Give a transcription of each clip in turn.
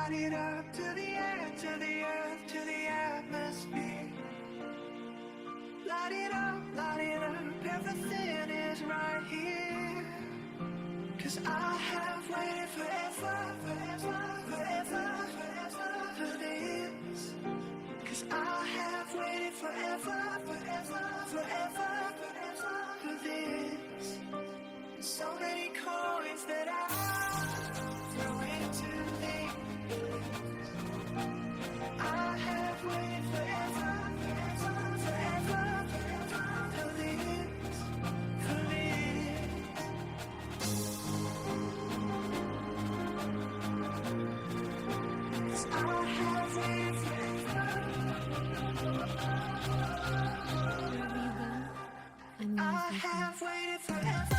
light it up to the air, to the earth, to the atmosphere. Light it up, everything is right here. 'Cause I have waited forever, forever, forever, forever for this. 'Cause I have waited forever, forever, forever, forever for this. And so many coins that I throw into these. I have waited forever, forever, forever, forever for this, for this. 'Cause I have waited forever. I have waited forever.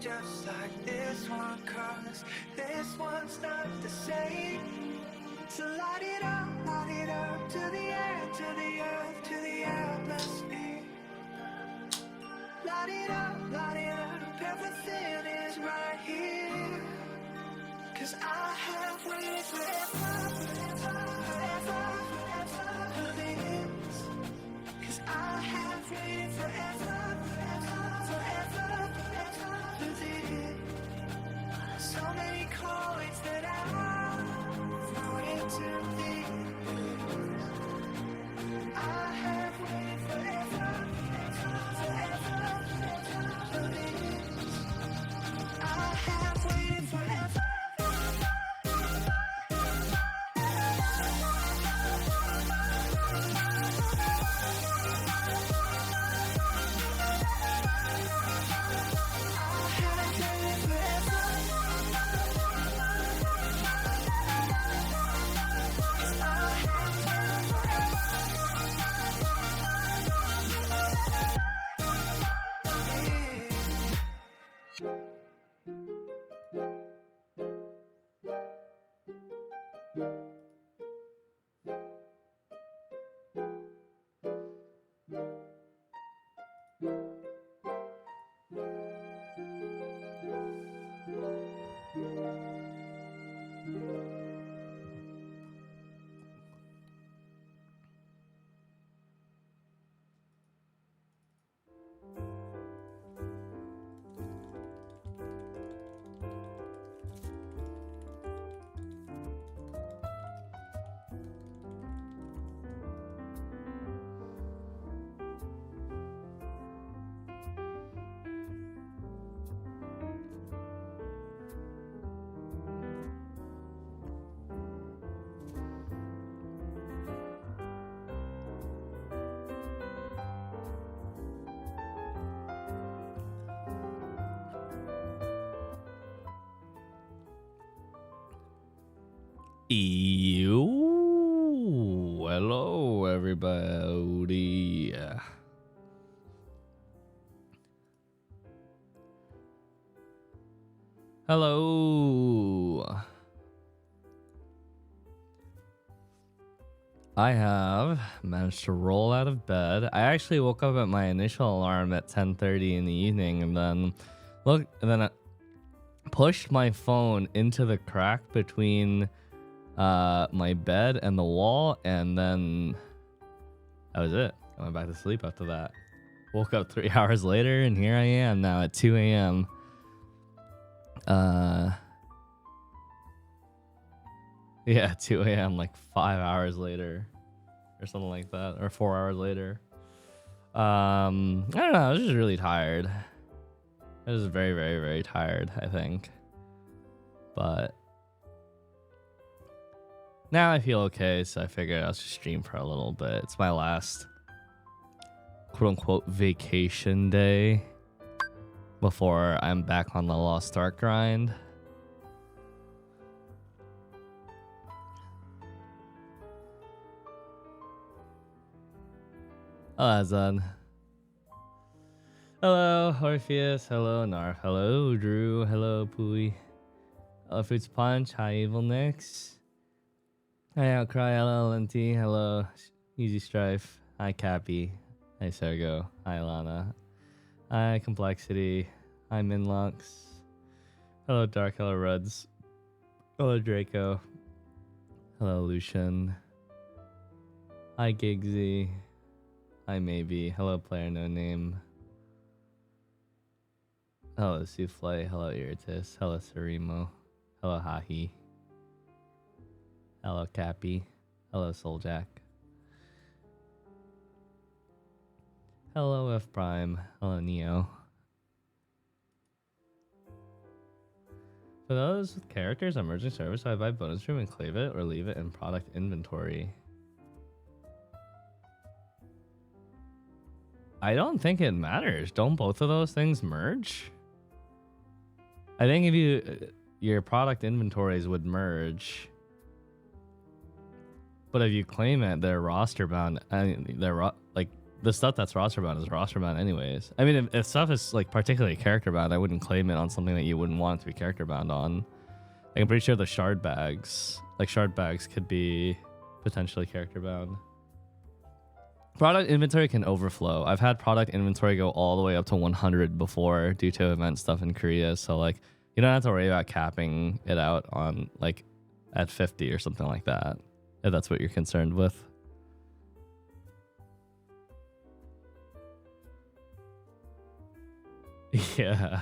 Just like this one, 'cause this one's not the same. So light it up to the air, to the earth, to the atmosphere. Light it up, everything is right here. 'Cause I have waited forever, forever, forever, forever for this. 'Cause I have waited forever, forever, forever, forever for this. So many coins that I throw into these. I have waited forever, forever, forever for this. I have waited forever. Yo, hello everybody. Hello. I have managed to roll out of bed. I actually woke up at my initial alarm at 10:30 in the evening, and then I pushed my phone into the crack between my bed and the wall, and then that was it. I went back to sleep after that. Woke up 3 hours later, and here I am now at 2 a.m. Yeah, 2 a.m. like 5 hours later or something like that, or 4 hours later. I don't know, I was just really tired. I was very, very, very tired, I think. But now I feel okay, so I figured I'll just stream for a little bit. It's my last quote-unquote vacation day before I'm back on the Lost Ark grind. Oh, that's done. Hello, Orpheus. Hello, Narf. Hello, Drew. Hello, Pooey. Hello, Fruits Punch. Hi, Evil Nix. Hi, Outcry. Hello, Linty. Hello, Easy Strife. Hi, Cappy. Hi, Sergo. Hi, Lana. Hi, Complexity. Hi, Minlux. Hello, Dark. Hello, Reds. Hello, Draco. Hello, Lucian. Hi, Gigsy. Hi, Maybe. Hello, Player No Name. Hello, Souffle. Hello, Iritus. Hello, Sarimo. Hello, Hahi. Hello, Cappy. Hello, Souljack. Hello, F Prime. Hello, Neo. For those with characters on merging service, I buy bonus room and clave it or leave it in product inventory. I don't think it matters. Don't both of those things merge? I think if you your product inventories would merge, but if you claim it, they're roster bound. I mean, they're like the stuff that's roster bound is roster bound anyways. I mean, if stuff is like particularly character bound, I wouldn't claim it on something that you wouldn't want it to be character bound on. Like, I'm pretty sure the shard bags, could be potentially character bound. Product inventory can overflow. I've had product inventory go all the way up to 100 before due to event stuff in Korea. So like, you don't have to worry about capping it out on like at 50 or something like that, if that's what you're concerned with. Yeah.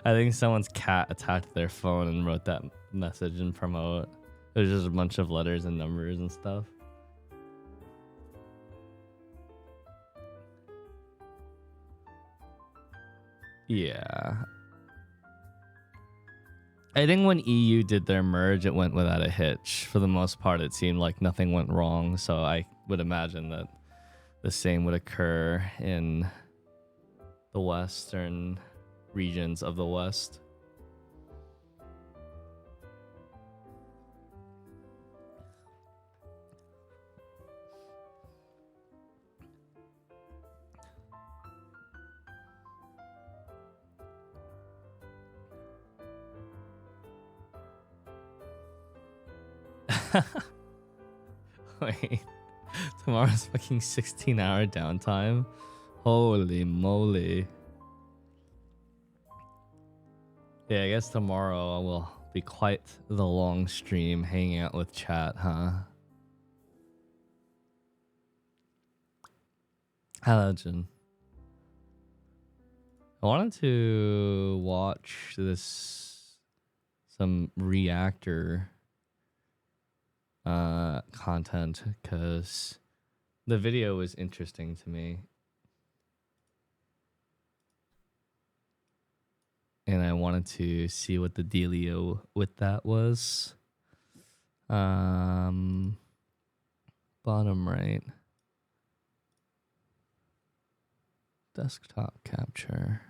I think someone's cat attacked their phone and wrote that message and promote. There's just a bunch of letters and numbers and stuff. Yeah. I think when EU did their merge, it went without a hitch. For the most part, it seemed like nothing went wrong. So I would imagine that the same would occur in the western regions of the West. Wait, tomorrow's fucking 16-hour downtime? Holy moly. Yeah, I guess tomorrow will be quite the long stream hanging out with chat, huh? Hello, Jin. I wanted to watch some reactor content because the video was interesting to me. And I wanted to see what the dealio with that was. Bottom right. Desktop capture.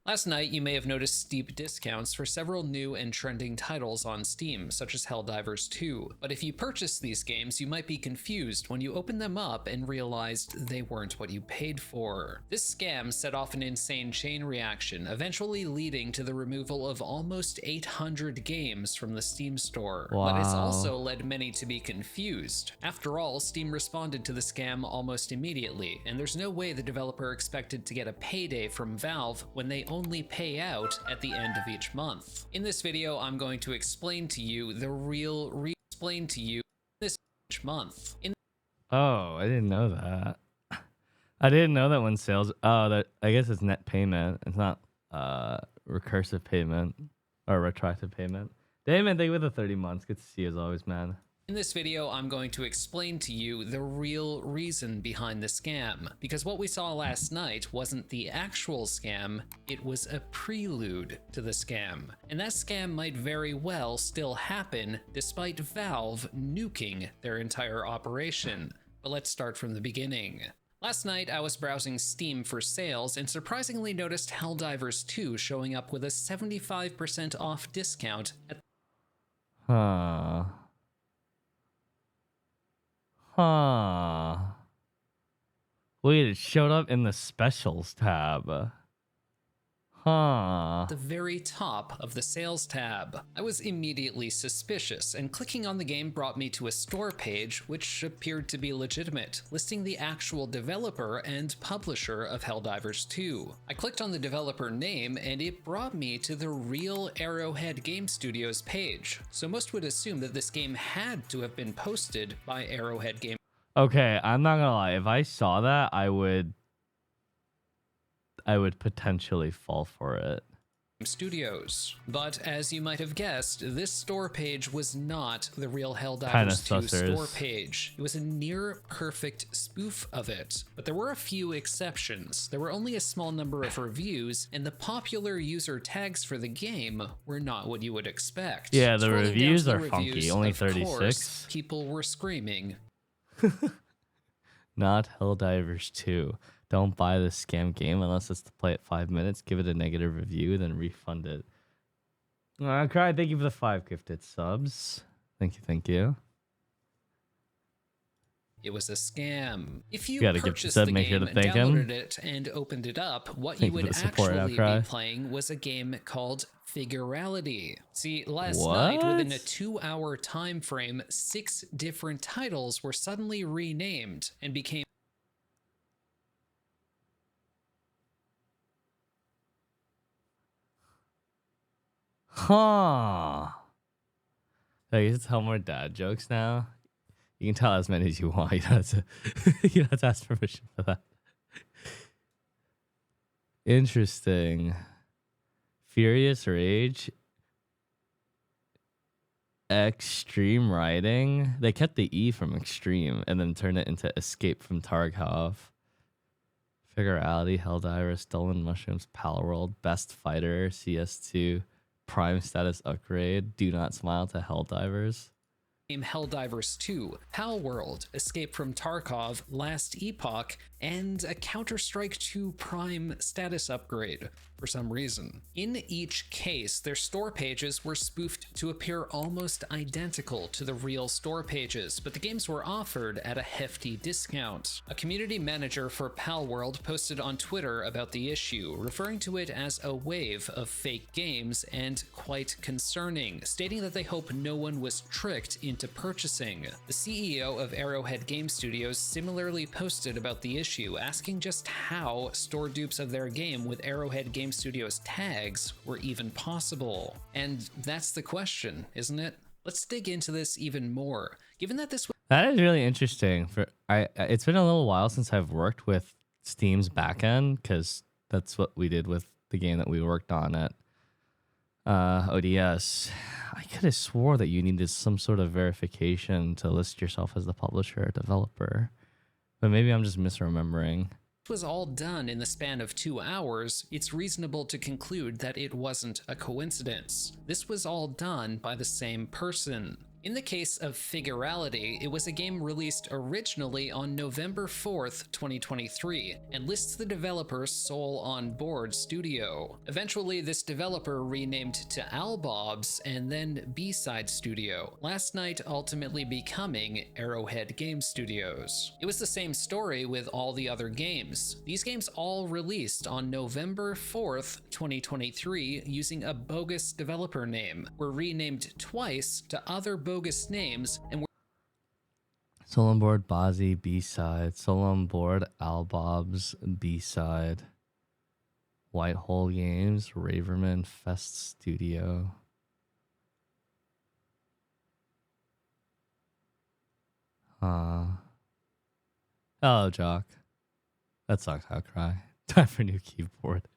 Last night, you may have noticed steep discounts for several new and trending titles on Steam, such as Helldivers 2. But if you purchased these games, you might be confused when you opened them up and realized they weren't what you paid for. This scam set off an insane chain reaction, eventually leading to the removal of almost 800 games from the Steam store. Wow. But it's also led many to be confused. After all, Steam responded to the scam almost immediately, and there's no way the developer expected to get a payday from Valve when they only pay out at the end of each month. In this video, I'm going to explain to you the real this each month. Oh, I didn't know that. I didn't know that when sales. Oh, that I guess it's net payment. It's not recursive payment or retroactive payment. Damon, thank you for the 30 months. Good to see you as always, man. In this video, I'm going to explain to you the real reason behind the scam, because what we saw last night wasn't the actual scam, it was a prelude to the scam. And that scam might very well still happen despite Valve nuking their entire operation. But let's start from the beginning. Last night, I was browsing Steam for sales and surprisingly noticed Helldivers 2 showing up with a 75% off discount at Huh. Huh. Wait, it showed up in the specials tab. Huh. the very top of the sales tab. I was immediately suspicious, and clicking on the game brought me to a store page which appeared to be legitimate, listing the actual developer and publisher of Helldivers 2. I clicked on the developer name and it brought me to the real Arrowhead Game Studios page, so most would assume that this game had to have been posted by Arrowhead Game Okay, I'm not gonna lie. If I saw that, I would potentially fall for it. Studios. But as you might have guessed, this store page was not the real Kinda Helldivers 2 sussers. store page. It was a near perfect spoof of it. But there were a few exceptions. There were only a small number of reviews, and the popular user tags for the game were not what you would expect. Yeah, the Scrolling down reviews to the are funky. reviews, Only of 36. course, people were screaming, Not Helldivers 2. Don't buy this scam game unless it's to play it 5 minutes. Give it a negative review, then refund it. Cry, thank you for the 5 gifted subs. Thank you, thank you. it was a scam. If you You gotta give purchased sub, the make sure game, to thank him. downloaded it, and opened it up, what Thank you you for would the support, actually Outcry. be playing was a game called Figurality. See, last night, within a What? 2-hour time frame, 6 different titles were suddenly renamed and became Huh. Like, you can tell more dad jokes now. You can tell as many as you want. You don't have to, you don't have to ask permission for that. Interesting. Furious Rage. Extreme Riding. They kept the E from extreme and then turned it into Escape from Tarkov. Figurality, Helldivers, Stolen Mushrooms, Palworld, Best Fighter, CS2, Prime Status Upgrade, Do Not Smile to Helldivers. Helldivers 2, Palworld, Escape from Tarkov, Last Epoch, and a Counter-Strike 2 Prime status upgrade for some reason. In each case, their store pages were spoofed to appear almost identical to the real store pages, but the games were offered at a hefty discount. A community manager for Palworld posted on Twitter about the issue, referring to it as a wave of fake games and quite concerning, stating that they hope no one was tricked into purchasing. The CEO of Arrowhead Game Studios similarly posted about the issue, asking just how store dupes of their game with Arrowhead Game Studios tags were even possible. And that's the question, isn't it? Let's dig into this even more. Given that this That is really interesting. It's been a little while since I've worked with Steam's backend because that's what we did with the game that we worked on at ODS. I could have swore that you needed some sort of verification to list yourself as the publisher or developer, but maybe I'm just misremembering. was all done in the span of 2 hours, it's reasonable to conclude that it wasn't a coincidence. This was all done by the same person. In the case of Figurality, it was a game released originally on November 4th, 2023, and lists the developer Soul on Board Studio. Eventually, this developer renamed to Albobs and then B-Side Studio, last night ultimately becoming Arrowhead Game Studios. It was the same story with all the other games. These games all released on November 4th, 2023, using a bogus developer name, were renamed twice to other bogus names, and were Soul on Board, Bozzy, B-Side. Soul on Board, Albobs, B-Side. Whitehole Games, Raverman, Fest Studio. Hello, Jock. That sucks, I'll cry. Time for new keyboard.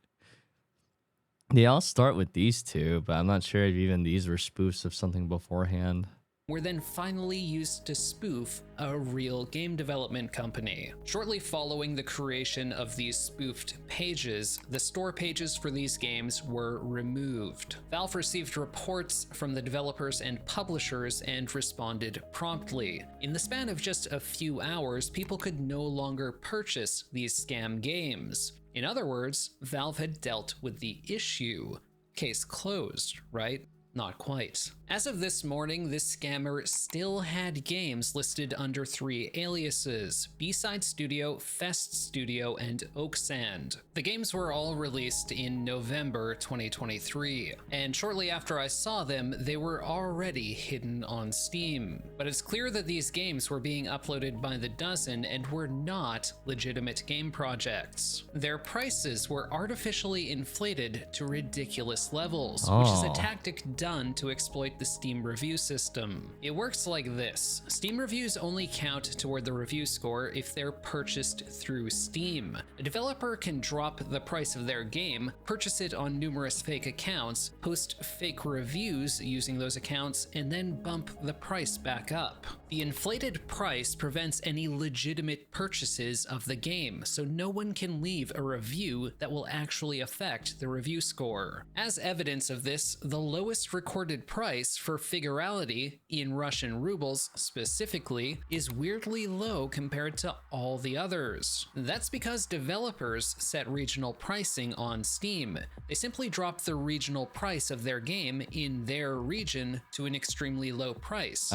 They all start with these two, but I'm not sure if even these were spoofs of something beforehand. were then finally used to spoof a real game development company. Shortly following the creation of these spoofed pages, the store pages for these games were removed. Valve received reports from the developers and publishers and responded promptly. In the span of just a few hours, people could no longer purchase these scam games. In other words, Valve had dealt with the issue. Case closed, right? Not quite. As of this morning, this scammer still had games listed under 3 aliases: B-Side Studio, Fest Studio, and Oak Sand. The games were all released in November 2023, and shortly after I saw them, they were already hidden on Steam. But it's clear that these games were being uploaded by the dozen and were not legitimate game projects. Their prices were artificially inflated to ridiculous levels, which is a tactic done to exploit the Steam review system. It works like this. Steam reviews only count toward the review score if they're purchased through Steam. A developer can drop the price of their game, purchase it on numerous fake accounts, post fake reviews using those accounts, and then bump the price back up. The inflated price prevents any legitimate purchases of the game, so no one can leave a review that will actually affect the review score. As evidence of this, the lowest recorded price for Figurality, in Russian rubles specifically, is weirdly low compared to all the others. That's because developers set regional pricing on Steam. They simply drop the regional price of their game in their region to an extremely low price.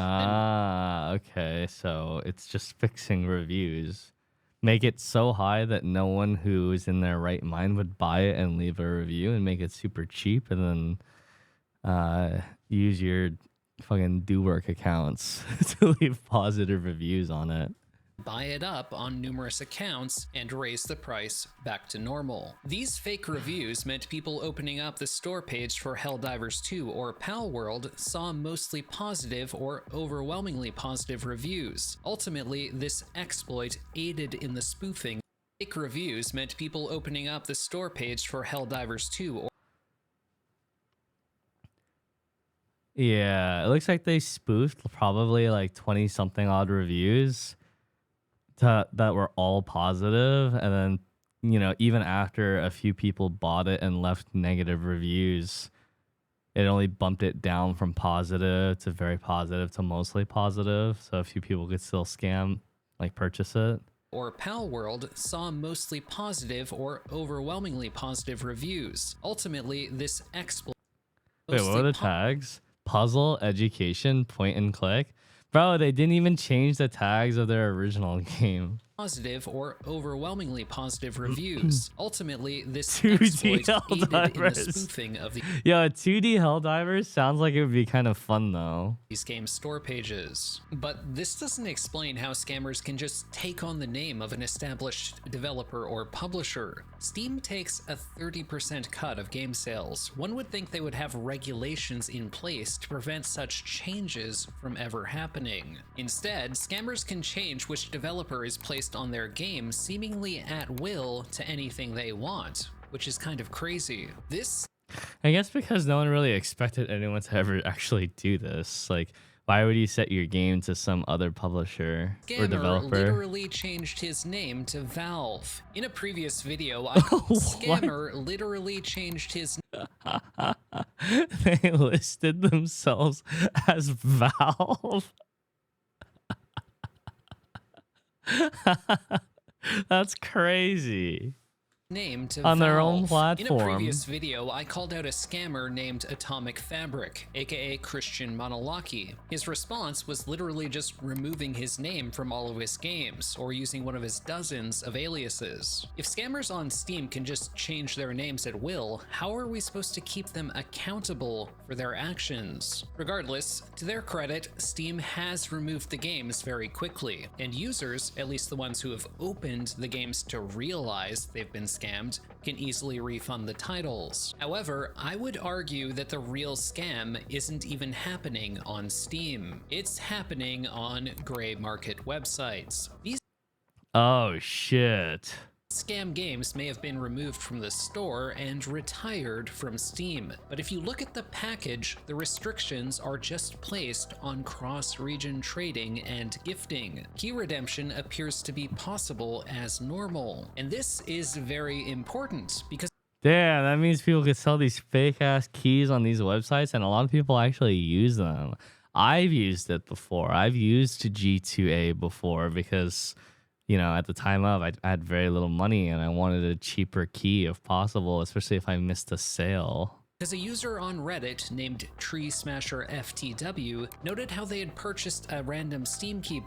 Okay, so it's just fixing reviews. Make it so high that no one who is in their right mind would buy it and leave a review, and make it super cheap, and then use your fucking do-work accounts to leave positive reviews on it. Buy it up on numerous accounts and raise the price back to normal. These fake reviews meant people opening up the store page for Helldivers 2 or Palworld saw mostly positive or overwhelmingly positive reviews. Ultimately, this exploit aided in the spoofing. Fake reviews meant people opening up the store page for Helldivers 2 or Yeah, it looks like they spoofed probably like 20 something odd reviews that were all positive, and then, you know, even after a few people bought it and left negative reviews, it only bumped it down from positive to very positive to mostly positive, so a few people could still purchase it. Or Palworld saw mostly positive or overwhelmingly positive reviews. Ultimately, this exploit. Wait, what are the tags? Puzzle, education, point and click. Bro, they didn't even change the tags of their original game. Positive or overwhelmingly positive reviews. Ultimately, this 2D exploit aided in the Helldivers. spoofing of Yo, a 2D Helldivers sounds like it would be kind of fun though. these game store pages. But this doesn't explain how scammers can just take on the name of an established developer or publisher. Steam takes a 30% cut of game sales. One would think they would have regulations in place to prevent such changes from ever happening. Instead, scammers can change which developer is placed on their game seemingly at will to anything they want, which is kind of crazy. This, I guess because no one really expected anyone to ever actually do this. Like, why would you set your game to some other publisher or scammer developer? literally changed his name to Valve. In a previous video, I called scammer literally changed his They listed themselves as Valve. That's crazy. name to On their own Valve. platform. In a previous video, I called out a scammer named Atomic Fabric, aka Christian Monolaki. His response was literally just removing his name from all of his games, or using one of his dozens of aliases. If scammers on Steam can just change their names at will, how are we supposed to keep them accountable for their actions? Regardless, to their credit, Steam has removed the games very quickly, and users, at least the ones who have opened the games to realize they've been scammed, can easily refund the titles. However, I would argue that the real scam isn't even happening on Steam. It's happening on gray market websites. These Oh shit. scam games may have been removed from the store and retired from Steam. But if you look at the package, the restrictions are just placed on cross-region trading and gifting. Key redemption appears to be possible as normal. And this is very important because Damn, that means people could sell these fake ass keys on these websites, and a lot of people actually use them. I've used it before. I've used G2A before because, you know, at the time of, I had very little money and I wanted a cheaper key if possible, especially if I missed a sale. because a user on Reddit named Tree Smasher FTW noted how they had purchased a random Steam key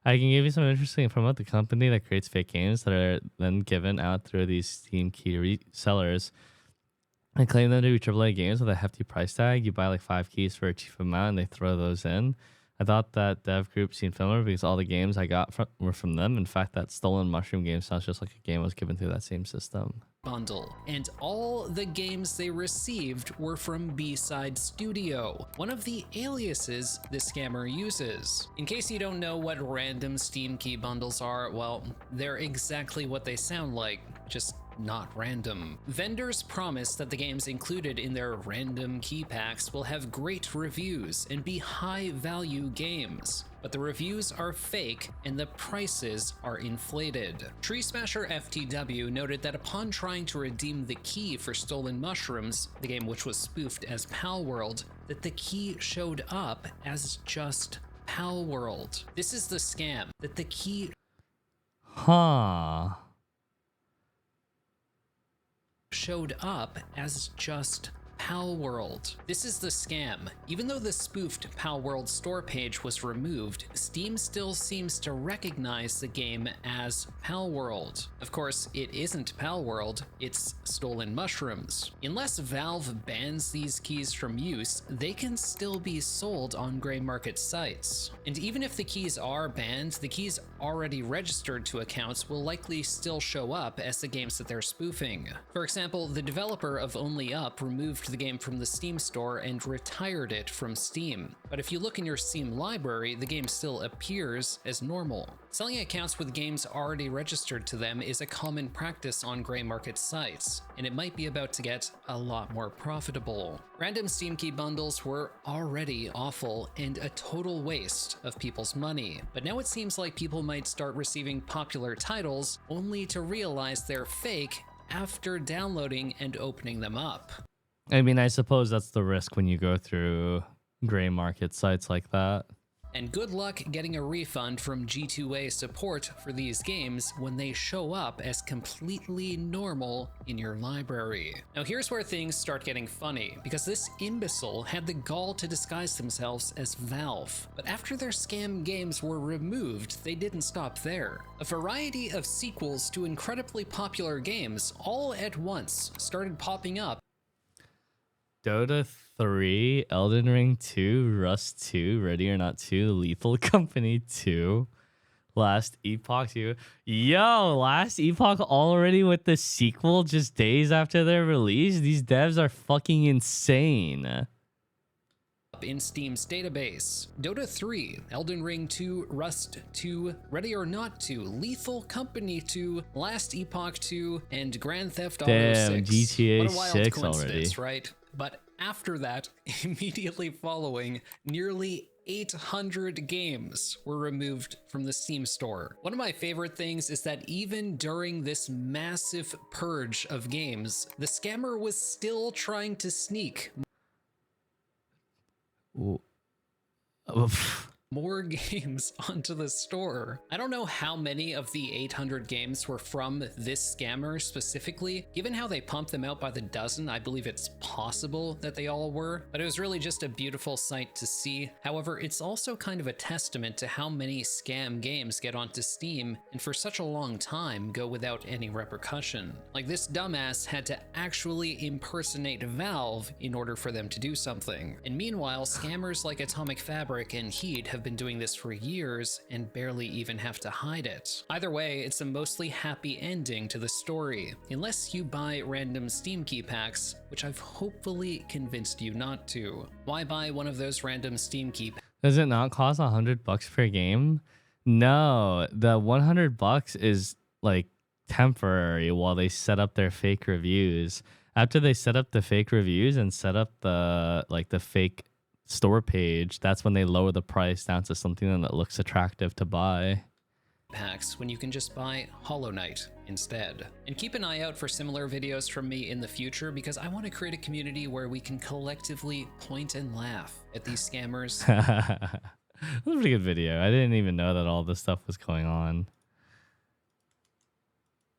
I can give you some interesting info about the company that creates fake games that are then given out through these Steam key resellers. I claim them to be AAA games with a hefty price tag. You buy like 5 keys for a cheap amount and they throw those in. I thought that dev group seemed familiar because all the games I got were from them. In fact, that Stolen Mushroom game sounds just like a game was given through that same system. bundle, and all the games they received were from B-Side Studio, one of the aliases the scammer uses. In case you don't know what random Steam key bundles are, well, they're exactly what they sound like, just not random. Vendors promise that the games included in their random key packs will have great reviews and be high-value games, but the reviews are fake and the prices are inflated. Tree Smasher FTW noted that upon trying to redeem the key for Stolen Mushrooms, the game which was spoofed as Pal World, that the key showed up as just Pal World. This is the scam, that the key showed up as just Pal World. This is the scam. Even though the spoofed Pal World store page was removed, Steam still seems to recognize the game as Pal World. Of course, it isn't Pal World, it's Stolen Mushrooms. Unless Valve bans these keys from use, they can still be sold on gray market sites. And even if the keys are banned, the keys already registered to accounts will likely still show up as the games that they're spoofing. For example, the developer of Only Up removed the game from the Steam store and retired it from Steam. But if you look in your Steam library, the game still appears as normal. Selling accounts with games already registered to them is a common practice on gray market sites, and it might be about to get a lot more profitable. Random Steam key bundles were already awful and a total waste of people's money, but now it seems like people might start receiving popular titles only to realize they're fake after downloading and opening them up. I mean, I suppose that's the risk when you go through gray market sites like that. And good luck getting a refund from G2A support for these games when they show up as completely normal in your library. Now here's where things start getting funny, because this imbecile had the gall to disguise themselves as Valve. But after their scam games were removed, they didn't stop there. A variety of sequels to incredibly popular games all at once started popping up. Dota 3, Elden Ring 2, Rust 2, Ready or Not 2, Lethal Company 2, Last Epoch 2. Yo, Last Epoch already with the sequel just days after their release? These devs are fucking insane. In Steam's database. Dota 3, Elden Ring 2, Rust 2, Ready or Not 2, Lethal Company 2, Last Epoch 2, and Grand Theft Auto 6. Damn, GTA What a wild 6 coincidence, already. right? But after that, immediately following, nearly 800 games were removed from the Steam store. One of my favorite things is that even during this massive purge of games, the scammer was still trying to sneak more games onto the store. I don't know how many of the 800 games were from this scammer specifically. Given how they pump them out by the dozen, I believe it's possible that they all were, but it was really just a beautiful sight to see. However, it's also kind of a testament to how many scam games get onto Steam and for such a long time go without any repercussion. Like, this dumbass had to actually impersonate Valve in order for them to do something. And meanwhile, scammers like Atomic Fabric and Heat have been doing this for years and barely even have to hide it. Either way, it's a mostly happy ending to the story, unless you buy random Steam key packs, which I've hopefully convinced you not to. Why buy one of those random Steam key packs? Does it not cost $100 per game? No, the $100 is like temporary while they set up their fake reviews. After they set up the fake reviews and set up the fake store page, that's when they lower the price down to something that looks attractive to buy. Packs when you can just buy Hollow Knight instead. And keep an eye out for similar videos from me in the future, because I want to create a community where we can collectively point and laugh at these scammers. That was a pretty good video. I didn't even know that all this stuff was going on.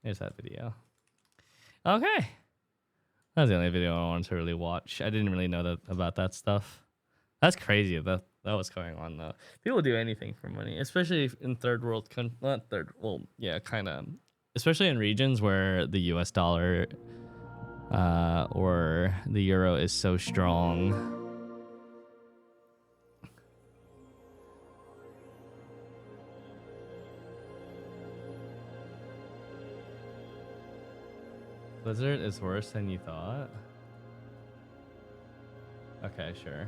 There's that video. Okay. That's the only video I wanted to really watch. I didn't really know that about that stuff. That's crazy that was going on though. People do anything for money, especially in especially in regions where the US dollar or the euro is so strong. Blizzard is worse than you thought? Okay, sure.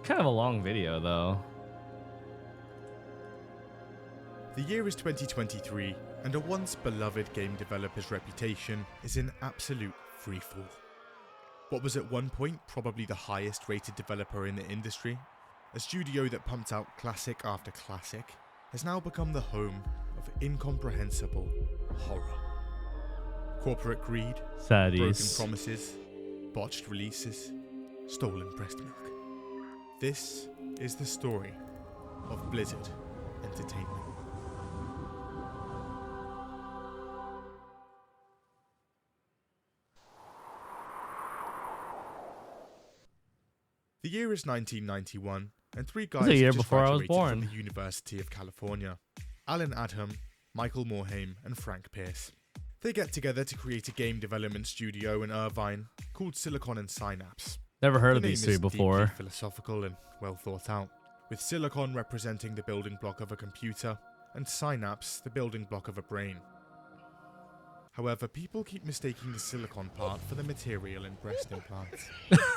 Kind of a long video, though. The year is 2023, and a once beloved game developer's reputation is in absolute freefall. What was at one point probably the highest rated developer in the industry, a studio that pumped out classic after classic, has now become the home of incomprehensible horror. Corporate greed, Saddies. broken promises, botched releases, stolen breast milk. This is the story of Blizzard Entertainment. The year is 1991, and three guys the year have just before I was graduated born. from the University of California. Alan Adham, Michael Morhaime, and Frank Pierce. They get together to create a game development studio in Irvine called Silicon and Synapse. Never heard The of name these is three deeply before. philosophical and well thought out, with silicon representing the building block of a computer, and synapse the building block of a brain. However, people keep mistaking the silicon part for the material in breast implants.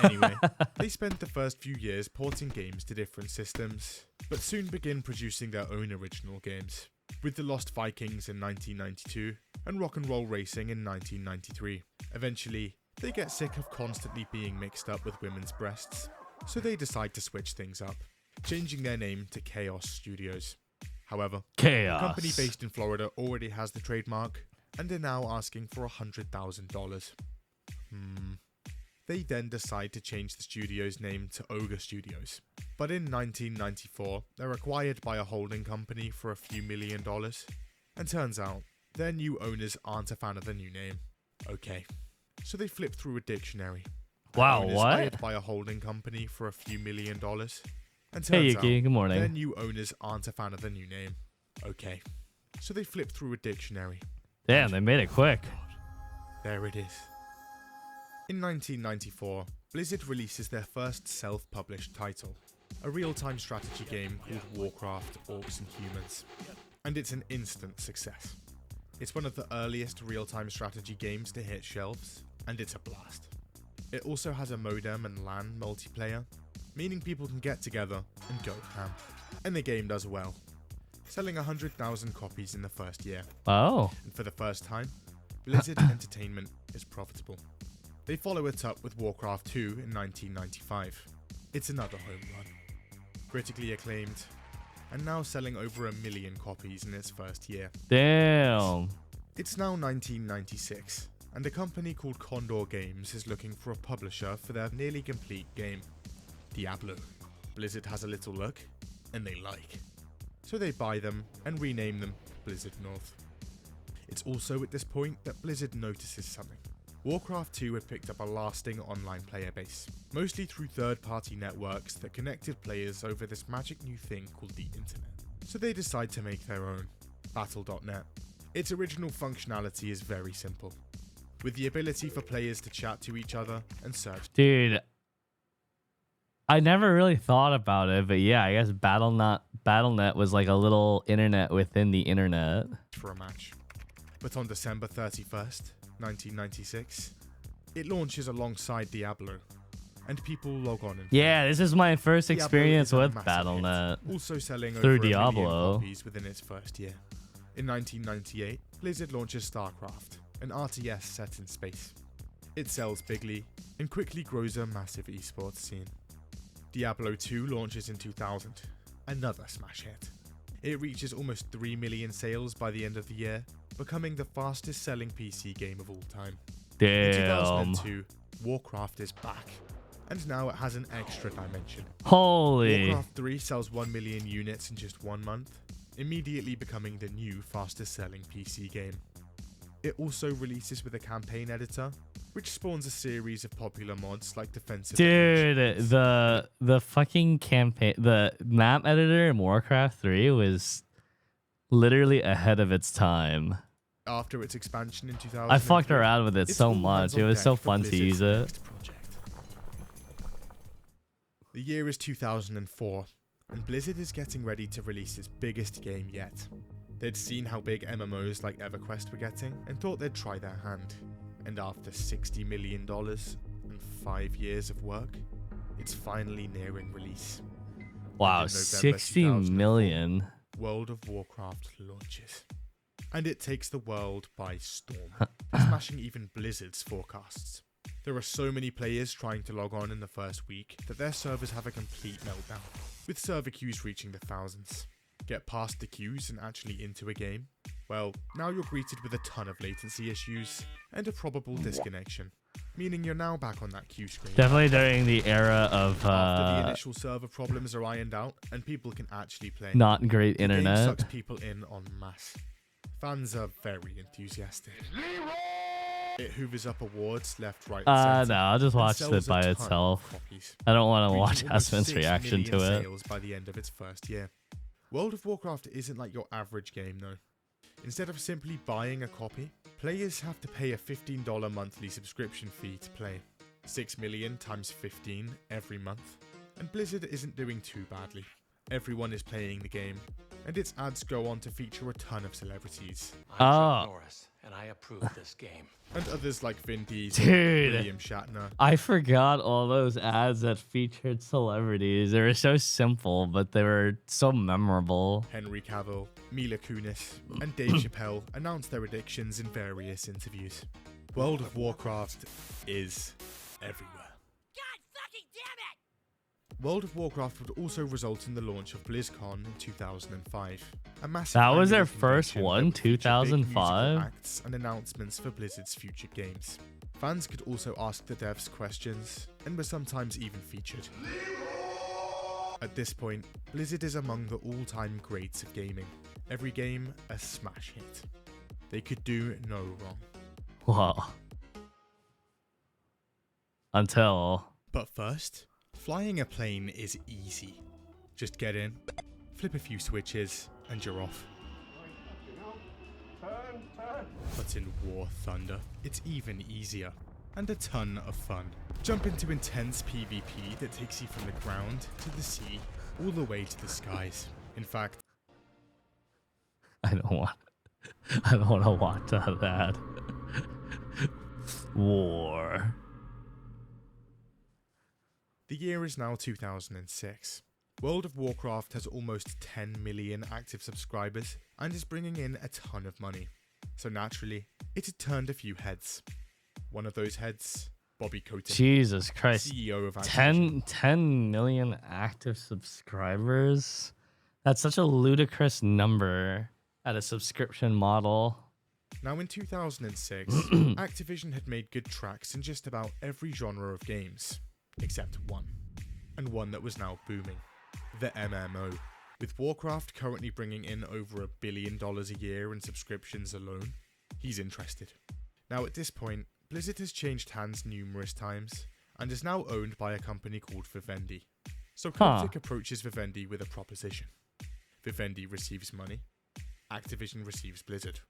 Anyway, they spent the first few years porting games to different systems, but soon begin producing their own original games, with The Lost Vikings in 1992 and Rock and Roll Racing in 1993. Eventually, they get sick of constantly being mixed up with women's breasts, so they decide to switch things up, changing their name to Chaos Studios. However, Chaos. the company based in Florida already has the trademark, and are now asking for $100,000. They then decide to change the studio's name to Ogre Studios. But in 1994, they're acquired by a holding company for a few $1 million, and turns out their new owners aren't a fan of the new name. Okay, so they flip through a dictionary. Wow, Owners what? hired by a holding company for a few $1 million, and turns Hey Yuki, out good their morning. new owners aren't a fan of the new name. Okay, so they flip through a dictionary. Damn, they made it quick. There it is. In 1994, Blizzard releases their first self-published title, a real-time strategy game called Warcraft: Orcs and Humans, and it's an instant success. It's one of the earliest real-time strategy games to hit shelves, and it's a blast. It also has a modem and LAN multiplayer, meaning people can get together and go ham. And the game does well, selling 100,000 copies in the first year. Oh. And for the first time, Blizzard Entertainment is profitable. They follow it up with Warcraft 2 in 1995. It's another home run. Critically acclaimed, and now selling over 1 million copies in its first year. Damn. It's now 1996, and a company called Condor Games is looking for a publisher for their nearly complete game, Diablo. Blizzard has a little look, and they like. So they buy them and rename them Blizzard North. It's also at this point that Blizzard notices something. Warcraft 2 had picked up a lasting online player base, mostly through third-party networks that connected players over this magic new thing called the internet. So they decide to make their own, Battle.net. Its original functionality is very simple, with the ability for players to chat to each other and search. Dude, I never really thought about it, but yeah, I guess Battle.net was like a little internet within the internet. For a match. But on December 31st, 1996, it launches alongside Diablo, and people log on and Yeah, this is my first Diablo experience is a with massive Battle.net. hit, also selling through over 1 million Diablo. copies within its first year. In 1998, Blizzard launches StarCraft, an RTS set in space. It sells bigly and quickly grows a massive esports scene. Diablo 2 launches in 2000, another smash hit. It reaches almost 3 million sales by the end of the year, becoming the fastest selling PC game of all time. In Damn. 2002, Warcraft is back, and now it has an extra dimension. Holy. Warcraft 3 sells 1 million units in just 1 month, immediately becoming the new fastest selling PC game. It also releases with a campaign editor, which spawns a series of popular mods like defensive. Dude, the fucking campaign, the map editor in Warcraft 3 was literally ahead of its time. After its expansion in 2000, I fucked around with it it's so all much. hands It on was deck so for fun to Blizzard's use it. next project. The year is 2004, and Blizzard is getting ready to release its biggest game yet. They'd seen how big MMOs like EverQuest were getting and thought they'd try their hand. And after $60 million and 5 years of work, it's finally nearing release. Wow, And in November 60 2004, million. World of Warcraft launches. And it takes the world by storm, smashing even Blizzard's forecasts. There are so many players trying to log on in the first week that their servers have a complete meltdown, with server queues reaching the thousands. Get past the queues and actually into a game? Well, now you're greeted with a ton of latency issues and a probable disconnection, meaning you're now back on that queue screen. Definitely during the era of After the initial server problems are ironed out and people can actually play. not great The game internet. sucks people in en masse. Fans are very enthusiastic. It hoovers up awards left, right, and No, center, I'll just and watch sells it by a ton of itself. copies, I don't want to reaching watch almost Aspen's 6 reaction to million it. sales by the end of its first year. World of Warcraft isn't like your average game though. Instead of simply buying a copy, players have to pay a $15 monthly subscription fee to play. 6 million times 15 every month. And Blizzard isn't doing too badly. Everyone is playing the game, and its ads go on to feature a ton of celebrities. Oh. I'm Chuck Norris, and I approve this game. And others like Vin Diesel, Dude. William Shatner. I forgot all those ads that featured celebrities. They were so simple, but they were so memorable. Henry Cavill, Mila Kunis, and Dave Chappelle announced their addictions in various interviews. World of Warcraft is everywhere. World of Warcraft would also result in the launch of BlizzCon in 2005. A massive That was their annual first convention one, that would feature big 2005? musical acts and announcements for Blizzard's future games. Fans could also ask the devs questions, and were sometimes even featured. At this point, Blizzard is among the all-time greats of gaming. Every game a smash hit. They could do no wrong. Wow. Until But first, flying a plane is easy. Just get in, flip a few switches, and you're off. But in War Thunder, it's even easier, and a ton of fun. Jump into intense PvP that takes you from the ground to the sea, all the way to the skies. In fact, I don't want to watch that. War. the year is now 2006. World of Warcraft has almost 10 million active subscribers and is bringing in a ton of money. So naturally, it had turned a few heads. One of those heads, Bobby Kotick, Jesus Christ. CEO of Activision. 10 million active subscribers? That's such a ludicrous number at a subscription model. Now in 2006, Activision had made good tracks in just about every genre of games, except one. And one that was now booming. The MMO. With Warcraft currently bringing in over $1 billion a year in subscriptions alone, he's interested. Now at this point, Blizzard has changed hands numerous times, and is now owned by a company called Vivendi. So Kotick approaches Vivendi with a proposition. Vivendi receives money, Activision receives Blizzard.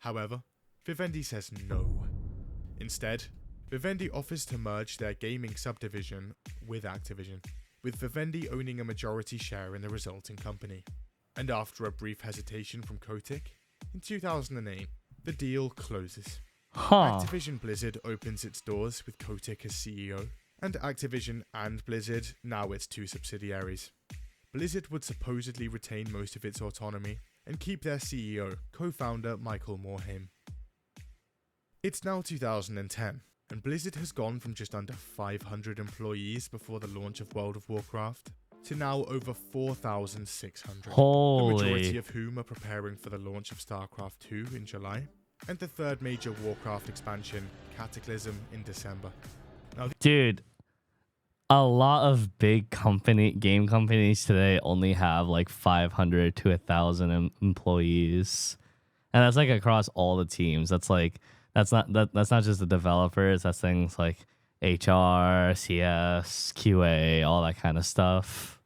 However, Vivendi says no. Instead, Vivendi offers to merge their gaming subdivision with Activision, with Vivendi owning a majority share in the resulting company. And after a brief hesitation from Kotick, in 2008, the deal closes. Activision Blizzard opens its doors with Kotick as CEO, and Activision and Blizzard now its two subsidiaries. Blizzard would supposedly retain most of its autonomy, and keep their CEO, co-founder Michael Morhaime. It's now 2010, and Blizzard has gone from just under 500 employees before the launch of World of Warcraft to now over 4,600. Holy. The majority of whom are preparing for the launch of StarCraft 2 in July, and the third major Warcraft expansion, Cataclysm, in December. Now, Dude, a lot of big game companies today only have like 500 to 1,000 employees, and that's like across all the teams. That's not just the developers. That's things like HR, CS, QA, all that kind of stuff.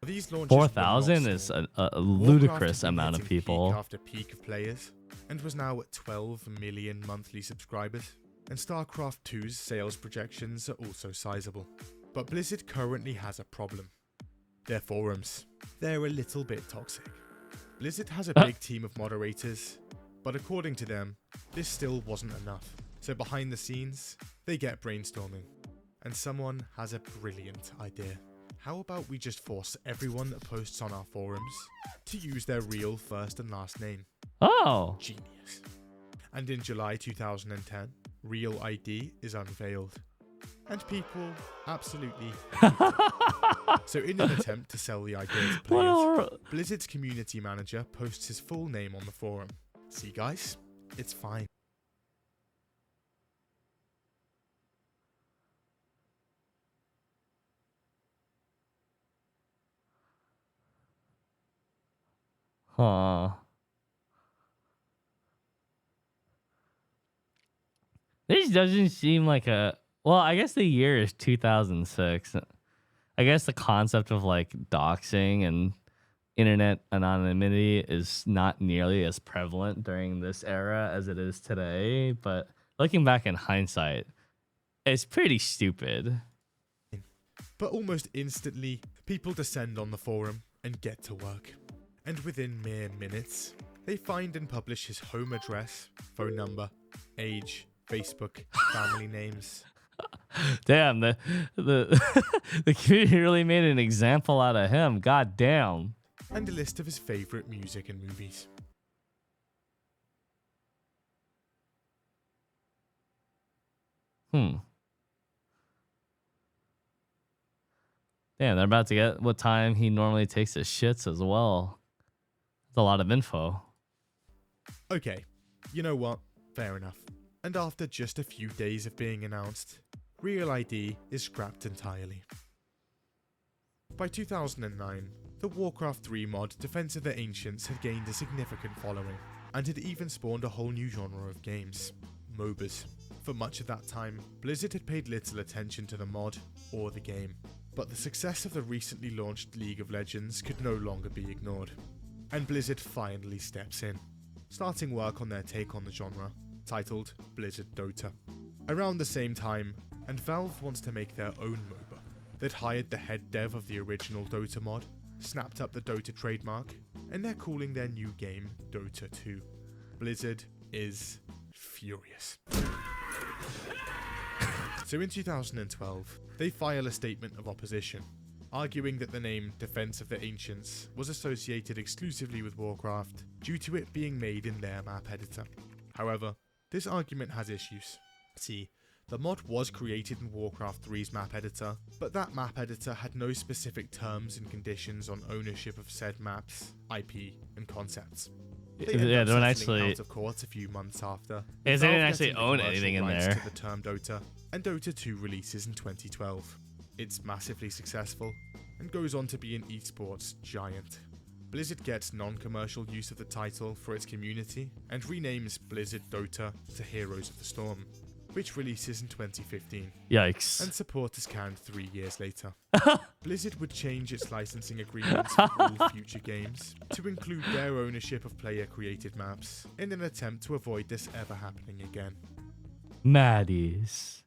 these launches 4,000 is a ludicrous amount of people. Peak after peak of players, and was now at 12 million monthly subscribers. And StarCraft 2's sales projections are also sizable. But Blizzard currently has a problem. Their forums. They're a little bit toxic. Blizzard has a big team of moderators, but according to them, this still wasn't enough. So behind the scenes, they get brainstorming. And someone has a brilliant idea. How about we just force everyone that posts on our forums to use their real first and last name? Oh. Genius. And in July 2010, Real ID is unveiled. And people absolutely hate it. So in an attempt to sell the idea to players, Blizzard's community manager posts his full name on the forum. See guys, it's fine. Huh. This doesn't seem like a... Well, I guess the year is 2006. I guess the concept of like doxing and internet anonymity is not nearly as prevalent during this era as it is today. But looking back in hindsight, it's pretty stupid. But almost instantly, people descend on the forum and get to work. And within mere minutes, they find and publish his home address, phone number, age, Facebook, family names. Damn, the the community really made an example out of him. God damn. And a list of his favorite music and movies. Damn, they're about to get what time he normally takes his shits as well. That's a lot of info. Okay, you know what? Fair enough. And after just a few days of being announced, Real ID is scrapped entirely. By 2009, the Warcraft 3 mod Defense of the Ancients had gained a significant following, and had even spawned a whole new genre of games, MOBAs. For much of that time, Blizzard had paid little attention to the mod or the game, but the success of the recently launched League of Legends could no longer be ignored. And Blizzard finally steps in, starting work on their take on the genre, titled Blizzard Dota. Around the same time, and Valve wants to make their own MOBA. They'd hired the head dev of the original Dota mod, snapped up the Dota trademark, and they're calling their new game Dota 2. Blizzard is furious. So in 2012, they file a statement of opposition, arguing that the name Defense of the Ancients was associated exclusively with Warcraft due to it being made in their map editor. However, this argument has issues. See, the mod was created in Warcraft 3's map editor, but that map editor had no specific terms and conditions on ownership of said maps, IP, and concepts. They ended up settling out of court a few months after. They Valve didn't actually getting the own commercial anything in rights there. to the term Dota, and Dota 2 releases in 2012. It's massively successful, and goes on to be an esports giant. Blizzard gets non-commercial use of the title for its community, and renames Blizzard Dota to Heroes of the Storm, which releases in 2015. Yikes. And support is canned 3 years later. Blizzard would change its licensing agreements for all future games to include their ownership of player-created maps in an attempt to avoid this ever happening again. Maddies.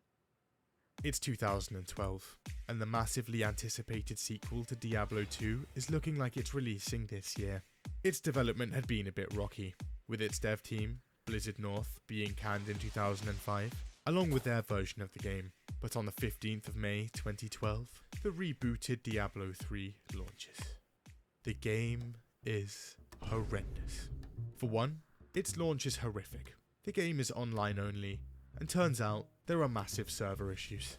It's 2012, and the massively anticipated sequel to Diablo 2 is looking like it's releasing this year. Its development had been a bit rocky, with its dev team, Blizzard North, being canned in 2005, along with their version of the game. But on the 15th of May 2012, the rebooted Diablo 3 launches. The game is horrendous. For one, its launch is horrific. The game is online only, and turns out there are massive server issues.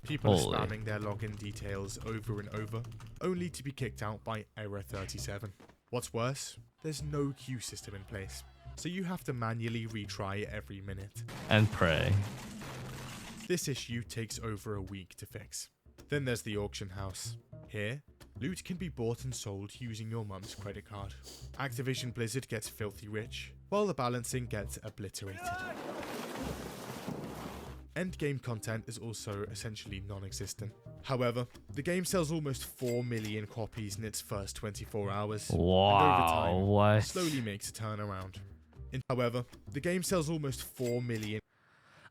People Holy. are spamming their login details over and over, only to be kicked out by error 37. What's worse, there's no queue system in place, so you have to manually retry every minute. And pray. This issue takes over a week to fix. Then there's the auction house. Here, loot can be bought and sold using your mum's credit card. Activision Blizzard gets filthy rich, while the balancing gets obliterated. Endgame content is also essentially non-existent. However, the game sells almost 4 million copies in its first 24 hours. Wow, and over time, what? slowly makes a turnaround. However, the game sells almost 4 million.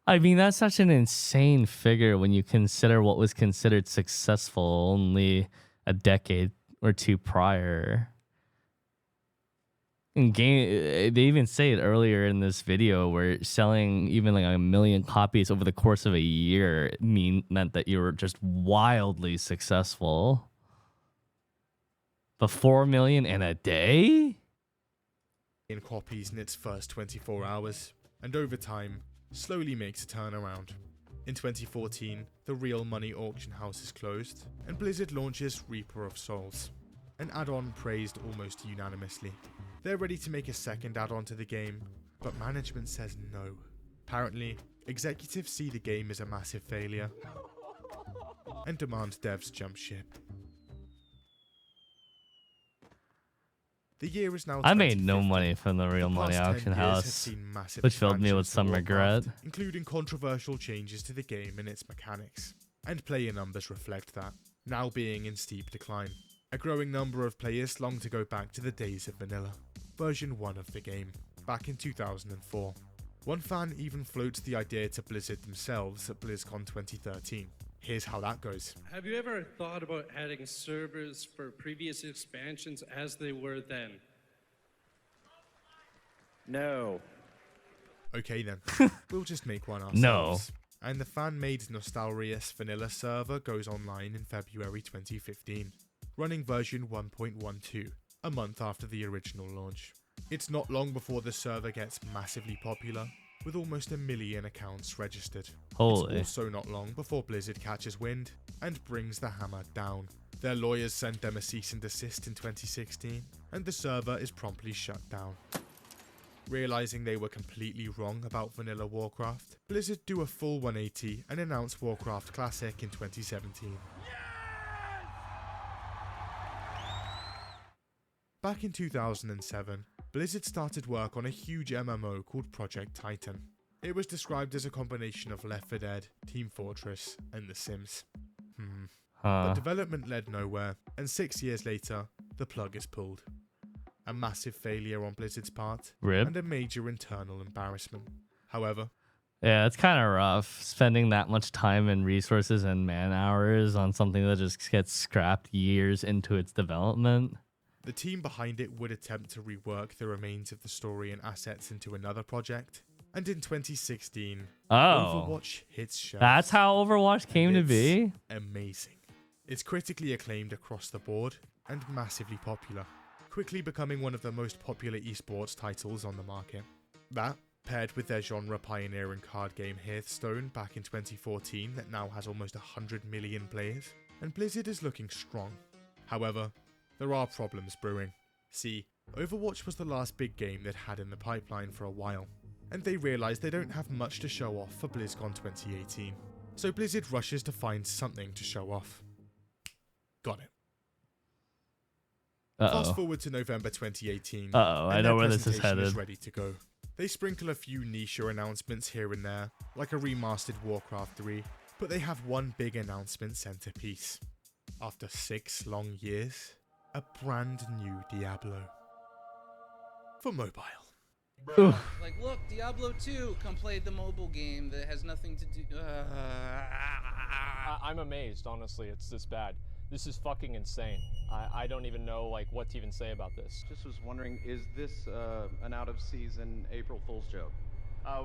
I mean, that's such an insane figure when you consider what was considered successful only a decade or two prior. In game, they even say it earlier in this video where selling even like 1 million copies over the course of a year meant that you were just wildly successful. But 4 million in a day? In copies in its first 24 hours, and over time, slowly makes a turnaround. In 2014, the Real Money auction house is closed, and Blizzard launches Reaper of Souls, an add-on praised almost unanimously. They're ready to make a second add-on to the game, but management says no. Apparently, executives see the game as a massive failure, and demand devs jump ship. The year is now I made no 2050. money from the Real The Money past 10 auction years have house, seen massive which filled me with expansions to some regret. Warcraft, including controversial changes to the game and its mechanics. And player numbers reflect that, now being in steep decline. A growing number of players long to go back to the days of vanilla, version 1 of the game, back in 2004. One fan even floats the idea to Blizzard themselves at BlizzCon 2013. Here's how that goes. Have you ever thought about adding servers for previous expansions as they were then? No. Okay then, we'll just make one No. ourselves. And the fan-made Nostalrius vanilla server goes online in February 2015, running version 1.12, a month after the original launch. It's not long before the server gets massively popular, with almost 1 million accounts registered. Holy. It's also not long before Blizzard catches wind and brings the hammer down. Their lawyers sent them a cease and desist in 2016, and the server is promptly shut down. Realizing they were completely wrong about vanilla Warcraft, Blizzard do a full 180 and announce Warcraft Classic in 2017. Back in 2007, Blizzard started work on a huge MMO called Project Titan. It was described as a combination of Left 4 Dead, Team Fortress, and The Sims. But development led nowhere, and 6 years later, the plug is pulled. A massive failure on Blizzard's part, Rip. and a major internal embarrassment. However, Yeah, it's kind of rough spending that much time and resources and man hours on something that just gets scrapped years into its development. the team behind it would attempt to rework the remains of the story and assets into another project, and in 2016, Overwatch hits shelves. That's how Overwatch came to It's be? amazing. It's critically acclaimed across the board and massively popular, quickly becoming one of the most popular esports titles on the market. That, paired with their genre-pioneering card game Hearthstone back in 2014 that now has almost 100 million players, and Blizzard is looking strong. However, there are problems brewing. See, Overwatch was the last big game they'd had in the pipeline for a while, and they realised they don't have much to show off for BlizzCon 2018. So Blizzard rushes to find something to show off. Got it. Fast forward to November 2018. I and know their where this is presentation headed. ready to go. They sprinkle a few niche announcements here and there, like a remastered Warcraft 3, but they have one big announcement centerpiece. After 6 long years, a brand new Diablo. For mobile. Like, look, Diablo 2, come play the mobile game that has nothing to do. I'm amazed, honestly. It's this bad. This is fucking insane. I don't even know like what to even say about this. Just was wondering, is this an out-of-season April Fool's joke?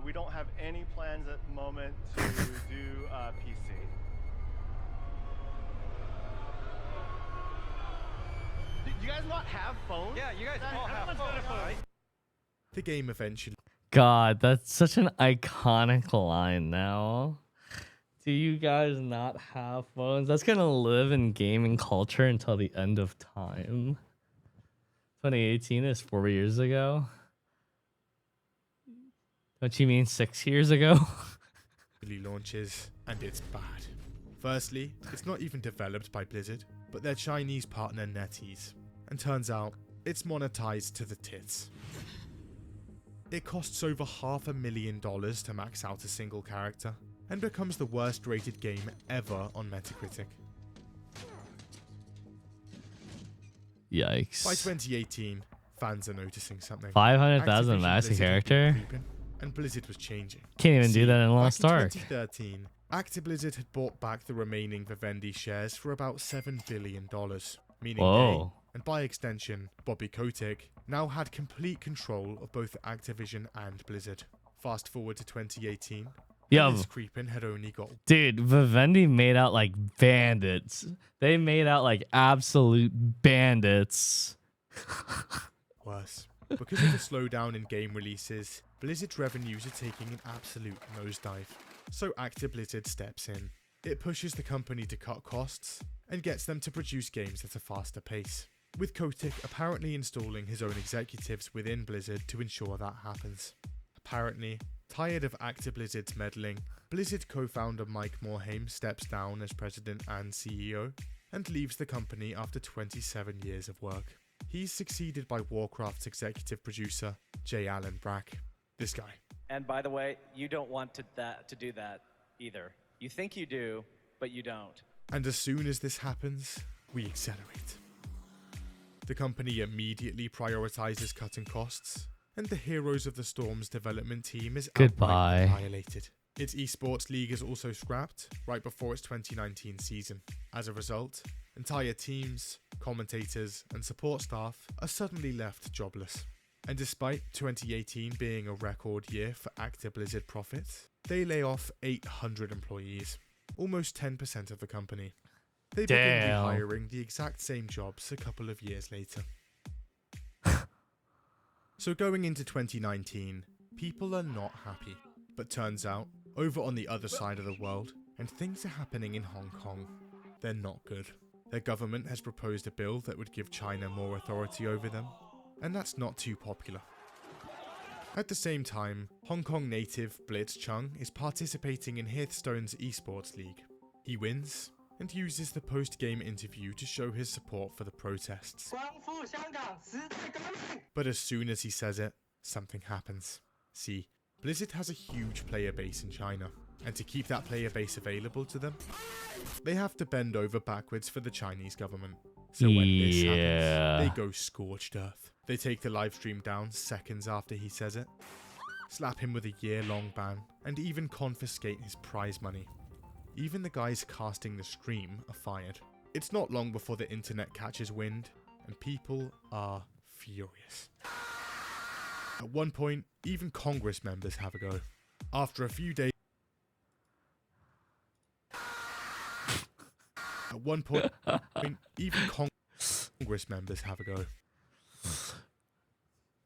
We don't have any plans at the moment to do PC. You guys guys not have phones? Yeah, you guys all have phones, right? The game eventually God, that's such an iconic line now. Do you guys not have phones? That's gonna live in gaming culture until the end of time. 2018 is 4 years ago. Don't you mean 6 years ago? launches, and it's bad. Firstly, it's not even developed by Blizzard, but their Chinese partner NetEase, and turns out it's monetized to the tits. It costs over $500,000 to max out a single character, and becomes the worst rated game ever on Metacritic. Yikes. By 2018, fans are noticing something. 500,000 Activision max a Blizzard had been character? creeping, and Blizzard was changing. Can't even do that in back Lost Ark. 2013, Blizzard had bought back the remaining Vivendi shares for about $7 billion, meaning Whoa. they, and by extension, Bobby Kotick, now had complete control of both Activision and Blizzard. Fast forward to 2018, Yo, and this creeping had only got dude, Vivendi made out like bandits. They made out like absolute bandits. worse. Because of the slowdown in game releases, Blizzard's revenues are taking an absolute nosedive. So Blizzard steps in. It pushes the company to cut costs and gets them to produce games at a faster pace, with Kotick apparently installing his own executives within Blizzard to ensure that happens. Apparently, tired of Blizzard's meddling, Blizzard co-founder Mike Morhaime steps down as president and CEO and leaves the company after 27 years of work. He's succeeded by Warcraft's executive producer, J. Allen Brack. This guy. And by the way, you don't want to do that either. You think you do, but you don't. And as soon as this happens, we accelerate. The company immediately prioritizes cutting costs, and the Heroes of the Storm's development team is Goodbye. outright annihilated. Its esports league is also scrapped right before its 2019 season. As a result, entire teams, commentators, and support staff are suddenly left jobless. And despite 2018 being a record year for Blizzard profits, they lay off 800 employees, almost 10% of the company. They begin rehiring the exact same jobs a couple of years later. So going into 2019, people are not happy. But turns out, over on the other side of the world, and things are happening in Hong Kong, they're not good. Their government has proposed a bill that would give China more authority over them, and that's not too popular. At the same time, Hong Kong native Blitz Chung is participating in Hearthstone's esports league. He wins, and uses the post-game interview to show his support for the protests. But as soon as he says it, something happens. See, Blizzard has a huge player base in China, and to keep that player base available to them, they have to bend over backwards for the Chinese government. So when this happens, they go scorched earth. They take the livestream down seconds after he says it, slap him with a year-long ban, and even confiscate his prize money. Even the guys casting the stream are fired. It's not long before the internet catches wind, and people are furious. At one point, even Congress members have a go. After a few days... At one point, even Congress members have a go.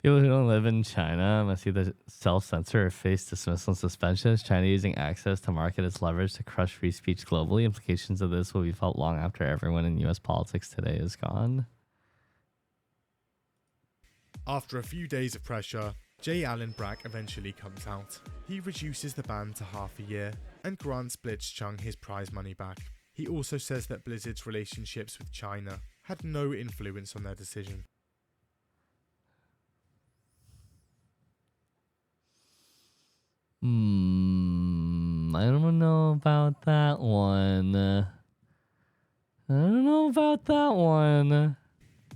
People who don't live in China must either self-censor or face dismissal and suspensions. China using access to market as leverage to crush free speech globally. Implications of this will be felt long after everyone in U.S. politics today is gone. After a few days of pressure, J. Allen Brack eventually comes out. He reduces the ban to half a year and grants Blitzchung his prize money back. He also says that Blizzard's relationships with China had no influence on their decision. I don't know about that one. I don't know about that one.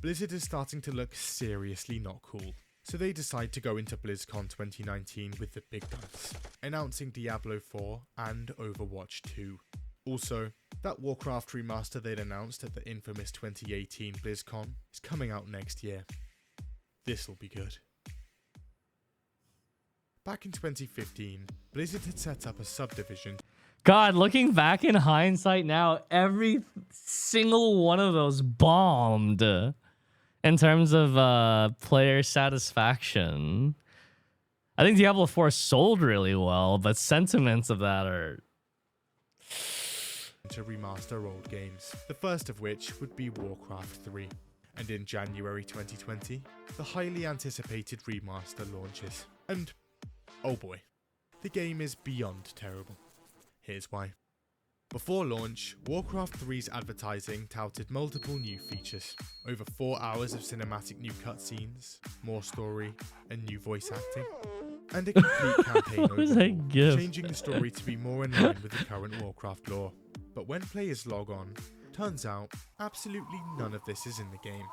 Blizzard is starting to look seriously not cool, so they decide to go into BlizzCon 2019 with the big guns, announcing Diablo 4 and Overwatch 2. Also, that Warcraft remaster they'd announced at the infamous 2018 BlizzCon is coming out next year. This'll be good. Back in 2015, Blizzard had set up a subdivision. God, looking back in hindsight now, every single one of those bombed. in terms of player satisfaction. I think Diablo 4 sold really well, but sentiments of that are to remaster old games, the first of which would be Warcraft 3. And in January 2020, the highly anticipated remaster launches. And, oh boy, the game is beyond terrible. Here's why. Before launch, Warcraft 3's advertising touted multiple new features. Over 4 hours of cinematic new cutscenes, more story, and new voice acting. And a complete campaign overhaul, changing the story to be more in line with the current Warcraft lore. But when players log on, turns out absolutely none of this is in the game.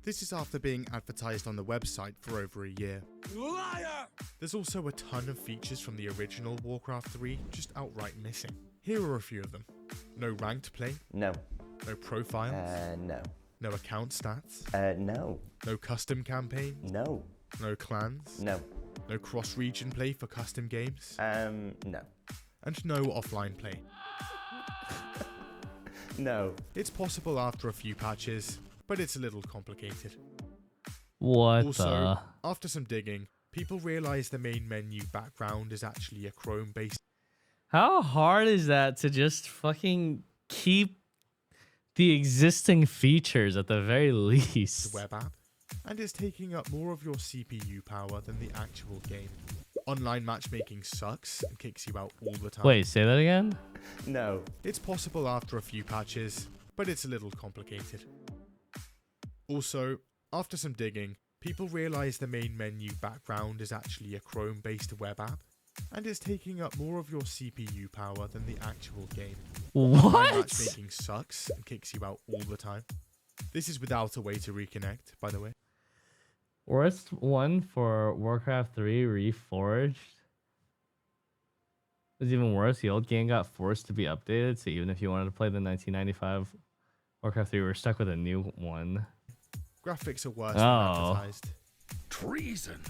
This is after being advertised on the website for over a year. Liar! There's also a ton of features from the original Warcraft 3 just outright missing. Here are a few of them. No ranked play? No. No profiles? No. No account stats? No. No custom campaigns? No. No clans? No. No cross-region play for custom games? No. And no offline play? No. It's possible after a few patches, but it's a little complicated. What Also, after some digging, people realize the main menu background is actually a Chrome-based. How hard is that to just fucking keep the existing features at the very least? Web app, and is taking up more of your CPU power than the actual game. Online matchmaking sucks and kicks you out all the time. Wait, say that again? No. It's possible after a few patches, but it's a little complicated. Also, after some digging, people realize the main menu background is actually a Chrome-based web app, and is taking up more of your CPU power than the actual game. What? Matchmaking sucks and kicks you out all the time. This is without a way to reconnect, by the way. Worst one for Warcraft 3 Reforged. It was even worse. The old game got forced to be updated, so even if you wanted to play the 1995 Warcraft 3, we were stuck with a new one. Graphics are worse than advertised. Treason!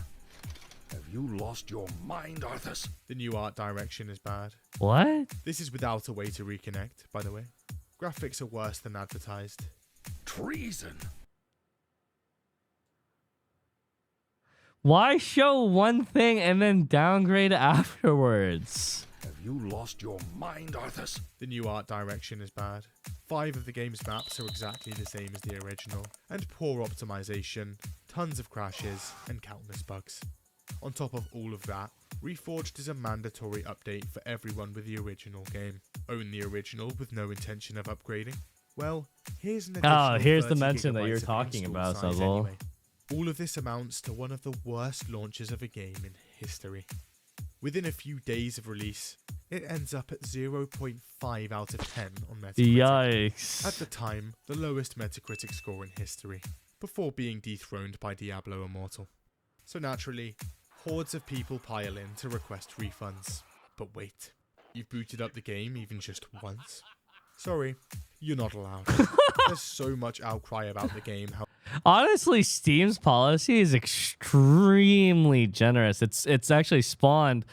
Have you lost your mind, Arthas? The new art direction is bad. What? This is without a way to reconnect, by the way. Graphics are worse than advertised. Treason! Why show one thing and then downgrade afterwards? Have you lost your mind, Arthas? The new art direction is bad. 5 of the game's maps are exactly the same as the original, and poor optimization, tons of crashes, and countless bugs. On top of all of that, Reforged is a mandatory update for everyone with the original game. Own the original with no intention of upgrading? Well, here's an additional here's the 30 mention that gigabytes you're of talking install about, size Suzzle. anyway. All of this amounts to one of the worst launches of a game in history. Within a few days of release, it ends up at 0.5 out of 10 on Metacritic. Yikes. At the time, the lowest Metacritic score in history, before being dethroned by Diablo Immortal. So naturally, hordes of people pile in to request refunds. But wait, you've booted up the game even just once? Sorry, you're not allowed. There's so much outcry about the game. Honestly, Steam's policy is extremely generous. It's actually spawned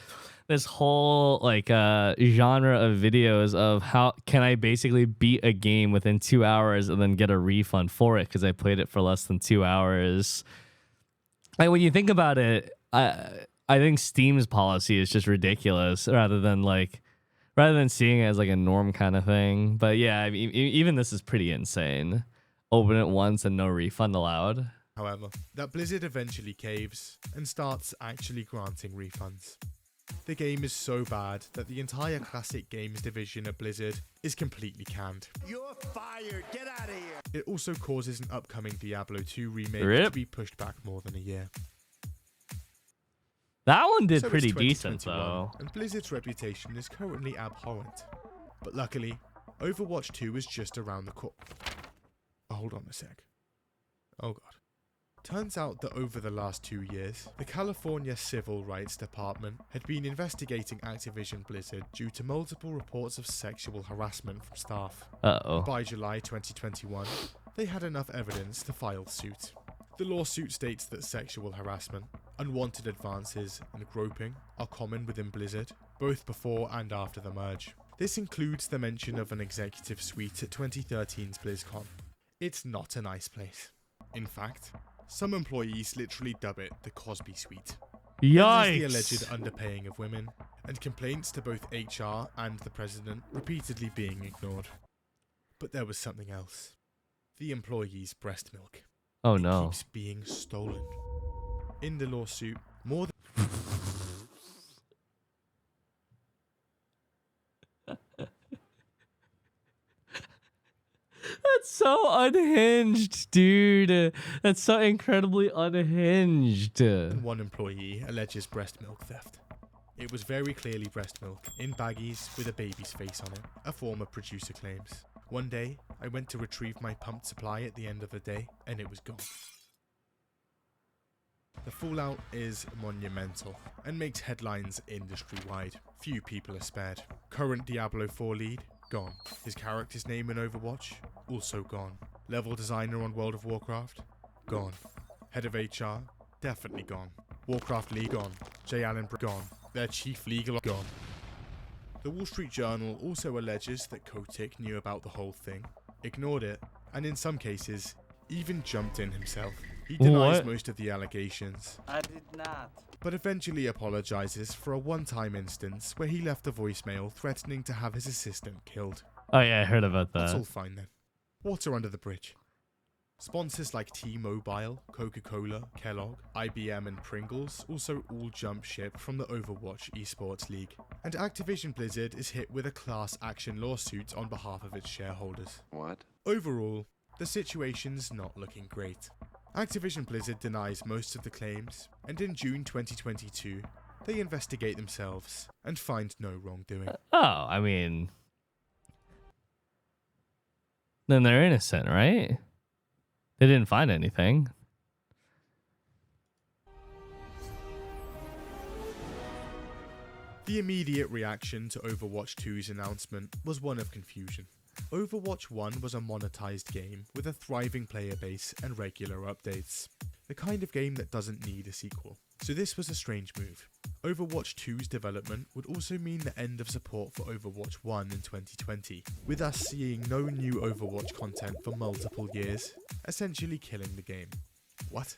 this whole genre of videos of how can I basically beat a game within 2 hours and then get a refund for it because I played it for less than 2 hours. Like when you think about it, I think Steam's policy is just ridiculous rather than seeing it as like a norm kind of thing. But yeah, I mean, even this is pretty insane. Open it once and no refund allowed. However, that Blizzard eventually caves and starts actually granting refunds. The game is so bad that the entire classic games division at Blizzard is completely canned. You're fired! Get out of here! It also causes an upcoming Diablo 2 remake to be pushed back more than a year. That one did So pretty it's decent 2021, though. And Blizzard's reputation is currently abhorrent. But luckily, Overwatch 2 is just around the corner. Hold on a sec. Oh god. Turns out that over the last 2 years, the California Civil Rights Department had been investigating Activision Blizzard due to multiple reports of sexual harassment from staff. Uh-oh. By July 2021, they had enough evidence to file suit. The lawsuit states that sexual harassment, unwanted advances, and groping are common within Blizzard, both before and after the merge. This includes the mention of an executive suite at 2013's BlizzCon. It's not a nice place. In fact, some employees literally dub it the Cosby Suite. Yikes! The alleged underpaying of women, and complaints to both HR and the president repeatedly being ignored. But there was something else. The employees' breast milk. Oh It no. keeps being stolen. In the lawsuit, more than That's so unhinged, dude. That's so incredibly unhinged. one employee alleges breast milk theft. It was very clearly breast milk, in baggies with a baby's face on it, a former producer claims. One day, I went to retrieve my pumped supply at the end of the day, and it was gone. The fallout is monumental, and makes headlines industry-wide. Few people are spared. Current Diablo 4 lead, gone. His character's name in Overwatch, also gone. Level designer on World of Warcraft, gone. Head of HR, definitely gone. Warcraft League, gone. J. Allen, gone. Their chief legal, gone. The Wall Street Journal also alleges that Kotick knew about the whole thing, ignored it, and in some cases, even jumped in himself. He denies most of the allegations. I did not. But eventually apologizes for a one-time instance where he left a voicemail threatening to have his assistant killed. Oh yeah, I heard about That's all that. fine then. Water under the bridge. Sponsors like T-Mobile, Coca-Cola, Kellogg, IBM and Pringles also all jump ship from the Overwatch esports league. And Activision Blizzard is hit with a class action lawsuit on behalf of its shareholders. What? Overall, the situation's not looking great. Activision Blizzard denies most of the claims, and in June 2022, they investigate themselves and find no wrongdoing. Oh, I mean, then they're innocent, right? They didn't find anything. The immediate reaction to Overwatch 2's announcement was one of confusion. Overwatch 1 was a monetized game with a thriving player base and regular updates. The kind of game that doesn't need a sequel. So this was a strange move. Overwatch 2's development would also mean the end of support for Overwatch 1 in 2020, with us seeing no new Overwatch content for multiple years, essentially killing the game. What?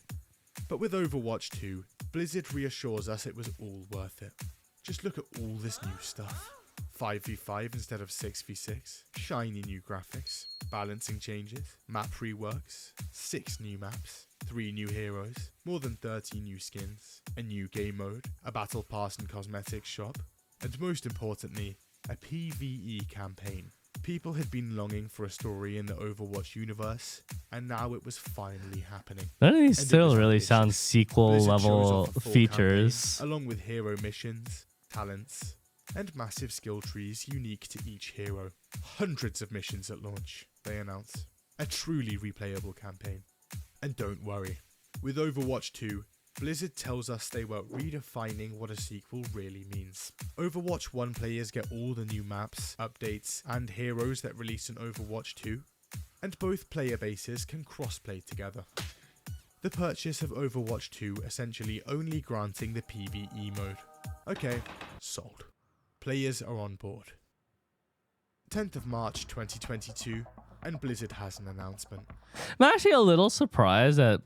But with Overwatch 2, Blizzard reassures us it was all worth it. Just look at all this new stuff. 5v5 instead of 6v6, shiny new graphics, balancing changes, map reworks, 6 new maps, 3 new heroes, more than 30 new skins, a new game mode, a battle pass and cosmetics shop, and most importantly, a PvE campaign. People had been longing for a story in the Overwatch universe, and now it was finally happening. None of these And it still was really ambitious. sound sequel Blizzard shows level off the full features. campaign, along with hero missions, talents, and massive skill trees unique to each hero. Hundreds of missions at launch, they announce. A truly replayable campaign. And don't worry, with Overwatch 2, Blizzard tells us they were redefining what a sequel really means. Overwatch 1 players get all the new maps, updates, and heroes that release in Overwatch 2, and both player bases can crossplay together. The purchase of Overwatch 2 essentially only granting the PvE mode. Okay, sold. Players are on board. 10th of March 2022, and Blizzard has an announcement. I'm actually a little surprised that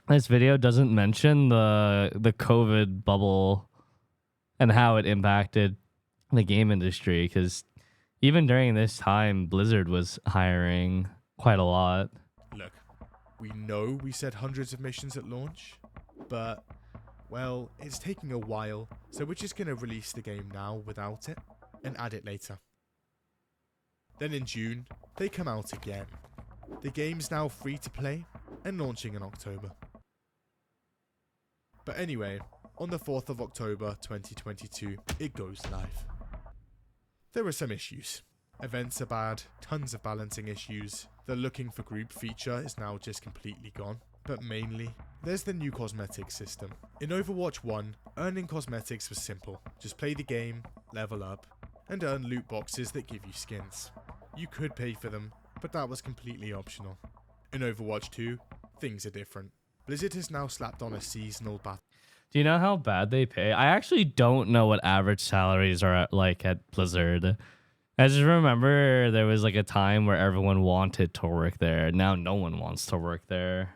this video doesn't mention the COVID bubble and how it impacted the game industry, because even during this time, Blizzard was hiring quite a lot. Look, we know we said hundreds of missions at launch, but, well, it's taking a while, so we're just going to release the game now without it, and add it later. Then in June, they come out again. The game's now free to play, and launching in October. But anyway, on the 4th of October 2022, it goes live. There are some issues. Events are bad, tons of balancing issues, the looking for group feature is now just completely gone. But mainly, there's the new cosmetics system. In Overwatch 1, earning cosmetics was simple. Just play the game, level up, and earn loot boxes that give you skins. You could pay for them, but that was completely optional. In Overwatch 2, things are different. Blizzard has now slapped on a seasonal battle. Do you know how bad they pay? I actually don't know what average salaries are like at Blizzard. I just remember there was like a time where everyone wanted to work there. Now no one wants to work there.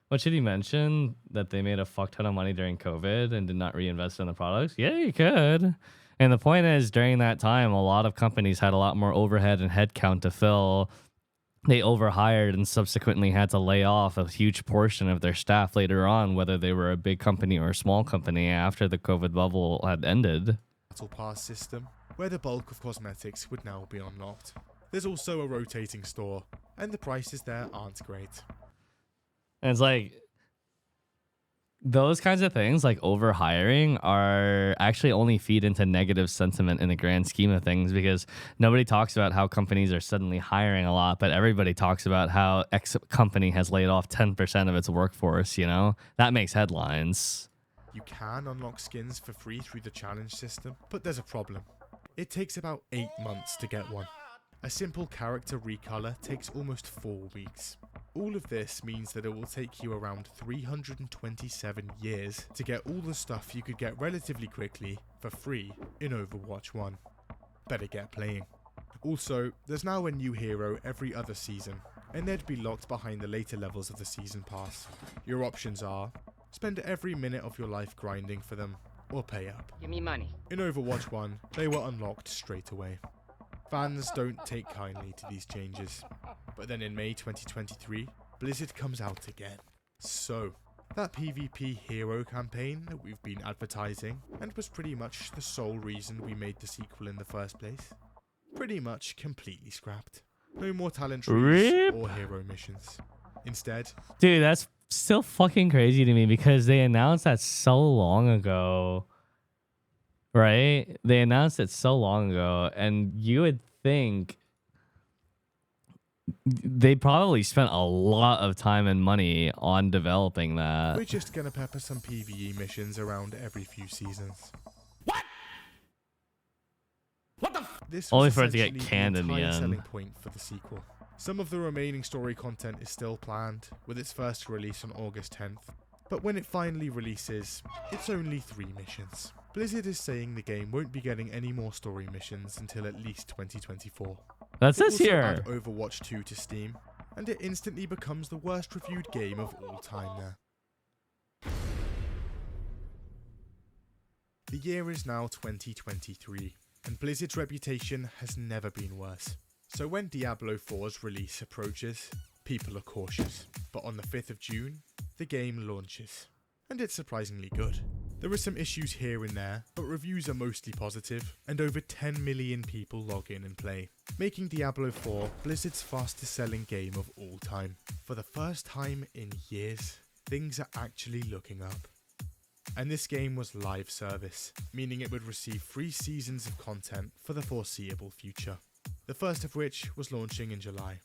What should he mention? That they made a fuck ton of money during COVID and did not reinvest in the products? Yeah, you could. And the point is, during that time, a lot of companies had a lot more overhead and headcount to fill. They overhired and subsequently had to lay off a huge portion of their staff later on, whether they were a big company or a small company, after the COVID bubble had ended. Battle Pass system, where the bulk of cosmetics would now be unlocked. There's also a rotating store, and the prices there aren't great. And it's like, those kinds of things, like overhiring, are actually only feed into negative sentiment in the grand scheme of things, because nobody talks about how companies are suddenly hiring a lot, but everybody talks about how X company has laid off 10% of its workforce, you know? That makes headlines. You can unlock skins for free through the challenge system, but there's a problem. It takes about 8 months to get one. A simple character recolor takes almost 4 weeks. All of this means that it will take you around 327 years to get all the stuff you could get relatively quickly for free in Overwatch 1. Better get playing. Also, there's now a new hero every other season, and they'd be locked behind the later levels of the season pass. Your options are: spend every minute of your life grinding for them, or pay up. Give me money. In Overwatch 1, they were unlocked straight away. Fans don't take kindly to these changes. But then in May 2023, Blizzard comes out again. So, that PvP hero campaign that we've been advertising, and was pretty much the sole reason we made the sequel in the first place, pretty much completely scrapped. No more talent trees or hero missions. Instead, dude, that's still fucking crazy to me, because they announced that so long ago. Right? They announced it so long ago, and you would think they probably spent a lot of time and money on developing that. we're just gonna pepper some PvE missions around every few seasons. This Only was for it to get essentially canned in the entire end. selling point for the sequel. Some of the remaining story content is still planned, with its first release on August 10th. But when it finally releases, it's only 3 missions. Blizzard is saying the game won't be getting any more story missions until at least 2024. That's They this also year. add Overwatch 2 to Steam, and it instantly becomes the worst reviewed game of all time there. The year is now 2023, and Blizzard's reputation has never been worse. So when Diablo 4's release approaches, people are cautious. But on the 5th of June, the game launches. And it's surprisingly good. There are some issues here and there, but reviews are mostly positive, and over 10 million people log in and play, making Diablo 4 Blizzard's fastest selling game of all time. For the first time in years, things are actually looking up. And this game was live service, meaning it would receive 3 seasons of content for the foreseeable future. The first of which was launching in July.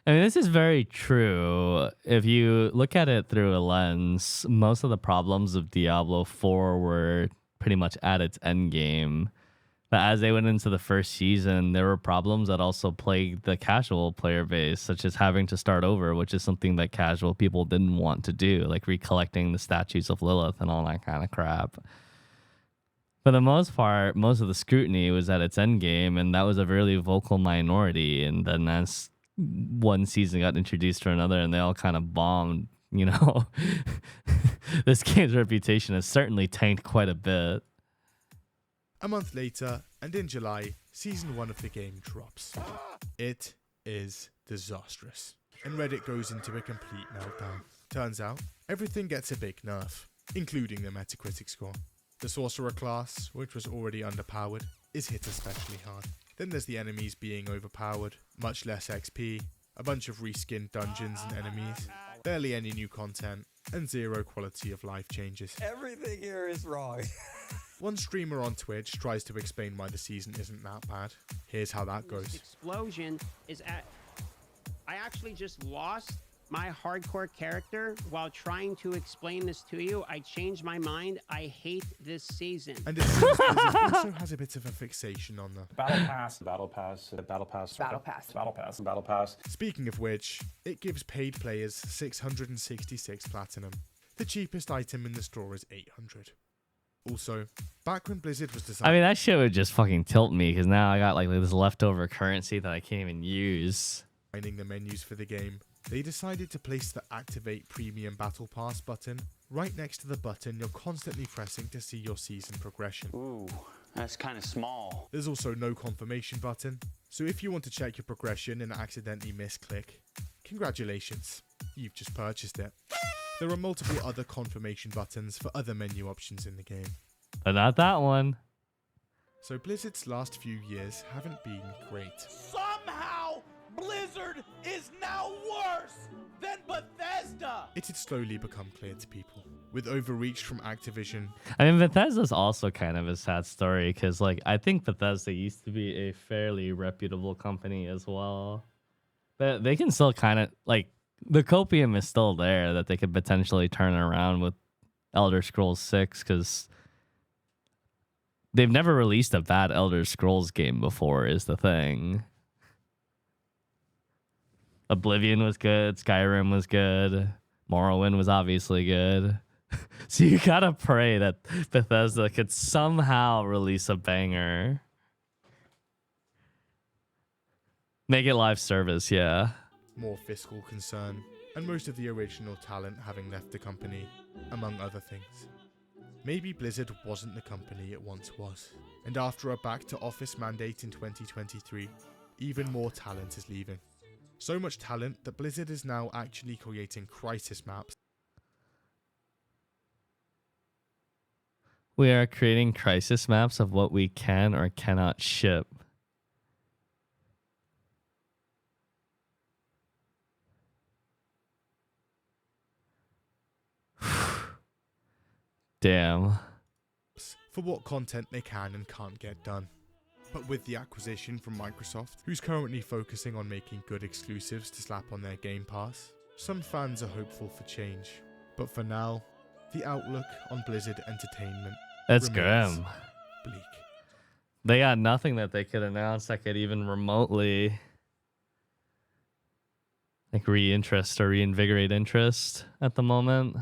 I mean, this is very true. If you look at it through a lens, most of the problems of Diablo 4 were pretty much at its end game. But as they went into the first season, there were problems that also plagued the casual player base, such as having to start over, which is something that casual people didn't want to do, like recollecting the statues of Lilith and all that kind of crap. For the most part, most of the scrutiny was at its end game, and that was a really vocal minority. And then as one season got introduced to another, and they all kind of bombed, you know, this game's reputation has certainly tanked quite a bit. A month later, and in July, Season 1 of the game drops. It is disastrous, and Reddit goes into a complete meltdown. Turns out, everything gets a big nerf, including the Metacritic score. The Sorcerer class, which was already underpowered, is hit especially hard. Then there's the enemies being overpowered, much less XP, a bunch of reskinned dungeons and enemies, barely any new content, and 0 quality of life changes. Everything here is wrong. One streamer on Twitch tries to explain why the season isn't that bad. Here's how that goes. Explosion is at... I actually just lost my hardcore character while trying to explain this to you. I changed my mind. I hate this season. And it seems Blizzard also has a bit of a fixation on the Battle Pass, Battle Pass, Battle Pass, Battle Pass. Battle Pass, Battle Pass. Speaking of which, it gives paid players 666 platinum. The cheapest item in the store is 800. Also, back when Blizzard was designing... I mean, that shit would just fucking tilt me, because now I got like this leftover currency that I can't even use. ...the menus for the game, they decided to place the Activate Premium Battle Pass button right next to the button you're constantly pressing to see your season progression. Ooh, that's kind of small. There's also no confirmation button, so if you want to check your progression and accidentally misclick, congratulations, you've just purchased it. There are multiple other confirmation buttons for other menu options in the game. But not that one. So Blizzard's last few years haven't been great. Somehow, Blizzard is now worse than Bethesda! It had slowly become clear to people. With overreach from Activision. I mean, Bethesda's also kind of a sad story because, like, I think Bethesda used to be a fairly reputable company as well. But they can still kind of, like, the copium is still there that they could potentially turn around with Elder Scrolls 6 because they've never released a bad Elder Scrolls game before is the thing. Oblivion was good. Skyrim was good. Morrowind was obviously good. So you gotta pray that Bethesda could somehow release a banger. Make it live service, yeah. More fiscal concern, and most of the original talent having left the company, among other things. Maybe Blizzard wasn't the company it once was. And after a back-to-office mandate in 2023, even more talent is leaving. So much talent that Blizzard is now actually creating crisis maps. We are creating crisis maps of what we can or cannot ship. Damn. For what content they can and can't get done. But with the acquisition from Microsoft, who's currently focusing on making good exclusives to slap on their Game Pass, some fans are hopeful for change. But for now, the outlook on Blizzard Entertainment That's remains grim. bleak. They got nothing that they could announce that could even remotely like reinterest or reinvigorate interest at the moment.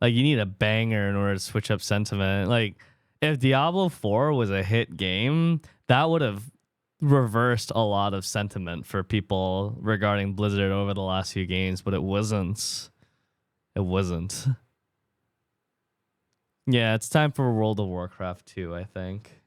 Like, you need a banger in order to switch up sentiment. Like, if Diablo 4 was a hit game, that would have reversed a lot of sentiment for people regarding Blizzard over the last few games, but it wasn't. It wasn't. Yeah, it's time for World of Warcraft 2, I think.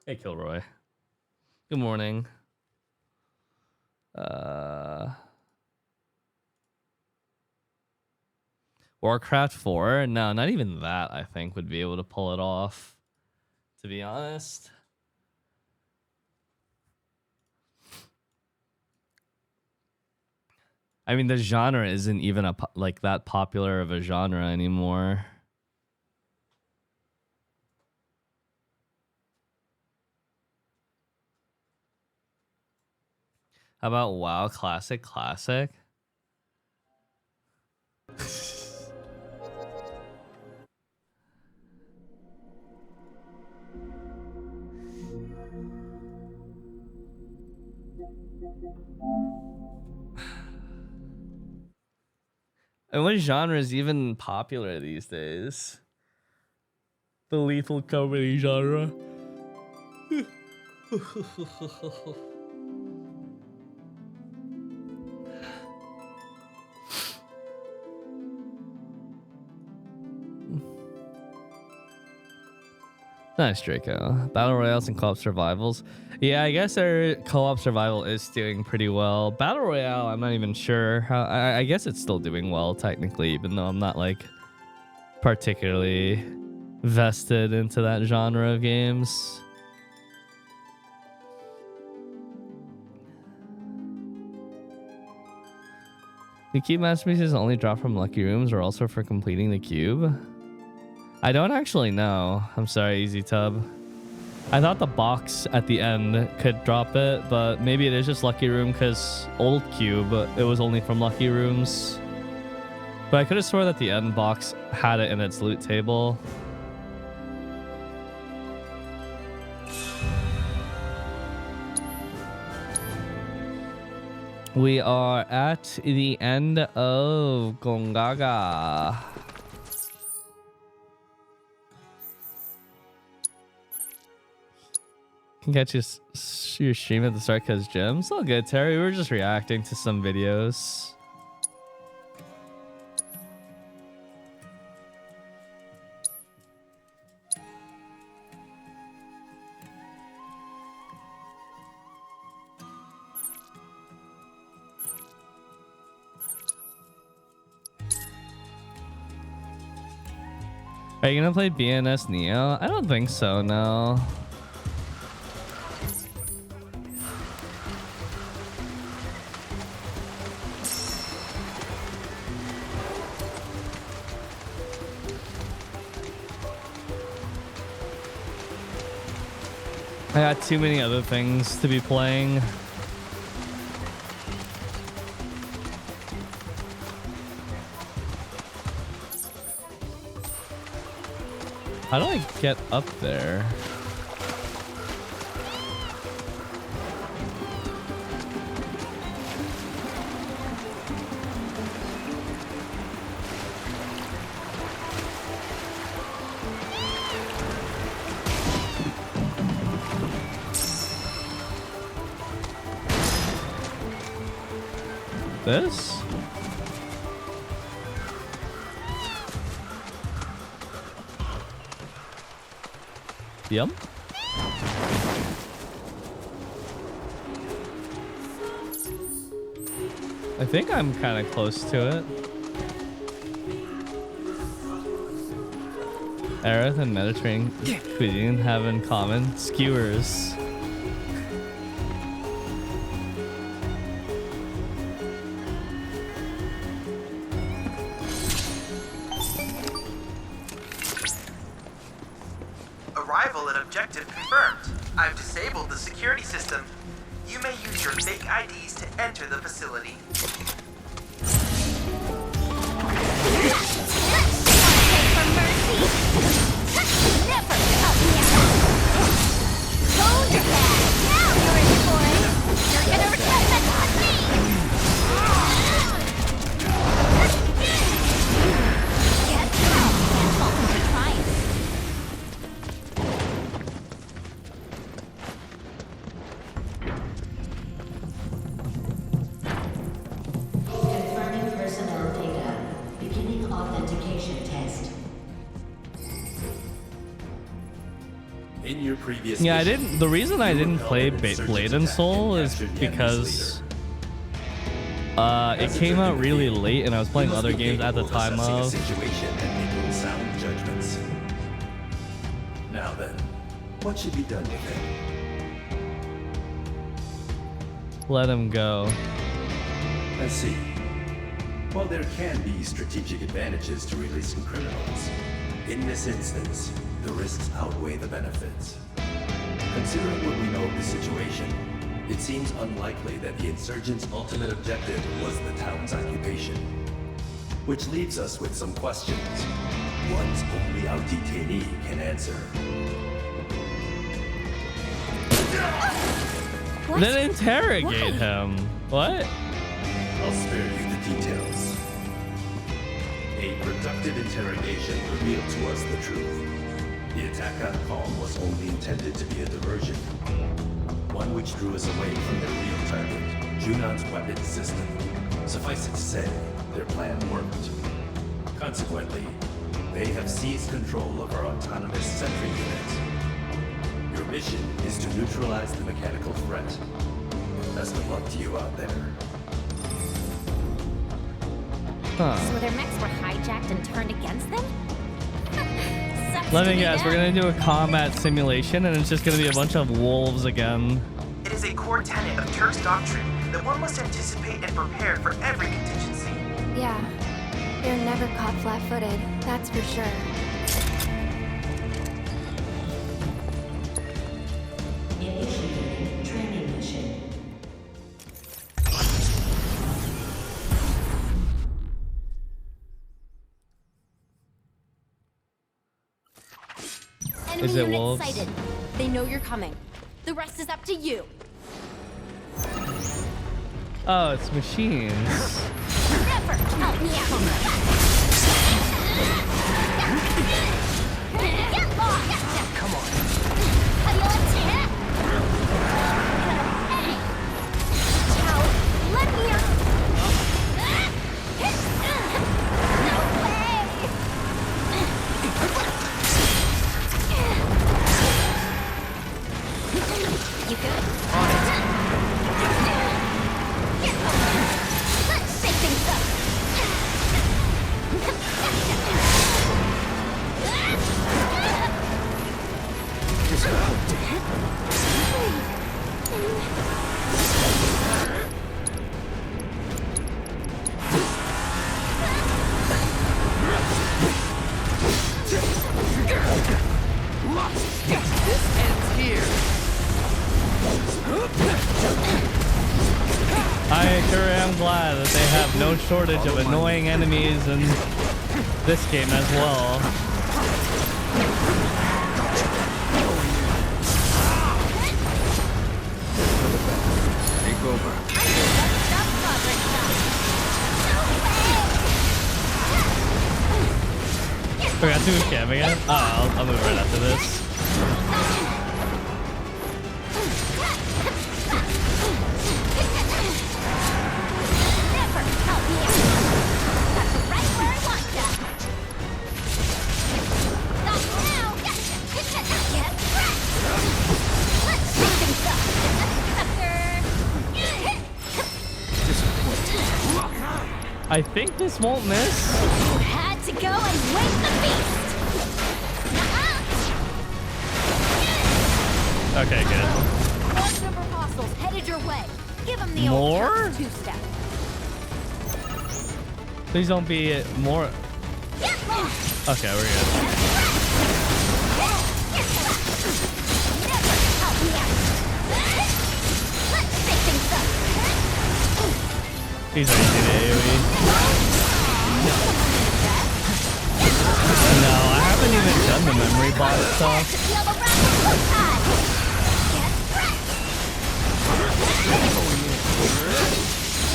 Hey, Kilroy. Good morning. Warcraft 4? No, not even that, I think, would be able to pull it off, to be honest. I mean, the genre isn't even like that popular of a genre anymore. How about WoW Classic? And what genre is even popular these days? The lethal comedy genre. Nice, Draco. Battle Royales and co-op survivals. Yeah, I guess our co-op survival is doing pretty well. Battle Royale, I'm not even sure how. I guess it's still doing well technically, even though I'm not like particularly vested into that genre of games. The cube masterpieces only drop from lucky rooms or also for completing the cube? I don't actually know. I'm sorry, Easy Tub. I thought the box at the end could drop it, but maybe it is just lucky room because old cube, it was only from lucky rooms. But I could have swore that the end box had it in its loot table. We are at the end of Gongaga. Can catch your stream at the start because Jim. It's all good, Terry. We were just reacting to some videos. Are you gonna play BNS Neo? I don't think so, no. I got too many other things to be playing. How do I get up there? This? Yum. I think I'm kind of close to it. Aerith and Mediterranean cuisine have in common skewers. Arrival at objective confirmed. I've disabled the security system. You may use your fake IDs to enter the facility. Yeah, I didn't. The reason I didn't play Blade and Soul is because it came out really late, and I was playing other games at the time of. Sound judgments. Now then, what should be done with it? Let him go. I see. While there can be strategic advantages to releasing criminals, in this instance, the risks outweigh the benefits. Considering what we know of the situation, it seems unlikely that the insurgents' ultimate objective was the town's occupation. Which leaves us with some questions. Ones only our detainee can answer. Then interrogate him. What? I'll spare you the details. A productive interrogation revealed to us the truth. The attack on Calm was only intended to be a diversion. One which drew us away from their real target, Junon's weapons system. Suffice it to say, their plan worked. Consequently, they have seized control of our autonomous sentry unit. Your mission is to neutralize the mechanical threat. Best of luck to you out there. So their mechs were hijacked and turned against them? Let me guess, we're gonna do a combat simulation, and it's just gonna be a bunch of wolves again. It is a core tenet of Turk's doctrine that one must anticipate and prepare for every contingency. Yeah, they're never caught flat-footed, that's for sure. Initiating training mission. Enemy Is it unit wolves? sighted. They know you're coming. The rest is up to you. Oh, it's machines. Never help me out. Get lost. Come on. Hey. Ciao. Let me out. No way. You good? Let's shake things up. This ends here. I sure am glad that they have no shortage of annoying enemies in this game as well. Take over. Forgot to move cam again? Oh, I'll move right after this. I think this won't miss. You had to go and wake the beast. Okay, good. More super fossils headed your way. Give them the More? old two-step. Please don't be more. Okay, we're good. These are easy to AoE. No, I haven't even done the memory box stuff.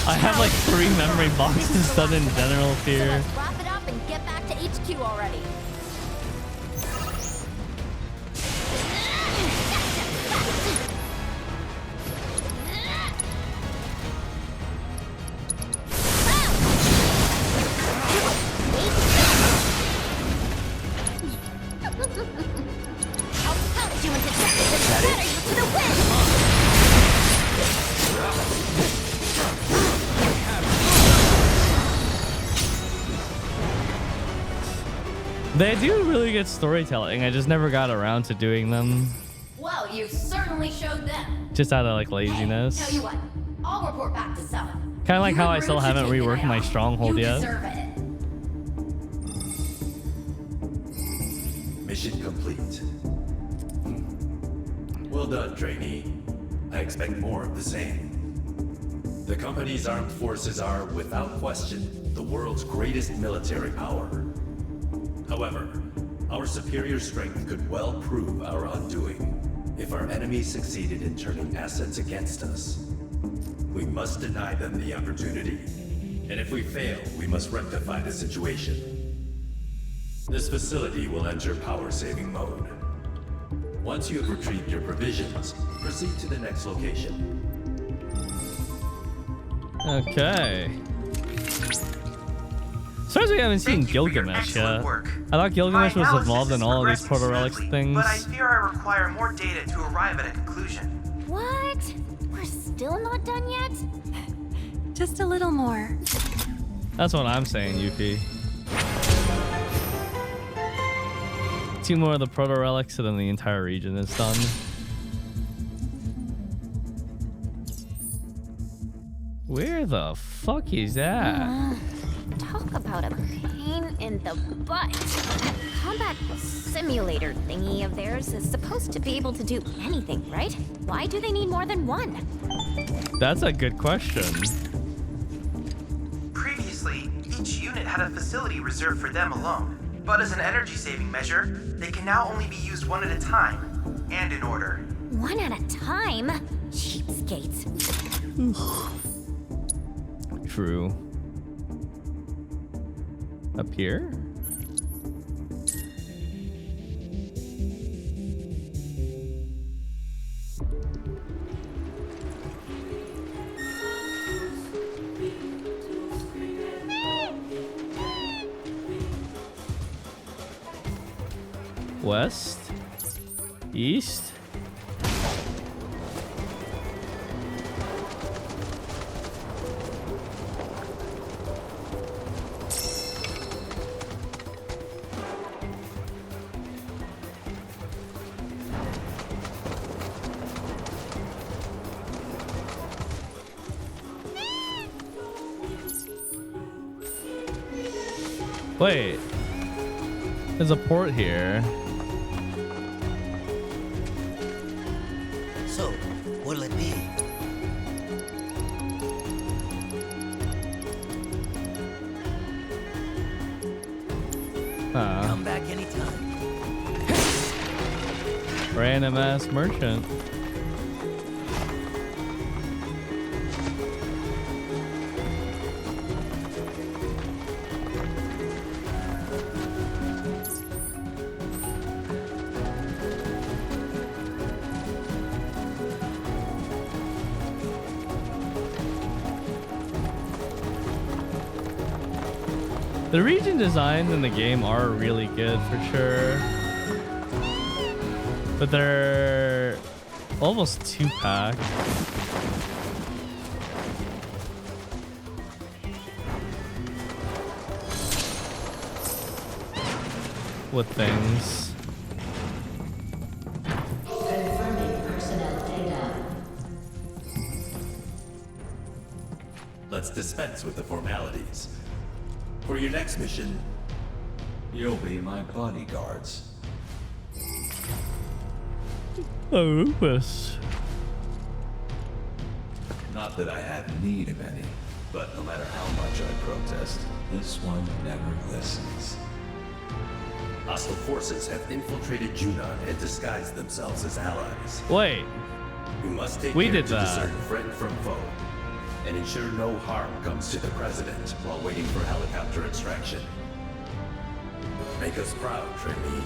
I have like 3 memory boxes done in general tier. Let's wrap it up and get back to HQ already. They do really good storytelling. I just never got around to doing them. Well, you certainly showed them. Just out of like laziness. Tell you what, I'll report back to Summit. Kind of like You how I were still rude to haven't take the reworked night my off. stronghold You yet. deserve it. Mission complete. Well done, trainee. I expect more of the same. The company's armed forces are, without question, the world's greatest military power. However, our superior strength could well prove our undoing if our enemies succeeded in turning assets against us. We must deny them the opportunity, and if we fail, we must rectify the situation. This facility will enter power-saving mode. Once you have retrieved your provisions, proceed to the next location. Okay. Sorry we haven't seen Gilgamesh yet. I thought Gilgamesh was involved in all of these proto-relics things. But I fear I require more data to arrive at a conclusion. What? We're still not done yet? Just a little more. That's what I'm saying, Yuki. 2 more of the proto-relics and then the entire region is done. Where the fuck is that? Talk about a pain in the butt. That combat simulator thingy of theirs is supposed to be able to do anything, right? Why do they need more than one? That's a good question. Previously, each unit had a facility reserved for them alone. But as an energy-saving measure, they can now only be used one at a time, and in order. One at a time? Cheapskates. through? Up here? West? East? Wait, there's a port here. So, what'll it be? Come back anytime. Random ass merchant. The region designs in the game are really good for sure, but they're almost too packed with things. Confirming personnel data. Let's dispense with the formalities. For your next mission, you'll be my bodyguards. Oh, Rufus. Not that I have need of any, but no matter how much I protest, this one never listens. Hostile forces have infiltrated Junon and disguised themselves as allies. Wait. We must take We care did to that. discern friend from foe and ensure no harm comes to the president while waiting for helicopter extraction. Make us proud, trainee.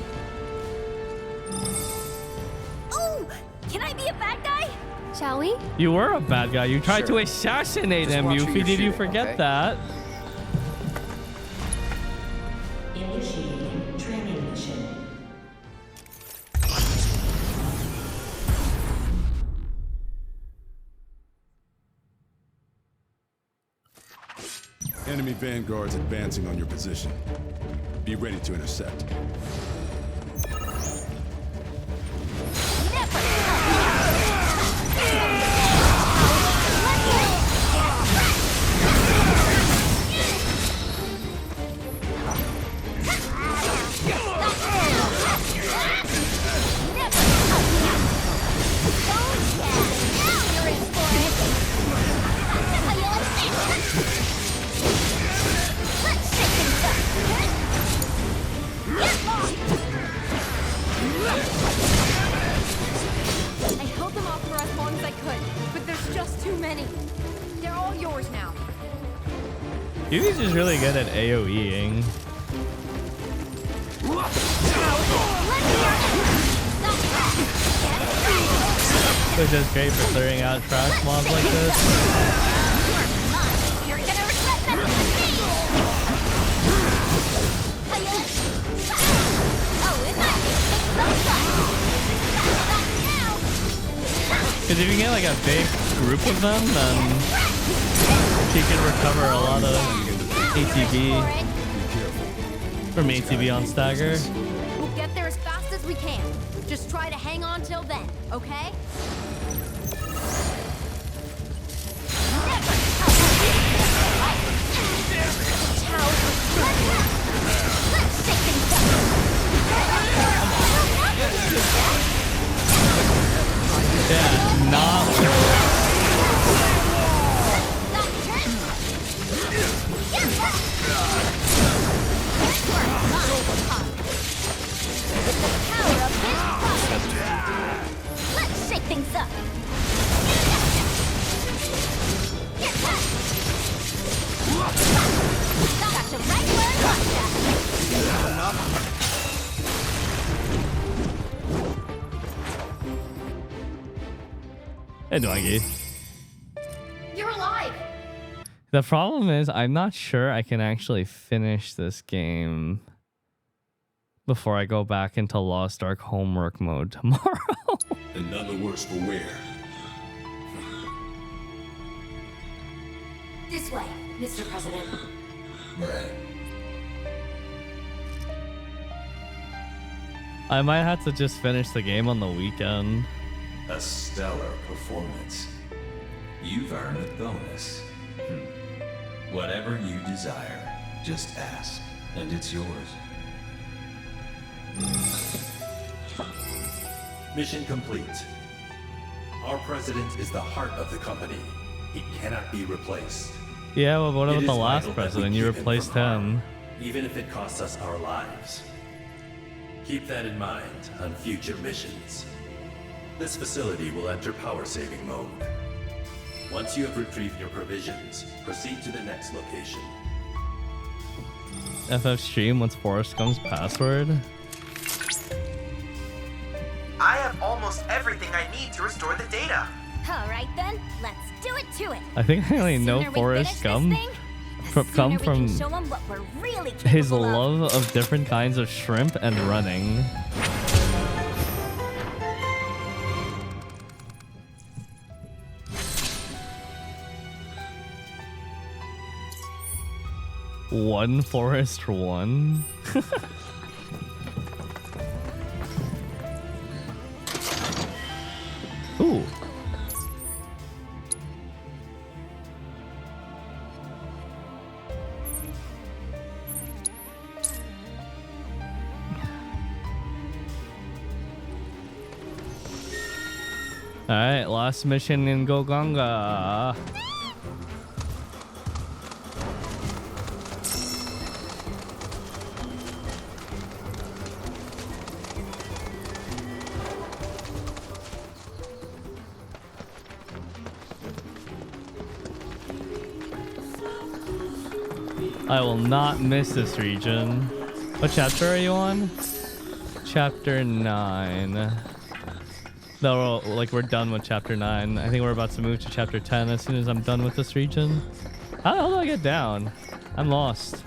Oh, can I be a bad guy? Shall we? You were a bad guy. You tried to assassinate Just him, watch who Yuffie. you're Did you shooting, forget okay? that? Initiating training mission. Enemy vanguards advancing on your position. Be ready to intercept. I held them off for as long as I could, but there's just too many. They're all yours now. Yuffie's just really good at AoEing. Which is great for clearing out trash mobs like this. Because if you get like a big group of them, then she can recover a lot of ATB from ATB on stagger. We'll get there as fast as we can. Just try to hang on till then, okay? Yeah, not. Let's shake things up. Hey, Dwangy. You're alive! The problem is, I'm not sure I can actually finish this game before I go back into Lost Ark homework mode tomorrow. And none the worse for wear. This way, Mr. President. Right. I might have to just finish the game on the weekend. A stellar performance. You've earned a bonus. Whatever you desire, just ask, and it's yours. Mission complete. Our president is the heart of the company. He cannot be replaced. Yeah, well, what It about is the last vital that we president? You keep him replaced from harm, him. even if it costs us our lives. Keep that in mind on future missions. This facility will enter power-saving mode. Once you have retrieved your provisions, proceed to the next location. FF stream, what's Forrest Gump's password? I have almost everything I need to restore the data. Alright then, let's do it to it. I think I only know Sooner we Forrest finish Gump this thing, the come sooner we from can show 'em what we're really his capable of. love of different kinds of shrimp and running. One Forest One. Ooh. Alright, last mission in Goganga. I will not miss this region. What chapter are you on? Chapter 9. No, like we're done with chapter 9. I think we're about to move to chapter 10 as soon as I'm done with this region. How the hell do I get down? I'm lost.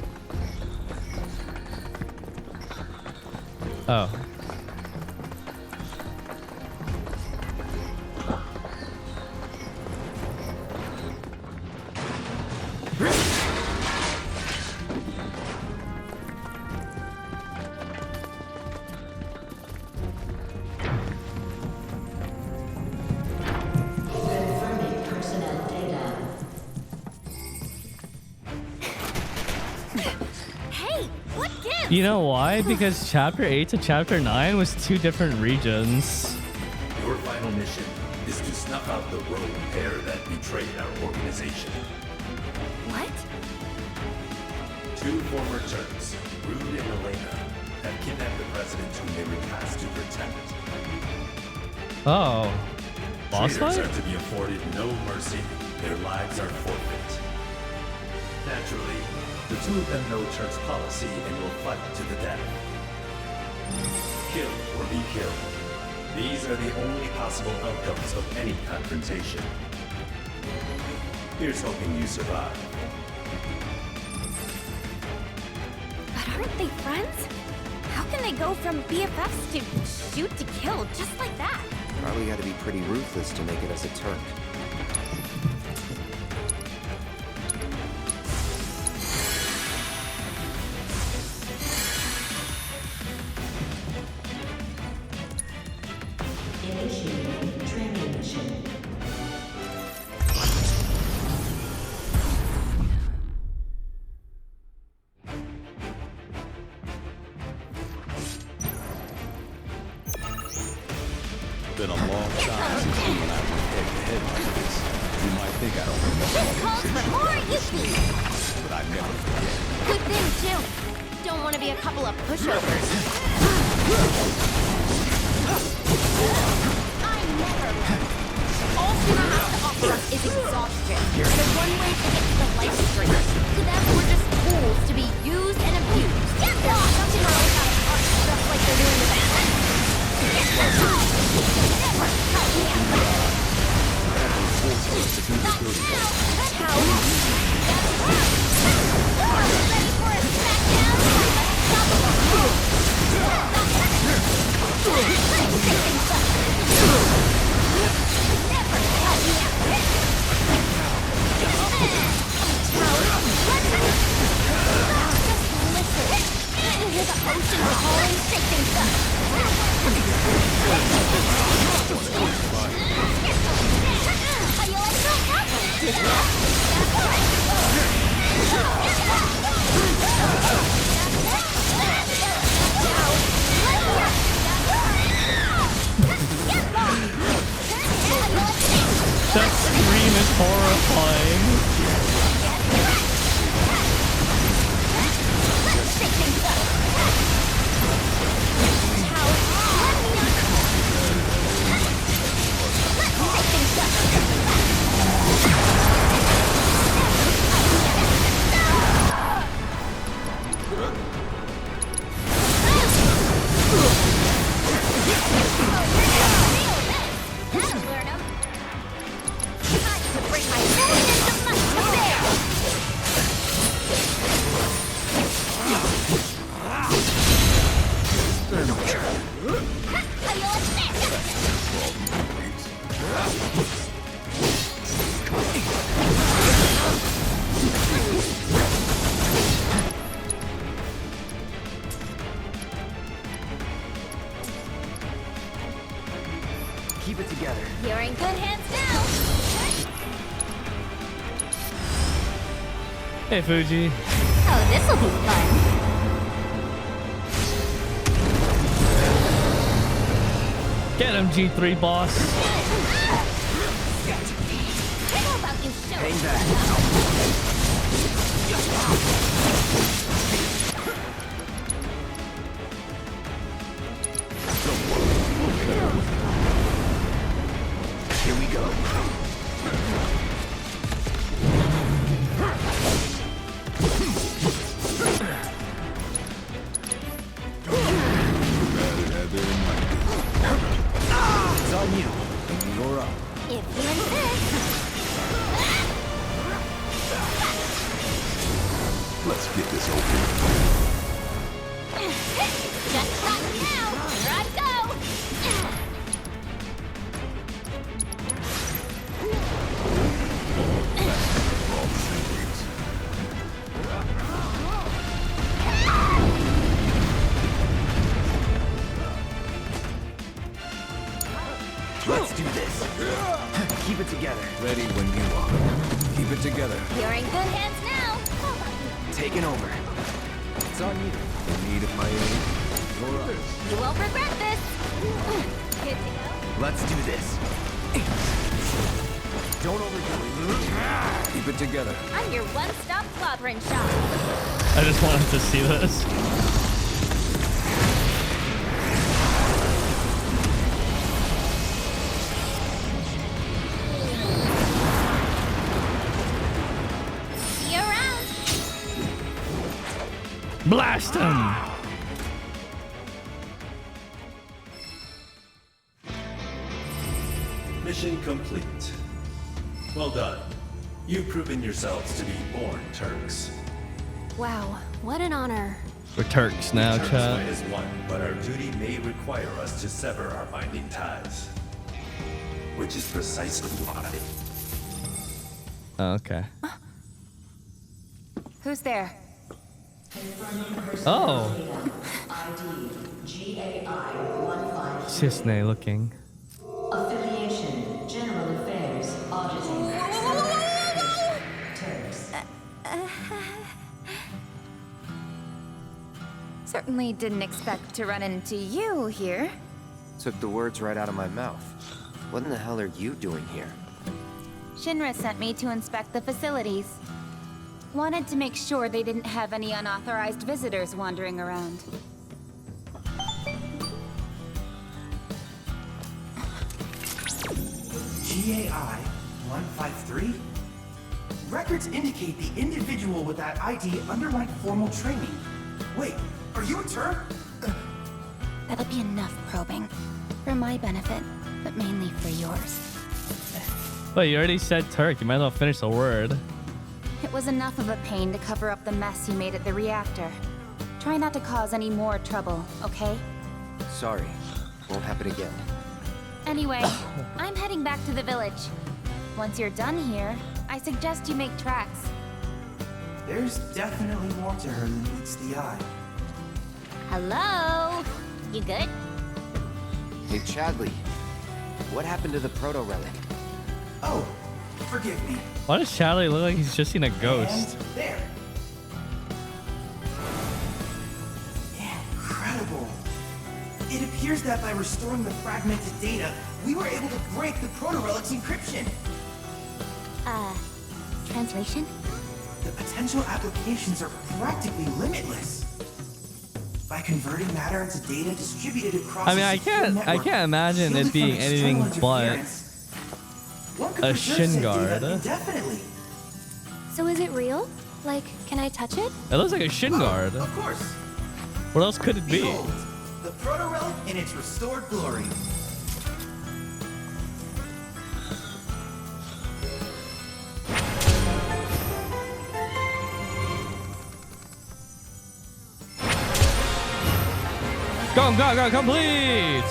Oh. Confirming personnel data. Hey, what gives? You know why? Because chapter 8 to chapter 9 was two different regions. Your final mission is to snuff out the rogue pair that betrayed our organization. What? Two former Turks, Rude and Elena, have kidnapped the president whom they were tasked to protect. Oh. Boss Traitors fight? are to be afforded no mercy. Their lives are forfeit. Naturally, the two of them know Turk's policy and will fight to the death. Kill or be killed. These are the only possible outcomes of any confrontation. Here's hoping you survive. But aren't they friends? How can they go from BFFs to shoot to kill just like that? Probably gotta be pretty ruthless to make it as a Turk. Initiating training mission. Been a long time since you and I went head to head like this. You might think I don't remember all This the calls for decisions more we made, Yuki! but I never forget. Good thing, too. Don't want to be a couple of pushovers. I never. All Suna has to offer us is exhaustion. There's one way to get to the life stream. To them, we're just tools to be used and abused. Yeah, something wrong with us, just like they're doing with us. potion calling shake things up. How you like that? That scream is horrifying. Let's shake things up. Keep it together. You're in good hands now. Hey, Fuji. Oh, this'll be fun. Get him, G3 boss. How about you show Hang us? back. Here we go. It's on you. You're up. If you insist. Let's get this over. Just right now. Here I go. Let's do this. Keep it together. Ready when you are. Keep it together. You're in good hands now. Taking over. It's on you. In need of my aid? You're up. You won't regret this. Good to go. Let's do this. Don't overdo it. Keep it together. I'm your one-stop clobbering shop. I just wanted to see this. See you around. Blast him! Mission complete. Well done. You've proven yourselves to be born Turks. Wow, what an honor. We're Turks now, Turks chat. fight as one, but our duty may require us to sever our binding ties. Which is precisely why. Oh, okay. Who's there? Oh. GAI-153. Cisne looking. Affiliation, General Affairs, Auditing. Turks. Certainly didn't expect to run into you here. Took the words right out of my mouth. What in the hell are you doing here? Shinra sent me to inspect the facilities. Wanted to make sure they didn't have any unauthorized visitors wandering around. GAI-153? Records indicate the individual with that ID underwent formal training. Wait, are you a Turk? That'll be enough probing. For my benefit, but mainly for yours. Wait, you already said Turk. You might as well finish the word. It was enough of a pain to cover up the mess you made at the reactor. Try not to cause any more trouble, okay? Sorry. Won't happen again. Anyway, I'm heading back to the village. Once you're done here, I suggest you make tracks. There's definitely more to her than meets the eye. Hello? You good? Hey, Chadley. What happened to the proto-relic? Oh, forgive me. Why does Charlie look like he's just seen a ghost? And there. Incredible. It appears that by restoring the fragmented data, we were able to break the proto-relic's encryption. Translation? The potential applications are practically limitless. By converting matter into data distributed across I mean, I can't imagine it being anything but a shin guard. Indefinitely. So is it real? Like, can I touch it? It looks like a shin guard. Of course. What else could it be? Behold, the proto-relic in its restored glory. Go, complete!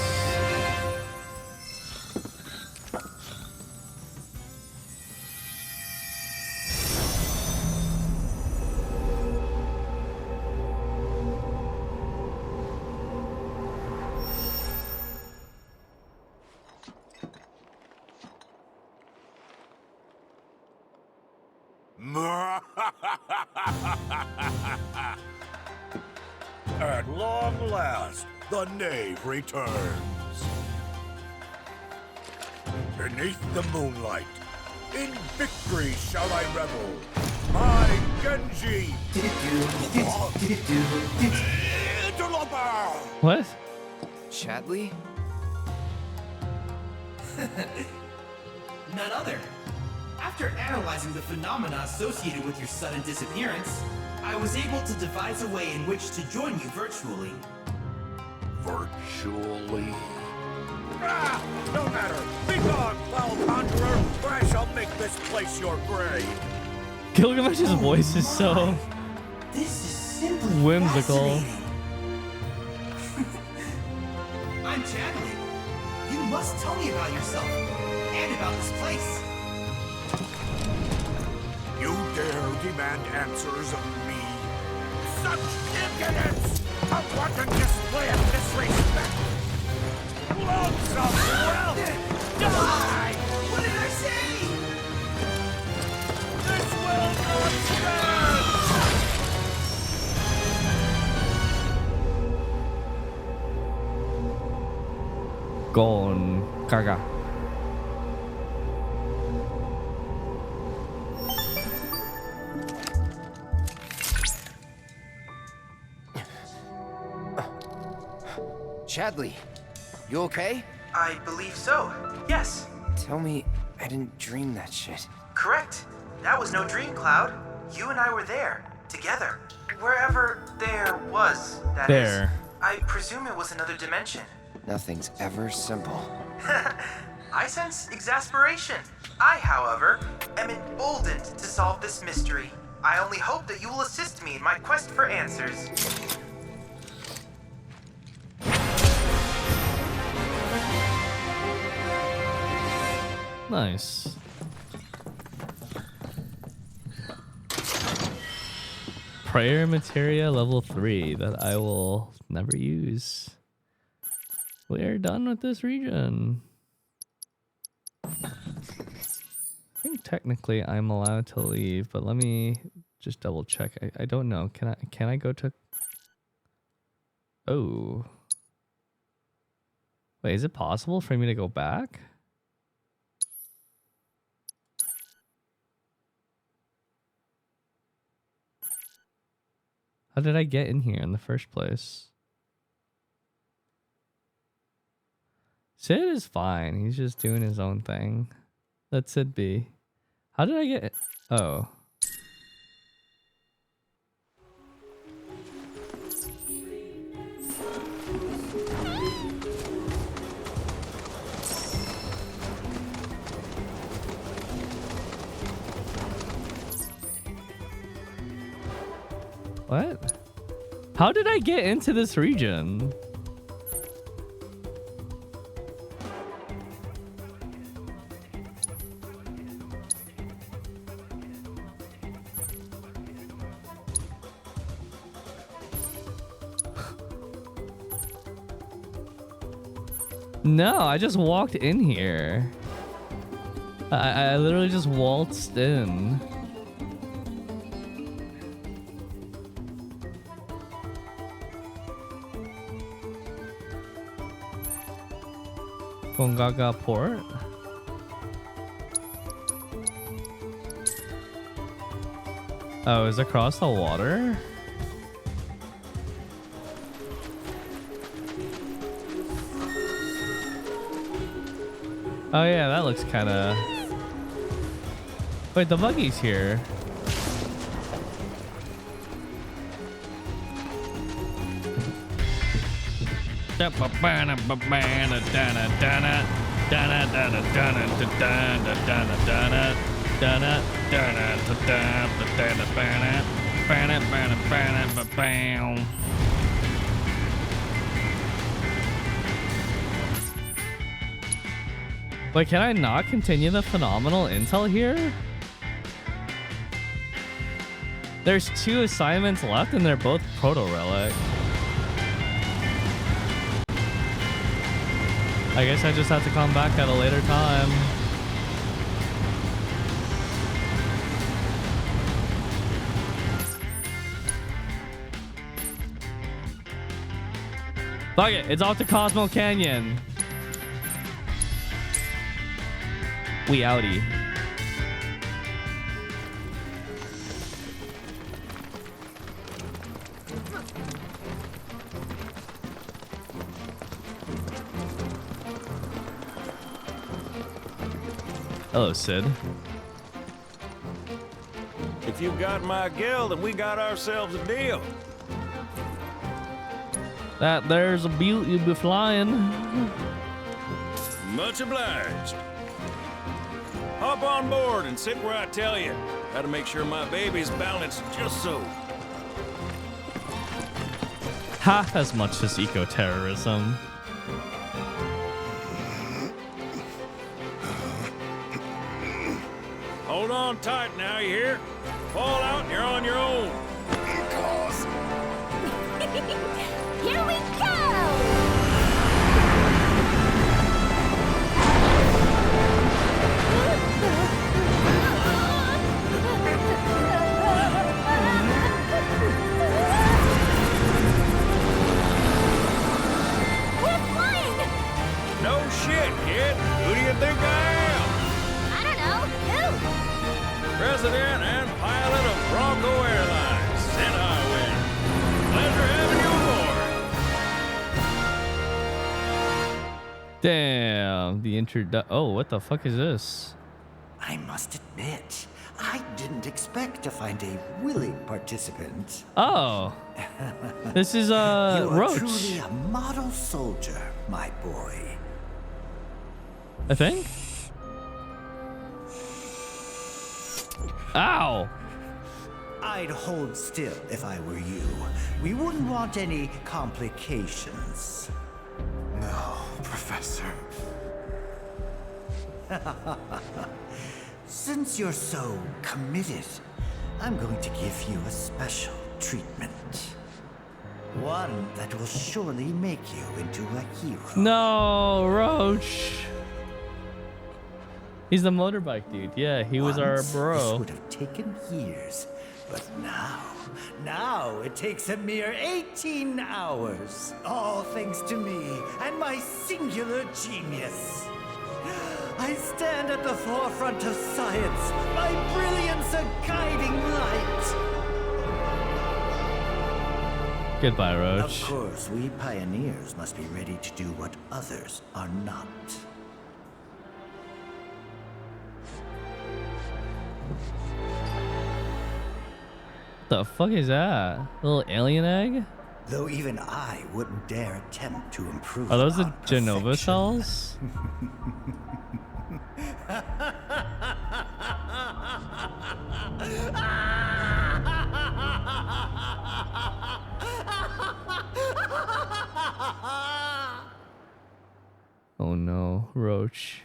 At long last, the knave returns. Beneath the moonlight, in victory shall I revel. My Genji! Interloper! What? Chadley? None other. After analyzing the phenomena associated with your sudden disappearance, I was able to devise a way in which to join you virtually. Virtually? Ah! No matter! Begone, foul conjurer, or I shall make this place your grave! Gilgamesh's voice is so This is simply whimsical. fascinating. I'm Chadley. You must tell me about yourself and about this place. You dare demand answers of me? Such impudence! A wanton display of disrespect! Loathsome wealth! Die! What did I say? This will not stand! Gone, Gaga. Chadley, you okay? I believe so. Yes. Tell me I didn't dream that shit. Correct. That was no dream, Cloud. You and I were there, together. Wherever there was, that is. There. I presume it was another dimension. Nothing's ever simple. I sense exasperation. I, however, am emboldened to solve this mystery. I only hope that you will assist me in my quest for answers. Nice. Prayer materia level 3 that I will never use. We are done with this region. I think technically I'm allowed to leave, but let me just double check. I don't know. Can I go to... Oh. Wait, is it possible for me to go back? How did I get in here in the first place? Sid is fine. He's just doing his own thing. Let Sid be. How did I get... Oh. What? How did I get into this region? No, I just walked in here. I literally just waltzed in. Gongaga Port? Oh, is it across the water? Oh yeah, that looks kind of... Wait, the buggy's here. Wait, can I not continue the phenomenal intel here? There's 2 assignments left and they're both proto-relic. I guess I just have to come back at a later time. Fuck it, it's off to Cosmo Canyon. We outie. Hello, Sid. If you got my girl, then we got ourselves a deal. That there's a beaut you be flying. Much obliged. Hop on board and sit where I tell you. Gotta make sure my baby's balanced just so. Half as much as eco-terrorism. Hold on tight now, you hear? Fall out and you're on your own. Here we go! No shit, kid. Who do you think I am? I don't know. Who? President and pilot of Bronco Airlines. And I win. Pleasure having you aboard. Damn, the oh, what the fuck is this? I must admit, I didn't expect to find a willing participant. Oh, this is Roach. You're truly a model soldier, my boy. I think. Ow! I'd hold still if I were you. We wouldn't want any complications. No, Professor. Since you're so committed, I'm going to give you a special treatment. One that will surely make you into a hero. No, Roach. He's the motorbike dude. Yeah, he was our bro. This would have taken years, but now it takes a mere 18 hours. All thanks to me and my singular genius. I stand at the forefront of science, my brilliance a guiding light. Goodbye, Roach. Of course, we pioneers must be ready to do what others are not. The fuck is that? Little alien egg? Though even I wouldn't dare attempt to improve. Are those the upon Genova perfection. cells? Oh no, Roach.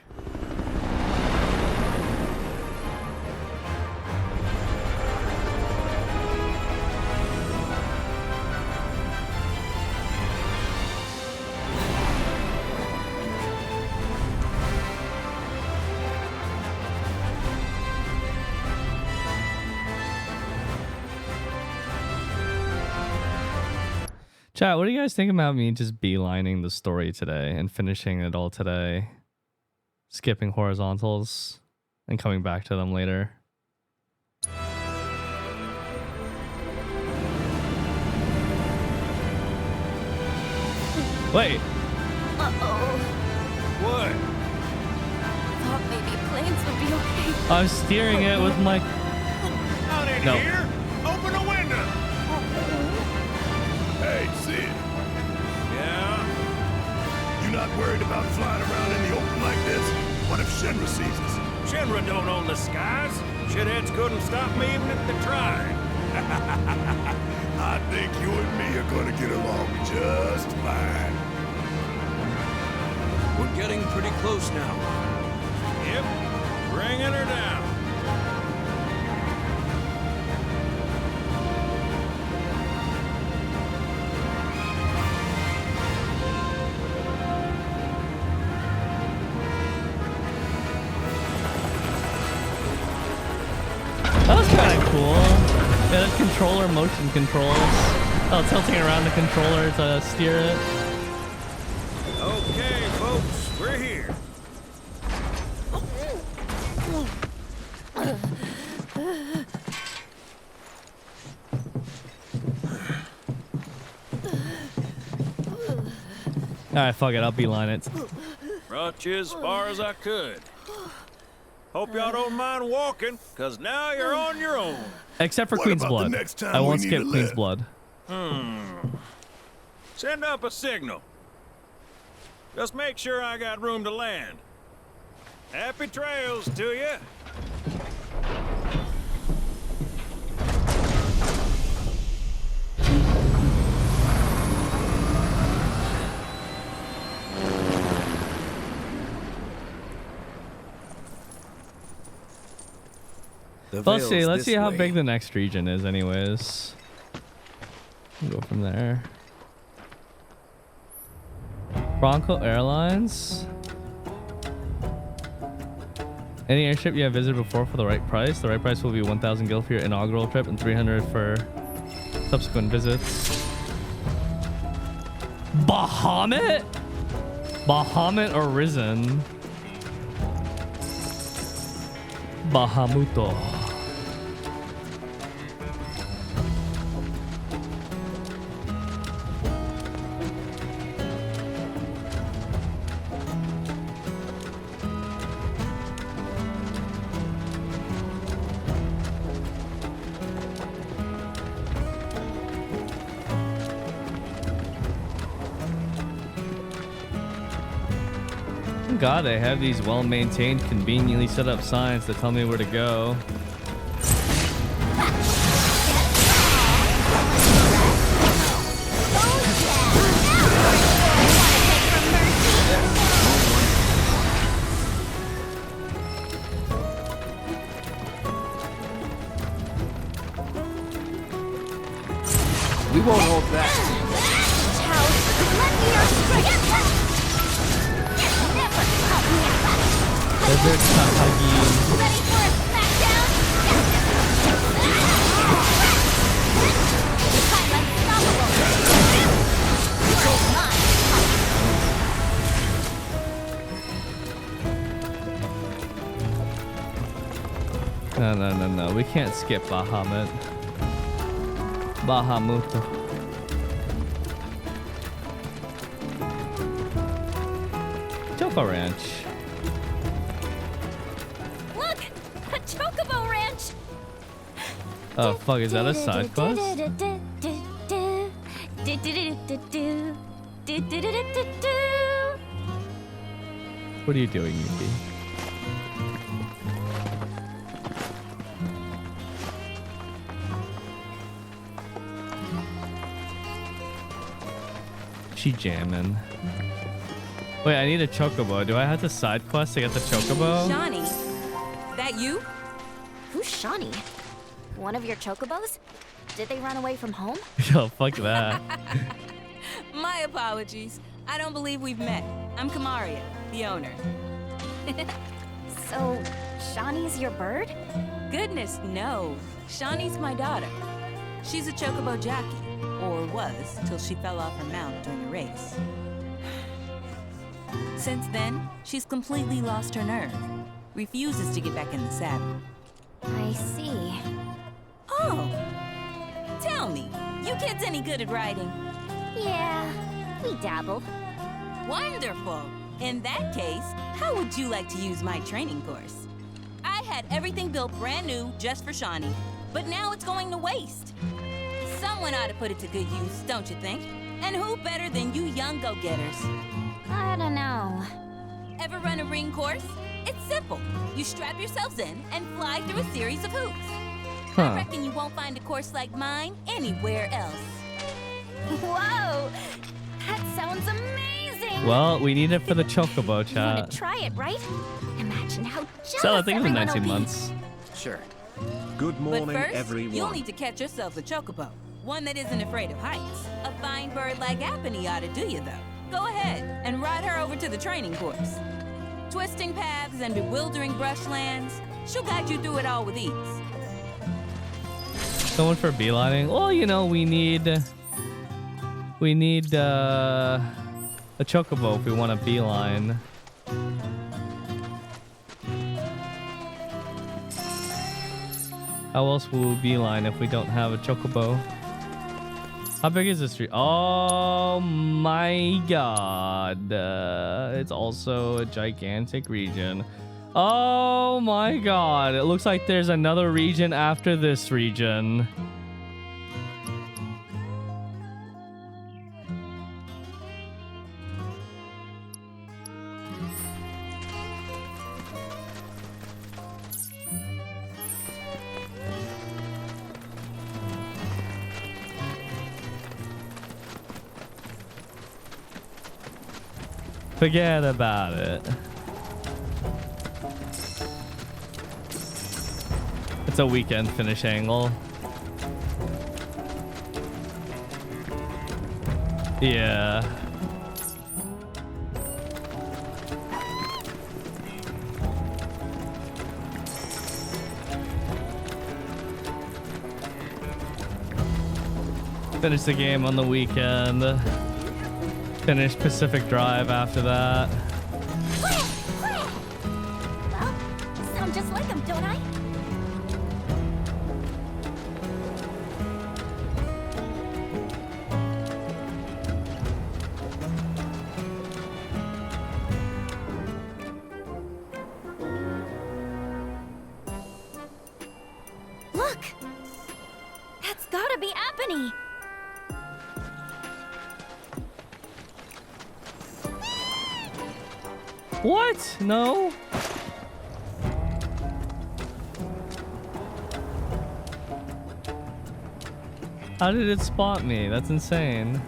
Chat, what do you guys think about me just beelining the story today and finishing it all today? Skipping horizontals and coming back to them later. Wait. Uh-oh. What? Thought maybe planes would be okay. I'm steering it with my... Out in No. here? Open the window! Hey, Sid. Yeah? You not worried about flying around in the open like this? What if Shinra sees us? Shinra don't own the skies. Shitheads couldn't stop me even if they tried. I think you and me are gonna get along just fine. We're getting pretty close now. Yep, bringing her down. That was kind of cool. Yeah, the controller motion controls. Oh, tilting around the controller to steer it. Okay, folks, we're here. Alright, fuck it, I'll beeline it. Brought you as far as I could. Hope y'all don't mind walking, cause now you're on your own. Except for What Queen's about the Blood. next time I we won't need skip to Queen's live? Blood. Send up a signal. Just make sure I got room to land. Happy trails to you. Let's see. Let's see how big the next region is, anyways. We'll go from there. Bronco Airlines. Any airship you have visited before for the right price. The right price will be 1,000 gil for your inaugural trip and 300 for subsequent visits. Bahamut? Bahamut Arisen. Bahamuto. God, they have these well-maintained, conveniently set up signs that tell me where to go. We won't hold back. Desert Takagi. Ready for a smackdown? No. We can't skip Bahamut. Bahamuto. Choco Ranch. Look! A Chocobo Ranch! Oh fuck, is that a side quest? What are you doing, Yuki? She jamming. Wait, I need a chocobo. Do I have to side quest to get the chocobo? Shawnee? That you? Who's Shawnee? One of your Chocobos? Did they run away from home? Yo, fuck that. My apologies. I don't believe we've met. I'm Kamaria, the owner. So, Shawnee's your bird? Goodness, no. Shawnee's my daughter. She's a Chocobo Jackie, or was, till she fell off her mount during a race. Since then, she's completely lost her nerve. Refuses to get back in the saddle. I see. Oh! Tell me, you kids any good at riding? Yeah, we dabble. Wonderful! In that case, how would you like to use my training course? I had everything built brand new just for Shawnee, but now it's going to waste. Someone ought to put it to good use, don't you think? And who better than you young go-getters? I don't know. Ever run a ring course? It's simple. You strap yourselves in and fly through a series of hoops. I reckon you won't find a course like mine anywhere else. Whoa! That sounds amazing! Well, we need it for the chocobo You want chat. to try it, right? Imagine how jealous So I think it's everyone will 19 be. months. Sure. Good morning, But first, everyone. you'll need to catch yourself a chocobo. One that isn't afraid of heights. A fine bird like Apony ought to do you, though. Go ahead and ride her over to the training course. Twisting paths and bewildering brushlands, she'll guide you through it all with ease. Someone for beelining. Well, you know, we need a chocobo if we want a beeline. How else will we beeline if we don't have a chocobo? How big is this street? Oh my god. It's also a gigantic region. Oh my god. It looks like there's another region after this region. Forget about it. It's a weekend finish angle. Yeah. Finish the game on the weekend. Finish Pacific Drive after that. Well, sound just like him, don't I? Look! That's gotta be Apony! What? No. How did it spot me? That's insane.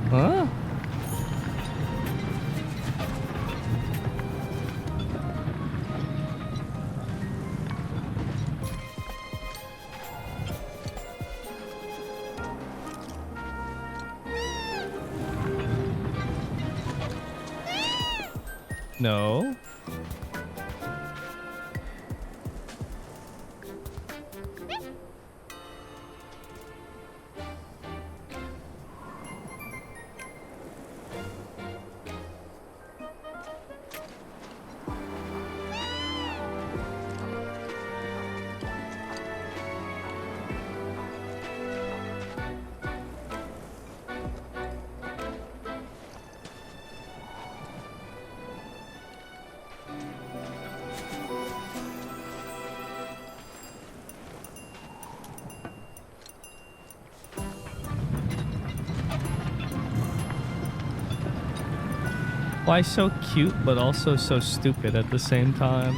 Huh? No. Why so cute, but also so stupid at the same time?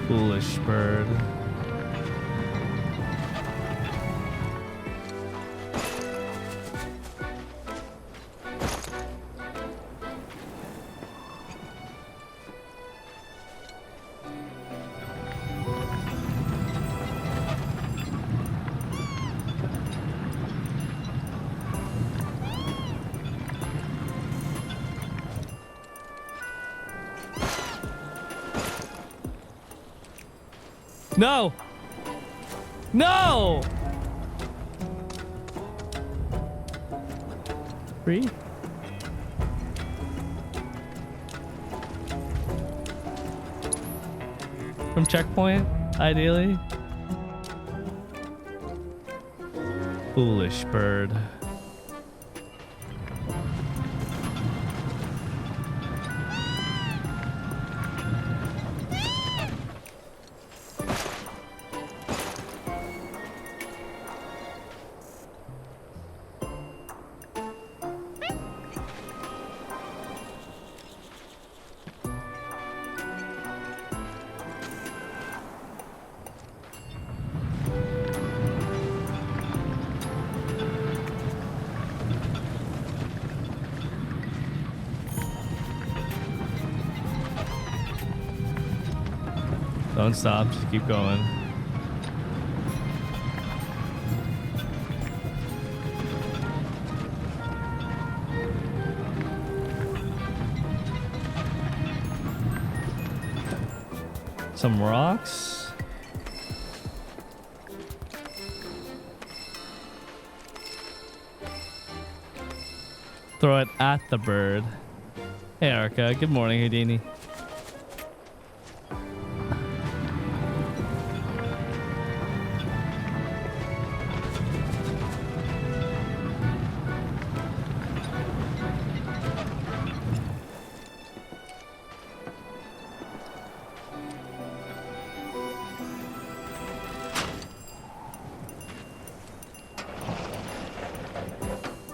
Foolish bird. No! No! Free? From checkpoint, ideally. Foolish bird. Don't stop, just keep going. Some rocks. Throw it at the bird. Hey, Arca. Good morning, Houdini.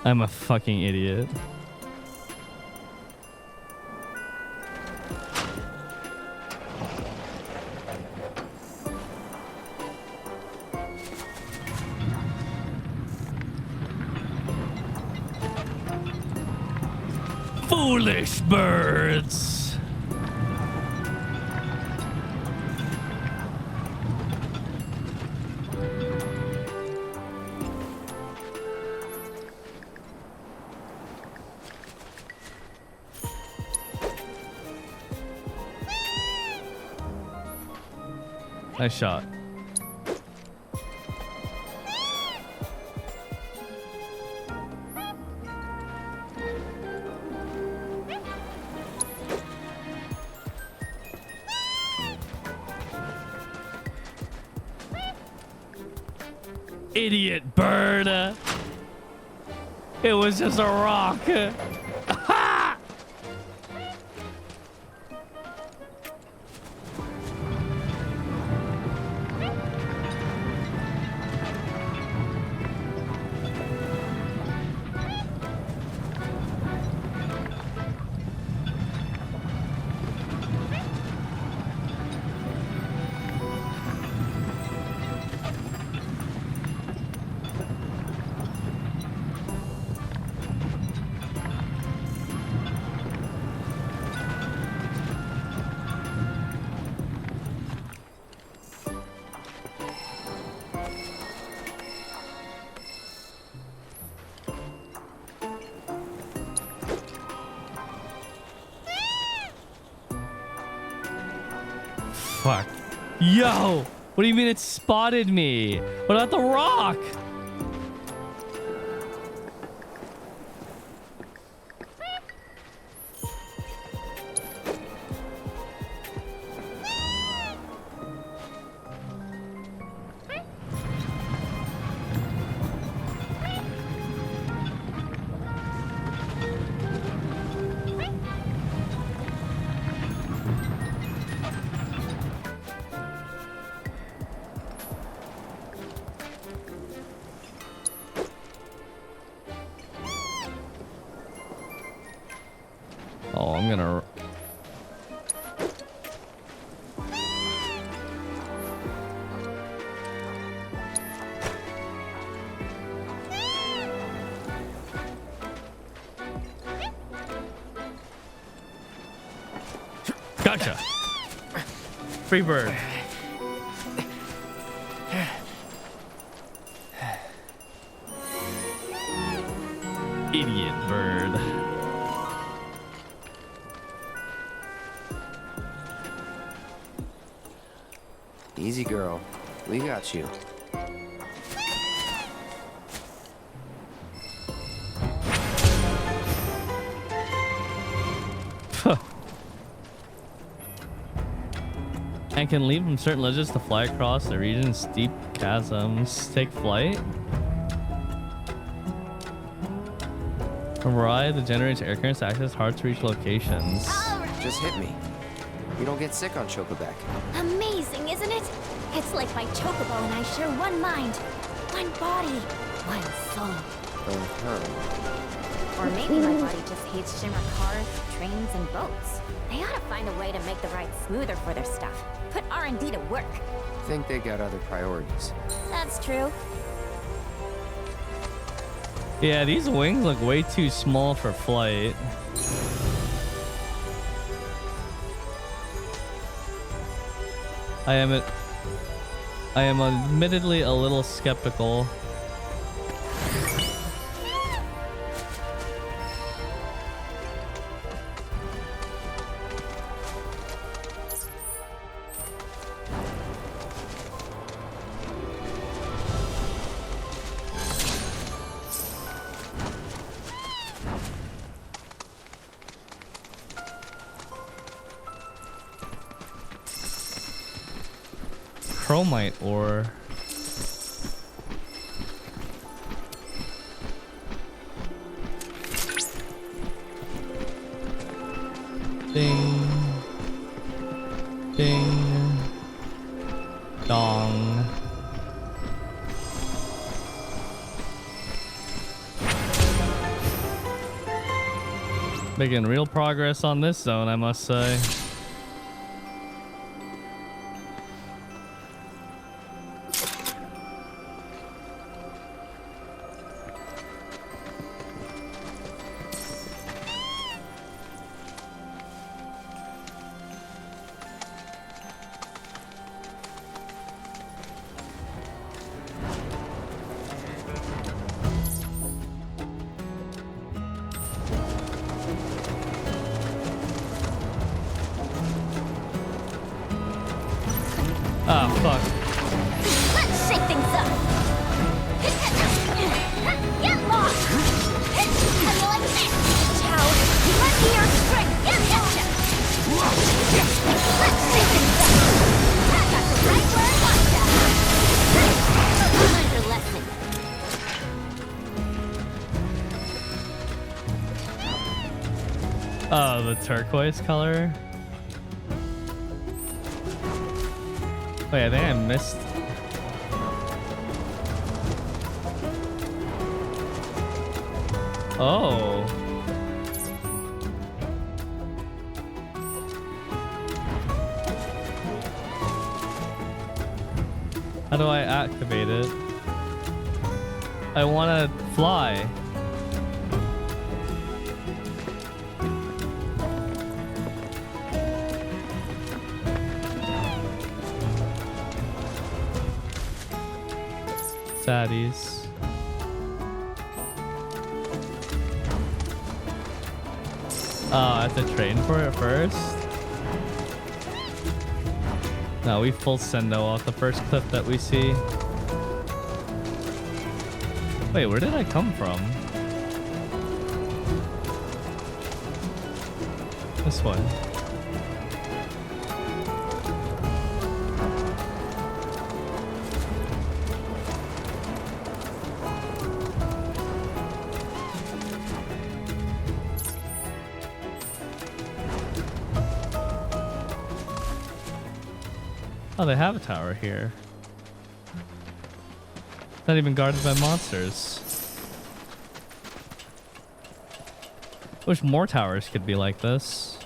I'm a fucking idiot. Foolish birds. Nice shot. Idiot bird. It was just a rock. fuck. Yo! What do you mean it spotted me? What about the rock? Oh, I'm gonna... Gotcha. Free bird. Idiot bird. Easy, girl. We got you. And can leave from certain ledges to fly across the region's steep chasms. Take flight. From Ride, the generates air currents to access hard to reach locations. Just hit me. You don't get sick on Chocoback. Amazing, isn't it? It's like my chocobo and I share one mind, one body, one soul. Or maybe my body just hates Shimmer cars, trains, and boats. They ought to find a way to make the ride smoother for their stuff. Put R&D to work. Think they got other priorities. That's true. Yeah, these wings look way too small for flight. I am admittedly a little skeptical. Chromite ore. Ding. Ding. Dong. Making real progress on this zone, I must say. Ah, fuck. Let's shake things up. Get lost. How do you like this? Chow, let me your strength. Gotcha. Let's shake things up. I got the right where I want ya. Learn your lesson. Oh, the turquoise color. Wait, I think I missed. Oh. How do I activate it? I want to fly. Saddies. Oh, I have to train for it first? No, we full sendo off the first cliff that we see. Wait, where did I come from? This way. Oh, they have a tower here. Not even guarded by monsters. Wish more towers could be like this.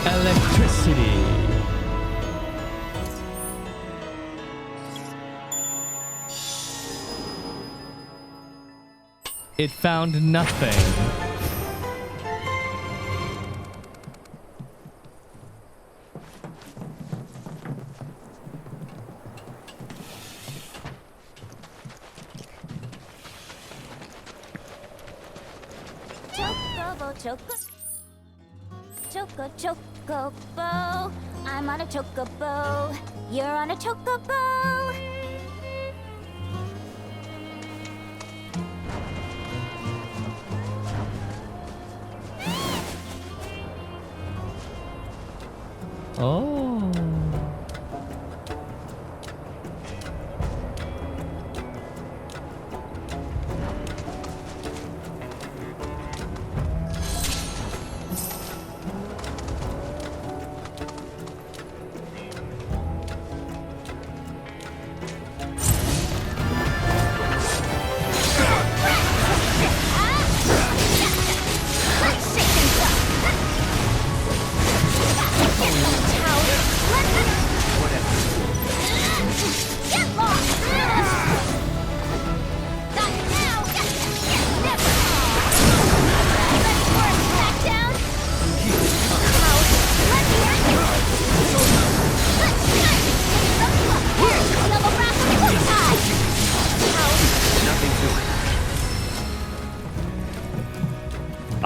Electricity. It found nothing. Chocobo. I'm on a chocobo. You're on a chocobo. Oh.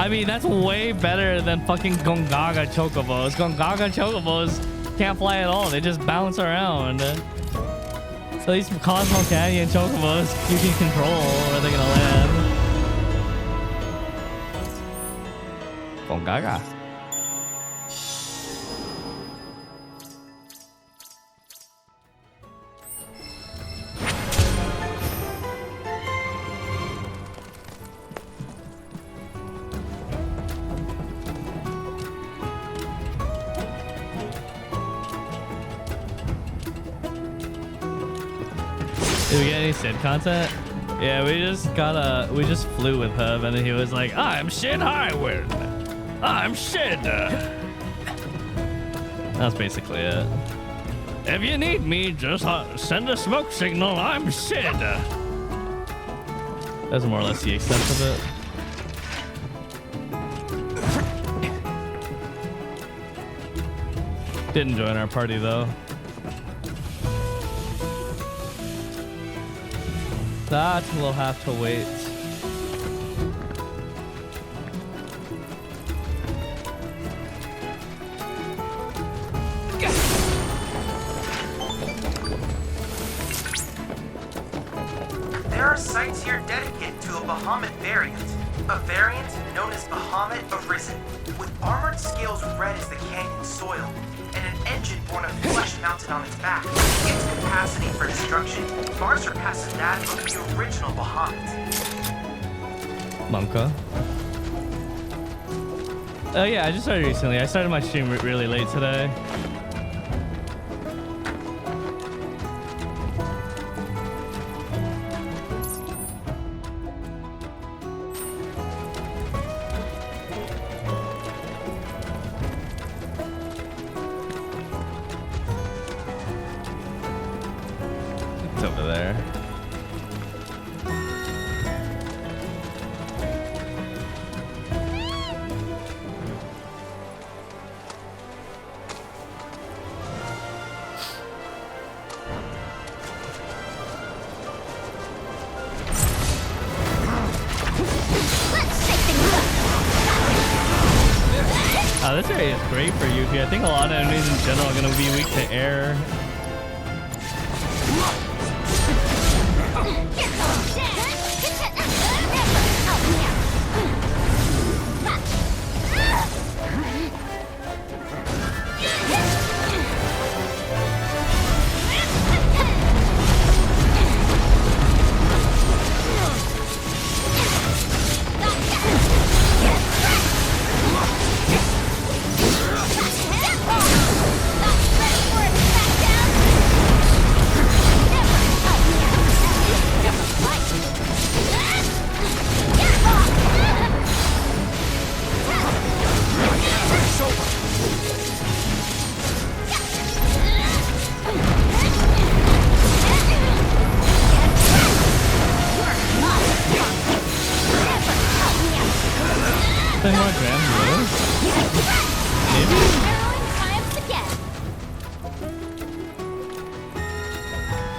I mean, that's way better than fucking Gongaga Chocobos. Gongaga Chocobos can't fly at all. They just bounce around. At least Cosmo Canyon Chocobos, you can control where they're gonna land. Gongaga. Did we get any Sid content? Yeah, we just flew with him and then he was like, I'm Sid Highwind. I'm Sid. That's basically it. If you need me, just send a smoke signal. I'm Sid. That's more or less the extent of it. Didn't join our party though. That will have to wait. There are sites here dedicated to a Bahamut variant. A variant known as Bahamut Arisen, with armored scales red as the canyon soil, and an engine born of flesh mounted on its back. Its capacity for destruction far surpasses that of the original Bahamut. Monka. Oh yeah, I just started recently. I started my stream really late today. It's over there. area is great for Yuffie. I think a lot of enemies in general are gonna be weak to air.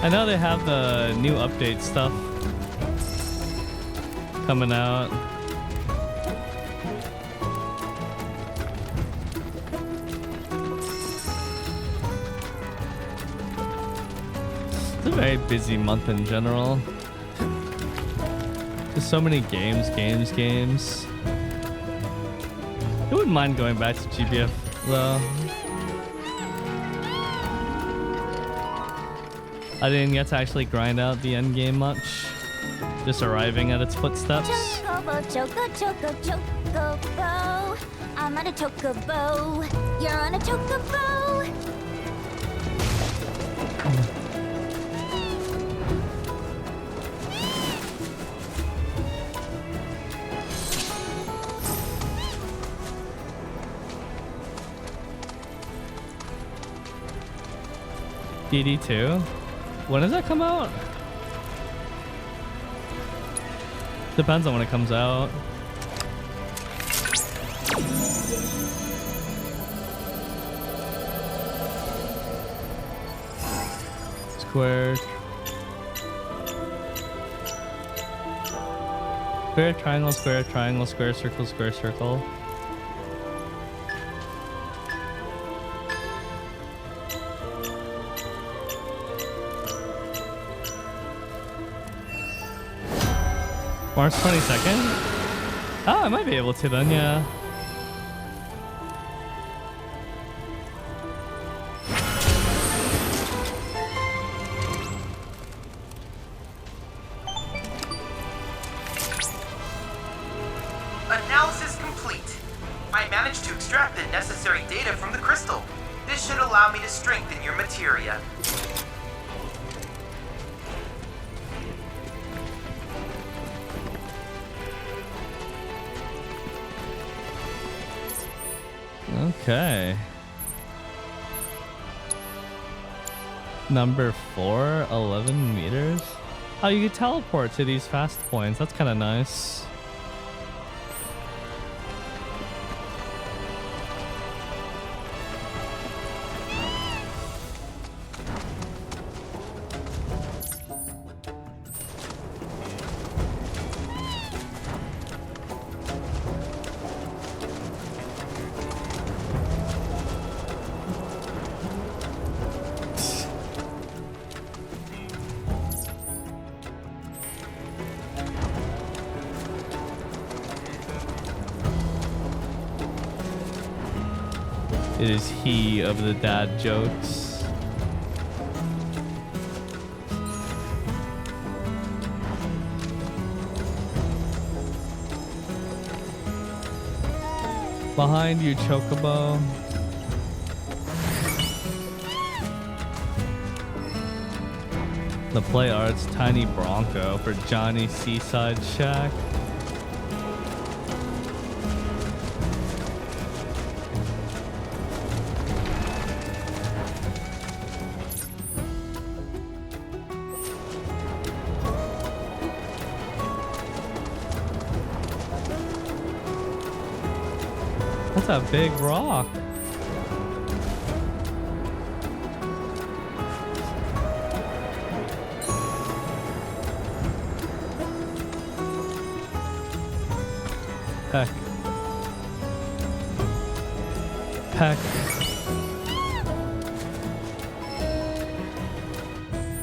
I know they have the new update stuff coming out. It's a very busy month in general. There's so many games. I wouldn't mind going back to GBF though. I didn't get to actually grind out the end game much. Just arriving at its footsteps. Chocobo, chocobo. I'm on a chocobo. You're on a chocobo. DD2? When does that come out? Depends on when it comes out. Square. Square, triangle, square, triangle, square, circle, square, circle. March 22nd? Oh, I might be able to then, yeah. Analysis complete. I managed to extract the necessary data from the crystal. This should allow me to strengthen your materia. Okay. Number 4, 11 meters. Oh, you can teleport to these fast points. That's kind of nice. It is he of the dad jokes. Behind you, Chocobo. The play art's Tiny Bronco for Johnny's Seaside Shack. That's a big rock. Heck. Peck.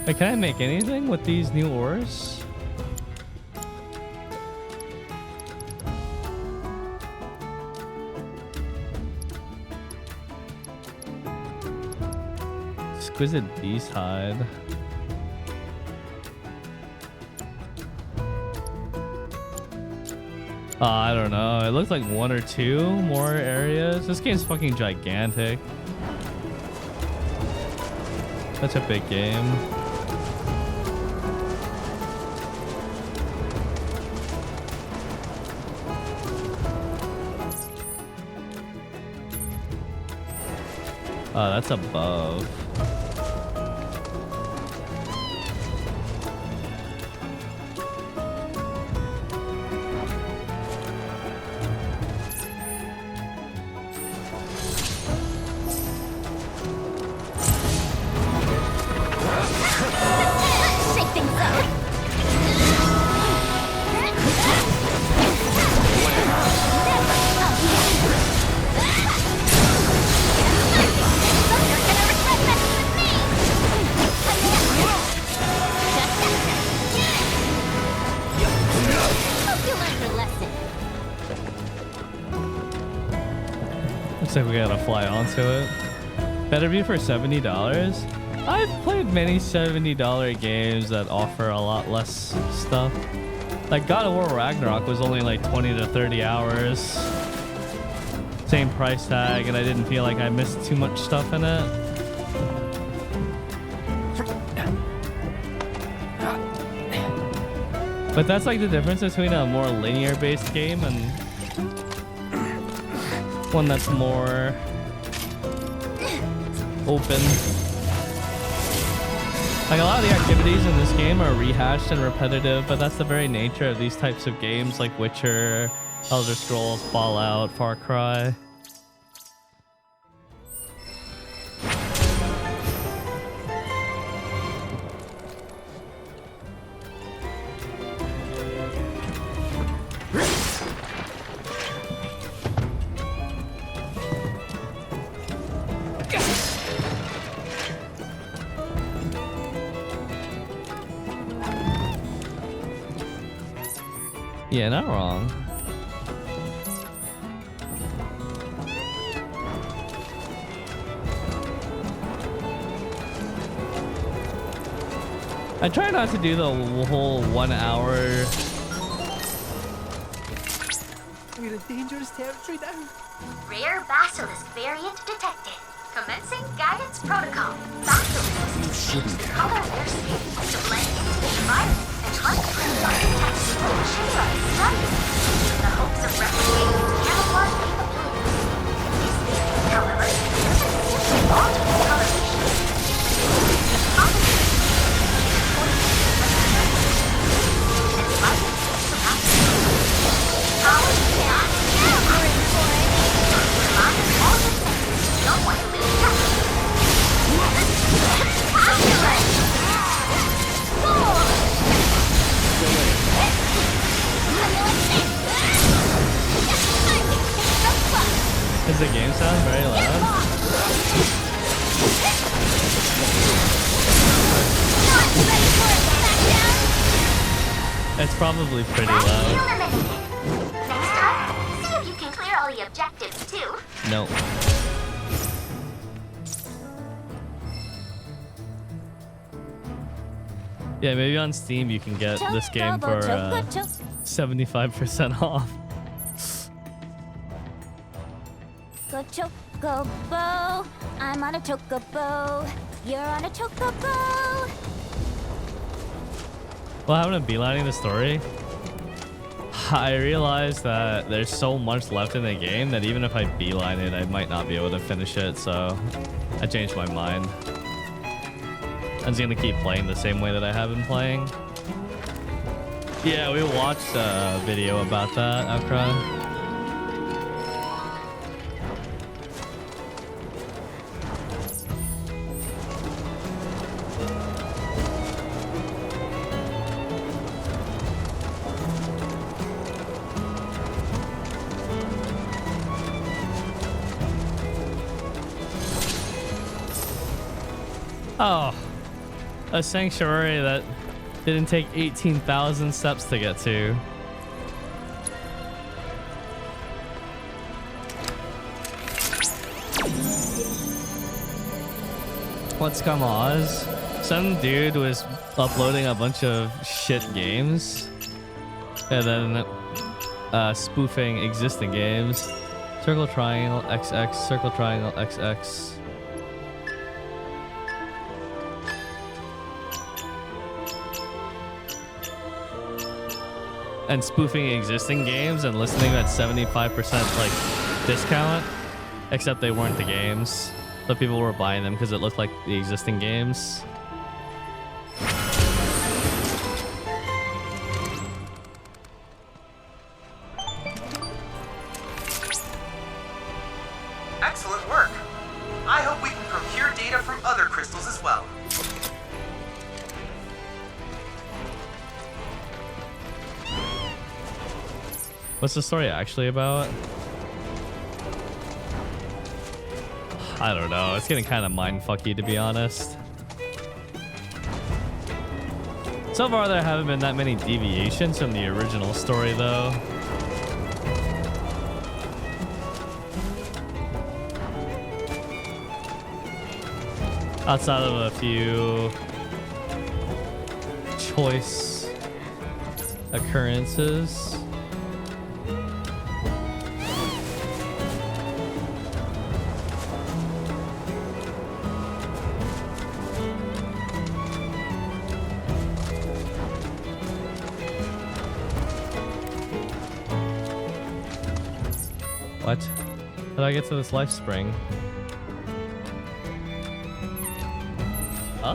Wait, can I make anything with these new ores? Exquisite beast hide. I don't know. It looks like 1 or 2 more areas. This game's fucking gigantic. Such a big game. Oh, that's above. Shake things up. Hope you learned your lesson. Looks like we gotta fly onto it. Better be for $70. I've played many $70 games that offer a lot less stuff. Like God of War Ragnarok was only like 20 to 30 hours. Same price tag, and I didn't feel like I missed too much stuff in it. But that's like the difference between a more linear based game and one that's more open. Like a lot of the activities in this game are rehashed and repetitive, but that's the very nature of these types of games like Witcher, Elder Scrolls, Fallout, Far Cry. Yeah, not wrong. I try not to do the whole 1 hour. We're in dangerous territory now. Rare basilisk variant detected. Commencing guidance protocol. Basilisks color their skin to blend into the environment and hunt prey on detected. Shinra is studying in the hopes of replicating its camouflage capabilities. These theories, however, doesn't simply alter the coloration. Does the game sound very loud? It's probably pretty loud. Next time, see if you can clear all the objectives too. No. Yeah, maybe on Steam you can get this game for 75% off. Go chocobo, I'm on a chocobo, you're on a chocobo. Well, having to beelining the story, I realized that there's so much left in the game that even if I beeline it, I might not be able to finish it, so I changed my mind. I'm just gonna keep playing the same way that I have been playing. Yeah, we watched a video about that, Outcry. Oh, a sanctuary that didn't take 18,000 steps to get to. What's come Oz? Some dude was uploading a bunch of shit games and then spoofing existing games. Circle triangle XX, circle triangle XX. And spoofing existing games and listening at 75% like discount, except they weren't the games, but people were buying them because it looked like the existing games. Excellent work. I hope we can procure data from other crystals as well. What's the story actually about? I don't know. It's getting kind of mindfucky, to be honest. So far, there haven't been that many deviations from the original story, though. Outside of a few choice occurrences. What? How did I get to this life spring? Huh?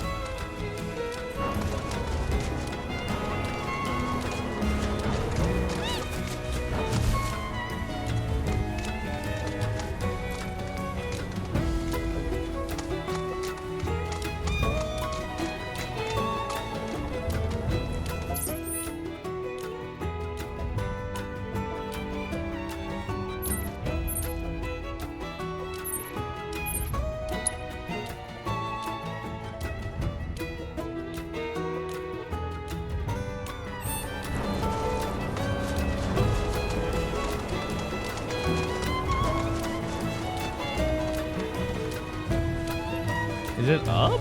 Is it up?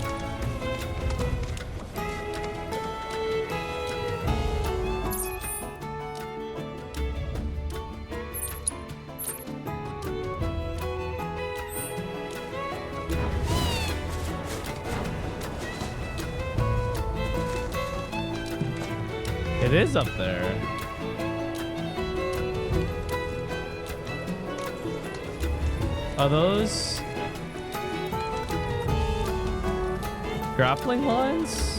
It is up there. Are those grappling lines?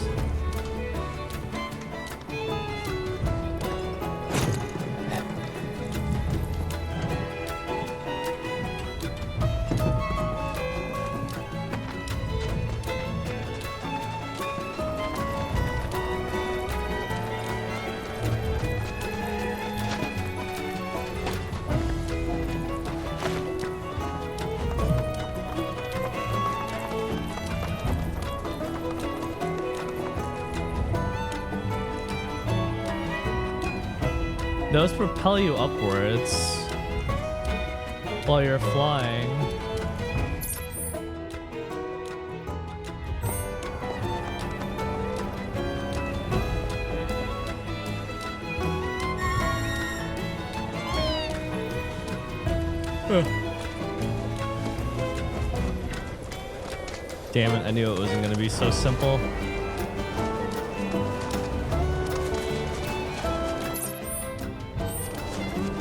Those propel you upwards while you're flying. Damn it, I knew it wasn't gonna be so simple.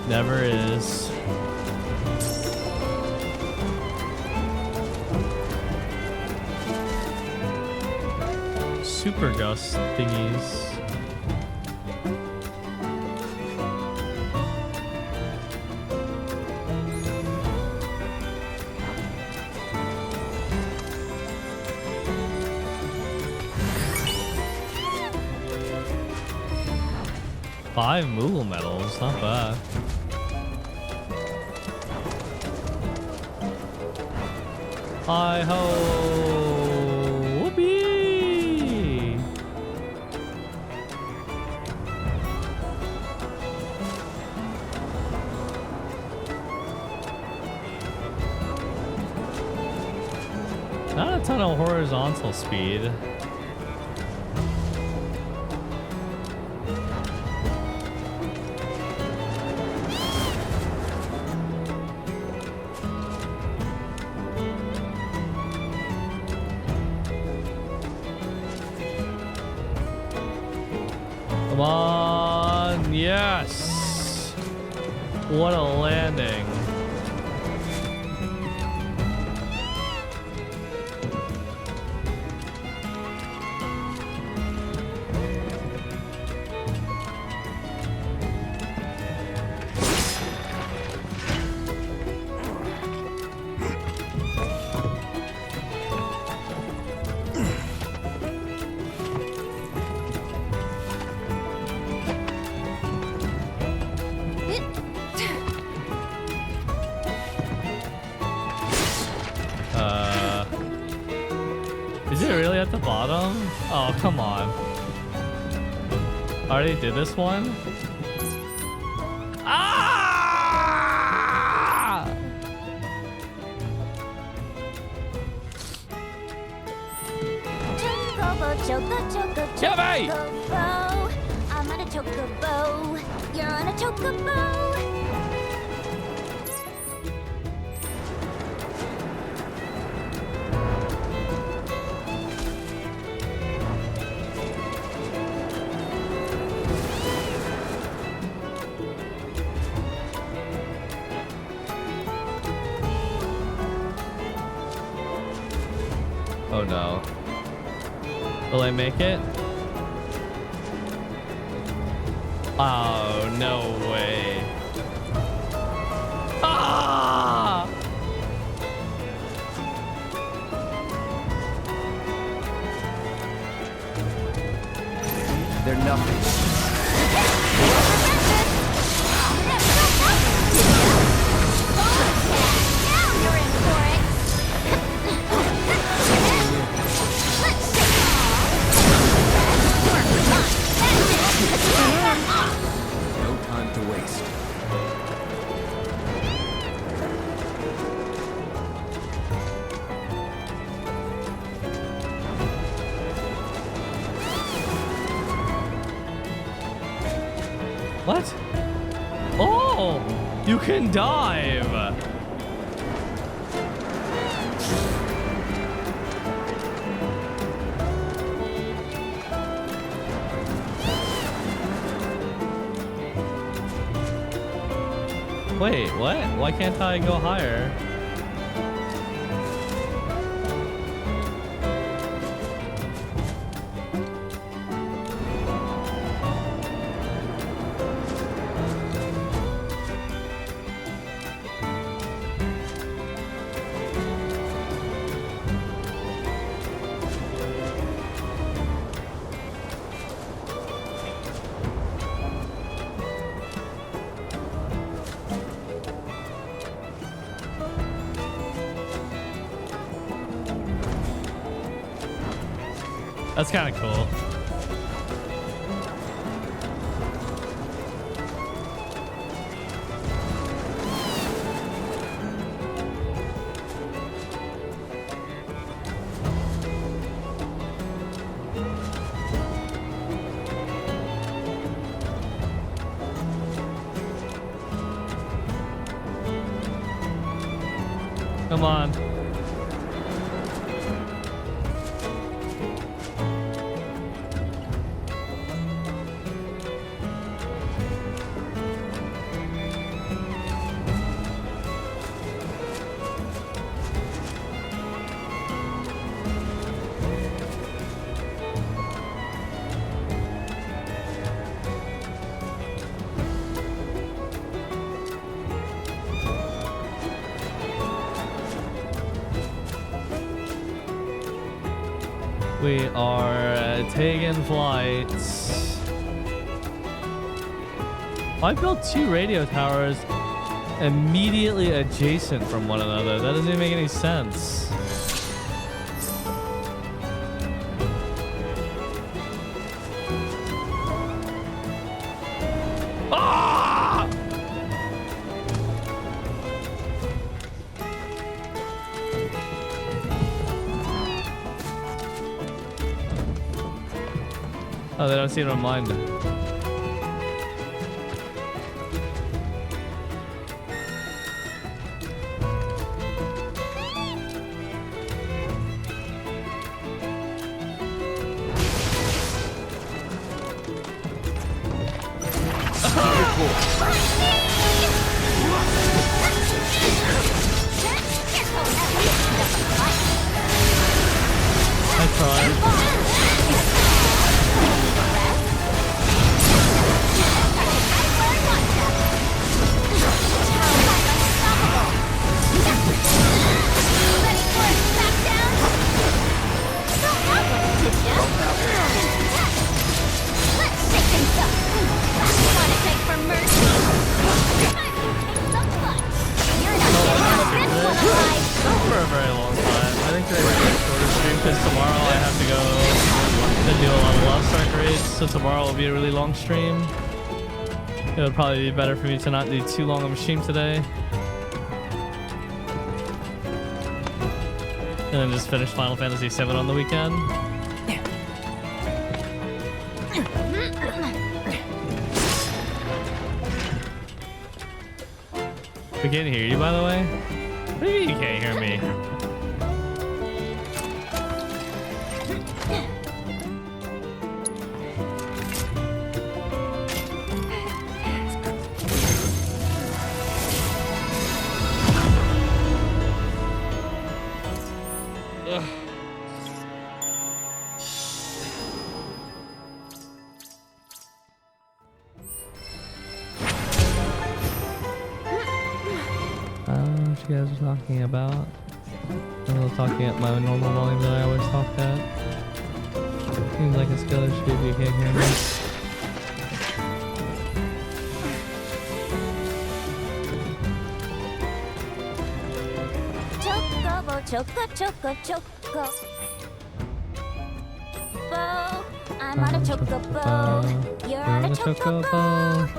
Never is. Super gust thingies. Five Moogle medals, not bad. Hi ho, whoopee! a ton of horizontal speed. Come on, yes! What a landing. Is it really at the bottom? Oh, come on. I already did this one? Ah! Yummy! I'm on a chocobo. You're on a chocobo. Oh no. Will I make it? Oh, no way. Ah! They're nothing. No time to waste. What? Oh! You can dive! Wait, what? Why can't I go higher? That's kind of cool. Come on. We are taking flights. I built 2 radio towers immediately adjacent from one another. That doesn't even make any sense. Ah! Oh, they don't seem to mind. I tried. Not for a very long time. I think today's a shorter stream because tomorrow I have to go to do a lot of Lost Ark raids, so tomorrow will be a really long stream. It would probably be better for me to not do too long of a stream today. And then just finish Final Fantasy VII on the weekend. We can't hear you, by the way. What do you mean you can't hear me? Ugh. What you guys are talking about? I'm still talking at my normal volume that I always talk at. Seems like a skill issue if you can't hear me. Chocobo, choco, choco. Bo, I'm on a chocobo. You're on a chocobo.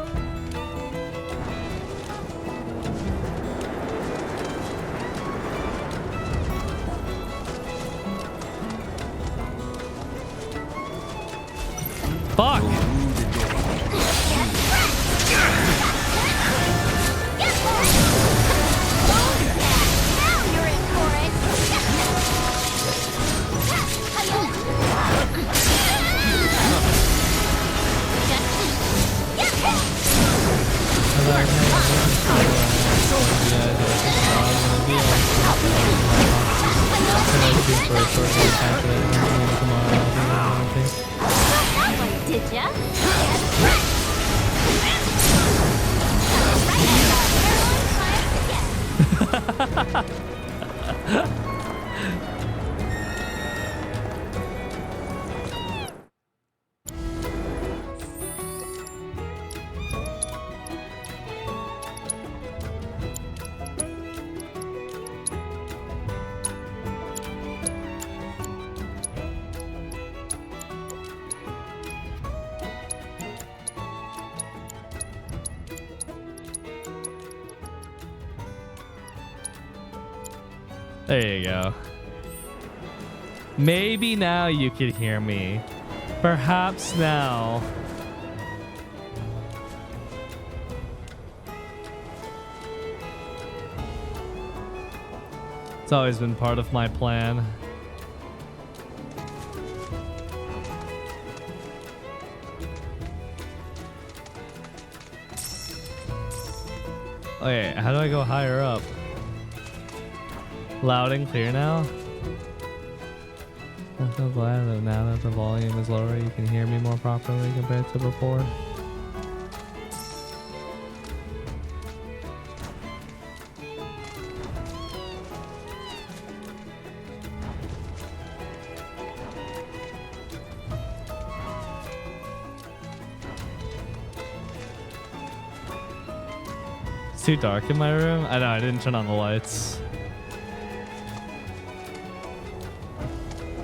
Fuck! Did ya? There you go. Maybe now you could hear me. Perhaps now. It's always been part of my plan. Okay, how do I go higher up? Loud and clear now? I'm so glad that now that the volume is lower, you can hear me more properly compared to before. It's too dark in my room? I know, I didn't turn on the lights.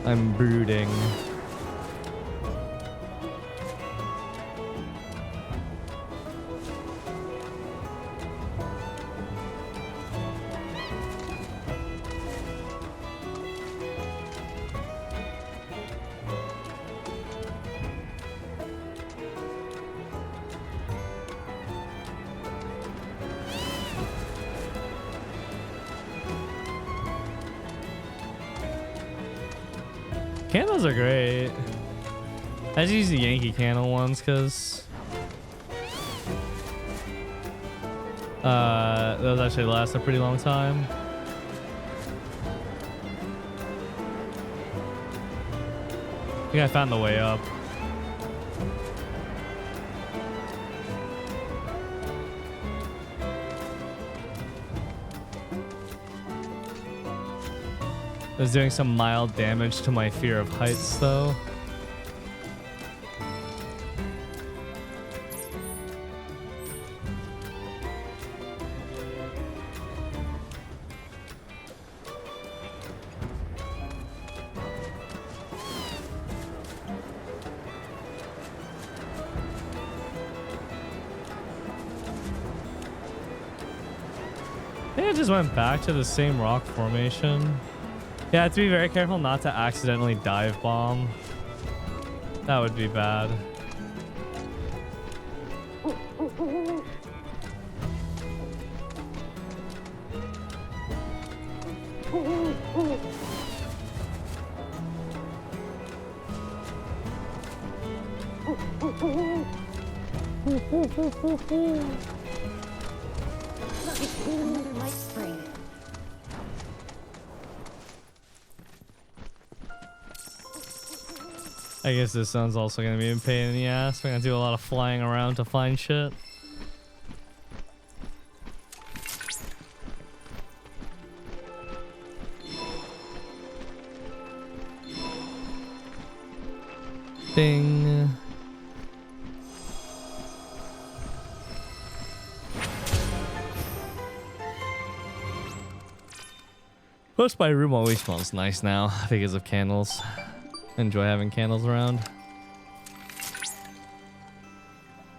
I'm brooding. Candles are great. I just use the Yankee Candle ones because those actually last a pretty long time. I think I found the way up. It was doing some mild damage to my fear of heights, though. I think I just went back to the same rock formation. Yeah, I have to be very careful not to accidentally dive bomb. That would be bad. Another light spring. I guess this sounds also gonna be a pain in the ass. We're gonna do a lot of flying around to find shit. Ding. Most my room always smells nice now because of candles. Enjoy having candles around.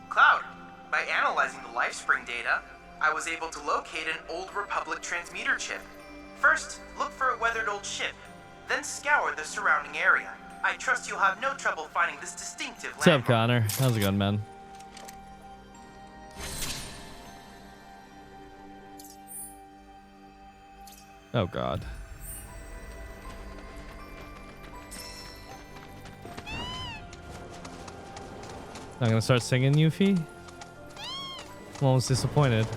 Cloud, by analyzing the LifeSpring data, I was able to locate an old Republic transmitter chip. First, look for a weathered old ship, then scour the surrounding area. I trust you'll have no trouble finding this distinctive What's up, landmark. Connor? How's it going, man? Oh, God. I'm gonna start singing, Yuffie? I'm almost disappointed.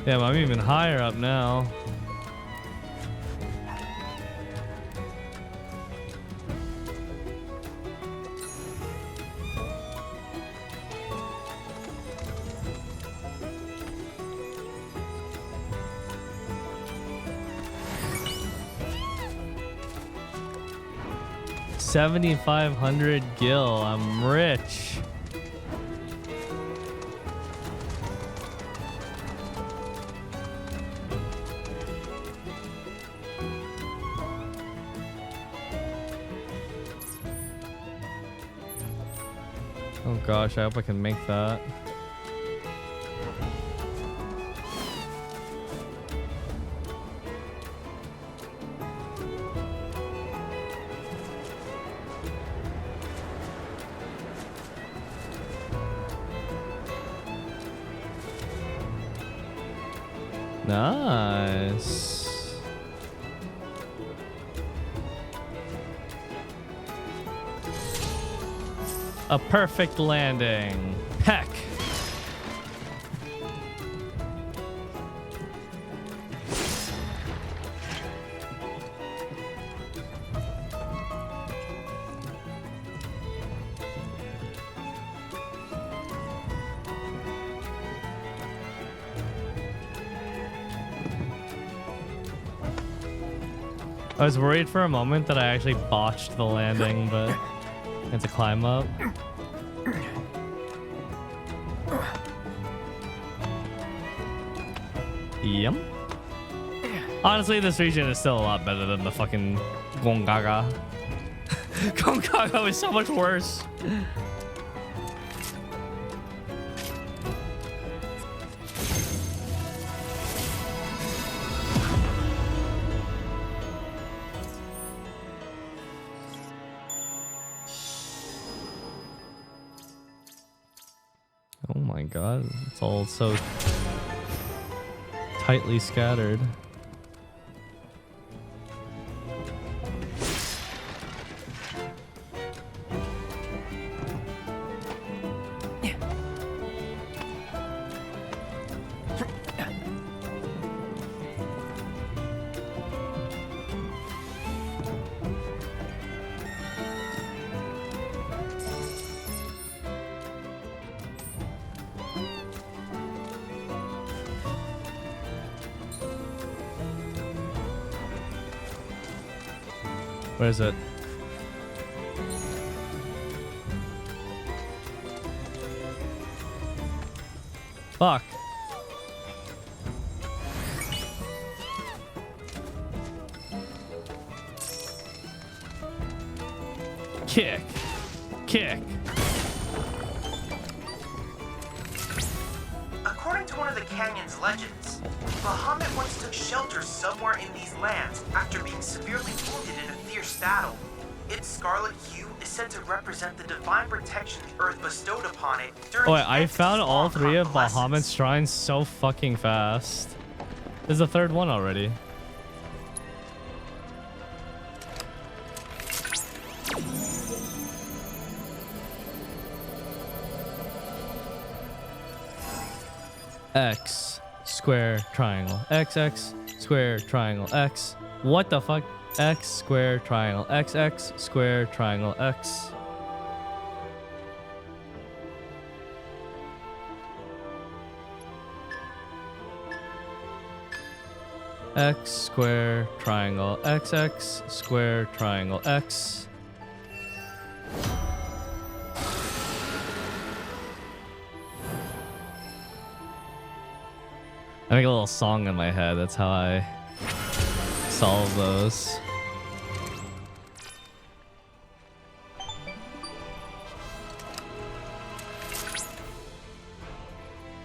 Yeah, but I'm even higher up now. $7,500 gil. I'm rich. Oh gosh, I hope I can make that. Nice. A perfect landing. Heck. I was worried for a moment that I actually botched the landing, but I had to climb up. Yum. Honestly, this region is still a lot better than the fucking Gongaga. Gongaga is so much worse. Oh my god, it's all so tightly scattered. Where is it? Fuck. Kick. Kick. According to one of the canyon's legends, Bahamut once took shelter somewhere in these lands after being severely wounded in a fierce battle. Its scarlet hue is said to represent the divine protection the earth bestowed upon it during Oh wait, the I entity's found all long 3 of convalescence. Bahamut's shrines so fucking fast. There's a 3rd one already. X square triangle X X square triangle X. What the fuck? X square triangle X X square triangle X. X square triangle X X square triangle X. I make a little song in my head. That's how I solve those.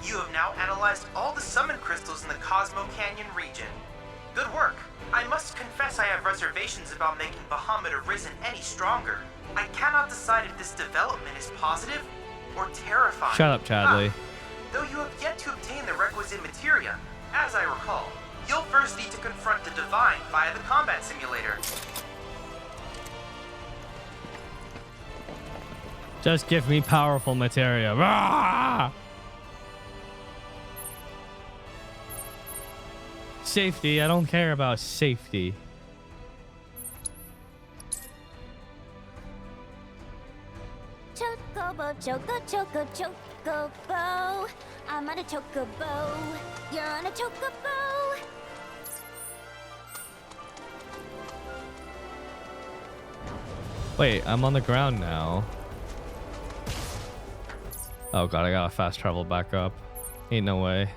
You have now analyzed all the summon crystals in the Cosmo Canyon region. Good work. I must confess I have reservations about making Bahamut Arisen any stronger. I cannot decide if this development is positive or terrifying. Shut up, Chadley. Though you have yet to obtain the requisite materia, as I recall, you'll first need to confront the Divine via the combat simulator. Just give me powerful materia. Rah! Safety. I don't care about safety. Chocobo, choco, choco, chocobo. I'm on a chocobo. You're on a chocobo. Wait, I'm on the ground now. Oh god, I gotta fast travel back up. Ain't no way.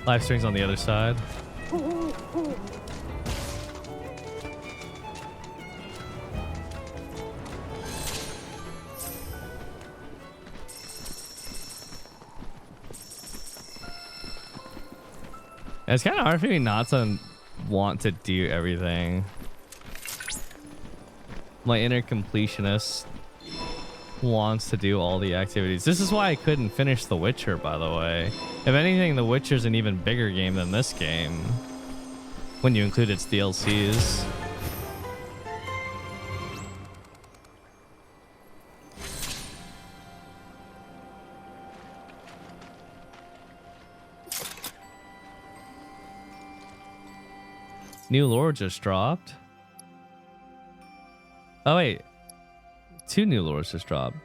Live stream's on the other side. It's kind of hard for me not to want to do everything. My inner completionist wants to do all the activities. This is why I couldn't finish The Witcher, by the way. If anything, The Witcher's an even bigger game than this game, when you include its DLCs. New lore just dropped. Oh wait, 2 new lores just dropped.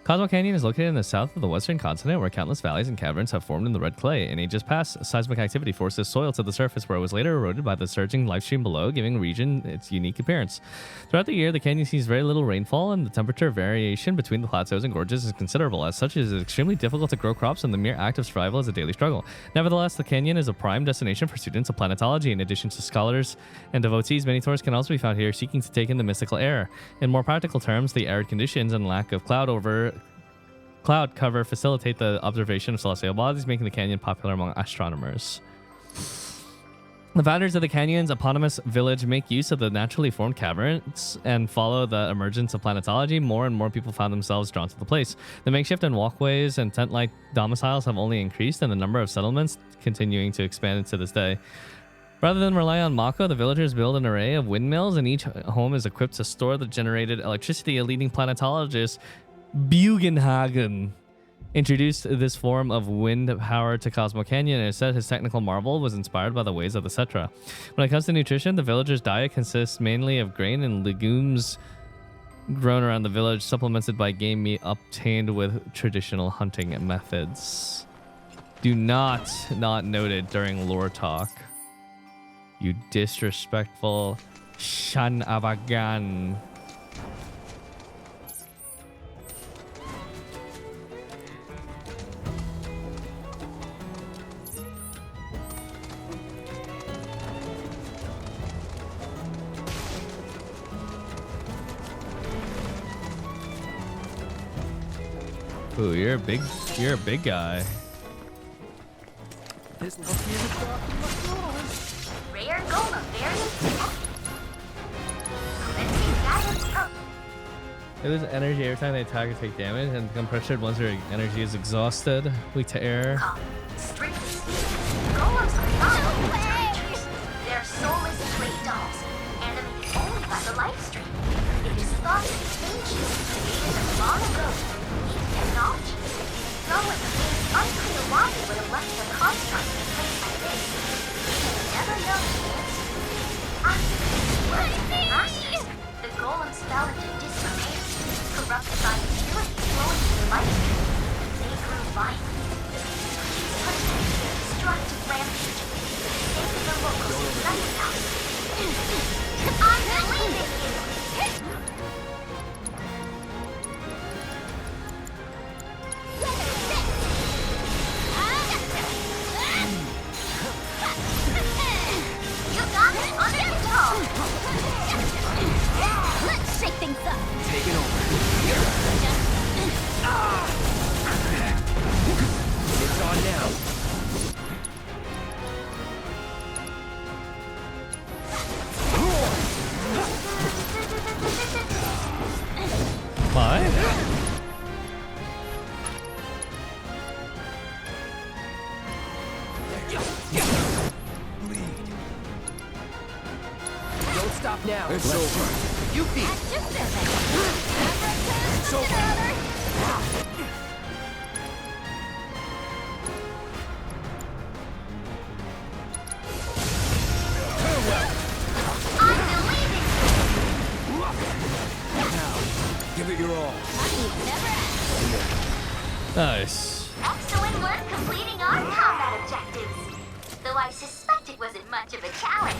Cosmo Canyon is located in the south of the western continent, where countless valleys and caverns have formed in the red clay. In ages past, seismic activity forced this soil to the surface, where it was later eroded by the surging live stream below, giving the region its unique appearance. Throughout the year, the canyon sees very little rainfall, and the temperature variation between the plateaus and gorges is considerable. As such, it is extremely difficult to grow crops, and the mere act of survival is a daily struggle. Nevertheless, the canyon is a prime destination for students of planetology. In addition to scholars and devotees, many tourists can also be found here seeking to take in the mystical air. In more practical terms, the arid conditions and lack of cloud cover facilitate the observation of celestial bodies, making the canyon popular among astronomers. The founders of the canyon's eponymous village make use of the naturally formed caverns and follow the emergence of planetology. More and more people found themselves drawn to the place. The makeshift and walkways and tent-like domiciles have only increased, and the number of settlements continuing to expand to this day. Rather than rely on Mako, the villagers build an array of windmills, and each home is equipped to store the generated electricity. A leading planetologist, Bugenhagen, introduced this form of wind power to Cosmo Canyon, and it said his technical marvel was inspired by the ways of the Cetra. When it comes to nutrition, the villagers' diet consists mainly of grain and legumes grown around the village, supplemented by game meat obtained with traditional hunting methods. Do not noted during lore talk. You disrespectful Shan Avagan. Ooh, you're a big guy. This looks music talking what's going. Rare golem variant. They lose energy every time they attack or take damage, and become pressured once their energy is exhausted. Weak to air. Strictly speaking, golems are not living creatures. They're soulless stray dolls, animated only by the light stream. It is thought that the ancients created them long ago with unique technology. Though it remains unclear why they would have left their construct in a place like this. We will never know the answer. After the work of their masters, the golems fell into disrepair, corrupted by impurity flowing through the light stream. They grew violent. These put them into a destructive rampage for the sake of the locals in Saintone. I'm leaving you! You got it under control! Let's shake things up! Take it over. It's on now. Bye. Don't stop now. It's over. You beat. It's over. Give it your all. Nice. Excellent work completing our combat objectives. Though I suspect it wasn't much of a challenge.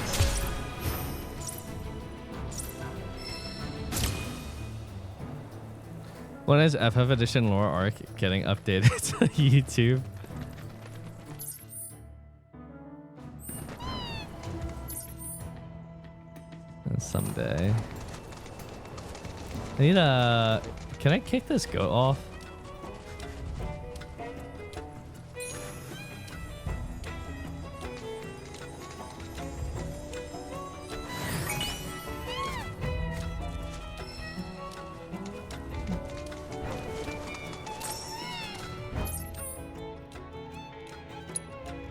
When is FF Edition lore arc getting updated to YouTube? Someday. I need a... Can I kick this goat off?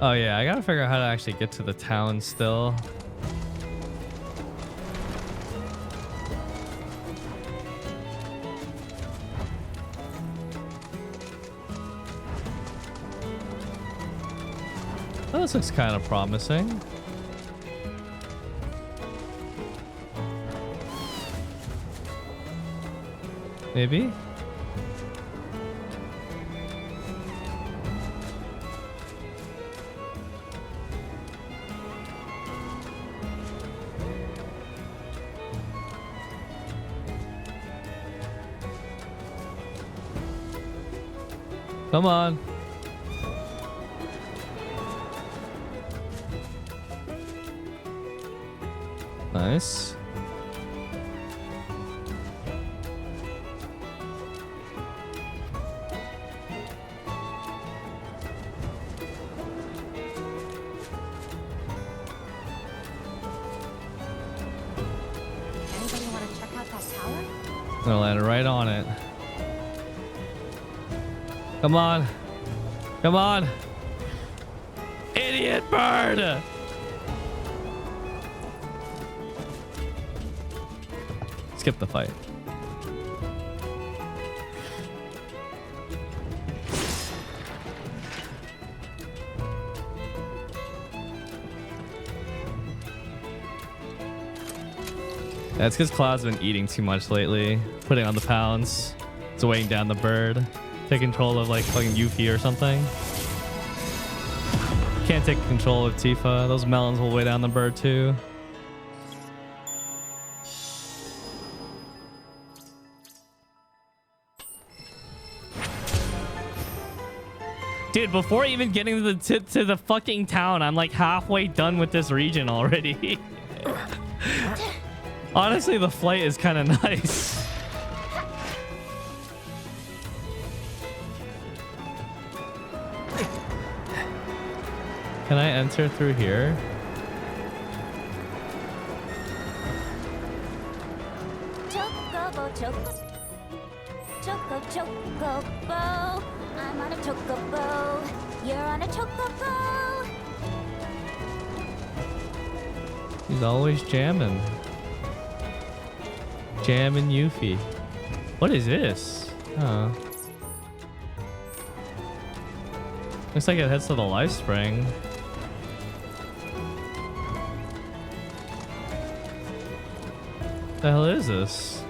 Oh yeah, I gotta figure out how to actually get to the town still. Oh, this looks kind of promising. Maybe? Come on. Nice. Anybody want to check out that tower? I'm gonna land right on it. Come on. Come on. Idiot bird! Skip the fight. That's because Cloud's been eating too much lately, putting on the pounds. It's weighing down the bird. Take control of like fucking Yuffie or something. Can't take control of Tifa. Those melons will weigh down the bird too. Dude, before even getting to the fucking town, I'm like halfway done with this region already. Honestly, the flight is kind of nice. Can I enter through here? Chocobo, chocobo. I'm on a chocobo. You're on a chocobo. He's always jamming. Jamming Yuffie. What is this? Oh. Looks like it heads to the life spring. What the hell is this?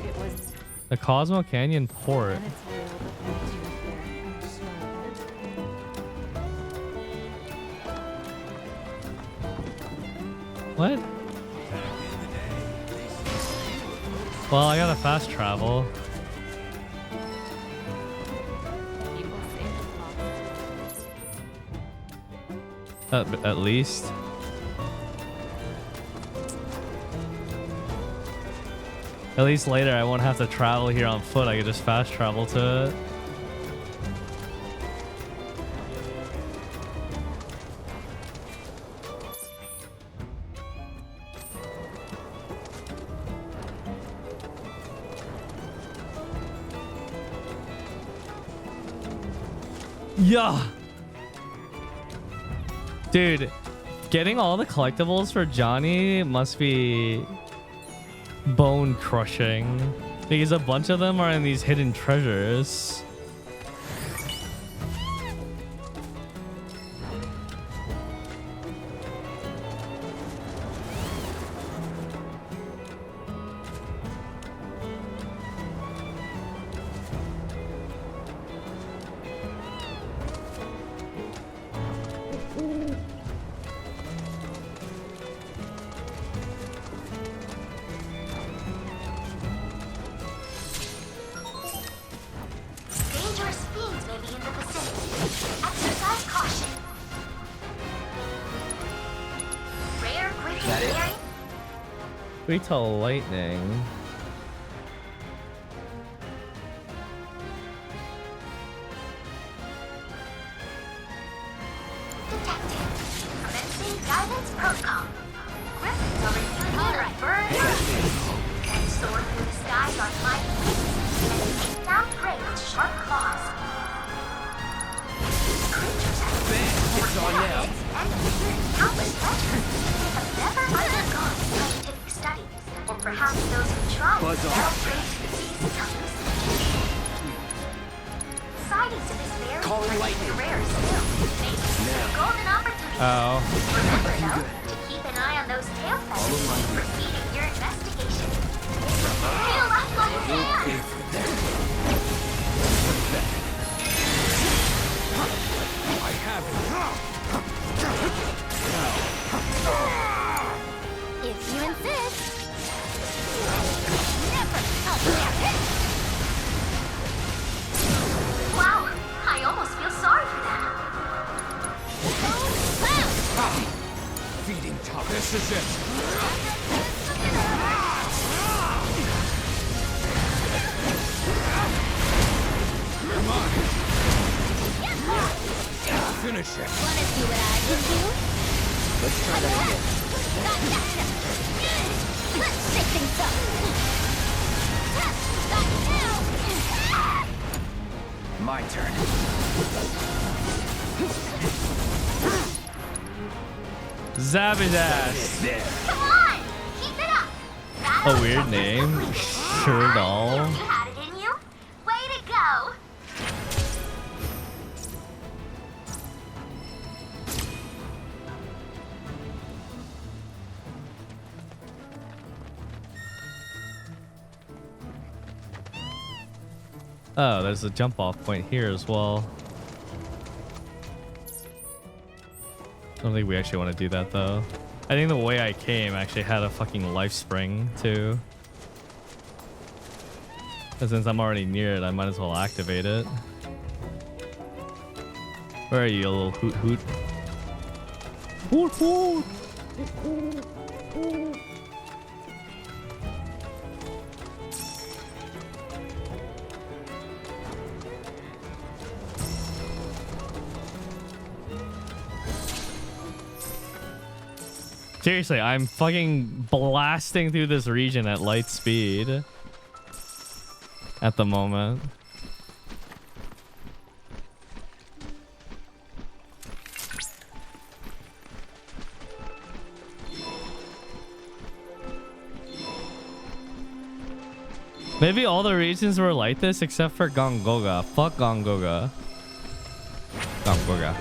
It was The Cosmo Canyon Port. What? Well, I gotta fast travel. At least. At least later I won't have to travel here on foot. I could just fast travel to it. Yeah. Dude, getting all the collectibles for Johnny must be bone crushing because a bunch of them are in these hidden treasures. dangerous fiends may be in the vicinity. Exercise caution. Rare gritty berry. Retail lightning. Detected. Commencing guidance protocol. Griffins are reviewing the bird and soar through the skies on flying wings and take down prey with sharp claws. These creatures have It's on now. and experienced countless legends. They have never undergone scientific study, or perhaps those who try Buzz to off. trace disease tongues. Sightings of this berry Calling are lightning. rare still. Maybe a golden opportunity. Oh. Remember though, to keep an eye on those tail feathers before proceeding your investigation. Feel that like a hand! I have it. If you insist. Never! I'll get it! Feeding top. This is it. Come on. Finish it. Wanna see what I can do? Let's try that again. Gotcha. Let's shake things up. Got you. My turn. Zap his ass. Come on, keep it up. A weird name. Sherdal. You had it in you. Way to go. Oh, there's a jump off point here as well. I don't think we actually want to do that though. I think the way I came actually had a fucking life spring too. And since I'm already near it, I might as well activate it. Where are you, little hoot hoot? Hoot hoot! Seriously, I'm fucking blasting through this region at light speed at the moment. Maybe all the regions were like this except for Gongoga. Fuck Gongoga. Gongoga.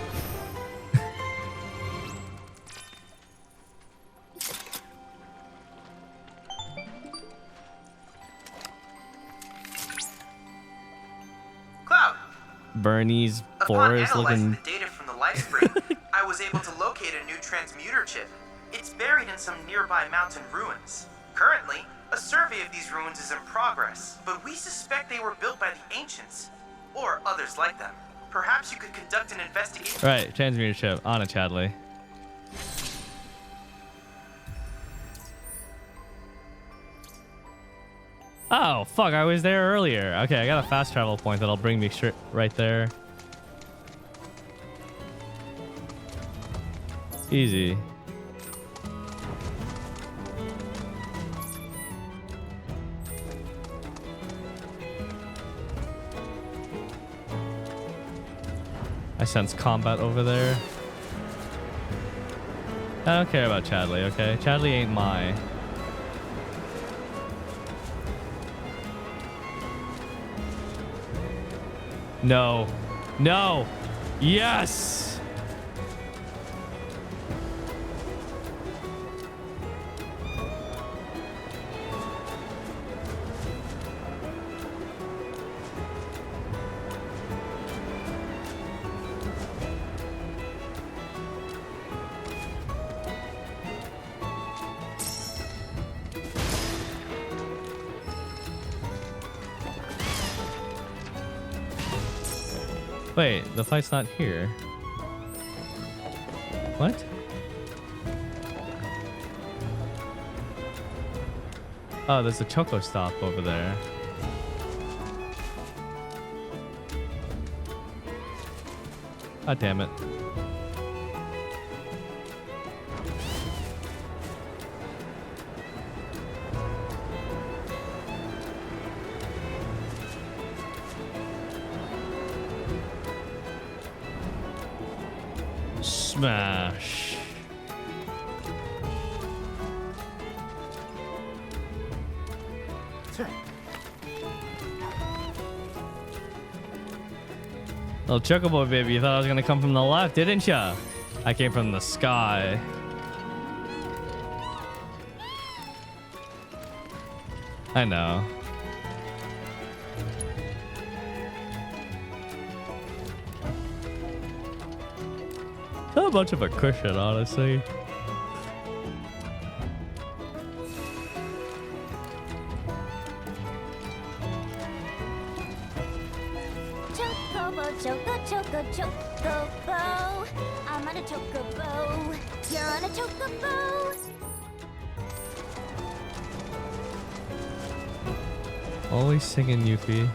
Bernie's forest looking. The data from the life spring, I was able to locate a new transmuter chip. It's buried in some nearby mountain ruins. Currently, a survey of these ruins is in progress, but we suspect they were built by the ancients, or others like them. Perhaps you could conduct an investigation. Right, transmuter chip on a Chadley. Oh, fuck, I was there earlier. Okay, I got a fast travel point that'll bring me straight right there. Easy. I sense combat over there. I don't care about Chadley, okay? Chadley ain't my. No. No. Yes. Wait, the fight's not here. What? Oh, there's a Choco stop over there. God damn it. Smash. Little Chocobo baby, you thought I was gonna come from the left, didn't ya? I came from the sky. I know. Not much of a cushion, honestly. Chocobo, choco, choco, chocobo. I'm on a chocobo. You're on a chocobo. Always singing Yuffie.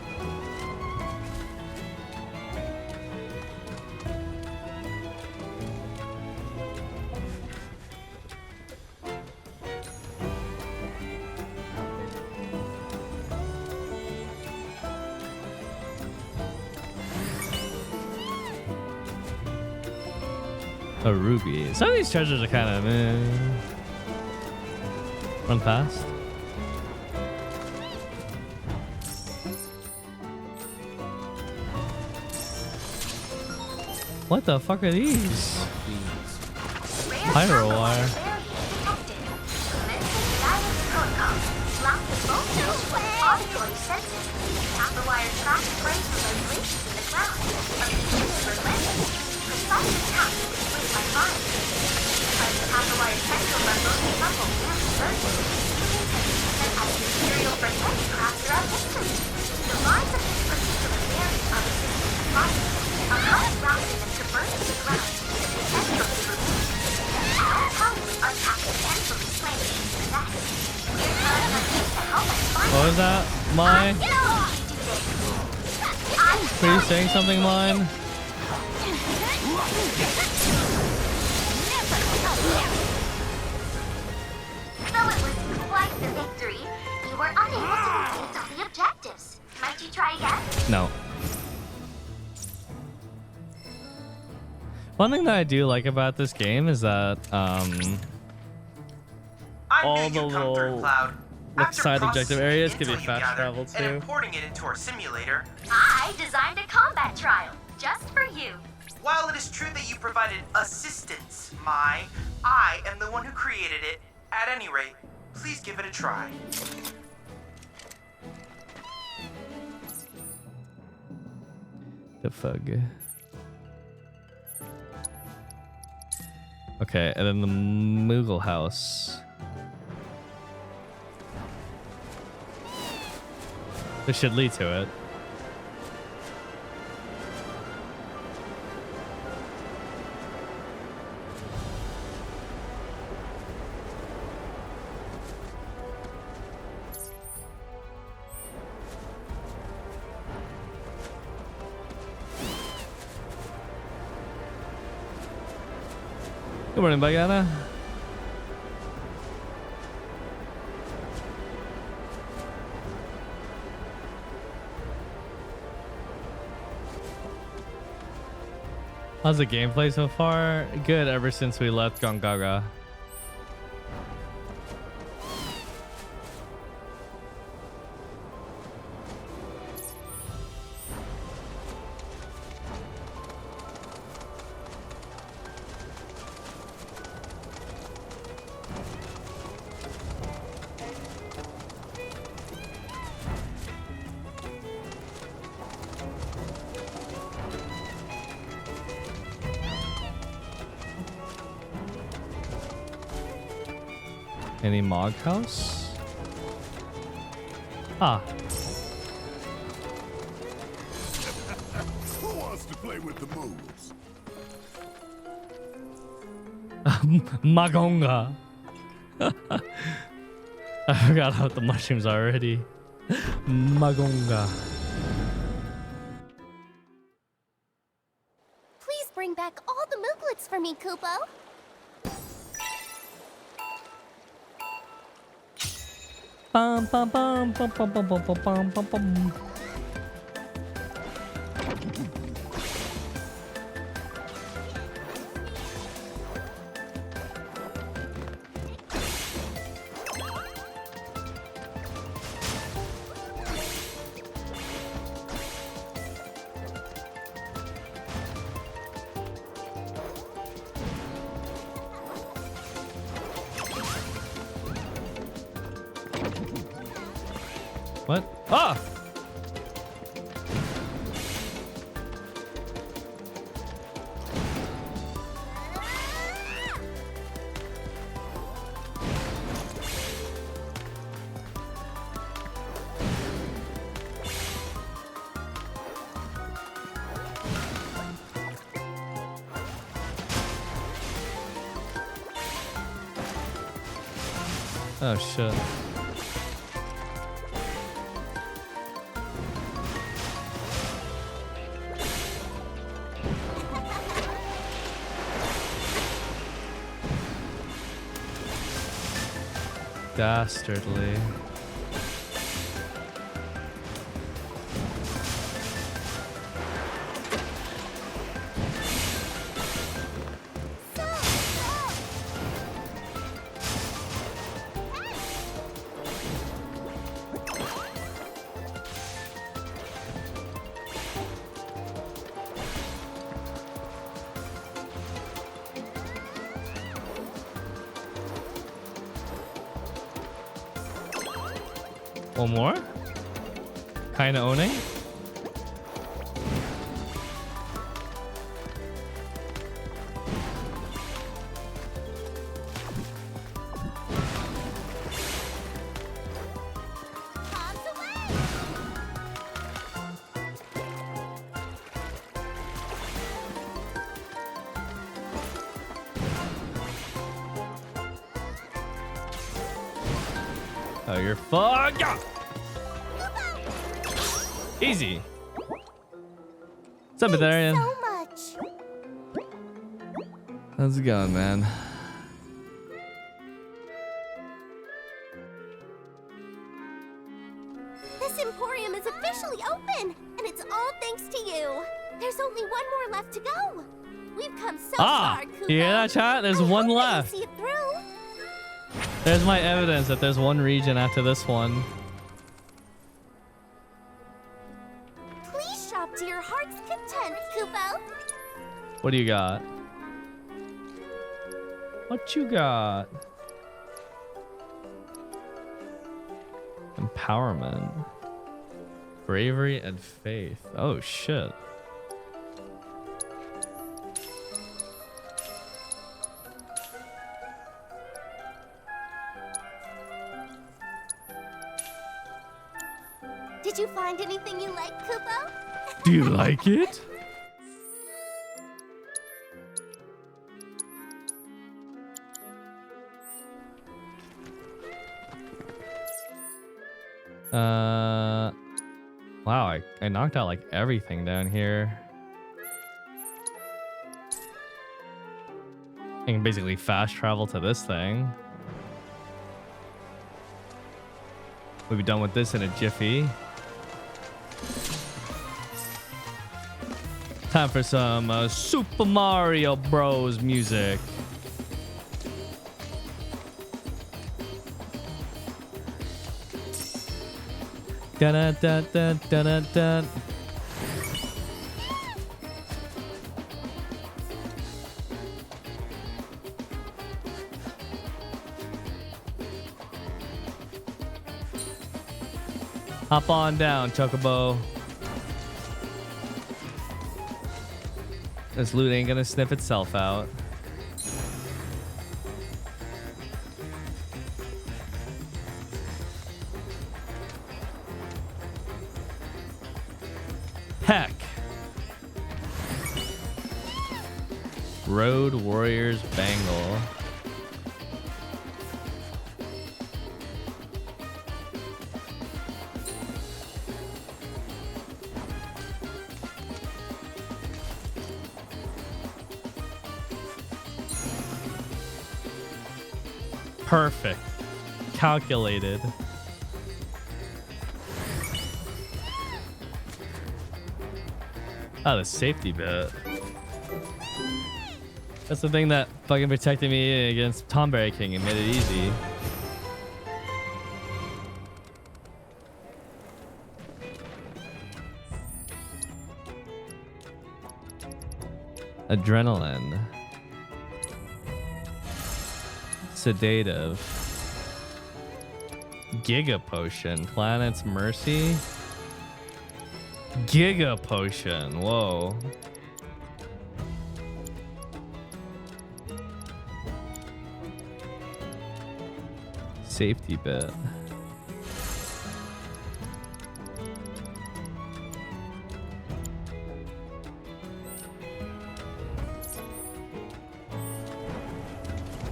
A ruby. Some of these treasures are kind of run fast. What the fuck are these? Pyro wire. Auditory senses tap the wire track to break the vibrations in the ground. Precise tap with my mind. Try to tap the wire central by both rumble and reverse. And as the material fragments crafts throughout history, the lines of this particular area are resistant to fire. A hot routing and traversing the ground is potentially removed. All powers are tapped potentially slain into the nest. We're counting on you to help us find What was that? Mine? Were you saying something, mine? Though it was quite the victory, you were unable to complete all the objectives. Might you try again? No. One thing that I do like about this game is that all the little like side objective areas give you fast travel And too. importing it into our simulator, I designed a combat trial just for you. while it is true that you provided assistance, I am the one who created it. At any rate, please give it a try. The fuck. Okay, and then the Moogle house. This should lead to it. Good morning, Bagana. How's the gameplay so far? Good ever since we left Gongaga. Any Mog house? Ah. Who wants to play with the moves? Magonga. I forgot about the mushrooms already. Magonga. Please bring back all the mooglets for me, Kupo. Bum, bum, bum, bum, bum, bum, bum, bum, bum, bum. What? Ah! Oh shit. Dastardly. One more? Kinda owning? Oh, you're fucked. Yeah. Easy. What's up, Ethereum? So much. How's it going, man? This emporium is officially open, and it's all thanks to you. There's only one more left to go. We've come so far, Kupo. You hear that, chat? There's one left. See it through. There's my evidence that there's one region after this one. Please shop to your heart's content, Kupo. What do you got? What you got? Empowerment. Bravery and faith. Oh, shit. Did you find anything you like, Kupo? Do you like it? Wow, I knocked out like everything down here. I can basically fast travel to this thing. We'll be done with this in a jiffy. Time for some Super Mario Bros. Music. Dun dun dun dun dun dun. Hop on down, Chocobo. This loot ain't gonna sniff itself out. Heck. Road Warriors Bangle. Perfect. Calculated. Oh, the safety bit. That's the thing that fucking protected me against Tomberry King and made it easy. Adrenaline. Sedative. Giga Potion. Planet's Mercy. Giga Potion. Whoa. Safety bit.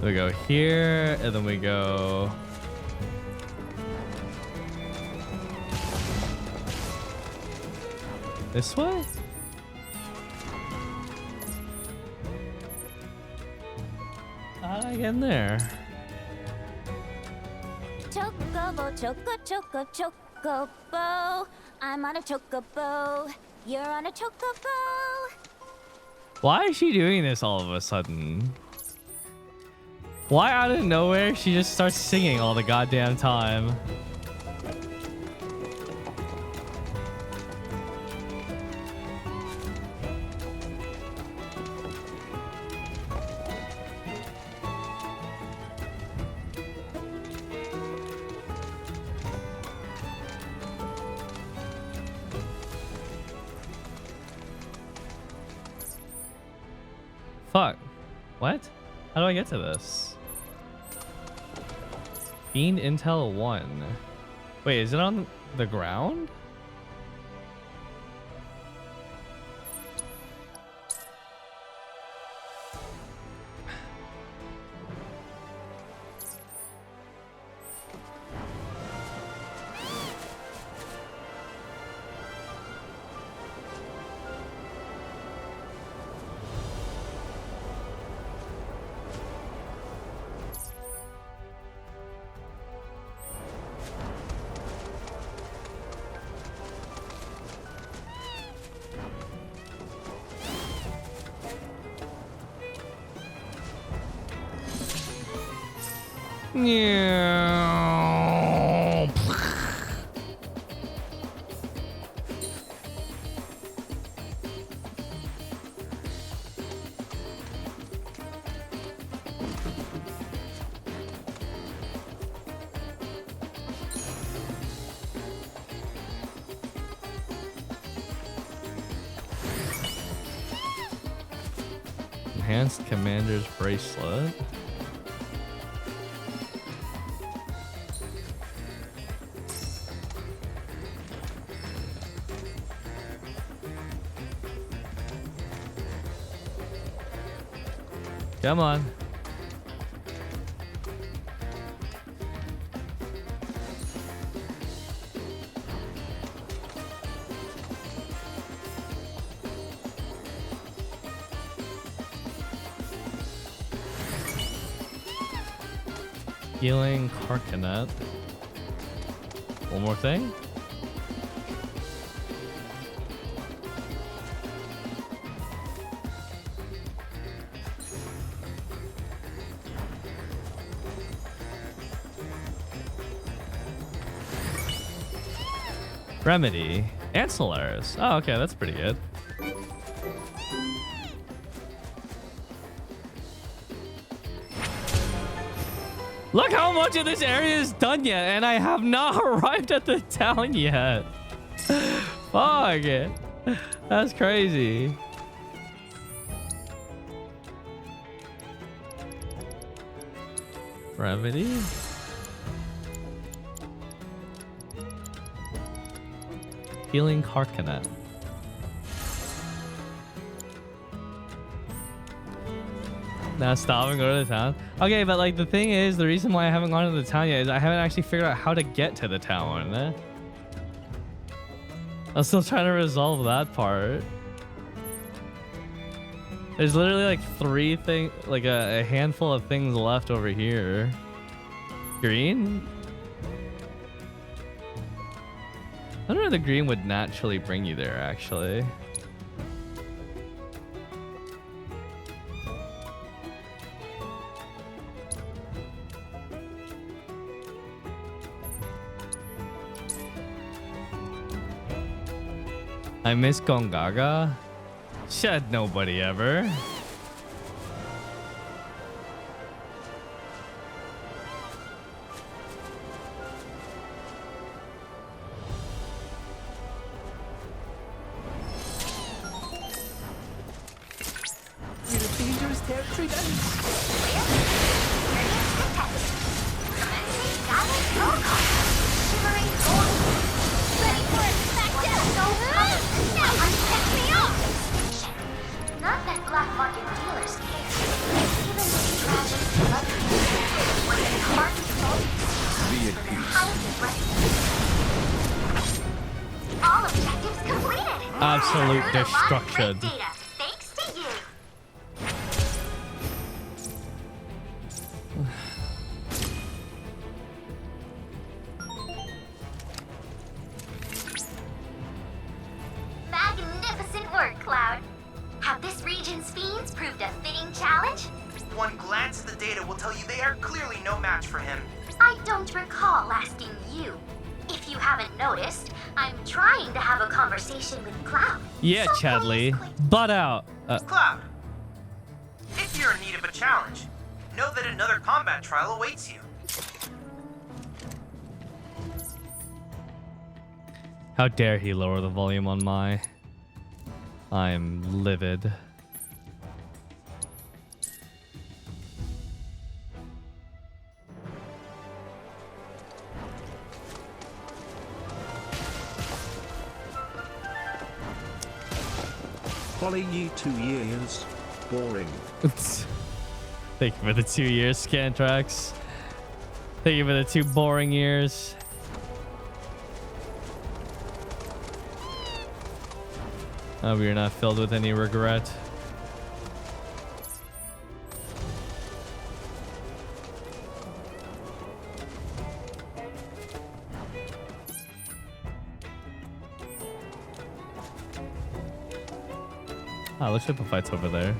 We go here, and then we go This way? How'd I get in there? Chocobo, choco, chocobo. I'm on a chocobo. You're on a chocobo. Why is she doing this all of a sudden? Why out of nowhere she just starts singing all the goddamn time? Fuck. What? How do I get to this? Fiend Intel 1. Wait, is it on the ground? Yeah. Enhanced Commander's Bracelet. Come on. Healing Carcanet. One more thing. Remedy. Ancillaries. Oh, okay, that's pretty good. Look how much of this area is done yet, and I have not arrived at the town yet. Fuck it. That's crazy. Remedy? Healing Carcanet. Now stop and go to the town. Okay, but like the thing is, the reason why I haven't gone to the town yet is I haven't actually figured out how to get to the town. I'm still trying to resolve that part. There's literally like three things, like a handful of things left over here. Green? I don't know if the green would naturally bring you there, actually. I miss Gongaga. Said nobody ever. You're in dangerous territory now. Not that black market dealers care. Even the tragic was in hard Be at peace. all objectives completed. absolute destruction. Thanks to you. Magnificent work, Cloud. Have this region's fiends proved a fitting challenge? One glance at the data will tell you they are clearly no match for him. I don't recall asking you. If you haven't noticed, I'm trying to have a conversation with Cloud. Yeah, So Chadley. Butt out. Cloud, if you're in need of a challenge, know that another combat trial awaits you. How dare he lower the volume on my... I am livid. Folly ye 2 years. Boring. Thank you for the 2 years, Scantrax. Thank you for the 2 boring years. I hope you're not filled with any regret. Ah, looks like the fight's over there.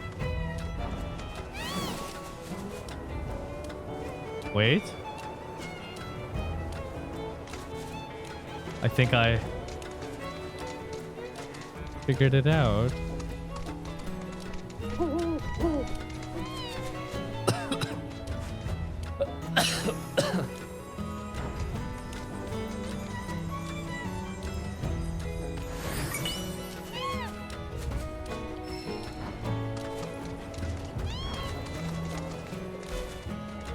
Wait. I think I figured it out.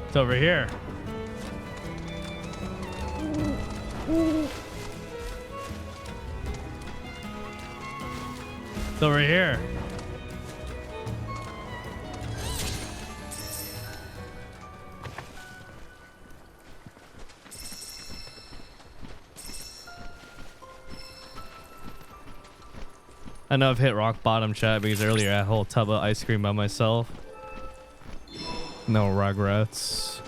It's over here. It's over here. I know I've hit rock bottom, chat, because earlier I had a whole tub of ice cream by myself. No regrets.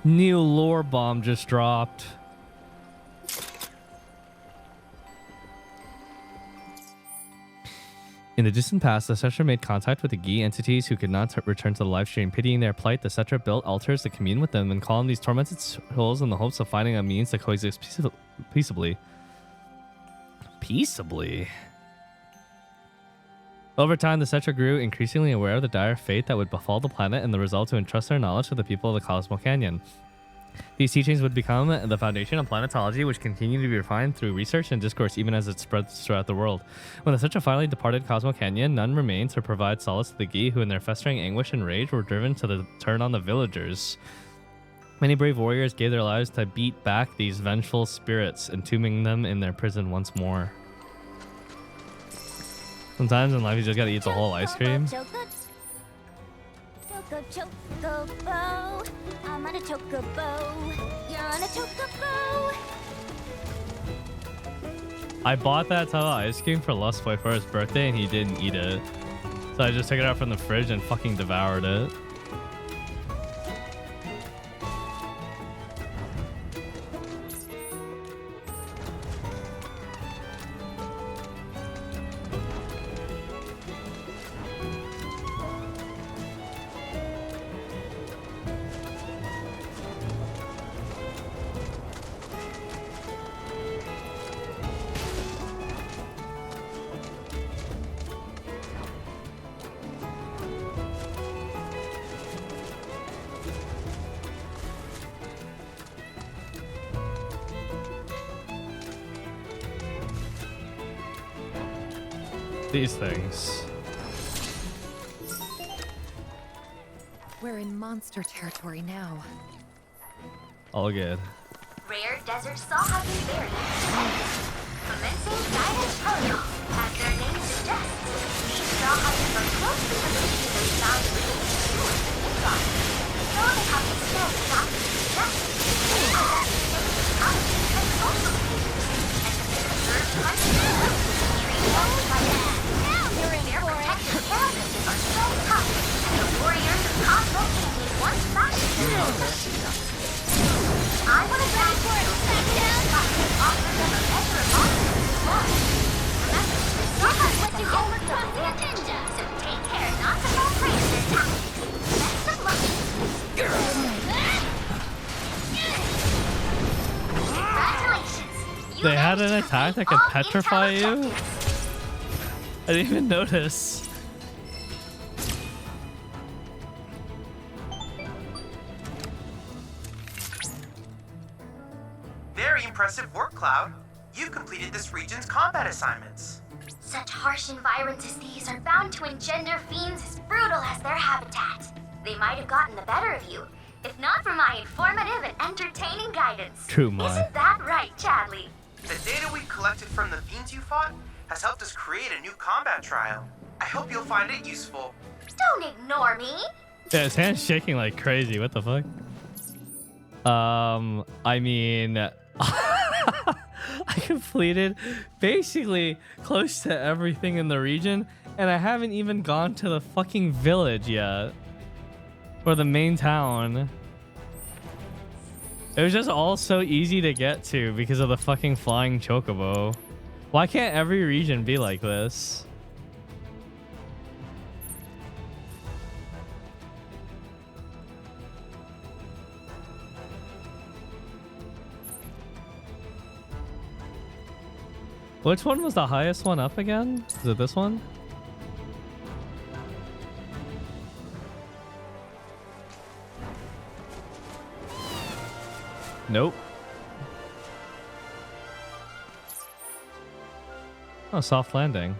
New lore bomb just dropped. In the distant past, the Cetra made contact with the Gi entities who could not return to the live stream. Pitying their plight, the Cetra built altars to commune with them and calm these tormented souls in the hopes of finding a means to coexist peaceably. Peaceably? Over time, the Cetra grew increasingly aware of the dire fate that would befall the planet and the resolve to entrust their knowledge to the people of the Cosmo Canyon. These teachings would become the foundation of planetology, which continued to be refined through research and discourse even as it spreads throughout the world. When the Cetra finally departed Cosmo Canyon, none remained to provide solace to the Gi, who in their festering anguish and rage were driven to turn on the villagers. Many brave warriors gave their lives to beat back these vengeful spirits, entombing them in their prison once more. Sometimes in life you just gotta eat the whole ice cream. Chocobo, I'm on a chocobo. You're on a chocobo. I bought that tub of ice cream for Lustboy for his birthday and he didn't eat it. So I just took it out from the fridge and fucking devoured it. These things. We're in monster territory now. All good. Rare desert saw hunting berries. Commencing guidance protocol. As their name suggests, these shall have to work closely with the leaders found within the sewers and Midgard. So they have to stay not to be suggested. And that the same psychology and social behaviors. And to be observed constantly with treated as like that. Now you're in their protective carapaces are so tough, and the warriors of Cosmo can't need one fraction of their own shields. I want to thank for it. Offer them a measure of confidence as well. Remember, this is what you get for crossing a ninja. So take care not to fall prey to their tactics. Best of luck. Congratulations. They had an attack that could petrify you? I didn't even notice. Very impressive work, Cloud. You've completed this region's combat assignments. Such harsh environs as these are bound to engender fiends as brutal as their habitat. They might have gotten the better of you, if not for my informative and entertaining guidance. True, my. Isn't that right, Chadley? The data we collected from the fiends you fought has helped us create a new combat trial. I hope you'll find it useful. Don't ignore me. Yeah, his hand's shaking like crazy. What the fuck? I mean, I completed basically close to everything in the region, and I haven't even gone to the fucking village yet. Or the main town. It was just all so easy to get to because of the fucking flying chocobo. Why can't every region be like this? Which one was the highest one up again? Is it this one? Nope. Oh, soft landing.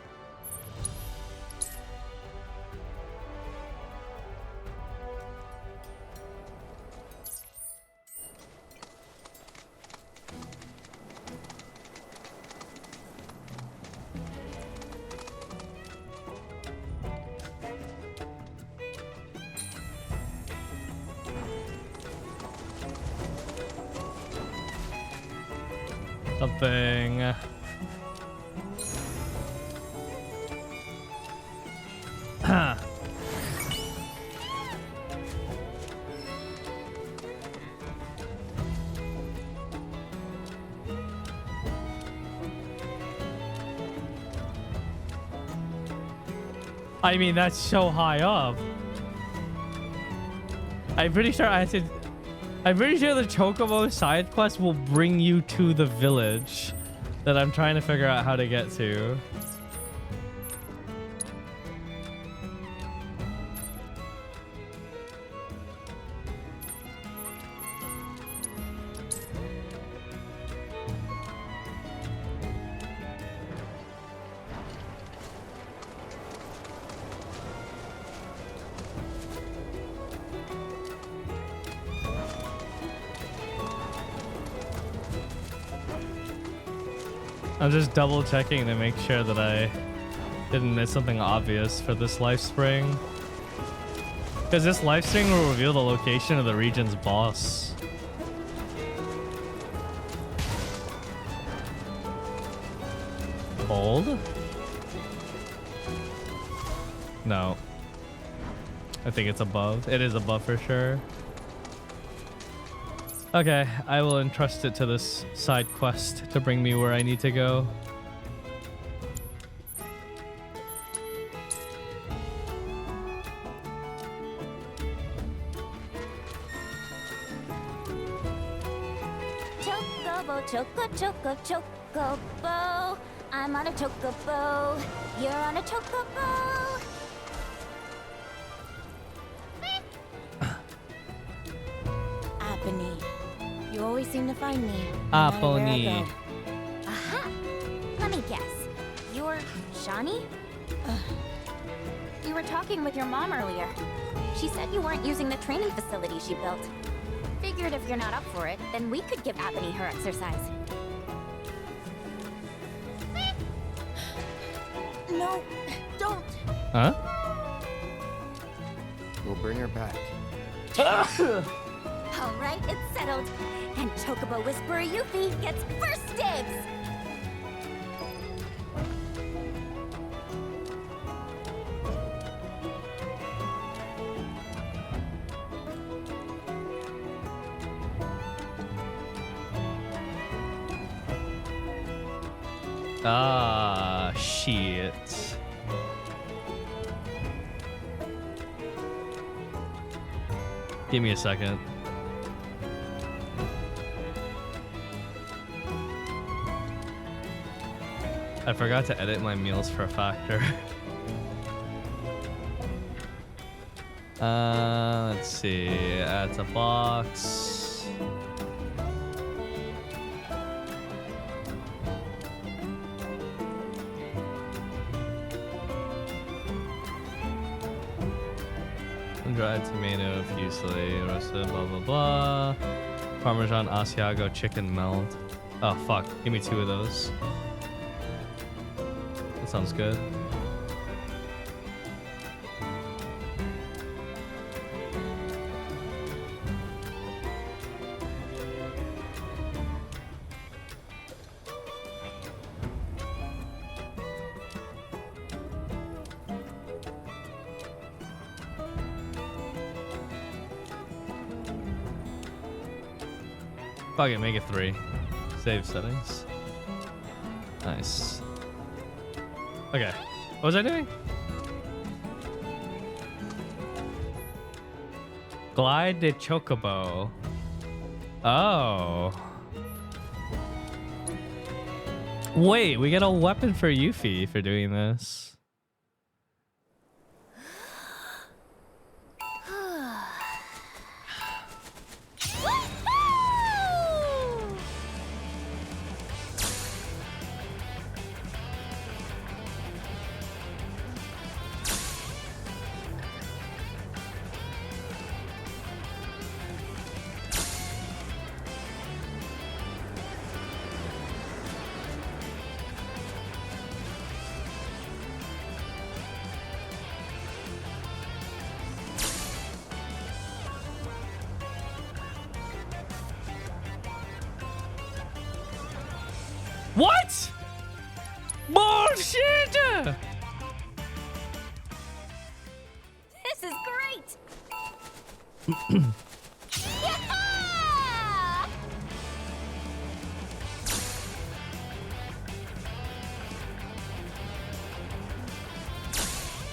Something. I mean, that's so high up. I'm pretty sure I'm pretty sure the Chocobo side quest will bring you to the village that I'm trying to figure out how to get to. I'm just double checking to make sure that I didn't miss something obvious for this life spring. Because this life string will reveal the location of the region's boss. Hold? No. I think it's above. It is above for sure. Okay, I will entrust it to this side quest to bring me where I need to go. Chocobo, chocobo. I'm on a chocobo. You're on a chocobo. Apony. You always seem to find me. Apony. Aha! Let me guess. You're Shawnee? You were talking with your mom earlier. She said you weren't using the training facility she built. Figured if you're not up for it, then we could give Apony her exercise. No, don't. Huh? We'll bring her back. All right, it's settled. And Chocobo Whisperer Yuffie gets first dibs. Ah, shit. Give me a second. I forgot to edit my meals for a factor. Let's see. Add to box. Dried tomato, fusilli, roasted, blah blah blah. Parmesan Asiago chicken melt. Oh fuck, give me 2 of those. That sounds good. Fuck it, make it 3. Save settings. Nice. Okay. What was I doing? Glide de Chocobo. Oh. Wait, we get a weapon for Yuffie for doing this. What? Bullshit! This is great.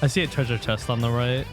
I see a treasure chest on the right.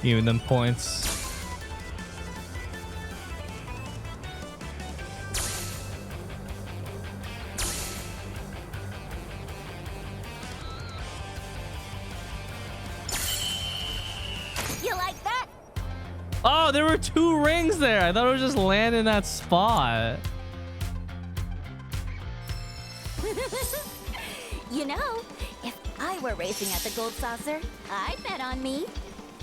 Giving them points. You like that? Oh, there were 2 rings there. I thought it was just land in that spot. You know, if I were racing at the Gold Saucer, I'd bet on me.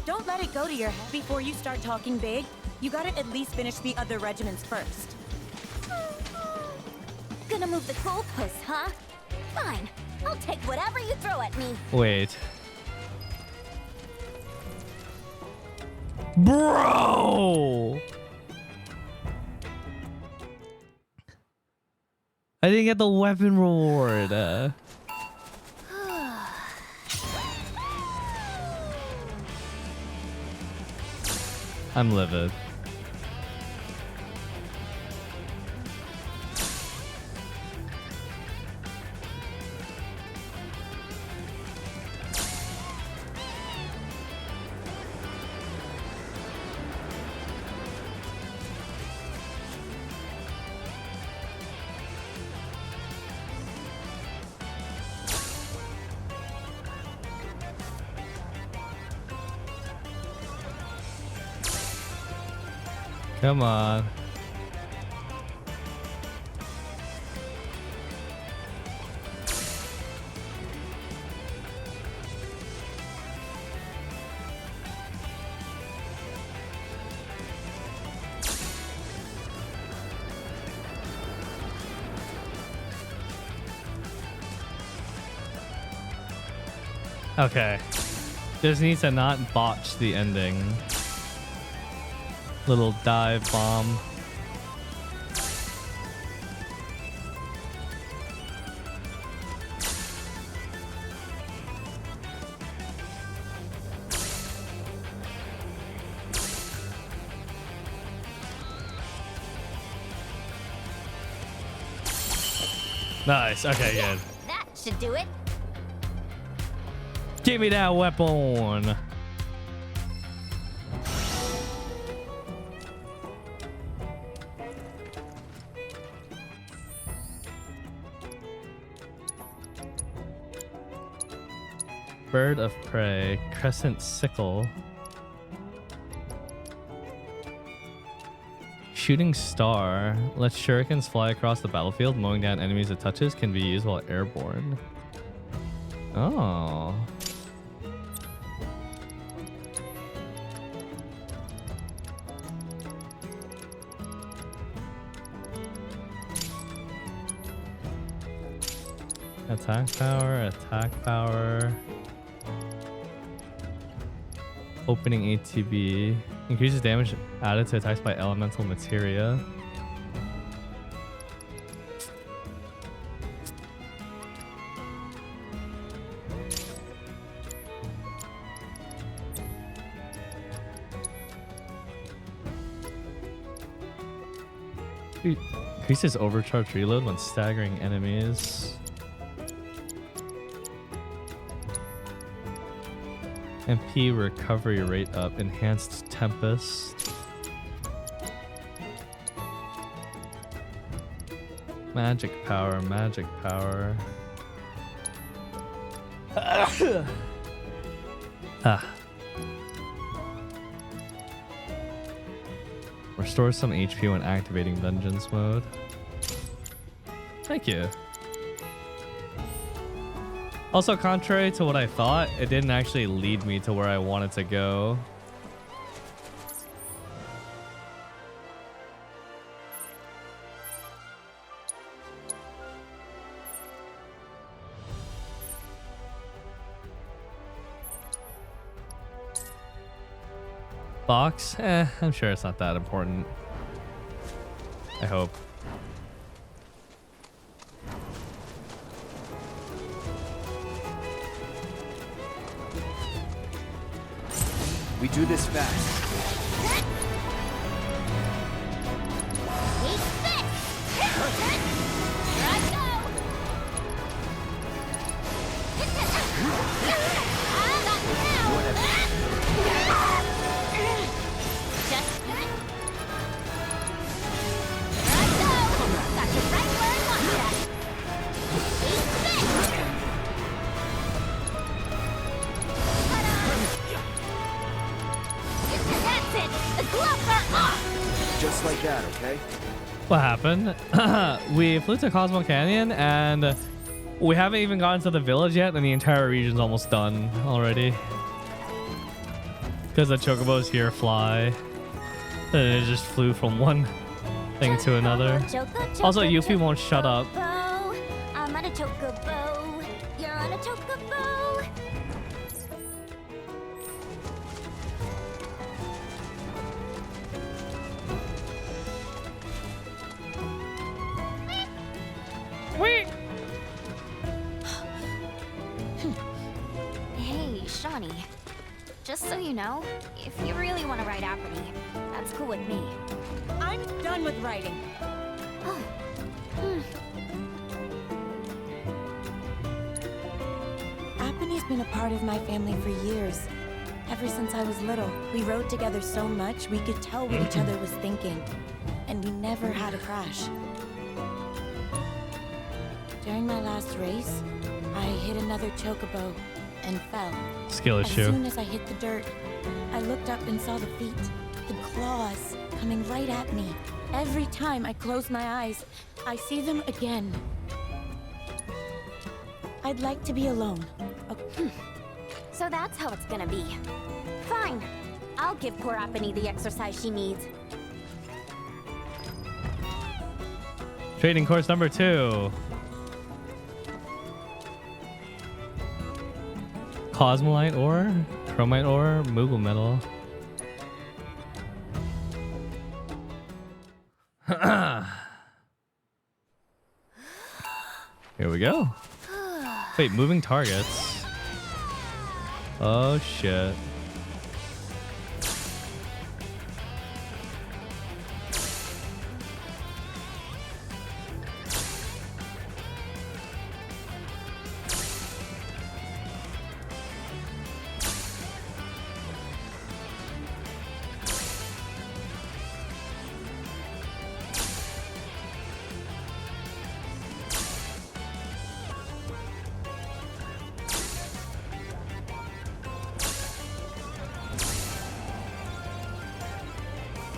Don't let it go to your head before you start talking big. You gotta at least finish the other regiments first. Gonna move the goalposts, huh? Fine. I'll take whatever you throw at me. Wait. Bro! I didn't get the weapon reward. I'm livid. Come on. Okay. Just needs to not botch the ending. Little dive bomb. Nice. Okay, good. That should do it. Give me that weapon. Bird of prey, crescent sickle. Shooting star. Let shurikens fly across the battlefield, mowing down enemies it touches. Can be used while airborne. Oh. Attack power, attack power. Opening ATB. Increases damage added to attacks by elemental materia. Increases overcharge reload when staggering enemies. MP recovery rate up. Enhanced Tempest. Magic power, magic power. Restore some HP when activating vengeance mode. Thank you. Also, contrary to what I thought, it didn't actually lead me to where I wanted to go. Box? I'm sure it's not that important. I hope. We do this fast. Just like that, okay? What happened? We flew to Cosmo Canyon and we haven't even gotten to the village yet and the entire region's almost done already. Because the chocobos here fly. And it just flew from one thing to another. Also, Yuffie won't shut up. I'm on a chocobo. You're on a chocobo. Hey, Shawnee. just so you know, if you really want to write Apathy, that's cool with me. I'm done with writing. Oh. Apathy's been a part of my family for years. Ever since I was little, we rode together so much we could tell what each other was thinking. And we never had a crash. During my last race, I hit another chocobo and fell. Skill As issue. soon as I hit the dirt, I looked up and saw the feet, the claws, coming right at me. Every time I close my eyes, I see them again. I'd like to be alone. So that's how it's gonna be. Fine. I'll give poor Apathy the exercise she needs. Trading course number 2. Cosmolite ore, chromite ore, Moogle metal. Here we go. Wait, moving targets. Oh shit.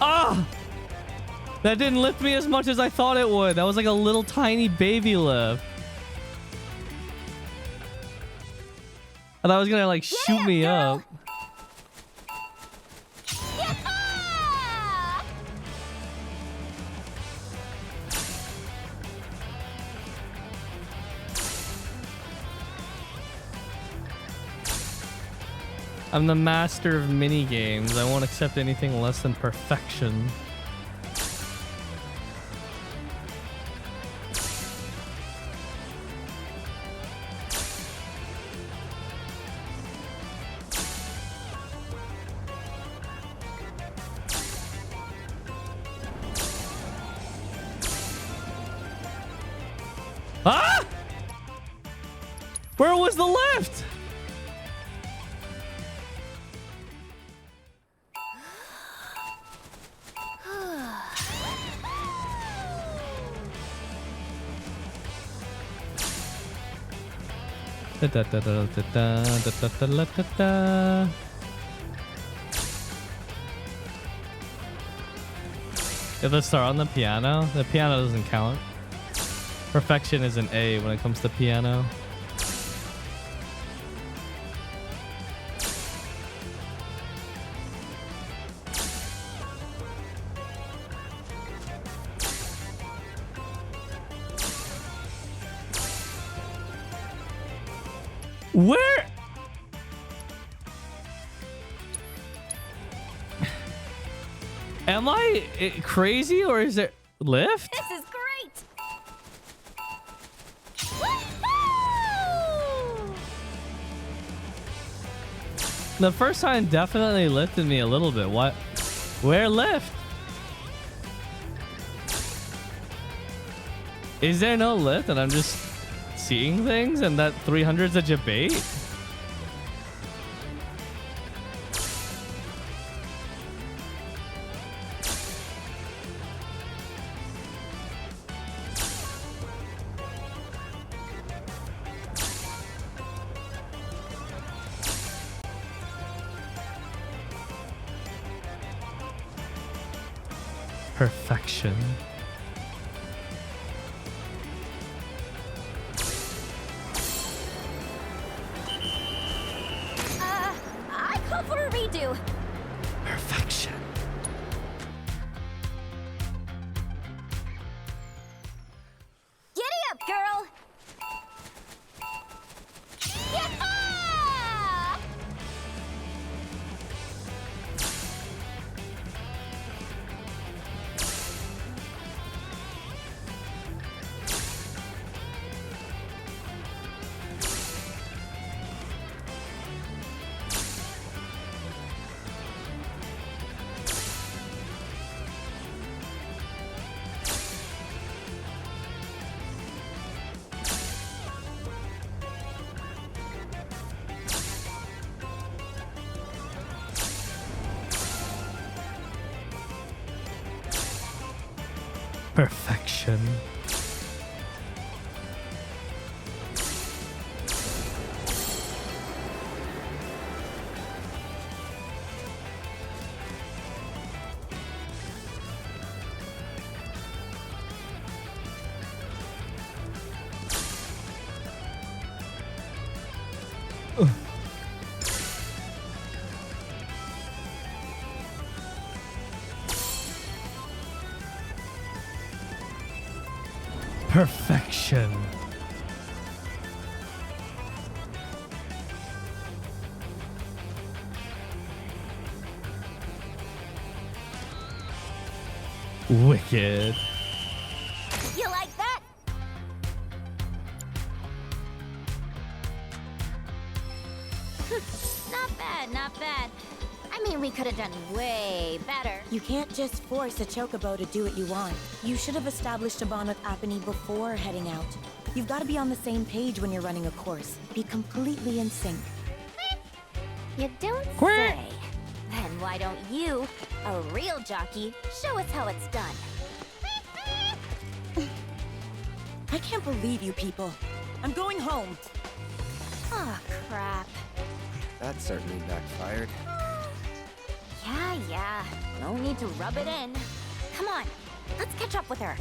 Ah! That didn't lift me as much as I thought it would. That was like a little tiny baby lift. I thought it was gonna like shoot me up. I'm the master of mini games. I won't accept anything less than perfection. Ah! Where was the lift? If let's start on the piano. The piano doesn't count. Perfection is an A when it comes to piano. Where? Am I crazy or is it lift? This is great! The first time definitely lifted me a little bit. What? Where lift? Is there no lift and I'm just seeing things and that 300's a debate? Perfection. I call for a redo. Perfection. Giddy up, girl! Yah-ha! Perfection. Perfection. Wicked. You like that? Not bad, not bad. I mean, we could have done way better. You can't just force a chocobo to do what you want. You should have established a bond with Apony before heading out. You've got to be on the same page when you're running a course. Be completely in sync. You don't say. Then why don't you, a real jockey, show us how it's done? I can't believe you people. I'm going home. Oh, crap. That certainly backfired. Yeah. No need to rub it in. Come on, let's catch up with her.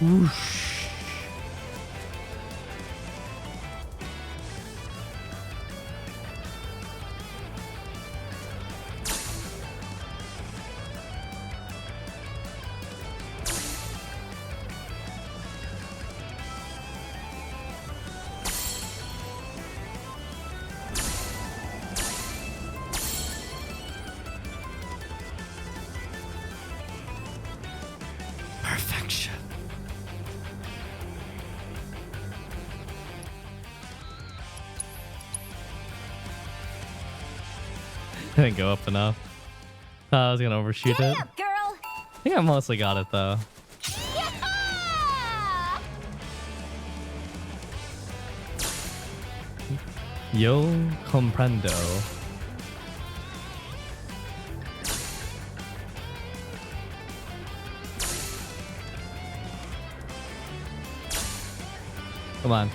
Whoosh. Perfection. Didn't go up enough. Thought I was gonna overshoot it. Up, girl. I think I mostly got it though. Yo comprendo. Come on.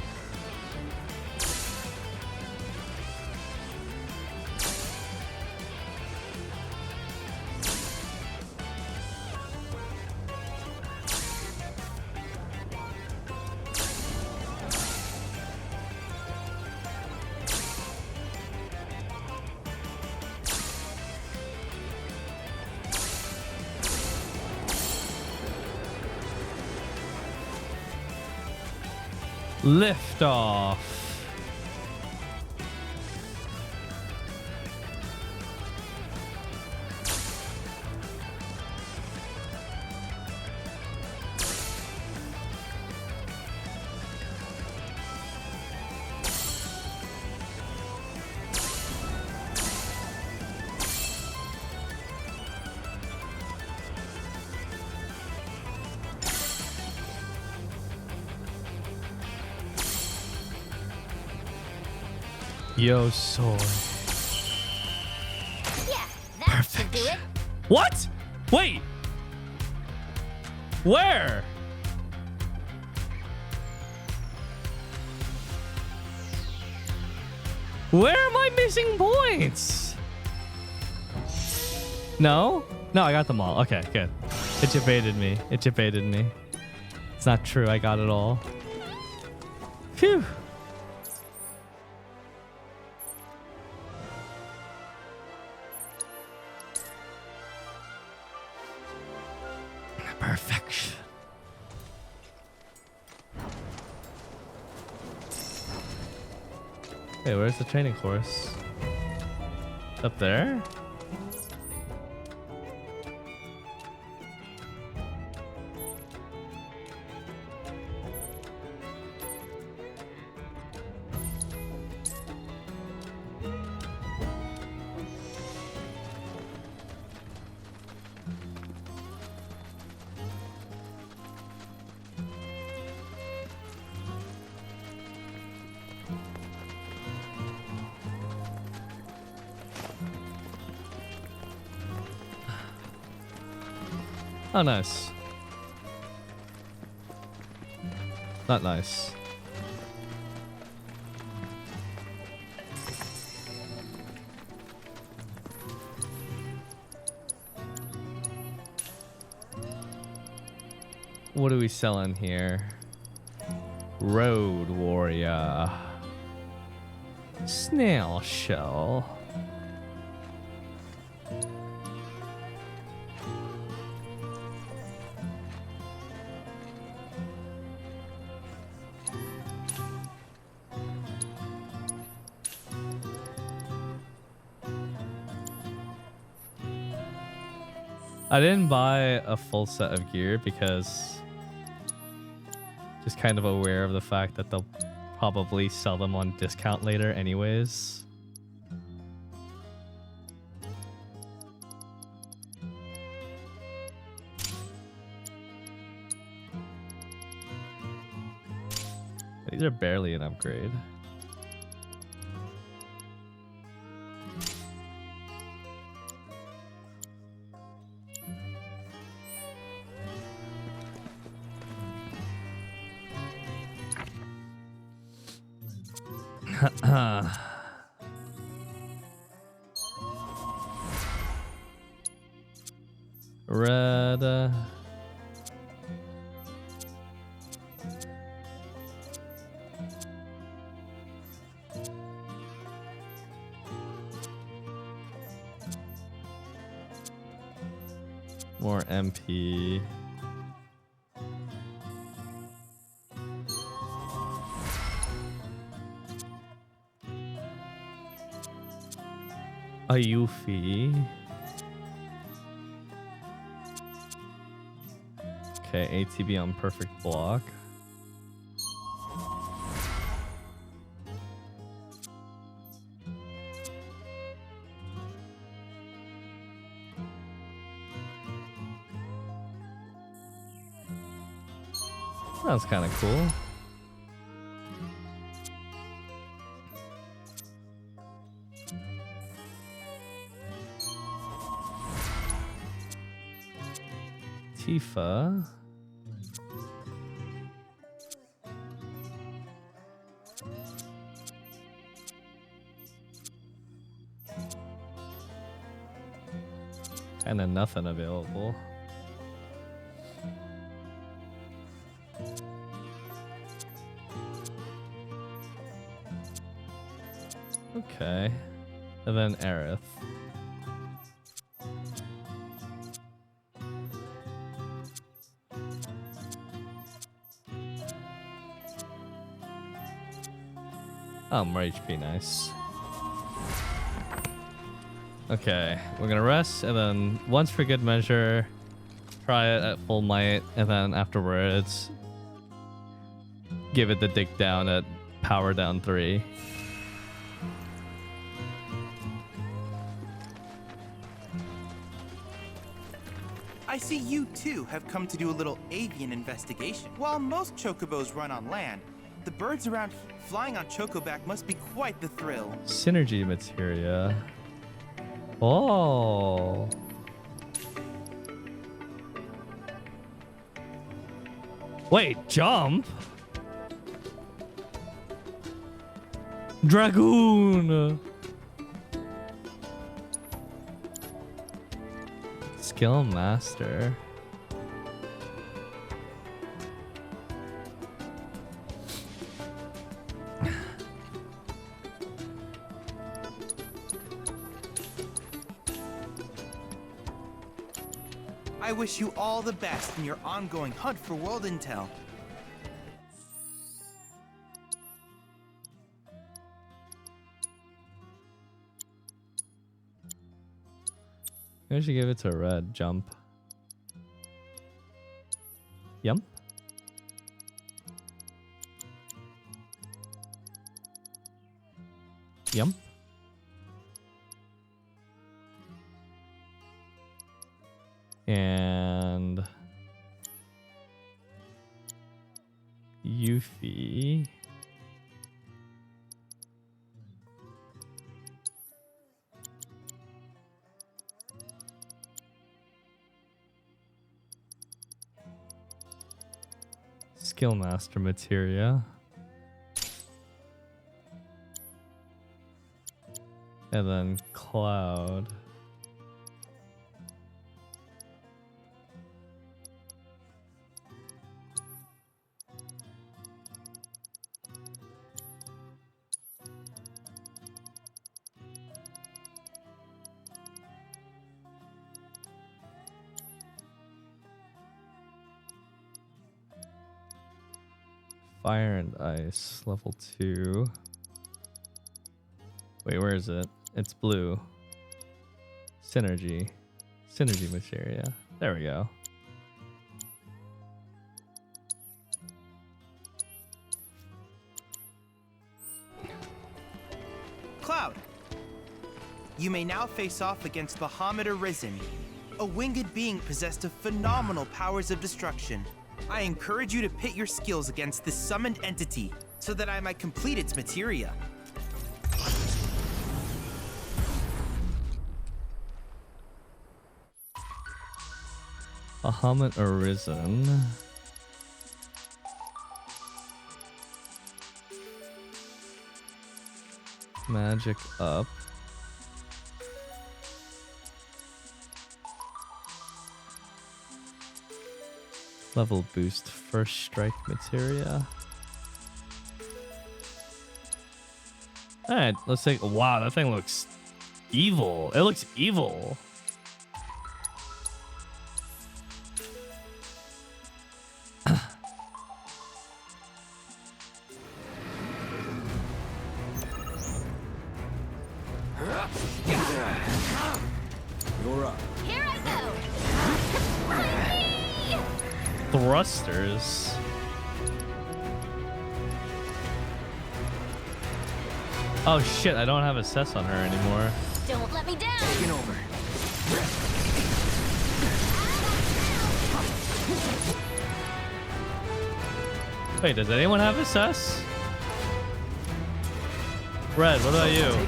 Lift off. Yo, sword. Yeah, that should do it. What? Wait. Where? Where am I missing points? No? No, I got them all. Okay, good. It debated me. It debated me. It's not true. I got it all. Phew. Perfection. Hey, where's the training course? Up there? Oh, nice. Not nice. What are we selling here? Road Warrior. Snail Shell. I didn't buy a full set of gear because just kind of aware of the fact that they'll probably sell them on discount later anyways. These are barely an upgrade. Red. More MP. A Yuffie. Okay, ATB on perfect block. That's kind of cool. Tifa. Kinda nothing available. Okay. And then Aerith. Oh, more HP, nice. Okay, we're gonna rest, and then once for good measure, try it at full might, and then afterwards, give it the dig down at power down 3. I see you too have come to do a little avian investigation. While most chocobos run on land, the birds around flying on chocoback must be quite the thrill. Synergy materia. Oh. Wait, jump? Dragoon. Skill master. I wish you all the best in your ongoing hunt for world intel. I should give it to red. Jump. Yump. Yump. And Yuffie. Skillmaster materia. And then Cloud. Fire and Ice, level 2. Wait, where is it? It's blue. Synergy. Synergy materia. There we go. Cloud! You may now face off against Bahamut Arisen, a winged being possessed of phenomenal powers of destruction. I encourage you to pit your skills against this summoned entity so that I might complete its materia. Bahamut Arisen. Magic up. Level boost first strike materia. Alright, let's take. Wow, that thing looks evil. It looks evil. You're up. Here I go. Thrusters. Oh shit, I don't have assess on her anymore. Don't let me down. Taking over. Wait, does anyone have assess? Red, what about you?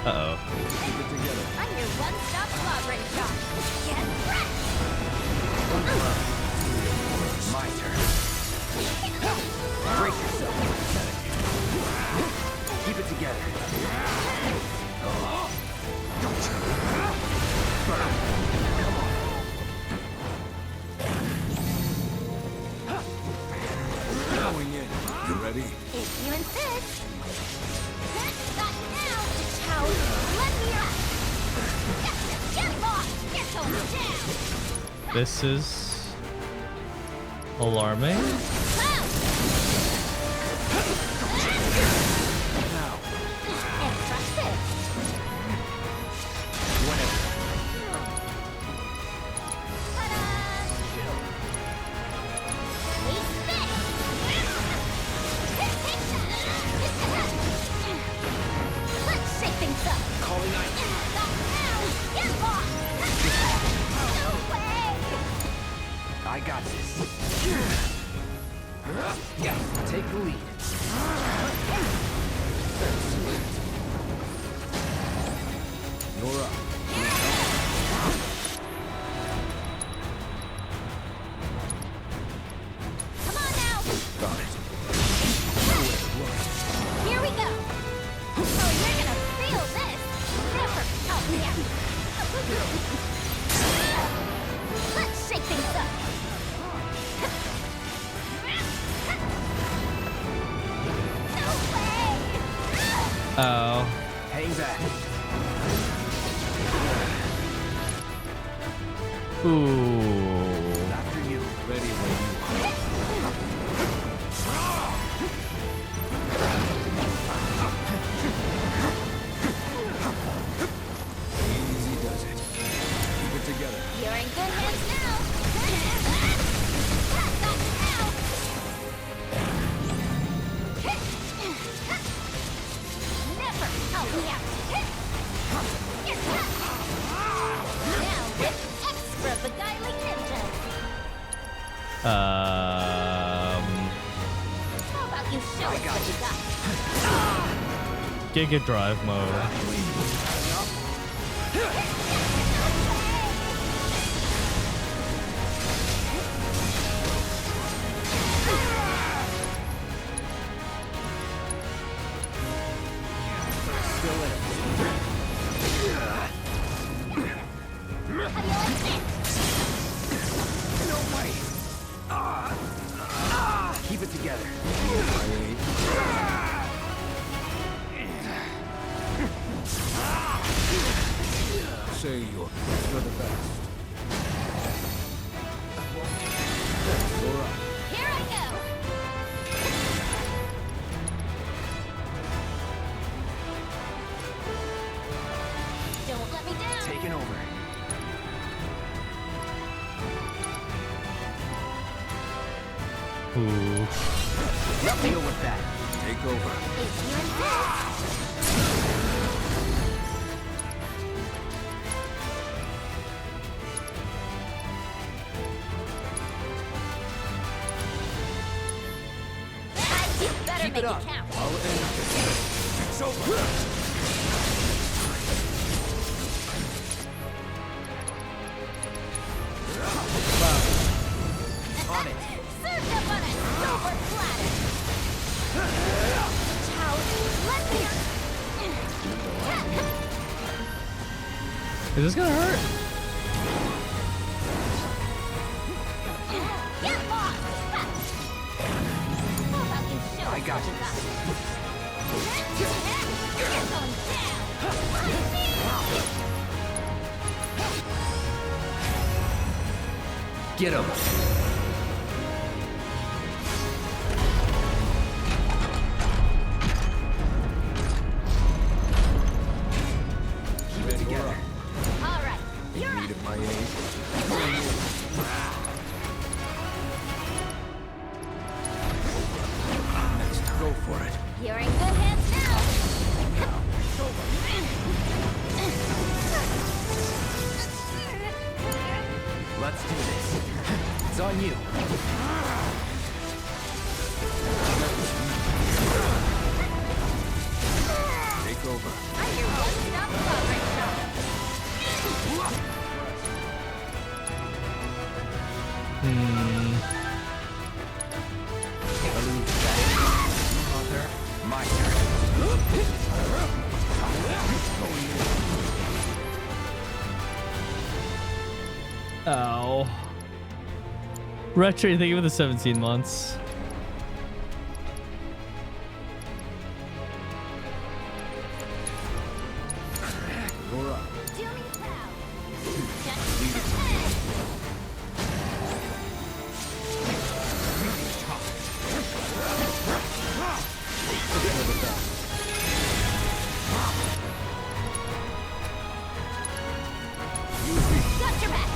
Uh-oh. I'm your one-stop slobbering shop. Get wrecked! My turn. Brace yourself. Keep it together. Going in. You ready? If you insist. Not now, child. Let me up. Get lost. Get toned down. This is alarming. Impressive. Let's shake things up. Calling Not now. Get lost. No way. I got this. Take the lead. You're up. Come on now. Got it. Here we go. Oh, you're gonna feel this. Never. Oh, yeah. Let's shake things up. No way. Oh. Hey, Hang back. Ooh. After you. Ready when you are. Easy does it. Keep it together. You're in good hands now. Never help me out. Now with extra beguiling ninjas. How about you show us what you got? Giga Drive mode. Keep it together. Say you're the best. You're up. Here I go. Don't let me down. Taking over. Ooh. Deal with that. Take over. It's your You better Keep make it it up. count. I'll end this. It's over. On it. Served up on a silver platter. Chow, let me. Is this gonna hurt? Get lost. How about you show I us got what you. You're going down. Get him. Keep it together. All right, you're up. Needed my aid. Next, go for it. You're in good hands now. Let's do this. It's on you. Take over. I'm your one-stop progress shop. Mother, my turn. Ow. Retro, thank you for the 17 months. You're up. Do me proud. Leave it to me. Got your back.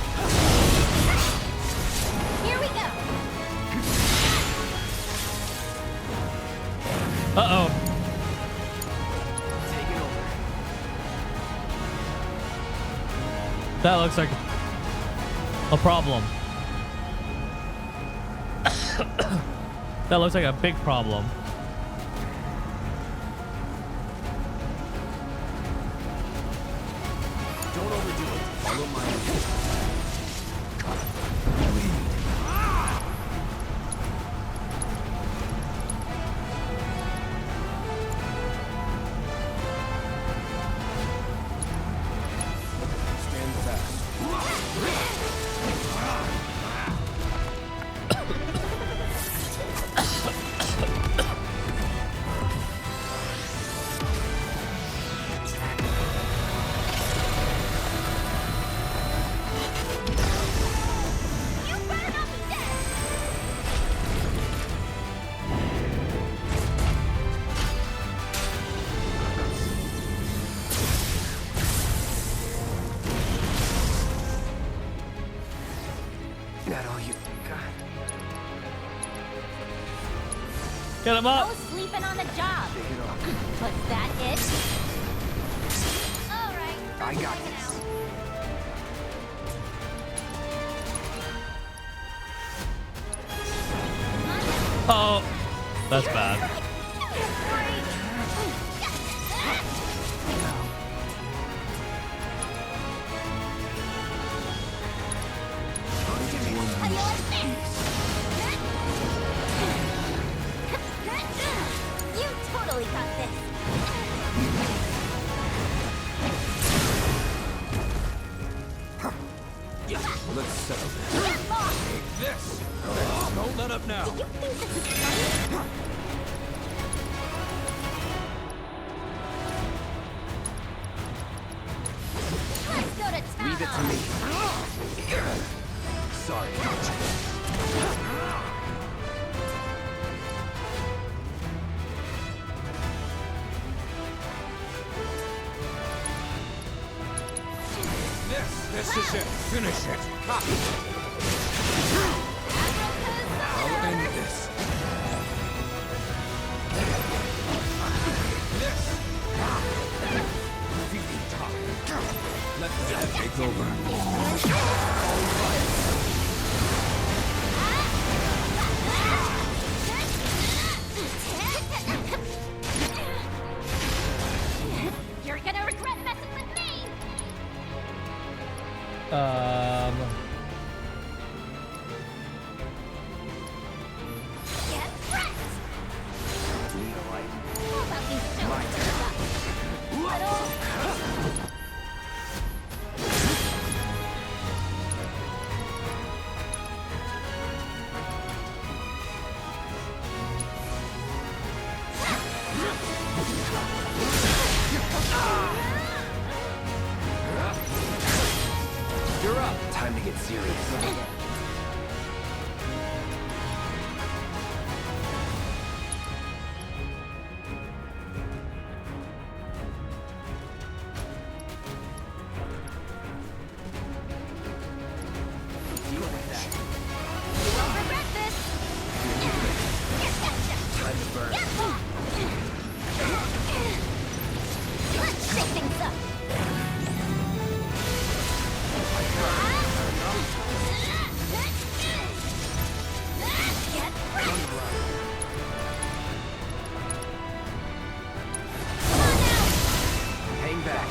Here we go. Uh-oh. Take it over. That looks like a problem. That looks like a big problem. Don't overdo it. Follow my lead. Stand fast. that all you got? Get him up! No sleeping on the job. Was that it? All right. I got this. Oh, that's bad. You totally got this. Yeah, let's settle this. Take this. Don't let up now. Do you think this is funny? Let's go to town. Leave it to me. Sorry, This is it. Finish it. Copy. I'll end this. Feeding time. Let that take over. You're gonna regret messing with me. Get pressed. How about you show us what you got? Little. You're up. Time to get serious. You won't regret this. Time to burn. Let's shake things up. Get ready. Come on now. Hang back.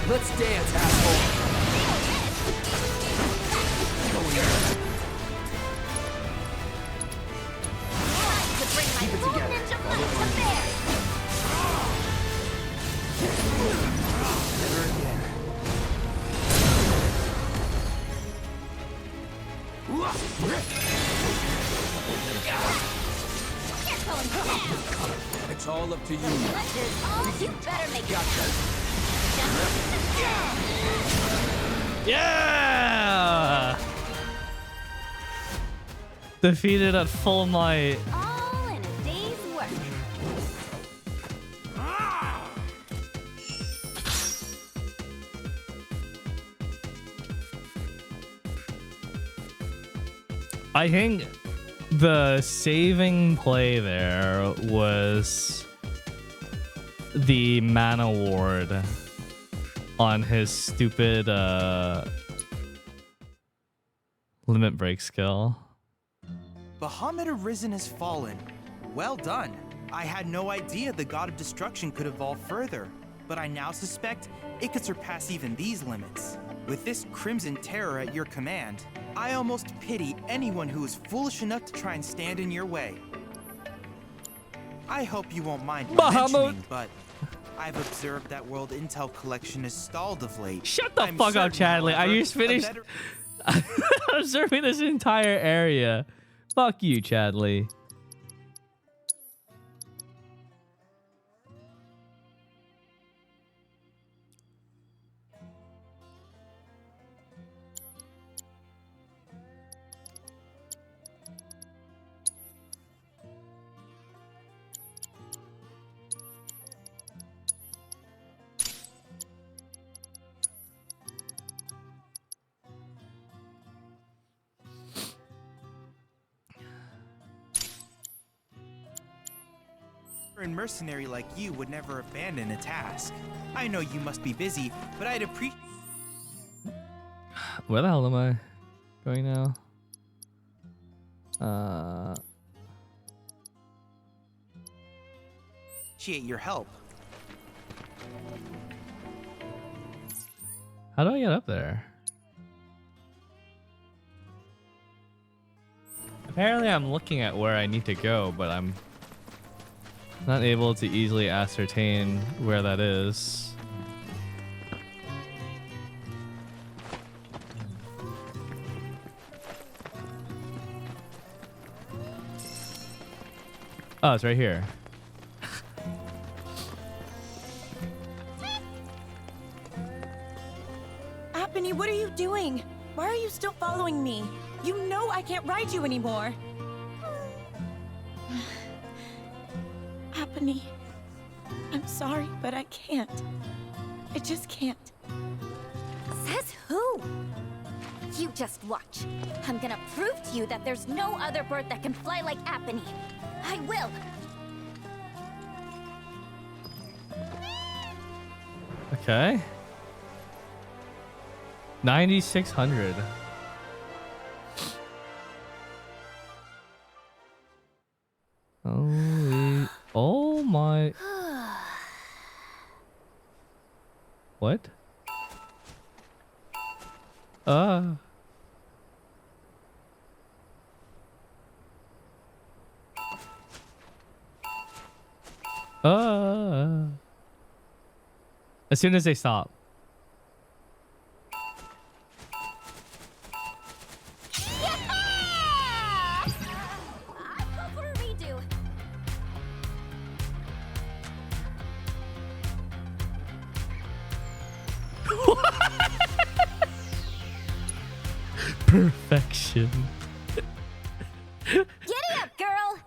Let's dance, asshole. Time to bring my Keep it full together. ninja might to bear. Never again. You're going down. It's all up to you. This is all you better make it. Yeah! Defeated at full might. All in a day's work. I think the saving play there was the mana ward on his stupid limit break skill. Bahamut Arisen has fallen. Well done. I had no idea the God of Destruction could evolve further, but I now suspect it could surpass even these limits. With this Crimson Terror at your command, I almost pity anyone who is foolish enough to try and stand in your way. I hope you won't mind me mentioning, but I've observed that World Intel collection is stalled of late. Shut the fuck up, Chadley. I just finished observing this entire area. Fuck you, Chadley. A mercenary like you would never abandon a task. I know you must be busy, but I'd appreciate Where the hell am I going now? your help. How do I get up there? Apparently I'm looking at where I need to go, but I'm not able to easily ascertain where that is. Oh, it's right here. Apony, what are you doing? Why are you still following me? You know I can't ride you anymore. Apony, I'm sorry, but I can't. I just can't. Says who? You just watch. I'm gonna prove to you that there's no other bird that can fly like Apony. I will. Okay. 9,600. Holy, oh my. What? As soon as they stop. Perfection. Giddy up, girl!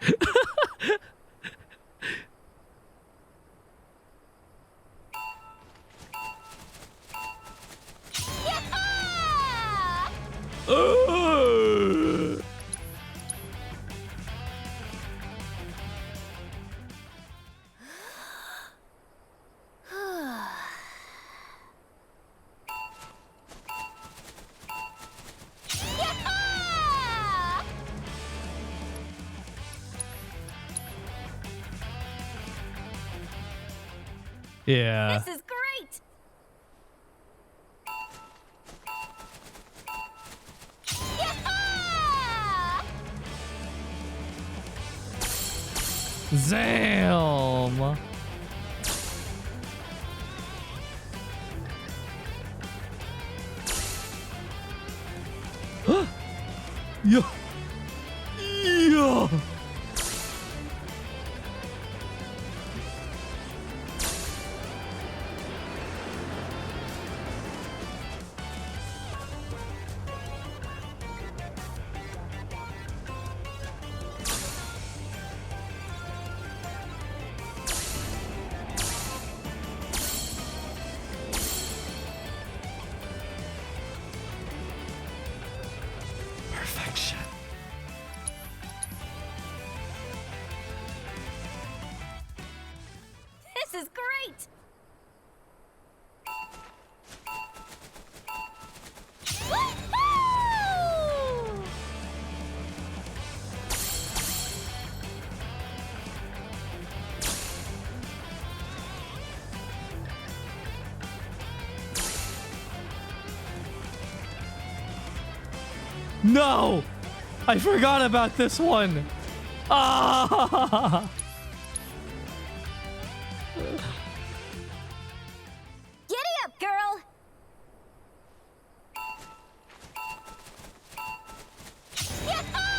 Yeah. This is great! Damn. Yo. Yo. Perfection. This is great! Woo-hoo! No! I forgot about this one. Ah! Giddy up, girl! Yah-ha!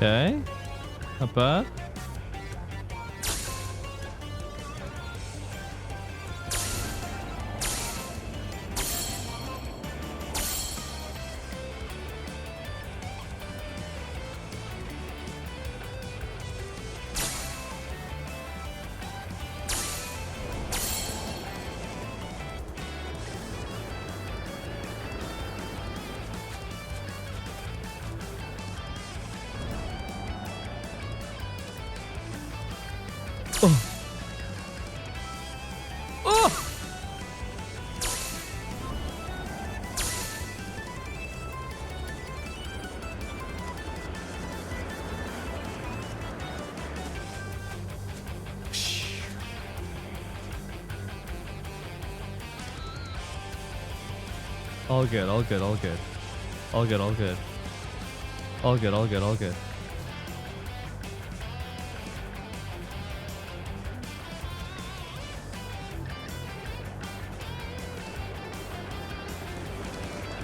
Okay. Not bad. All good, all good, all good. All good, all good. All good, all good, all good.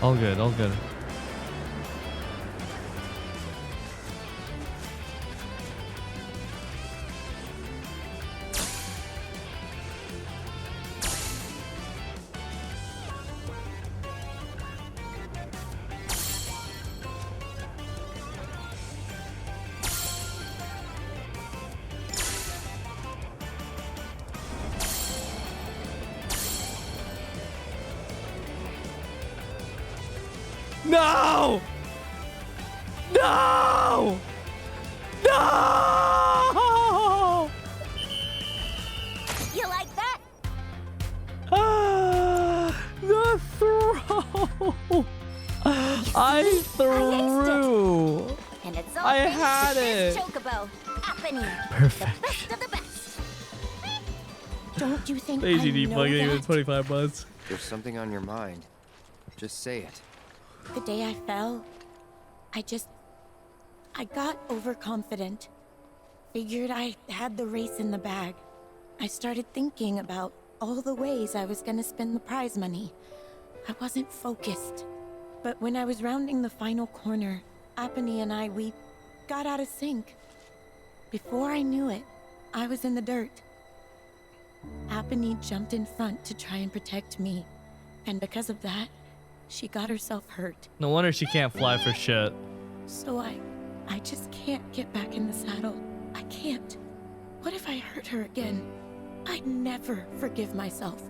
All good, all good. No! No! No! You like that? The throw! I threw! And it's all I thanks had to this it! Chocobo, Apony. Perfect. The best of the best. Don't you think Lazy I know debugging that? in 25 months. There's something on your mind. Just say it. The day I fell, I got overconfident. Figured I had the race in the bag. I started thinking about all the ways I was gonna spend the prize money. I wasn't focused. But when I was rounding the final corner, Apony and we got out of sync. Before I knew it, I was in the dirt. Apony jumped in front to try and protect me. And because of that, she got herself hurt. No wonder she can't fly for shit. So I just can't get back in the saddle. I can't. What if I hurt her again? I'd never forgive myself.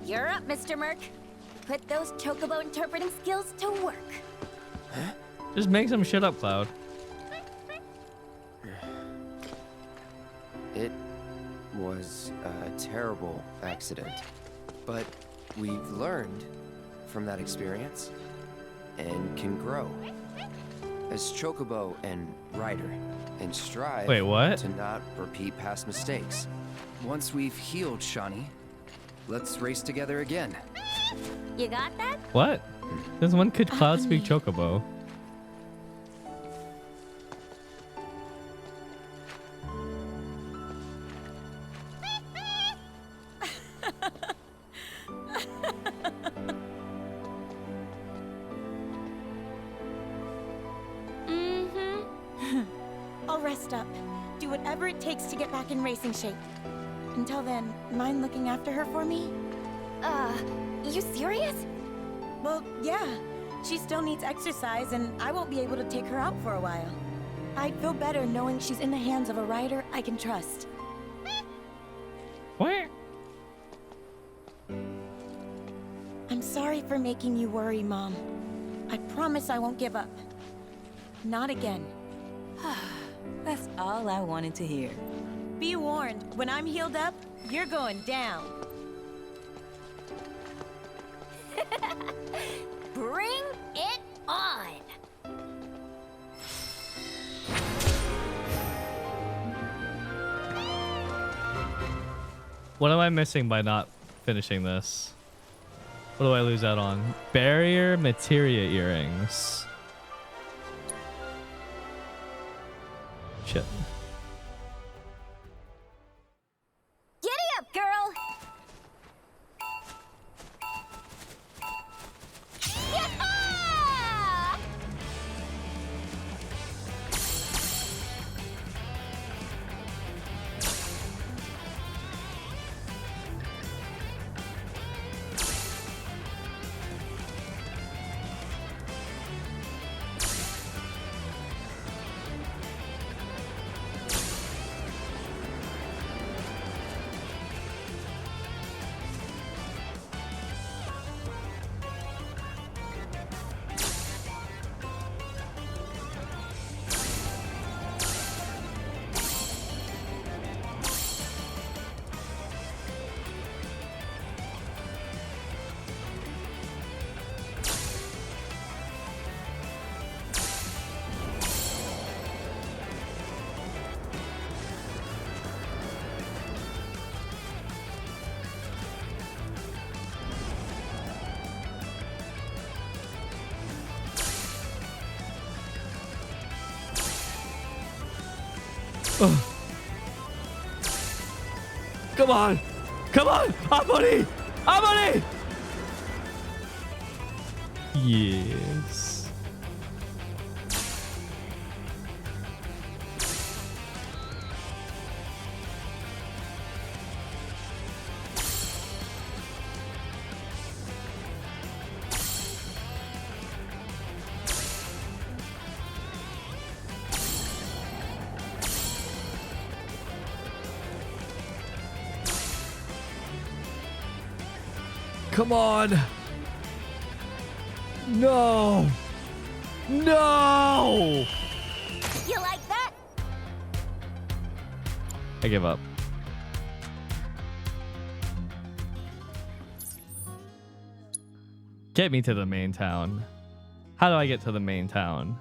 You're up, Mr. Merc. Put those Chocobo interpreting skills to work. Just make some shit up, Cloud. It was a terrible accident, but we've learned from that experience and can grow as Chocobo and Rider and strive Wait, what? to not repeat past mistakes. Once we've healed Shawnee, let's race together again. You got that? What? Since when could Cloud speak Chocobo? I'll rest up. Do whatever it takes to get back in racing shape. Until then, mind looking after her for me? You serious? Well, yeah. She still needs exercise, and I won't be able to take her out for a while. I'd feel better knowing she's in the hands of a rider I can trust. What? I'm sorry for making you worry, Mom. I promise I won't give up. Not again. That's all I wanted to hear. Be warned, when I'm healed up, you're going down. Bring it on! What am I missing by not finishing this? What do I lose out on? Barrier materia earrings. Shit. Giddy up, girl! Yeah! Come on! Come on! Amoni! Amoni! Yes. Come on. No. No. You like that? I give up. Get me to the main town. How do I get to the main town?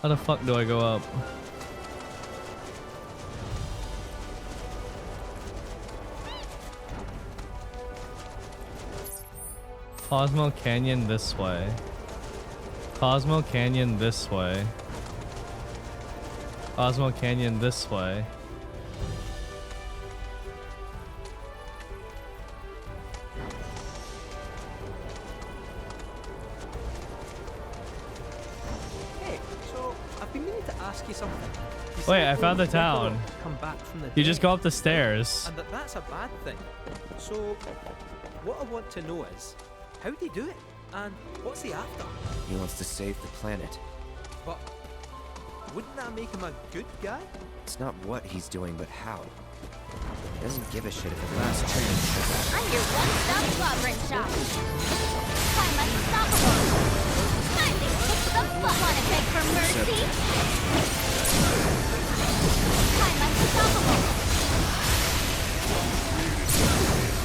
How the fuck do I go up? Cosmo Canyon this way. Cosmo Canyon this way. Cosmo Canyon this way. Wait, I found the town. You just go up the stairs. And that's a bad thing. So, what I want to know is, how'd he do it? And what's he after? He wants to save the planet. But wouldn't that make him a good guy? It's not what he's doing, but how. He doesn't give a shit if the last chance. I'm your one-stop slobbering shop. I'm unstoppable. Time to kick the butt. Wanna beg for mercy? I'm unstoppable.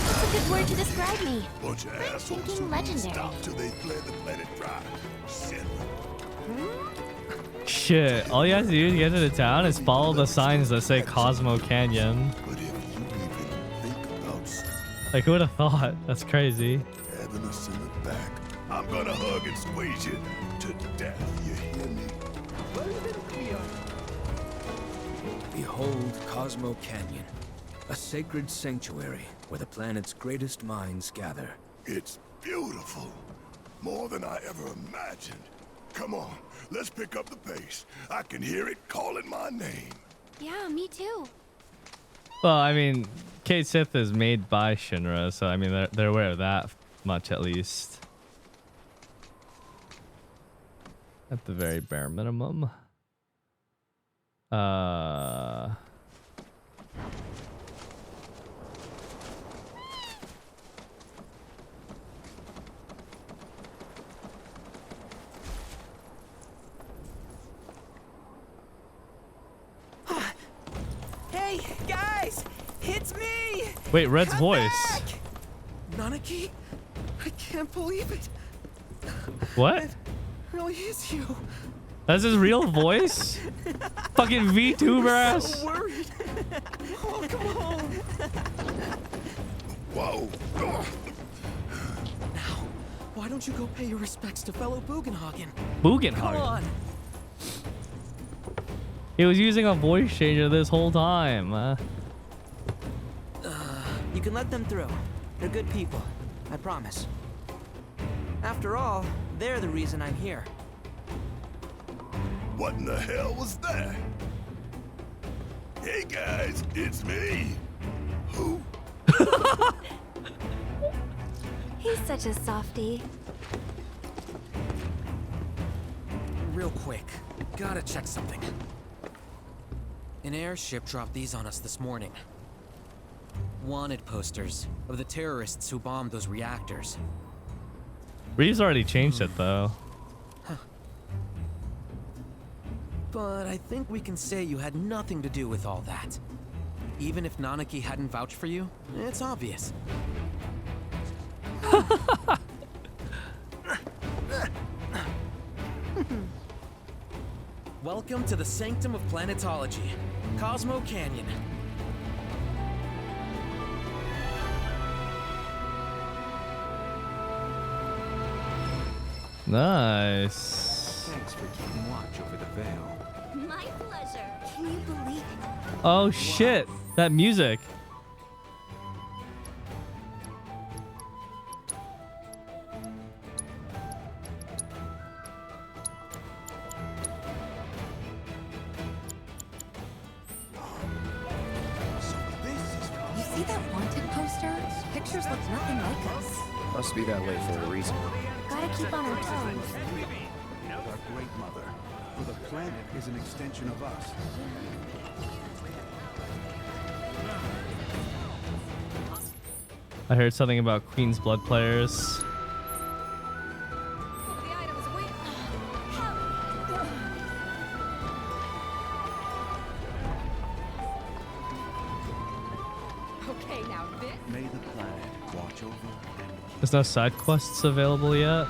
What's a good word to describe me? Bunch of I'm assholes thinking who legendary. stop till they fled the planet dry. Shit. Shit, all you have to do to get to the town is follow the signs that say Cosmo Canyon. But if you even think about Like, who would have thought? That's crazy. having us in the back, I'm gonna hug and squeeze you to death. You hear me? Behold Cosmo Canyon, a sacred sanctuary where the planet's greatest minds gather. It's beautiful. More than I ever imagined. Come on, let's pick up the pace. I can hear it calling my name. Yeah, me too. Well, I mean, Kate Sith is made by Shinra, so I mean, they're aware of that much at least. At the very bare minimum. Hey, guys! It's me! Wait, Red's Come voice. back! Nanaki? I can't believe it. What? It really is you. That's his real voice? Fucking VTuber I'm ass. so worried. Oh, come on. Whoa. Now, why don't you go pay your respects to fellow Bugenhagen? Bugenhagen? Come on. He was using a voice changer this whole time. You can let them through. They're good people. I promise. After all, they're the reason I'm here. What in the hell was that? Hey guys, it's me. Who? He's such a softie. Real quick, gotta check something. An airship dropped these on us this morning. Wanted posters of the terrorists who bombed those reactors. Reeves already changed it though. But I think we can say you had nothing to do with all that. Even if Nanaki hadn't vouched for you, it's obvious. Welcome to the Sanctum of Planetology, Cosmo Canyon. Nice. Thanks for keeping watch over the veil. My pleasure. Can you believe it? Oh shit! That music. You see that wanted poster? Pictures look nothing like us. Must be that way for a reason. Gotta keep on our toes. Our great mother. For the planet is an extension of us. I heard something about Queen's Blood players. Okay, now this. May the planet watch over and There's no side quests available yet.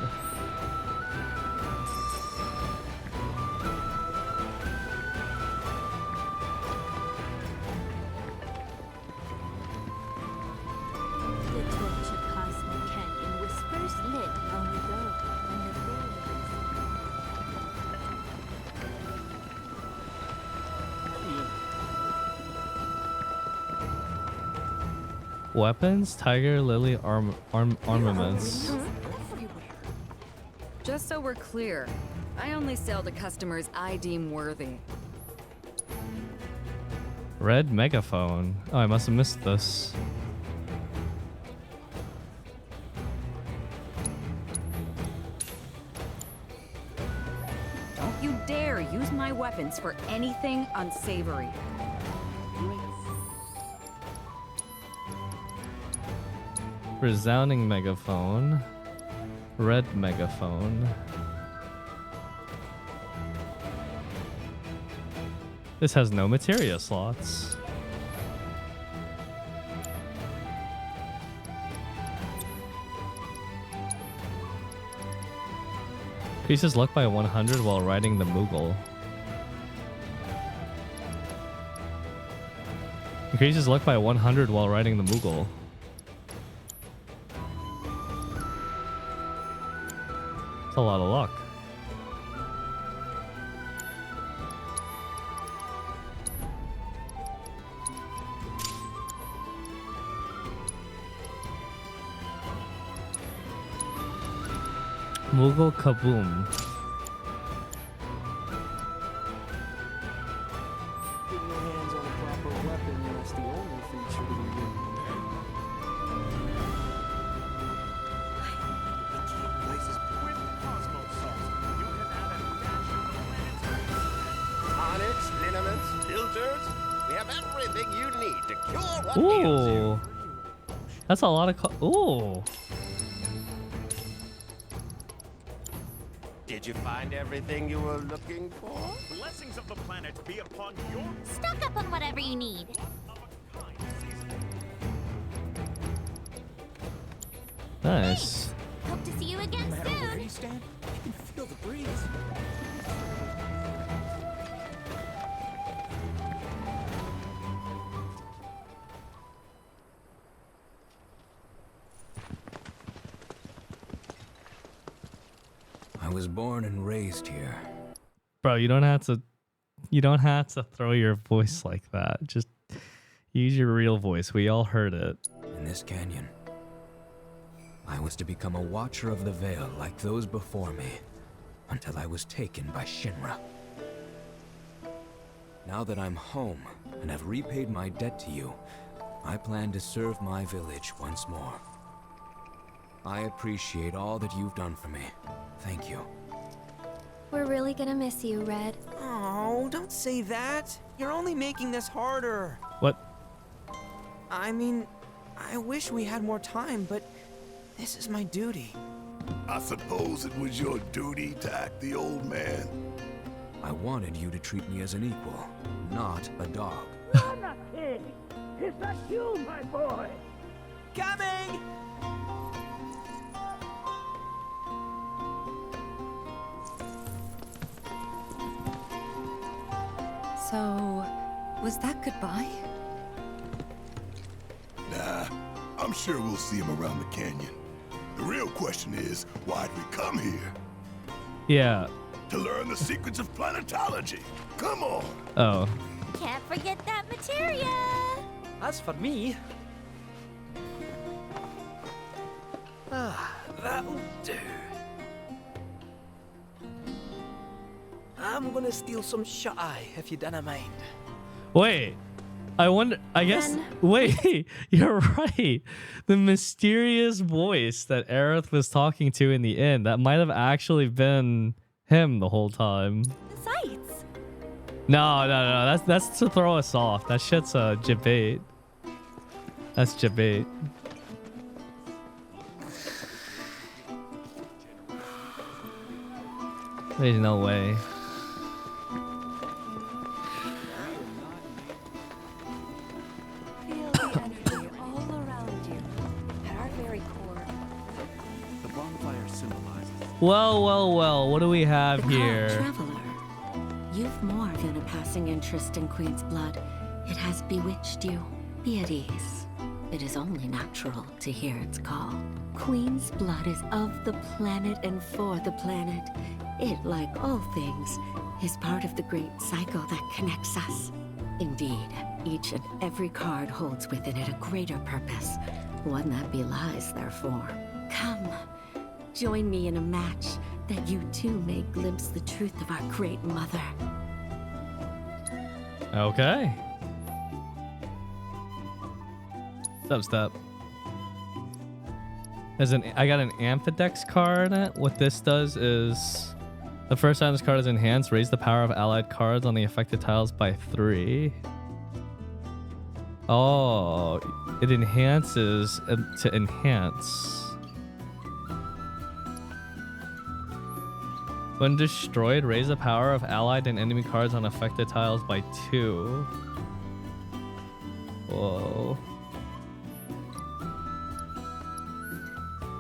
The torch of Cosmo Canyon was first lit long ago when the Weapons, Tiger Lily armaments. Just so we're clear, I only sell to customers I deem worthy. Red megaphone. Oh, I must have missed this. Don't you dare use my weapons for anything unsavory. Resounding megaphone. Red megaphone. This has no materia slots. Increases luck by 100 while riding the Moogle. Increases luck by 100 while riding the Moogle. That's a lot of luck. Moogle Kaboom. Getting your hands on a proper weapon, that's the only feature to be written. Places with Cosmo sauce. You can add a dash of Tonics, liniments, filters. We have everything you need to cure what ails you. Ooh. That's a lot of ooh. Did you find everything you were looking for? Blessings of the planet be upon your Stock up on whatever you need. Nice. Hope to see you again No matter where soon. you stand, you can feel the breeze. I was born and raised here. Bro, you don't have to throw your voice like that. Just use your real voice. We all heard it. In this canyon, I was to become a watcher of the veil like those before me, until I was taken by Shinra. Now that I'm home and have repaid my debt to you, I plan to serve my village once more. I appreciate all that you've done for me. Thank you. We're really gonna miss you, Red. Oh, don't say that. You're only making this harder. What? I mean, I wish we had more time, but this is my duty. I suppose it was your duty to act the old man. I wanted you to treat me as an equal, not a dog. I'm not king. Is that you, my boy? Coming! So, was that goodbye? Nah, I'm sure we'll see him around the canyon. The real question is, why'd we come here? Yeah. To learn the secrets of planetology. Come on. Oh. Can't forget that materia. As for me... that'll do. I'm gonna steal some shut-eye, if you don't mind. Wait. I wonder. I guess. Wait. You're right. The mysterious voice that Aerith was talking to in the inn, that might have actually been him the whole time. The sights. No. That's to throw us off. That shit's a debate. That's debate. There's no way. Feel the energy all around you, at our very core. The bonfire symbolizes. Well. What do we have here? Traveler, you've more than a passing interest in Queen's blood. It has bewitched you. Be at ease. It is only natural to hear its call. Queen's blood is of the planet and for the planet. It, like all things, is part of the great cycle that connects us. Indeed, each and every card holds within it a greater purpose, one that belies their form. Come, join me in a match that you too may glimpse the truth of our great mother. Okay. Step. I got an Amphidex card. What this does is, the first time this card is enhanced, raise the power of allied cards on the affected tiles by 3. Oh, it enhances to enhance. When destroyed, raise the power of allied and enemy cards on affected tiles by 2. Whoa.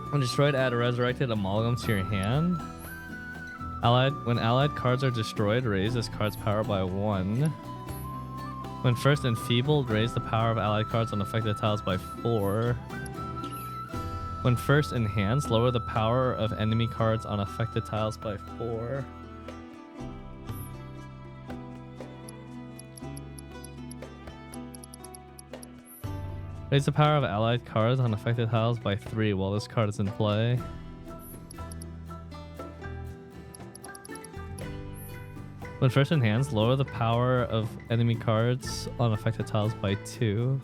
When destroyed, add a resurrected amalgam to your hand. When allied cards are destroyed, raise this card's power by 1. When first enfeebled, raise the power of allied cards on affected tiles by 4. When first enhanced, lower the power of enemy cards on affected tiles by 4. Raise the power of allied cards on affected tiles by 3 while this card is in play. When first enhanced, lower the power of enemy cards on affected tiles by 2.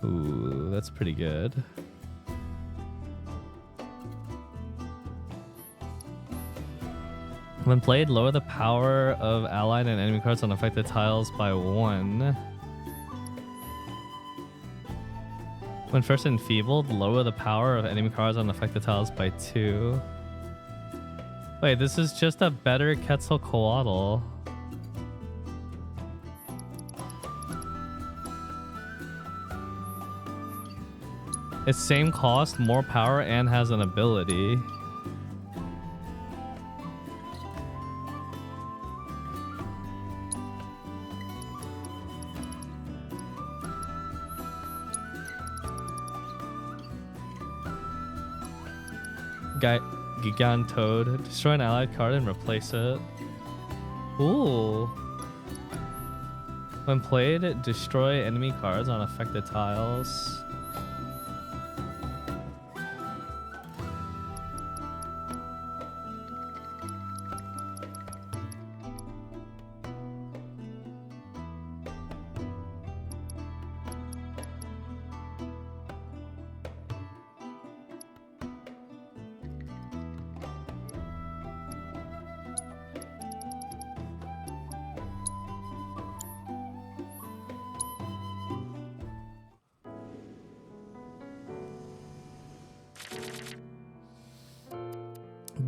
Ooh, that's pretty good. When played, lower the power of allied and enemy cards on affected tiles by 1. When first enfeebled, lower the power of enemy cards on affected tiles by 2. Wait, this is just a better Quetzalcoatl. It's same cost, more power, and has an ability. Gigantode. Destroy an allied card and replace it. Ooh. When played, destroy enemy cards on affected tiles.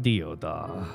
Dioda.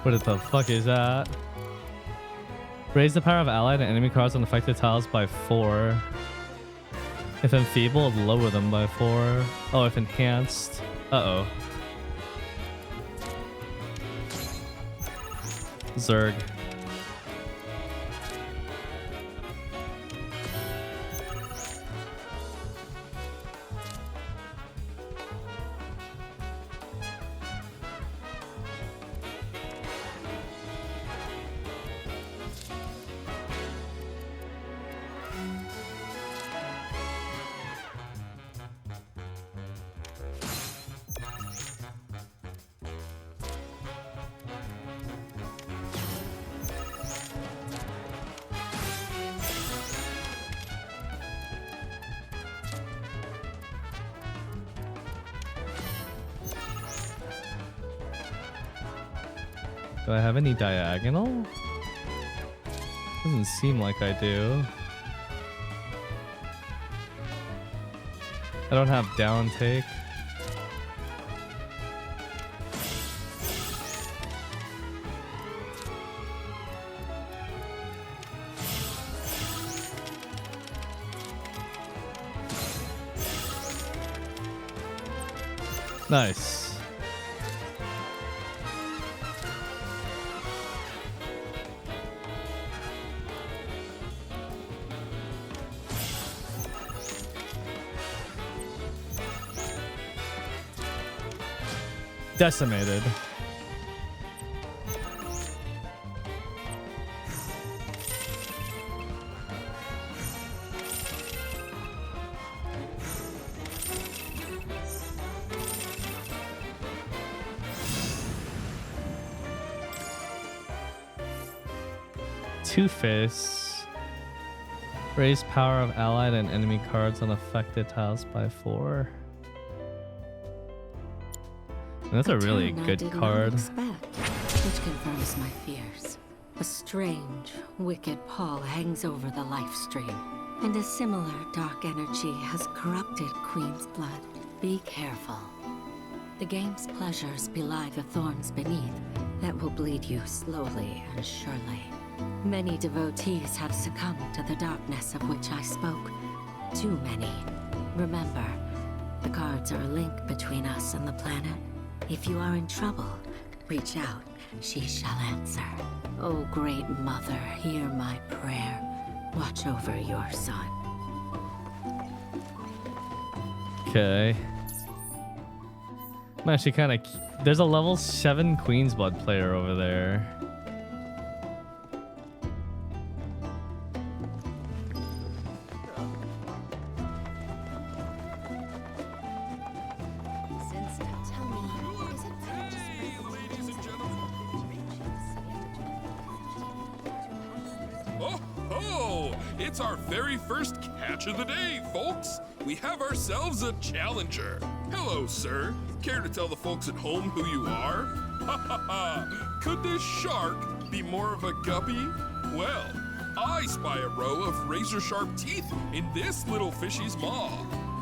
What the fuck is that? Raise the power of allied and enemy cards on affected tiles by 4. If enfeebled, lower them by 4. Oh, if enhanced. Uh-oh. Zerg. Do I have any diagonal? Doesn't seem like I do. I don't have down take. Nice. Decimated. Two-Face. Raise power of allied and enemy cards on affected tiles by 4. That's a really good card. Which confirms my fears. A strange, wicked pall hangs over the life stream, and a similar dark energy has corrupted Queen's blood. Be careful. The game's pleasures belie the thorns beneath that will bleed you slowly and surely. Many devotees have succumbed to the darkness of which I spoke. Too many. Remember, the cards are a link between us and the planet. If you are in trouble, reach out. She shall answer. Oh, great mother, hear my prayer. Watch over your son. Okay. I'm actually kind of... There's a level 7 Queen's Blood player over there. It's our very first catch of the day, folks. We have ourselves a challenger. Hello, sir. Care to tell the folks at home who you are? Ha ha ha. Could this shark be more of a guppy? Well, I spy a row of razor-sharp teeth in this little fishy's maw.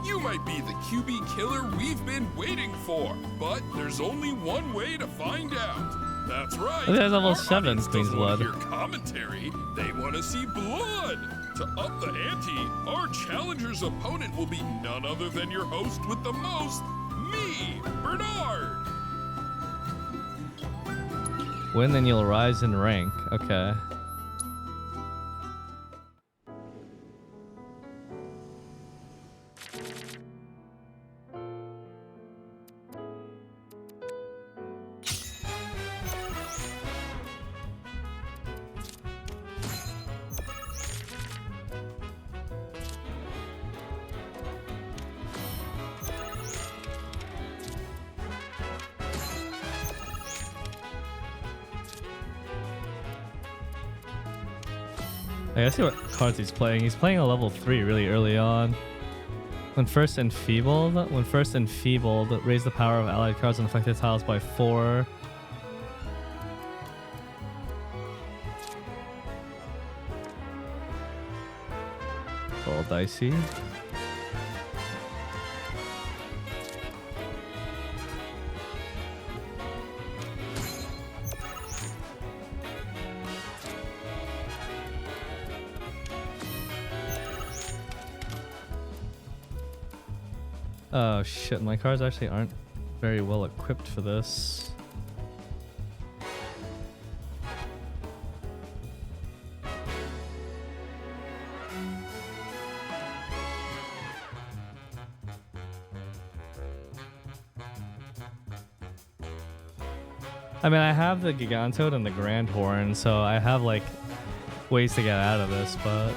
You might be the QB killer we've been waiting for, but there's only one way to find out. That's right. Look at level 7 Queen's Blood. Hear commentary, they want to see blood. To up the ante, our challenger's opponent will be none other than your host with the most, me, Bernard. Win, then you'll rise in rank. Okay. I gotta see what cards he's playing. He's playing a level 3 really early on. When first enfeebled, raise the power of allied cards on affected tiles by 4. A little dicey. Oh shit, my cards actually aren't very well equipped for this. I mean, I have the Gigantode and the Grand Horn, so I have like ways to get out of this, but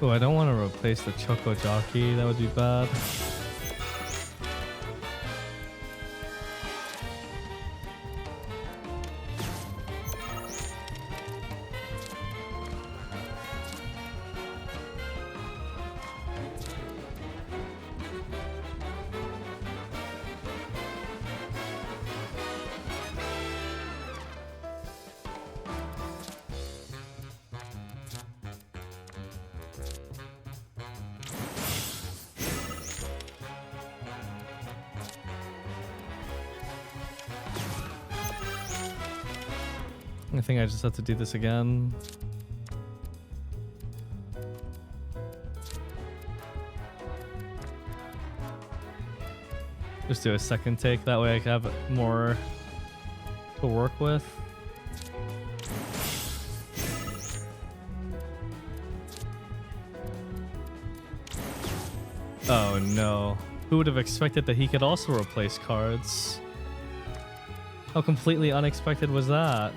oh, I don't want to replace the Choco Jockey. That would be bad. I think I just have to do this again. Just do a second take, that way I can have more to work with. Oh no. Who would have expected that he could also replace cards? How completely unexpected was that?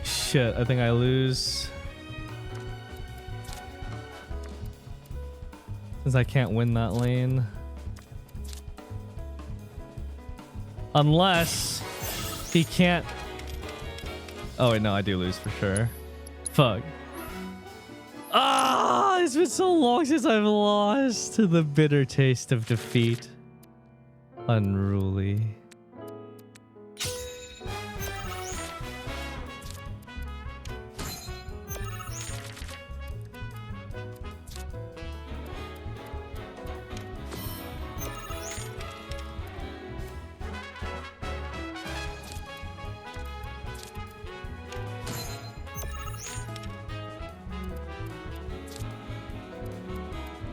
Shit, I think I lose. Since I can't win that lane. Unless he can't. Oh wait, no, I do lose for sure. Fuck. Ah, it's been so long since I've lost. To the bitter taste of defeat. Unruly.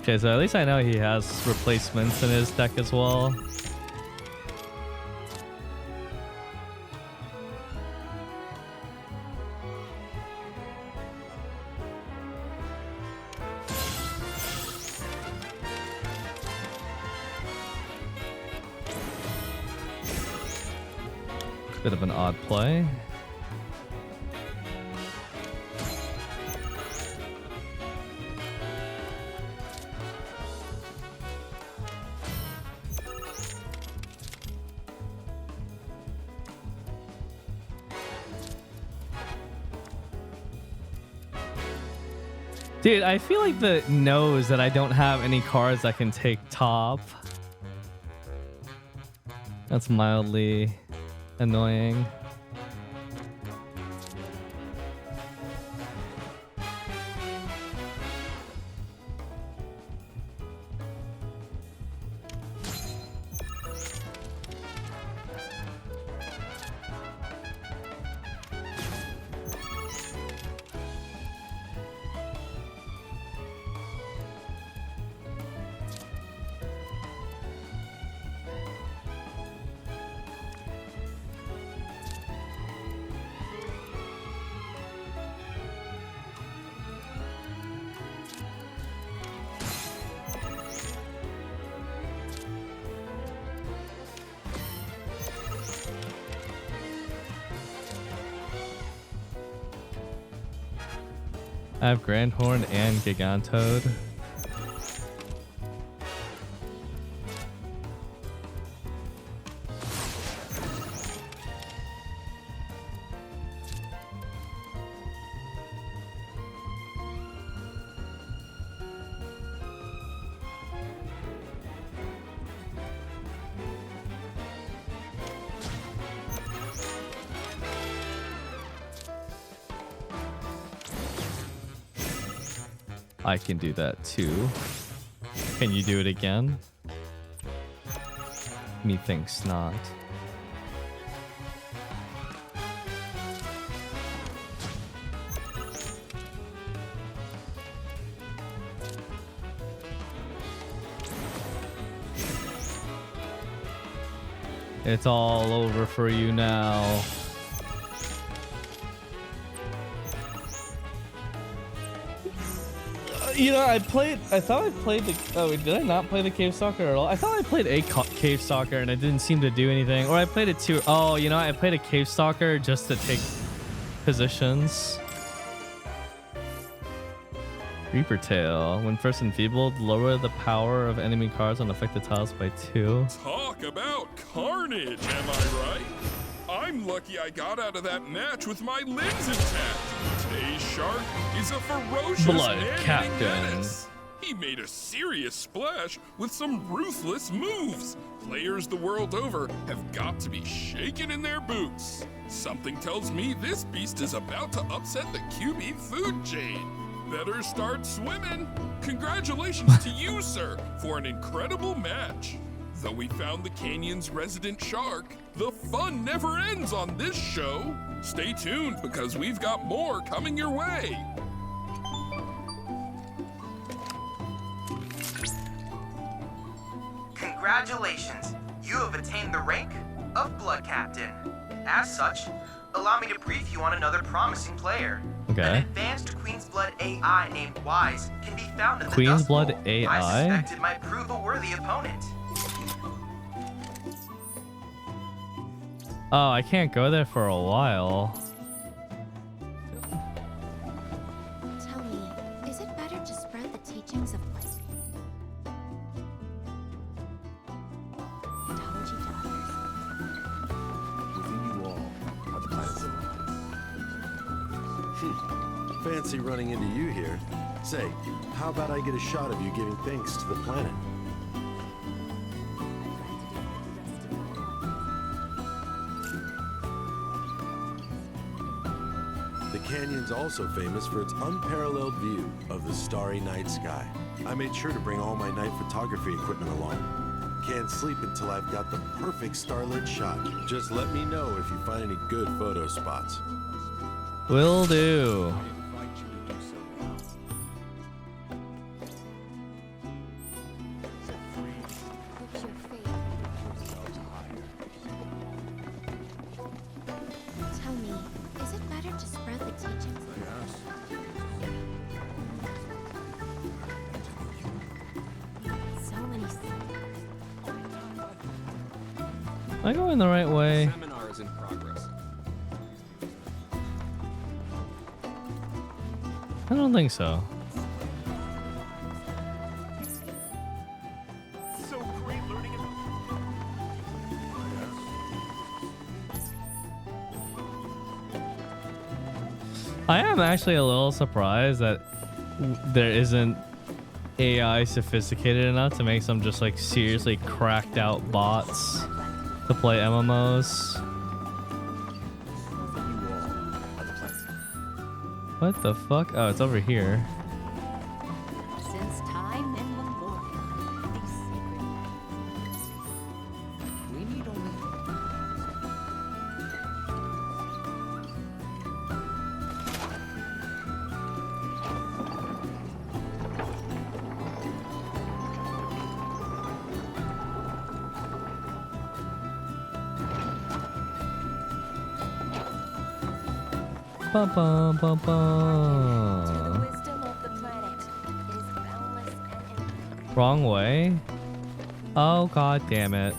Okay, so at least I know he has replacements in his deck as well. Bit of an odd play. Dude, I feel like the knows that I don't have any cards that can take top. That's mildly annoying. I have Grandhorn and Gigantode. I can do that too. Can you do it again? Methinks not. It's all over for you now. You know, I thought I played the, oh wait, did I not play the Cave Stalker at all? I thought I played a Cave Stalker and it didn't seem to do anything. Or I played it too, oh, you know, I played a Cave Stalker just to take positions. Reaper Tail. When first enfeebled, lower the power of enemy cards on affected tiles by 2. Talk about carnage, am I right? I'm lucky I got out of that match with my limbs intact. Today's shark is a ferocious Blood man-eating Captain. menace. He made a serious splash with some ruthless moves. Players the world over have got to be shaken in their boots. Something tells me this beast is about to upset the QB food chain. Better start swimming. Congratulations to you, sir, for an incredible match. Though we found the canyon's resident shark, the fun never ends on this show. Stay tuned because we've got more coming your way. Congratulations, you have attained the rank of Blood Captain. As such, allow me to brief you on another promising player. Okay. An advanced Queen's Blood AI named Wise can be found in the Queen's Dust Bowl. Blood AI? I suspect it might prove a worthy opponent. Oh, I can't go there for a while. Tell me, is it better to spread the teachings of ontology to others? Within you all are the planets of life. Fancy running into you here. Say, how about I get a shot of you giving thanks to the planet? The canyon's also famous for its unparalleled view of the starry night sky. I made sure to bring all my night photography equipment along. Can't sleep until I've got the perfect starlit shot. Just let me know if you find any good photo spots. Will do. Tell me, is it better to spread the teachings? So many. Am I going the right way? Seminar is in progress. I don't think so. So great learning about. I am actually a little surprised that there isn't AI sophisticated enough to make some just like seriously cracked out bots to play MMOs. What the fuck? Oh, it's over here. Since time immemorial, these sacred we need only Bum, bum, bum, bum. Wisdom of the planet is boundless and infinite. Wrong way? Oh, god damn it.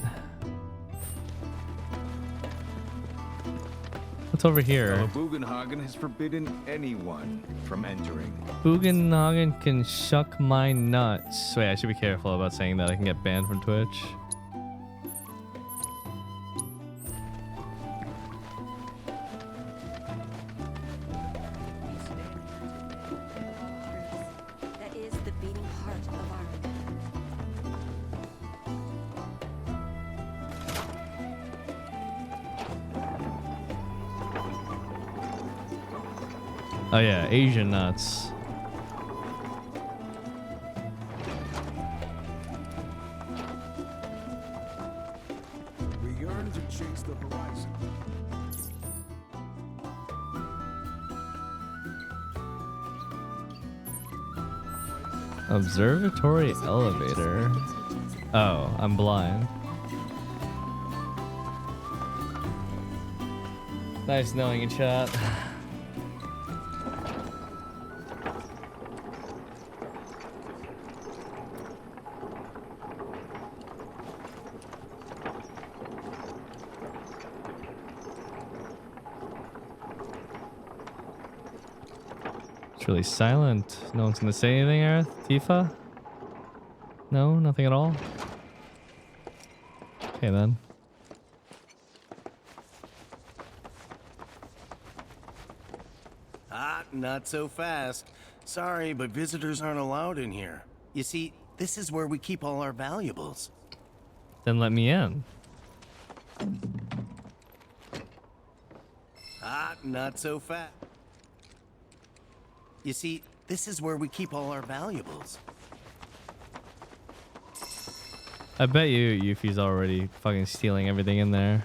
What What's over here? Fellow Bugenhagen has forbidden anyone from entering. Bugenhagen can shuck my nuts. Wait, I should be careful about saying that. I can get banned from Twitch. That is the beating heart of our... Oh yeah, Asian nuts. We yearn to chase the horizon. Observatory elevator. Oh, I'm blind. Nice knowing you, chat. It's really silent. No one's gonna say anything, Aerith? Tifa? No, nothing at all? Okay then. Ah, not so fast. Sorry, but visitors aren't allowed in here. You see, this is where we keep all our valuables. Then let me in. Ah, not so fast. You see, this is where we keep all our valuables. I bet you Yuffie's already fucking stealing everything in there.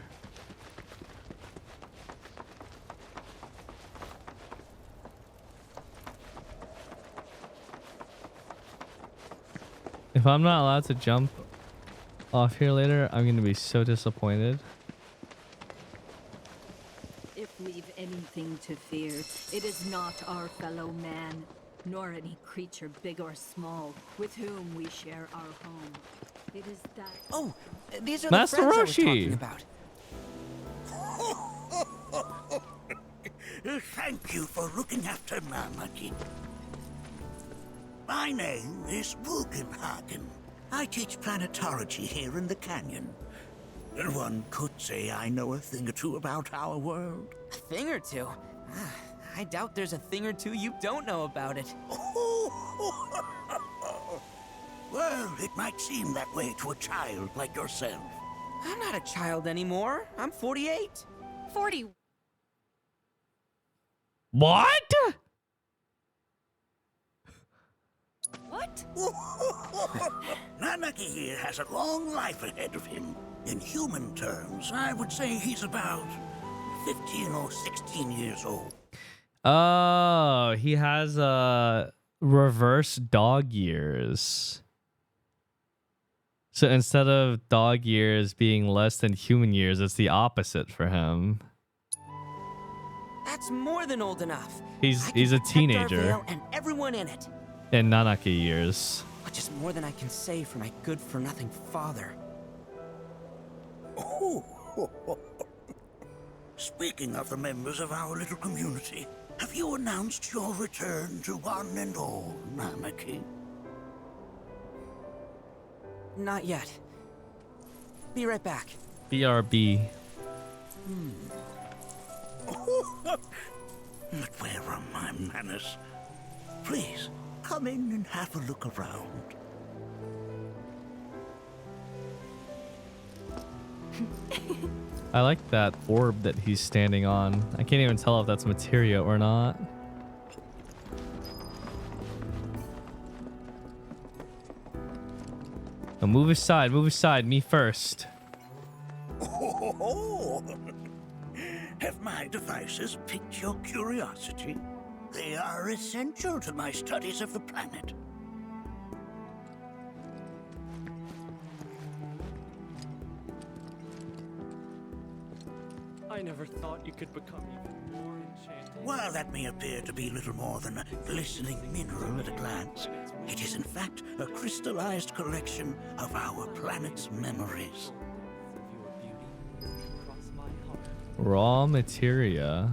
If I'm not allowed to jump off here later, I'm gonna be so disappointed. If we've anything to fear, it is not our fellow man, nor any creature big or small with whom we share our home. It is that... Oh, these are Master the friends I was Roshi. talking about. Thank you for looking after Namaki. My name is Bugenhagen. I teach planetology here in the canyon. One could say I know a thing or two about our world. A thing or two? I doubt there's a thing or two you don't know about it. Well, it might seem that way to a child like yourself. I'm not a child anymore. I'm 48. 40. What? What? Namaki here has a long life ahead of him. In human terms, I would say he's about 15 or 16 years old. Oh, he has reverse dog years. So instead of dog years being less than human years, it's the opposite for him. That's more than old enough. He's a protect our teenager Vale and everyone in it. in Nanaki years. Which is more than I can say for my good-for-nothing father. Speaking of the members of our little community, have you announced your return to one and all, Namaki? Not yet. Be right back. BRB. But where are my manners? Please, come in and have a look around. I like that orb that he's standing on. I can't even tell if that's materia or not. Now move aside, me first. Have my devices piqued your curiosity? They are essential to my studies of the planet. I never thought you could become even more enchanted. While that may appear to be little more than a glistening mineral at a glance, it is in fact a crystallized collection of our planet's memories. Raw materia.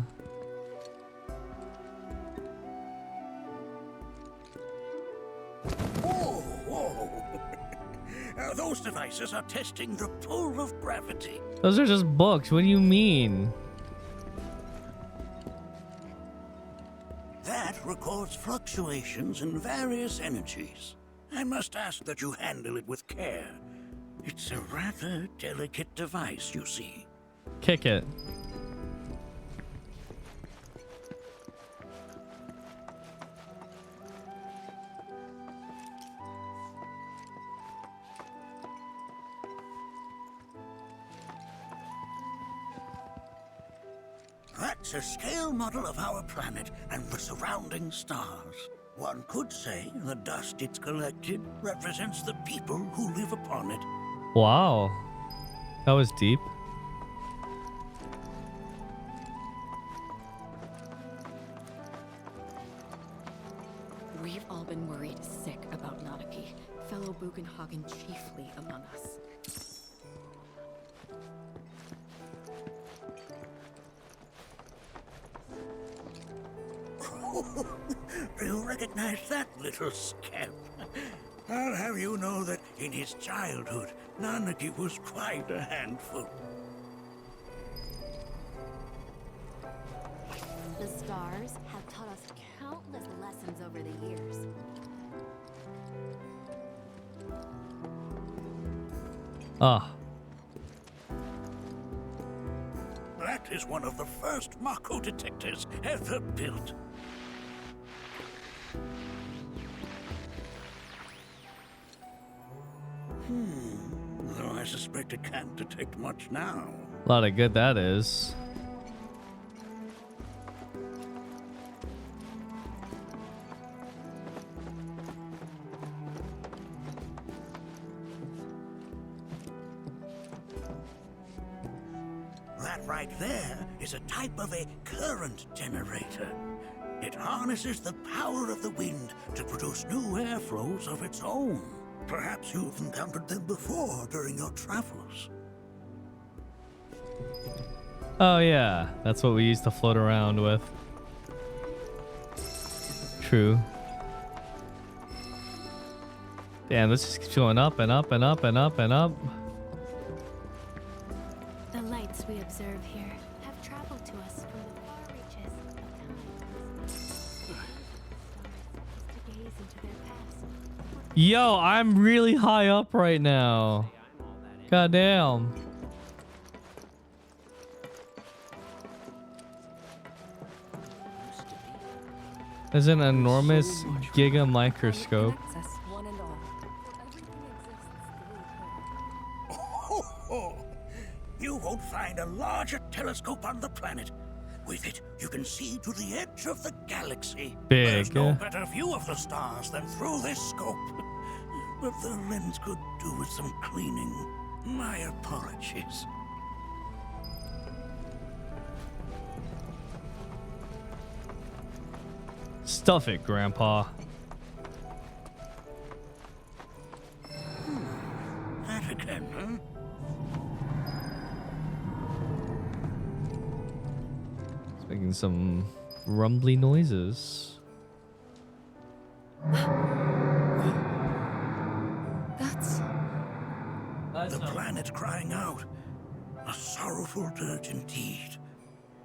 Whoa. Those devices are testing the pull of gravity. Those are just books. What do you mean? That records fluctuations in various energies. I must ask that you handle it with care. It's a rather delicate device, you see. Kick it. That's a scale model of our planet and the surrounding stars. One could say the dust it's collected represents the people who live upon it. Wow. That was deep. We've all been worried sick about Nanaki, fellow Bugenhagen chiefly among us. Do you recognize that little scamp? I'll have you know that in his childhood, Nanaki was quite a handful. The stars have taught us countless lessons over the years. Ah. That is one of the first Mako detectors ever built. Though I suspect it can't detect much now. A lot of good that is. That right there is a type of a current generator. It harnesses the power of the wind to produce new airflows of its own. Perhaps you've encountered them before during your travels. Oh yeah, that's what we used to float around with. True. Damn, this just keeps going up and up and up and up and up. The lights we observe here have traveled to us from the far reaches of time. To gaze into their past. Yo, I'm really high up right now. God damn. There's an enormous giga microscope. You won't find a larger telescope on the planet. With it, you can see to the edge of the galaxy. Big. There's no better view of the stars than through this scope. But the lens could do with some cleaning. My apologies. Stuff it, Grandpa. That again, huh? It's making some rumbly noises. That's the planet crying out. A sorrowful dirge indeed.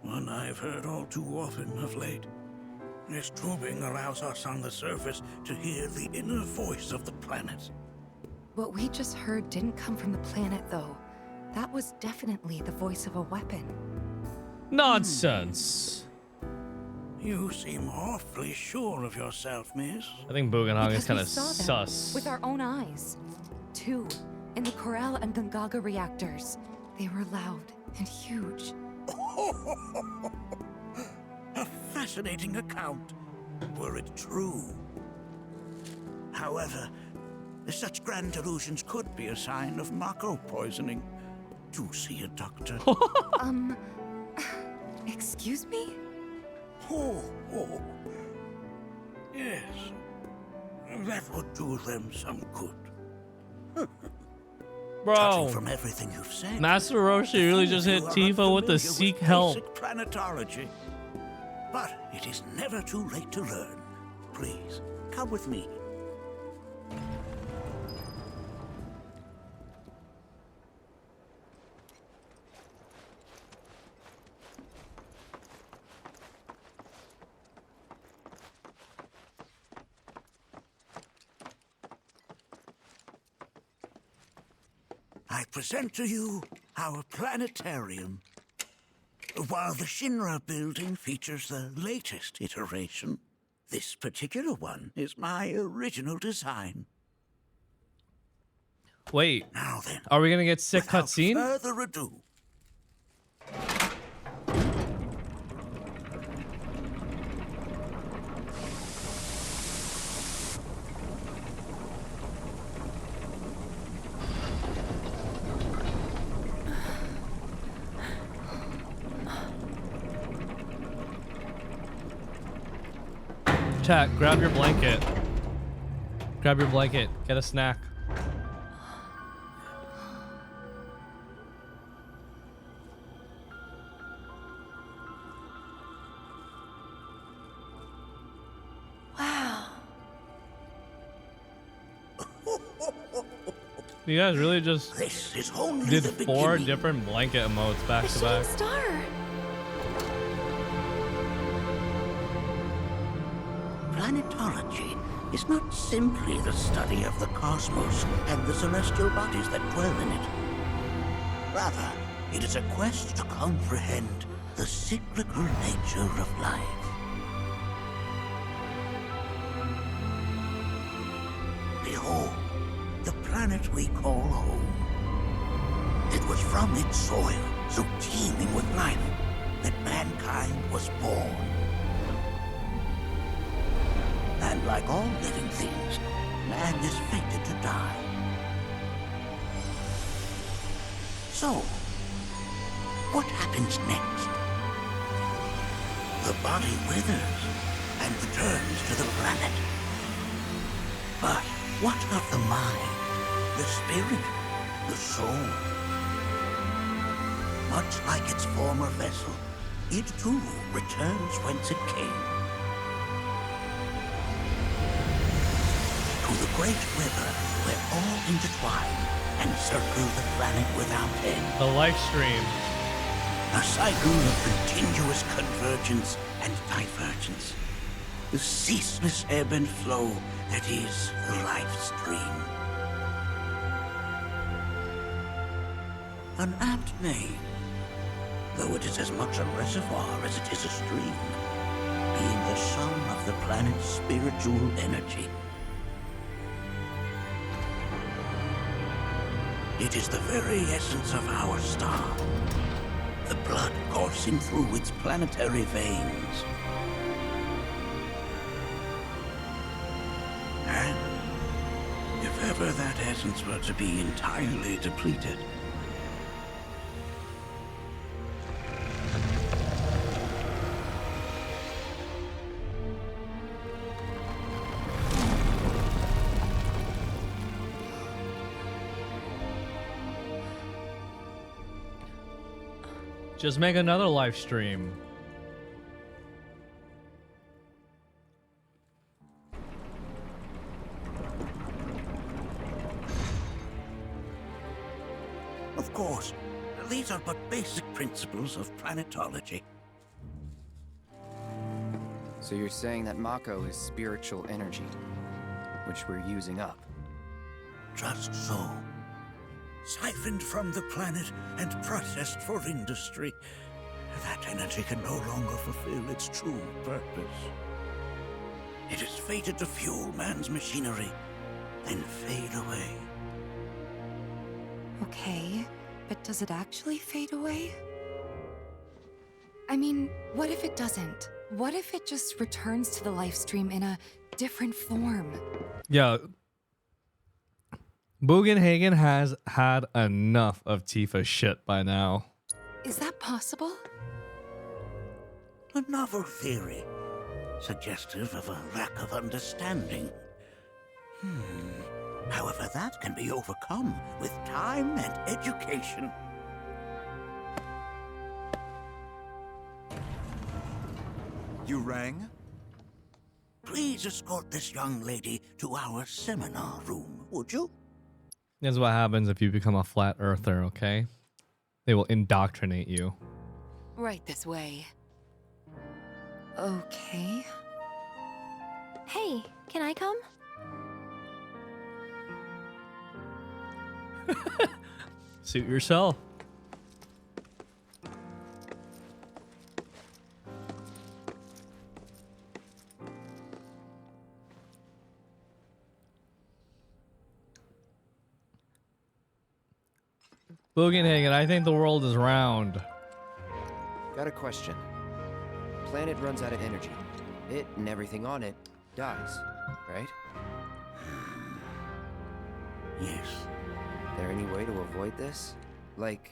One I've heard all too often of late. This tubing allows us on the surface to hear the inner voice of the planet. What we just heard didn't come from the planet, though. That was definitely the voice of a weapon. Nonsense. You seem awfully sure of yourself, miss. I think Bugenhagen is Because kind we of saw them sus. with our own eyes. Two, in the Corral and Gungaga reactors. They were loud and huge. A fascinating account, were it true. However, such grand delusions could be a sign of Mako poisoning. Do see a doctor. Excuse me? Oh. Yes. That would do them some good. Bro, from everything you've said, Master Roshi really just hit Tifa with the seek help. basic planetology. But it is never too late to learn. Please, come with me. I present to you our planetarium. While the Shinra building features the latest iteration, this particular one is my original design. Wait, now then, are we gonna get sick cutscene? Further ado. Chat, grab your blanket. Grab your blanket. Get a snack. Wow. You guys really just This is only did the 4 beginning. different blanket emotes back to back. Star. Planetology is not simply the study of the cosmos and the celestial bodies that dwell in it. Rather, it is a quest to comprehend the cyclical nature of life. Behold, the planet we call home. It was from its soil, so teeming with life, that mankind was born. And like all living things, man is fated to die. So, what happens next? The body withers and returns to the planet. But what of the mind, the spirit, the soul? Much like its former vessel, it too returns whence it came. To the great river where all intertwine and circle the planet without end. The life stream. A cycle of continuous convergence and divergence. The ceaseless ebb and flow that is the life stream. An apt name, though it is as much a reservoir as it is a stream, being the sum of the planet's spiritual energy. It is the very essence of our star, the blood coursing through its planetary veins. And if ever that essence were to be entirely depleted, Just make another live stream. of course, these are but basic principles of planetology. So you're saying that Mako is spiritual energy, which we're using up? Just so. Siphoned from the planet and processed for industry, that energy can no longer fulfill its true purpose. It is fated to fuel man's machinery, then fade away. Okay, but does it actually fade away? I mean, what if it doesn't? What if it just returns to the life stream in a different form? Yeah. Bugenhagen has had enough of Tifa shit by now. Is that possible? A novel theory, suggestive of a lack of understanding. However, that can be overcome with time and education. You rang? Please escort this young lady to our seminar room, would you? This is what happens if you become a flat earther, okay? They will indoctrinate you. Right this way. Okay. Hey, can I come? Suit yourself. Bugenhagen, I think the world is round. Got a question. Planet runs out of energy. It and everything on it dies, right? Yes. There any way to avoid this? Like,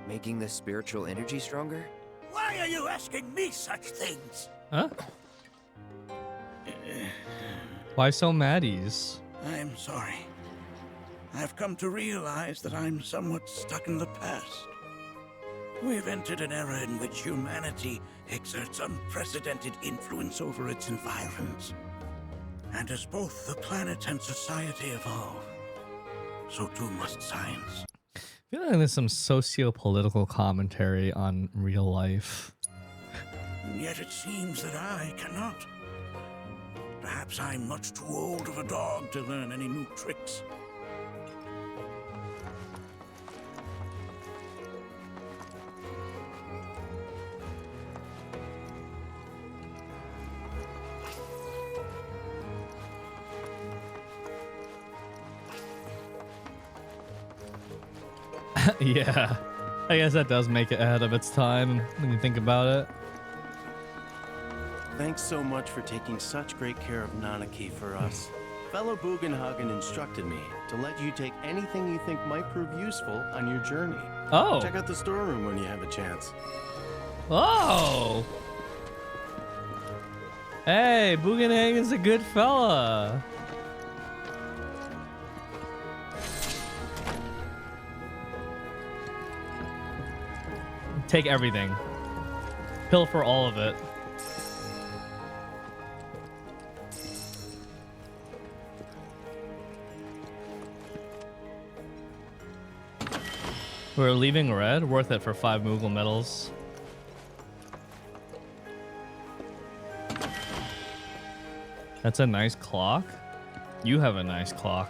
making the spiritual energy stronger? Why are you asking me such things? Huh? Why so maddies? I'm sorry. I've come to realize that I'm somewhat stuck in the past. We've entered an era in which humanity exerts unprecedented influence over its environs. And as both the planet and society evolve, so too must science. I feel like there's some socio-political commentary on real life. And yet it seems that I cannot. Perhaps I'm much too old of a dog to learn any new tricks. Yeah, I guess that does make it ahead of its time when you think about it. Thanks so much for taking such great care of Nanaki for us. Fellow Bugenhagen instructed me to let you take anything you think might prove useful on your journey. Oh. Check out the storeroom when you have a chance. Oh! Hey, Bugenhagen's a good fella. Take everything. Pilfer all of it. We're leaving red. Worth it for 5 Moogle medals. That's a nice clock. You have a nice clock.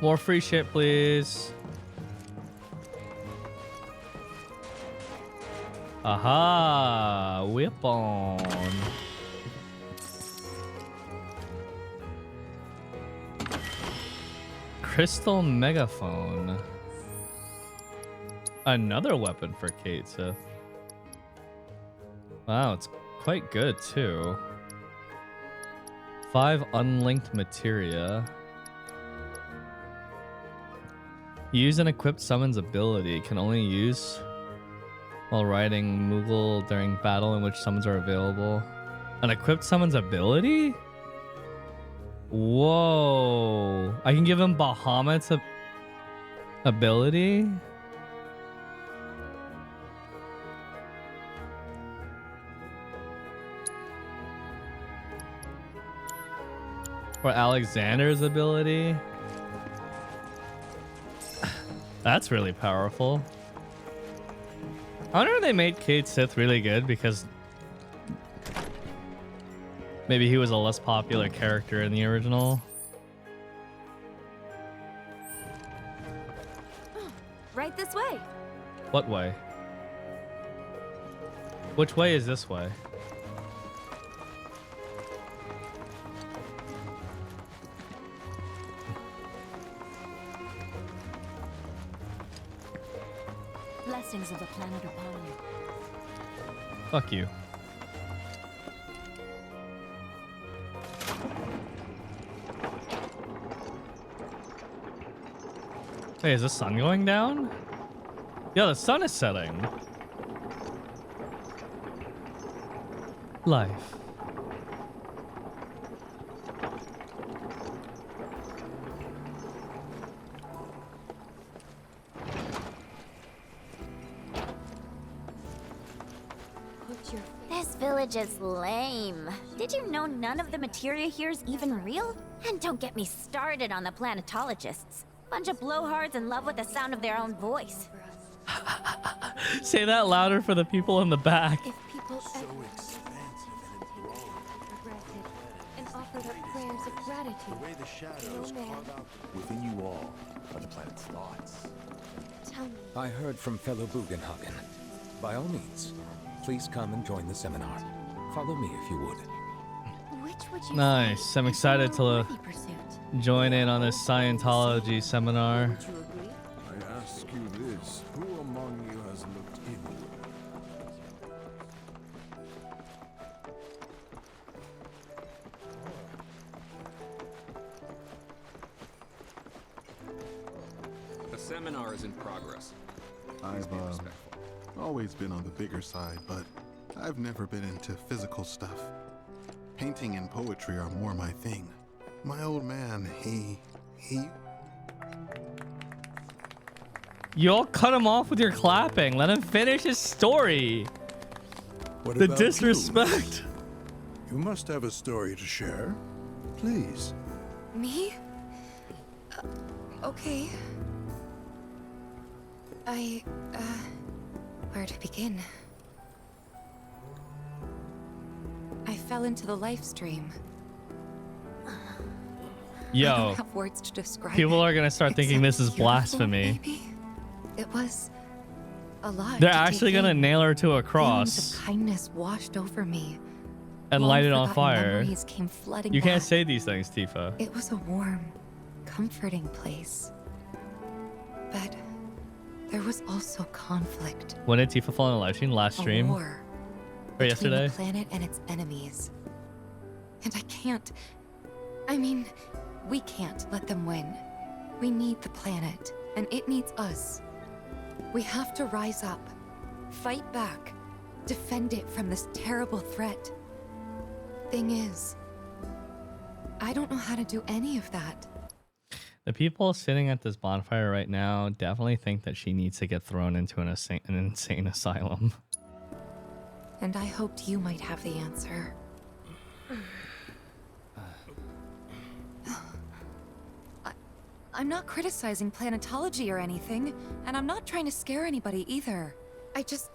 More free shit, please. Aha! Whip on. Crystal Megaphone. Another weapon for Kate Sith. Wow, it's quite good too. 5 unlinked materia. Use an equipped summons ability. Can only use while riding Moogle during battle in which summons are available. An equipped summons ability? Whoa. I can give him Bahamut's ability? Or Alexander's ability? That's really powerful. I wonder if they made Cade Sith really good because maybe he was a less popular character in the original. Right this way. What way? Which way is this way? Blessings of the planet upon you. Fuck you. Hey, is the sun going down? Yeah, the sun is setting. Life. This village is lame. Did you know none of the materia here is even real? And don't get me started on the planetologists. Bunch of blowhards in love with the sound of their own voice. Say that louder for the people in the back. If people ever and offered up prayers of gratitude, The way the shadows no man. carve out within you all are the planet's thoughts. Tell me. I heard from fellow Bugenhagen. By all means, please come and join the seminar. Follow me if you would. Which would you Nice. I'm excited to join in on this Scientology seminar. I ask you this, who among you has looked inward? The seminar is in progress. I've always been on the bigger side, but I've never been into physical stuff. Painting and poetry are more my thing. My old man, he... You all cut him off with your clapping. Let him finish his story. What The about you? disrespect. You must have a story to share. Please. Me? Okay. Where to begin? I fell into the life stream. I Yo, don't have words to describe people it, are gonna start thinking except this is beautiful, blasphemy. maybe? It was a lot. They're to take actually gonna in. nail her to a Feelings cross of kindness washed over me. and light it on Long-forgotten fire. memories came flooding You can't back. say these things, Tifa. It was a warm, comforting place. But there was also conflict. When did Tifa fall in a live stream? Last A stream? war Or between yesterday? the planet and its enemies. And I can't. I mean, we can't let them win. We need the planet, and it needs us. We have to rise up, fight back, defend it from this terrible threat. Thing is, I don't know how to do any of that. The people sitting at this bonfire right now definitely think that she needs to get thrown into an insane asylum. And I hoped you might have the answer. I'm not criticizing planetology or anything, and I'm not trying to scare anybody either. I just...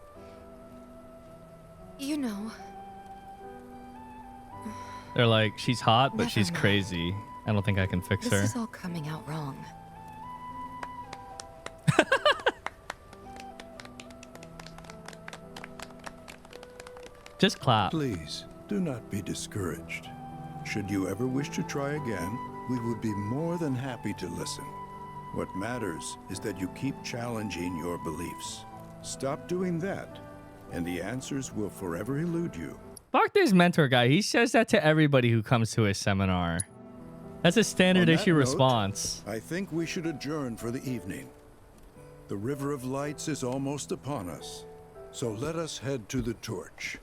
You know... They're like, she's hot, but Never she's mind. crazy. I don't think I can fix This her. is all coming out wrong. Just clap. Please, do not be discouraged. Should you ever wish to try again, we would be more than happy to listen. What matters is that you keep challenging your beliefs. Stop doing that, and the answers will forever elude you. Fuck this mentor guy. He says that to everybody who comes to his seminar. That's a standard On that issue note, response. I think we should adjourn for the evening. The River of Lights is almost upon us, so let us head to the torch.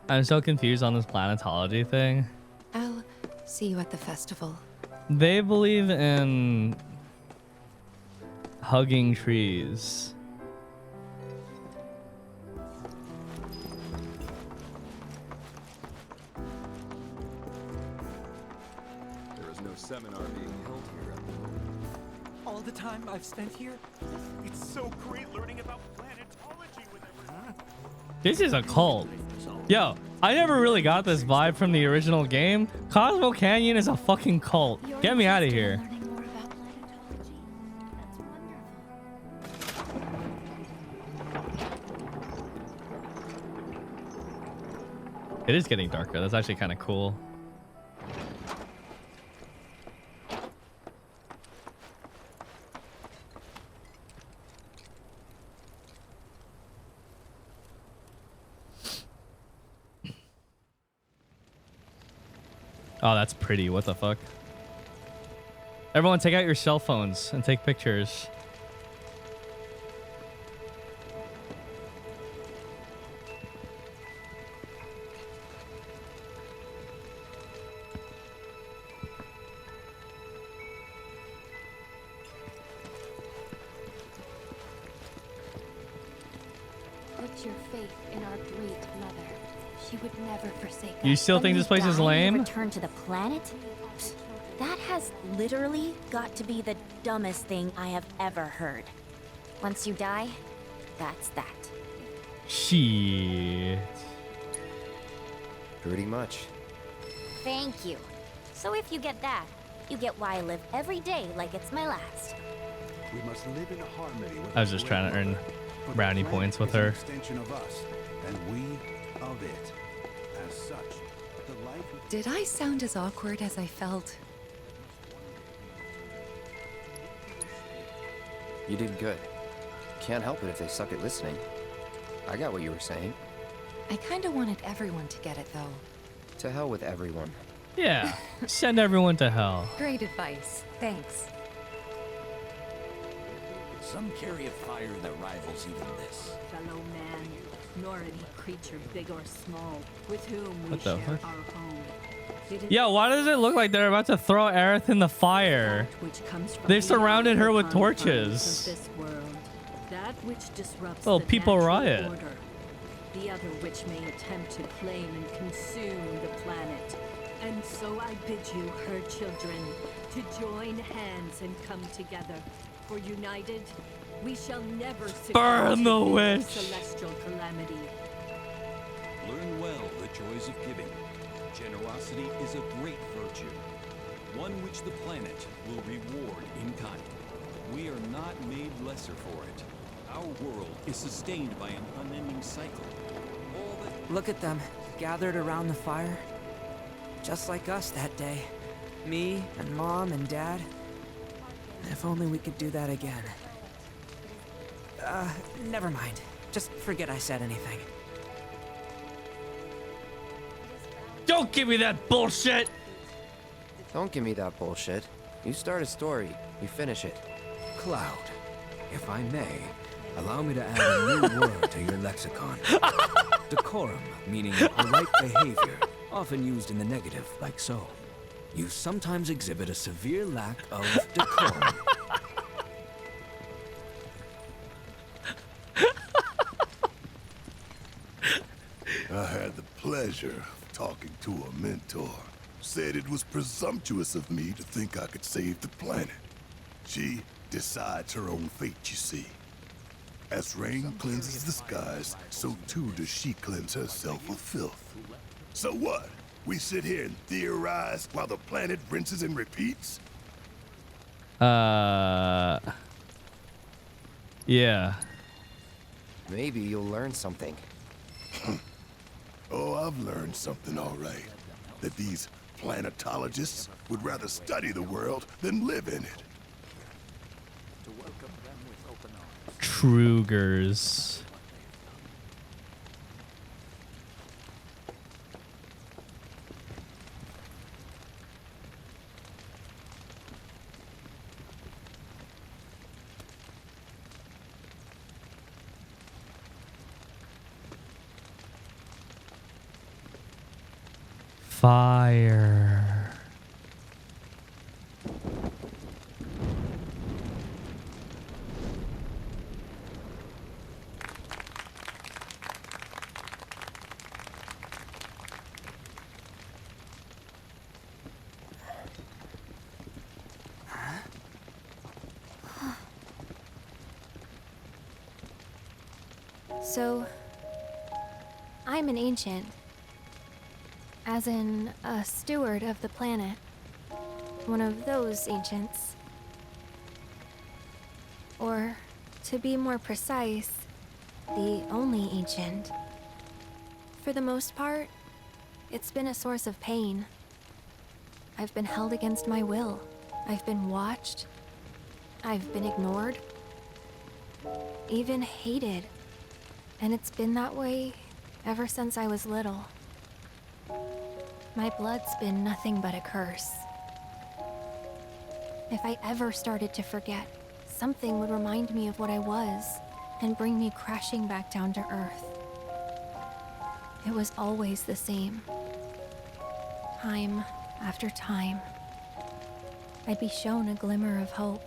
I'm so confused on this planetology thing. I'll see you at the festival. They believe in hugging trees. There is no seminar being held here at the moment. All the time I've spent here, it's so great learning about planetology with everyone. This is a cult. Yo, I never really got this vibe from the original game. Cosmo Canyon is a fucking cult. Get me out of here. It is getting darker. That's actually kind of cool. Oh, that's pretty. What the fuck? Everyone, take out your cell phones and take pictures. Put your faith in our great mother. She would never forsake us. You still When think we this place is die, we lame? Return to the planet? Psst, that has literally got to be the dumbest thing I have ever heard. Once you die, that's that. Shit. Pretty much. Thank you. So if you get that, you get why I live every day like it's my last. We must live in harmony with I was just trying to earn brownie points with her. extension of us, and we of it. As such, the life. Did I sound as awkward as I felt? You did good. Can't help it if they suck at listening. I got what you were saying. I kinda wanted everyone to get it, though. To hell with everyone. Yeah. Send everyone to hell. Great advice. Thanks. Some carry a fire that rivals even this. Fellow man, nor any creature big or small, with whom we What the share fuck? our home. It is Yo, why does it look like they're about to throw Aerith in the fire? which comes from They the surrounded her with confines torches. of this world, that which disrupts Oh, the people natural riot. order, the other which may attempt to claim and consume the planet. And so I bid you, her children, to join hands and come together. For united, we shall never succumb Burn to the this witch. celestial calamity. Learn well the joys of giving. Generosity is a great virtue, one which the planet will reward in kind. We are not made lesser for it. Our world is sustained by an unending cycle. All that Look at them, gathered around the fire. Just like us that day. Me and Mom and Dad. If only we could do that again. Never mind. Just forget I said anything. Don't give me that bullshit! Don't give me that bullshit. You start a story, you finish it. Cloud, if I may, allow me to add a new word to your lexicon. Decorum, meaning polite behavior, often used in the negative, like so. You sometimes exhibit a severe lack of decorum. I had the pleasure of talking to a mentor. Said it was presumptuous of me to think I could save the planet. She decides her own fate, you see. As rain cleanses the skies, so too does she cleanse herself of filth. So what? We sit here and theorize while the planet rinses and repeats? Yeah. Maybe you'll learn something. Oh, I've learned something, all right. That these planetologists would rather study the world than live in it. Trugers. Fire. So, I'm an ancient. As in, a steward of the planet. One of those ancients. Or, to be more precise, the only ancient. For the most part, it's been a source of pain. I've been held against my will. I've been watched. I've been ignored. Even hated. And it's been that way ever since I was little. My blood's been nothing but a curse. If I ever started to forget, something would remind me of what I was and bring me crashing back down to Earth. It was always the same. Time after time. I'd be shown a glimmer of hope,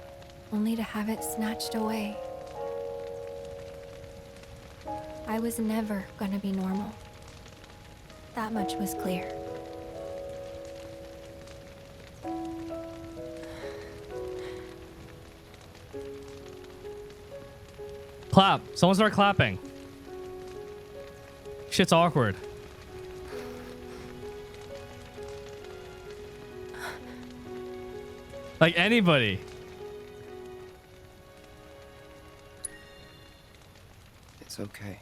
only to have it snatched away. I was never gonna be normal. That much was clear. Clap. Someone start clapping. Shit's awkward. Like anybody. It's okay.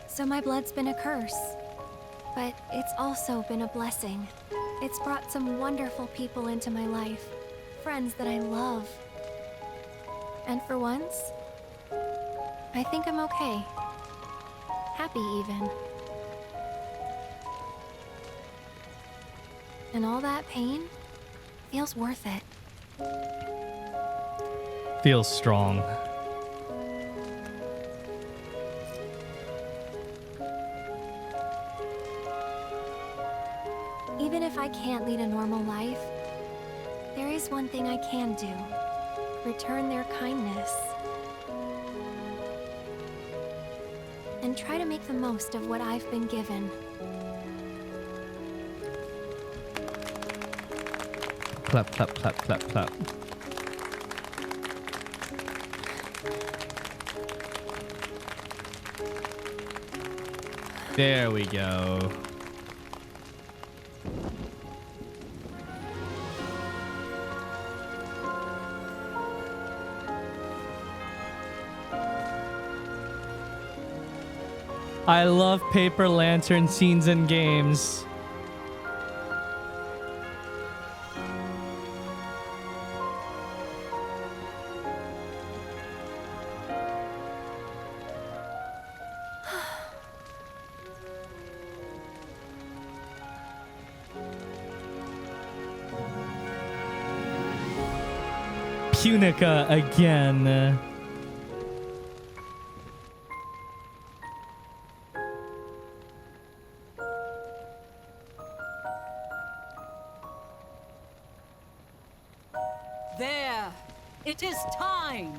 So my blood's been a curse, but it's also been a blessing. It's brought some wonderful people into my life, friends that I love. And for once, I think I'm okay. Happy even. And all that pain feels worth it. Feels strong. Even if I can't lead a normal life, there is one thing I can do. Return their kindness. And try to make the most of what I've been given. Clap, clap, clap, clap, clap. There we go. I love paper lantern scenes in games. Punica again. There! It is time!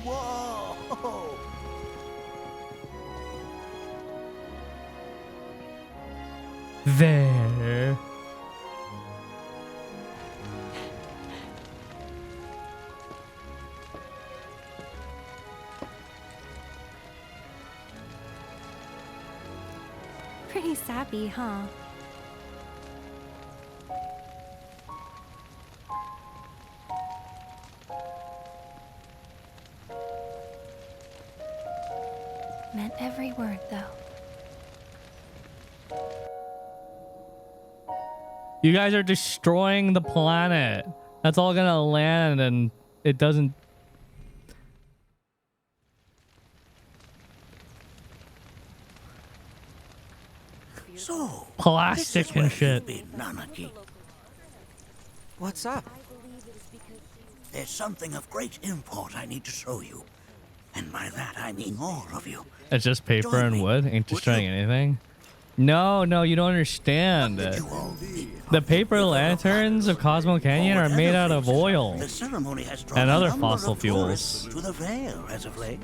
Whoa! There. Pretty sappy, huh? Meant every word, though. You guys are destroying the planet. That's all gonna land and it doesn't. So, Plastic this is and where shit. you've been, Nanaki. What's up? There's something of great import I need to show you. And by that I mean all of you. It's just paper and wood. Ain't destroying anything. No, no, you don't understand. The paper lanterns of Cosmo Canyon are made out of oil The ceremony has drawn and a other number fossil of fuels. tourists to the Vale as of late.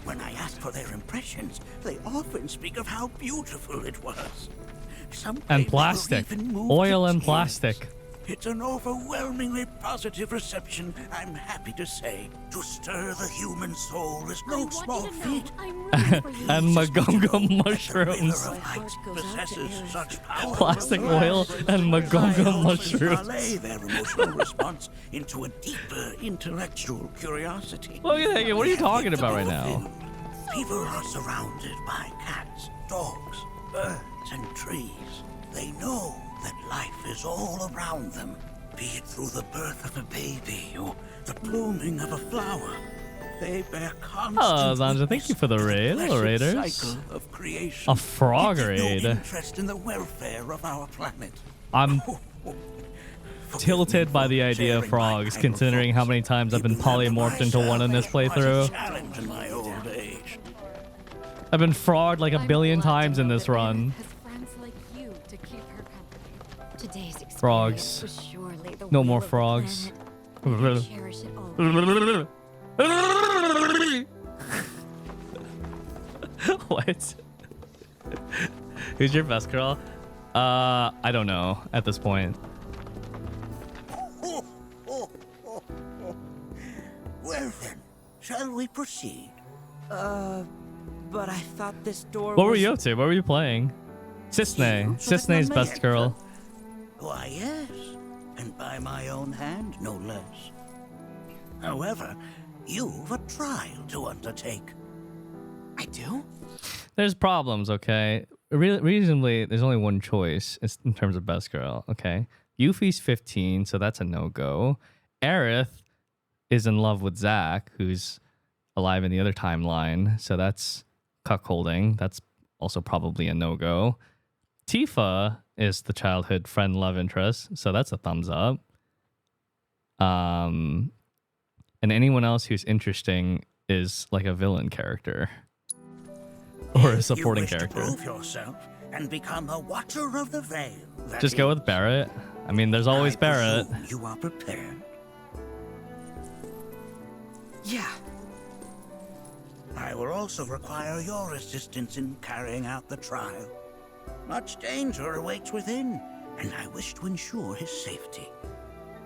When I ask for their impressions, they often speak of how beautiful it was. Some claim And they were plastic. even moved Oil to and tears. plastic. It's an overwhelmingly positive reception, I'm happy to say. To stir the human soul is no small feat. And magongo mushrooms. Possesses such power. Plastic oil and magongo mushrooms. Parlay their emotional response into a deeper intellectual curiosity. What are you talking about right now? People are surrounded by cats, dogs, birds, and trees. They know that life is all around them, be it through the birth of a baby or the blooming of a flower. They bear constant Oh, Zanja, thank you for the raid. Hello, Raiders. cycle of creation. A frog Yet they've raid. no interest in the welfare of our planet. I'm tilted by the idea of frogs, considering how many times I've been polymorphed into one in this playthrough. Challenge in my old age. I've been frogged like a billion times in this run. Friends like you to keep her company. Today's experience Frogs. was surely the No will more of the frogs. planet. We cherish it always. What? Who's your best girl? I don't know at this point. Well then, shall we proceed? But I thought this door What were you up to? What were you playing? Cisne. Cisne's best girl. Why, yes. And by my own hand, no less. However, you've a trial to undertake. I do? There's problems, okay? Reasonably, there's only one choice in terms of best girl, okay? Yuffie's 15, so that's a no-go. Aerith is in love with Zack, who's alive in the other timeline, so that's cuckolding. That's also probably a no-go. Tifa is the childhood friend love interest, so that's a thumbs up. And anyone else who's interesting is like a villain character. Or a supporting character. Prove yourself and become a watcher of the veil. Just go with Barrett. I mean, there's always Barrett. You are prepared. Yeah. I will also require your assistance in carrying out the trial. Much danger awaits within, and I wish to ensure his safety.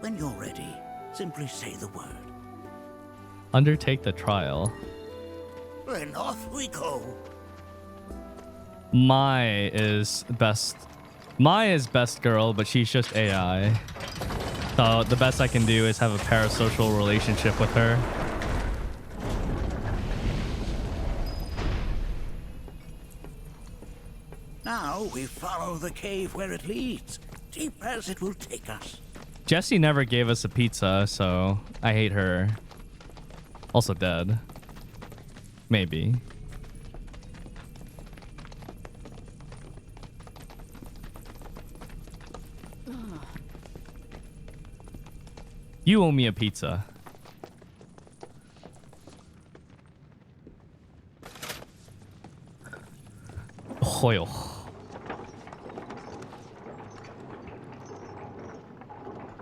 When you're ready, simply say the word. Undertake the trial. Then off we go. Mai is best girl, but she's just AI. So the best I can do is have a parasocial relationship with her. Now we follow the cave where it leads, deep as it will take us. Jessie never gave us a pizza, so I hate her. Also dead. Maybe. You owe me a pizza. Oil.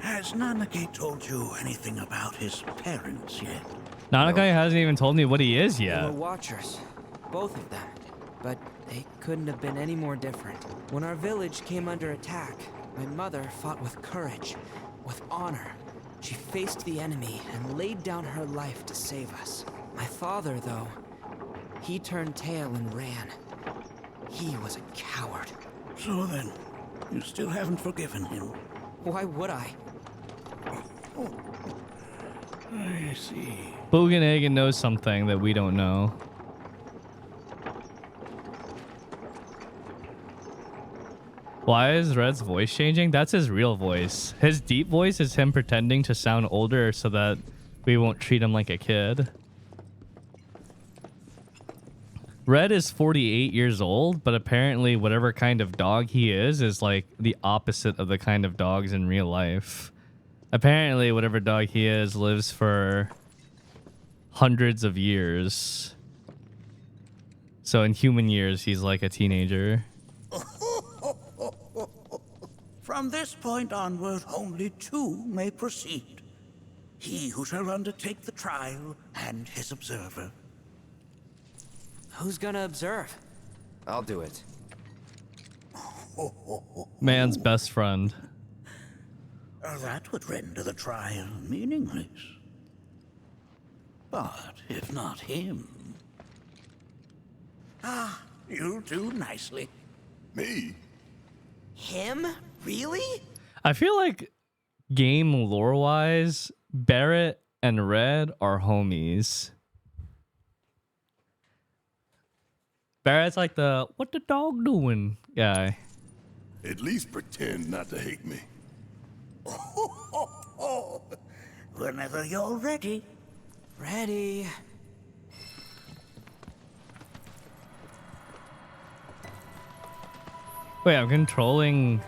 Has Nanaki told you anything about his parents yet? Nanakai hasn't even told me what he is They yet. were watchers, both of them. But they couldn't have been any more different. When our village came under attack, my mother fought with courage, with honor. She faced the enemy and laid down her life to save us. My father, though, he turned tail and ran. He was a coward. So then, you still haven't forgiven him? Why would I? I see. Bogenhagen knows something that we don't know. Why is Red's voice changing? That's his real voice. His deep voice is him pretending to sound older so that we won't treat him like a kid. Red is 48 years old, but apparently whatever kind of dog he is like the opposite of the kind of dogs in real life. Apparently whatever dog he is lives for hundreds of years. So in human years, he's like a teenager. From this point onward, only two may proceed. He who shall undertake the trial and his observer. Who's gonna observe? I'll do it. Man's best friend. That would render the trial meaningless. But if not him... Ah, you'll do nicely. Me? Him? Really? I feel like game lore-wise, Barrett and Red are homies. Barrett's like the what the dog doing guy. At least pretend not to hate me. Whenever you're ready. Ready. Wait, I'm controlling